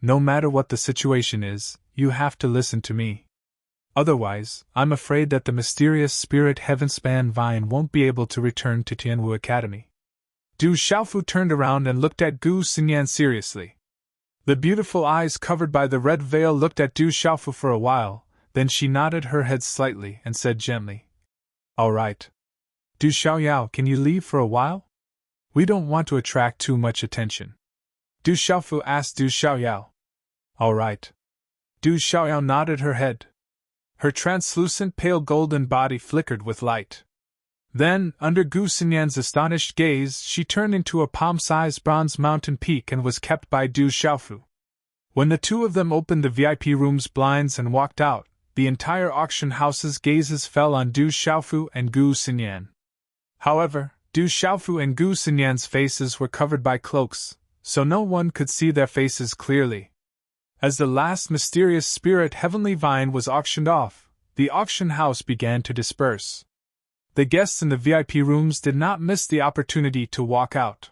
No matter what the situation is, you have to listen to me. Otherwise, I'm afraid that the mysterious spirit heaven-span vine won't be able to return to Tianwu Academy. Du Xiaofu turned around and looked at Gu Xinyan seriously. The beautiful eyes covered by the red veil looked at Du Xiaofu for a while, then she nodded her head slightly and said gently, "All right. Du Xiaoyao, can you leave for a while? We don't want to attract too much attention." Du Xiaofu asked Du Xiaoyao. "All right." Du Xiaoyao nodded her head. Her translucent pale golden body flickered with light. Then, under Gu Xinyan's astonished gaze, she turned into a palm-sized bronze mountain peak and was kept by Du Xiaofu. When the two of them opened the VIP room's blinds and walked out, the entire auction house's gazes fell on Du Xiaofu and Gu Xinyan. However, Du Xiaofu and Gu Xinyan's faces were covered by cloaks, so no one could see their faces clearly. As the last mysterious spirit heavenly vine was auctioned off, the auction house began to disperse. The guests in the VIP rooms did not miss the opportunity to walk out.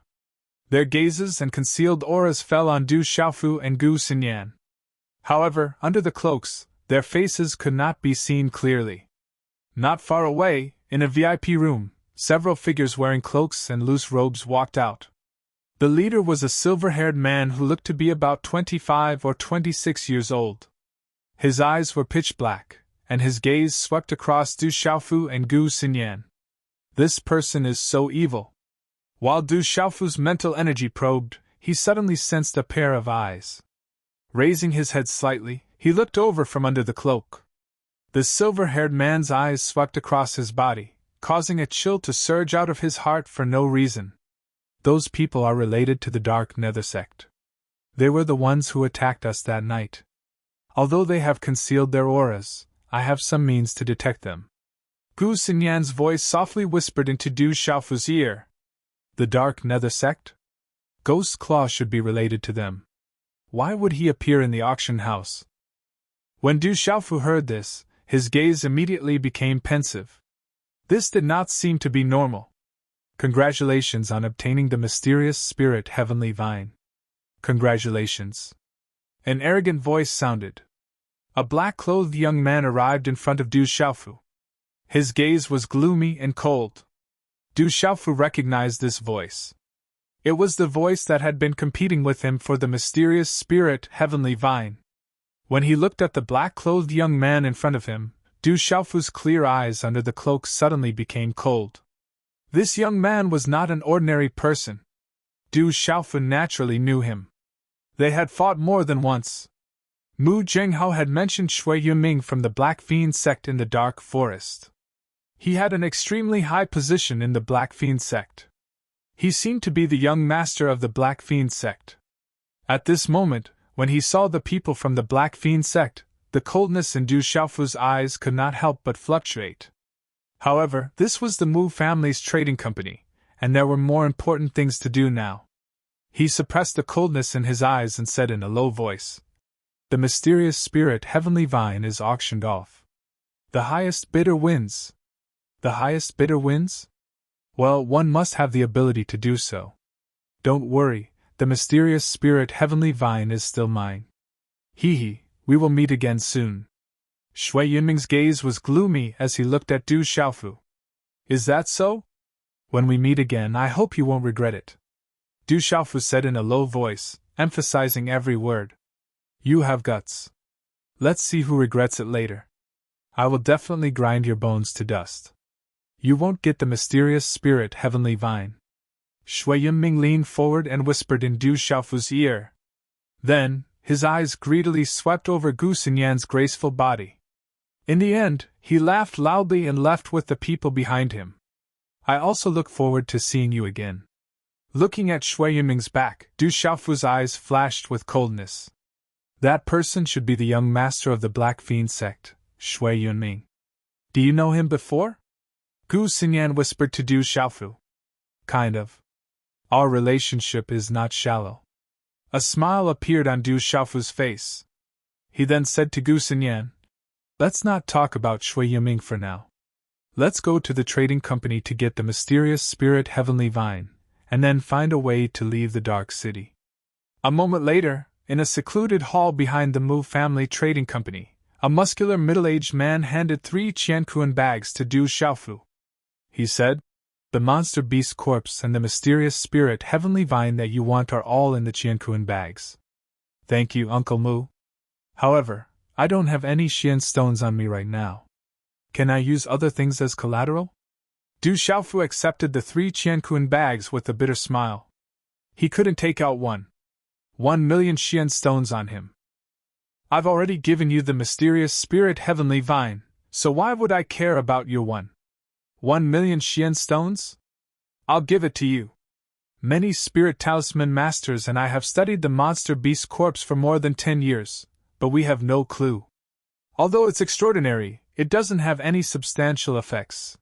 Their gazes and concealed auras fell on Du Xiaofu and Gu Xinyan. However, under the cloaks, their faces could not be seen clearly. Not far away, in a VIP room, several figures wearing cloaks and loose robes walked out. The leader was a silver-haired man who looked to be about 25 or 26 years old. His eyes were pitch black, and his gaze swept across Du Xiaofu and Gu Xinyan. This person is so evil. While Du Xiaofu's mental energy probed, he suddenly sensed a pair of eyes. Raising his head slightly, he looked over from under the cloak. The silver-haired man's eyes swept across his body, causing a chill to surge out of his heart for no reason. Those people are related to the Dark Nether sect. They were the ones who attacked us that night. Although they have concealed their auras, I have some means to detect them. Gu Xinyan's voice softly whispered into Du Xiaofu's ear. The Dark Nether sect? Ghost Claw should be related to them. Why would he appear in the auction house? When Du Xiaofu heard this, his gaze immediately became pensive. This did not seem to be normal. Congratulations on obtaining the mysterious spirit heavenly vine. Congratulations. An arrogant voice sounded. A black-clothed young man arrived in front of Du Xiaofu. His gaze was gloomy and cold. Du Xiaofu recognized this voice. It was the voice that had been competing with him for the mysterious spirit heavenly vine. When he looked at the black-clothed young man in front of him, Du Xiaofu's clear eyes under the cloak suddenly became cold. This young man was not an ordinary person. Du Xiaofu naturally knew him. They had fought more than once. Mu Zhenghao had mentioned Shui Yuming from the Black Fiend sect in the Dark Forest. He had an extremely high position in the Black Fiend sect. He seemed to be the young master of the Black Fiend sect. At this moment, when he saw the people from the Black Fiend sect, the coldness in Du Xiaofu's eyes could not help but fluctuate. However, this was the Mu family's trading company, and there were more important things to do now. He suppressed the coldness in his eyes and said in a low voice, "The mysterious spirit Heavenly Vine is auctioned off. The highest bidder wins." The highest bidder wins? Well, one must have the ability to do so. Don't worry, the mysterious spirit Heavenly Vine is still mine. Hee, we will meet again soon. Shui Yunming's gaze was gloomy as he looked at Du Xiaofu. Is that so? When we meet again, I hope you won't regret it. Du Xiaofu said in a low voice, emphasizing every word. You have guts. Let's see who regrets it later. I will definitely grind your bones to dust. You won't get the mysterious spirit Heavenly Vine. Shui Yunming leaned forward and whispered in Du Xiaofu's ear. Then, his eyes greedily swept over Gu Xinyan's graceful body. In the end, he laughed loudly and left with the people behind him. I also look forward to seeing you again. Looking at Shui Yunming's back, Du Xiaofu's eyes flashed with coldness. That person should be the young master of the Black Fiend sect, Shui Yunming. Do you know him before? Gu Xinyan whispered to Du Xiaofu. Kind of. Our relationship is not shallow. A smile appeared on Du Xiaofu's face. He then said to Gu Xinyan, Let's not talk about Shui Yuming for now. Let's go to the trading company to get the mysterious spirit Heavenly Vine, and then find a way to leave the Dark City. A moment later, in a secluded hall behind the Mu family trading company, a muscular middle-aged man handed 3 Qianquan bags to Du Xiaofu. He said, The monster beast corpse and the mysterious spirit Heavenly Vine that you want are all in the Qianquan bags. Thank you, Uncle Mu. However, I don't have any Xian stones on me right now. Can I use other things as collateral? Du Xiaofu accepted the 3 Qianquan bags with a bitter smile. He couldn't take out 1,000,000 Xian stones on him. I've already given you the mysterious spirit Heavenly Vine, so why would I care about your 1,000,000 Xian stones? I'll give it to you. Many spirit talisman masters and I have studied the monster beast corpse for more than 10 years, but we have no clue. Although it's extraordinary, it doesn't have any substantial effects.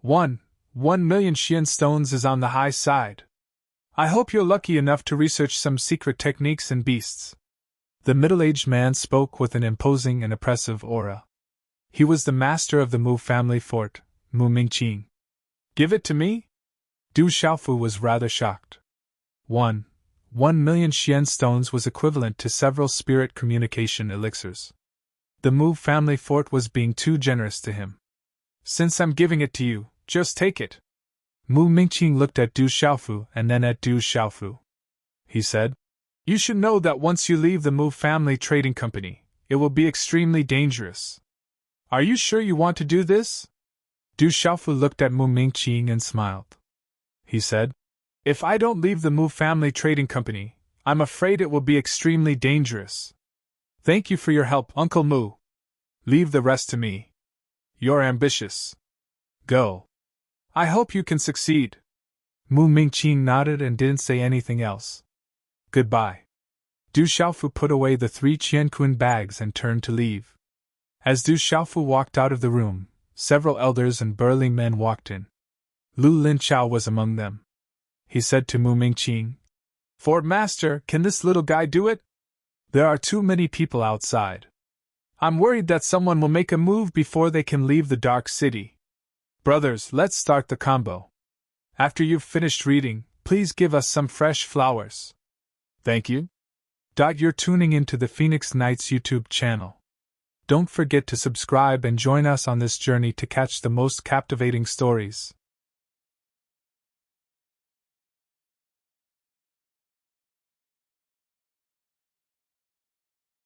1,000,000 Xian stones is on the high side. I hope you're lucky enough to research some secret techniques in beasts. The middle-aged man spoke with an imposing and oppressive aura. He was the master of the Mu family fort, Mu Mingqing. Give it to me? Du Xiaofu was rather shocked. 1,000,000 Xian stones was equivalent to several spirit communication elixirs. The Mu family fort was being too generous to him. Since I'm giving it to you, just take it. Mu Mingqing looked at Du Xiaofu and then at Du Xiaofu. He said, You should know that once you leave the Mu family trading company, it will be extremely dangerous. Are you sure you want to do this? Du Xiaofu looked at Mu Mingqing and smiled. He said, If I don't leave the Mu family trading company, I'm afraid it will be extremely dangerous. Thank you for your help, Uncle Mu. Leave the rest to me. You're ambitious. Go. I hope you can succeed. Mu Mingqing nodded and didn't say anything else. Goodbye. Du Xiaofu put away the 3 Qianquan bags and turned to leave. As Du Xiaofu walked out of the room, several elders and burly men walked in. Lu Linchao was among them. He said to Mu Mingqing, Fort Master, can this little guy do it? There are too many people outside. I'm worried that someone will make a move before they can leave the Dark City. Brothers, let's start the combo. After you've finished reading, please give us some fresh flowers. Thank you. You're tuning into the Phoenix Knights YouTube channel. Don't forget to subscribe and join us on this journey to catch the most captivating stories.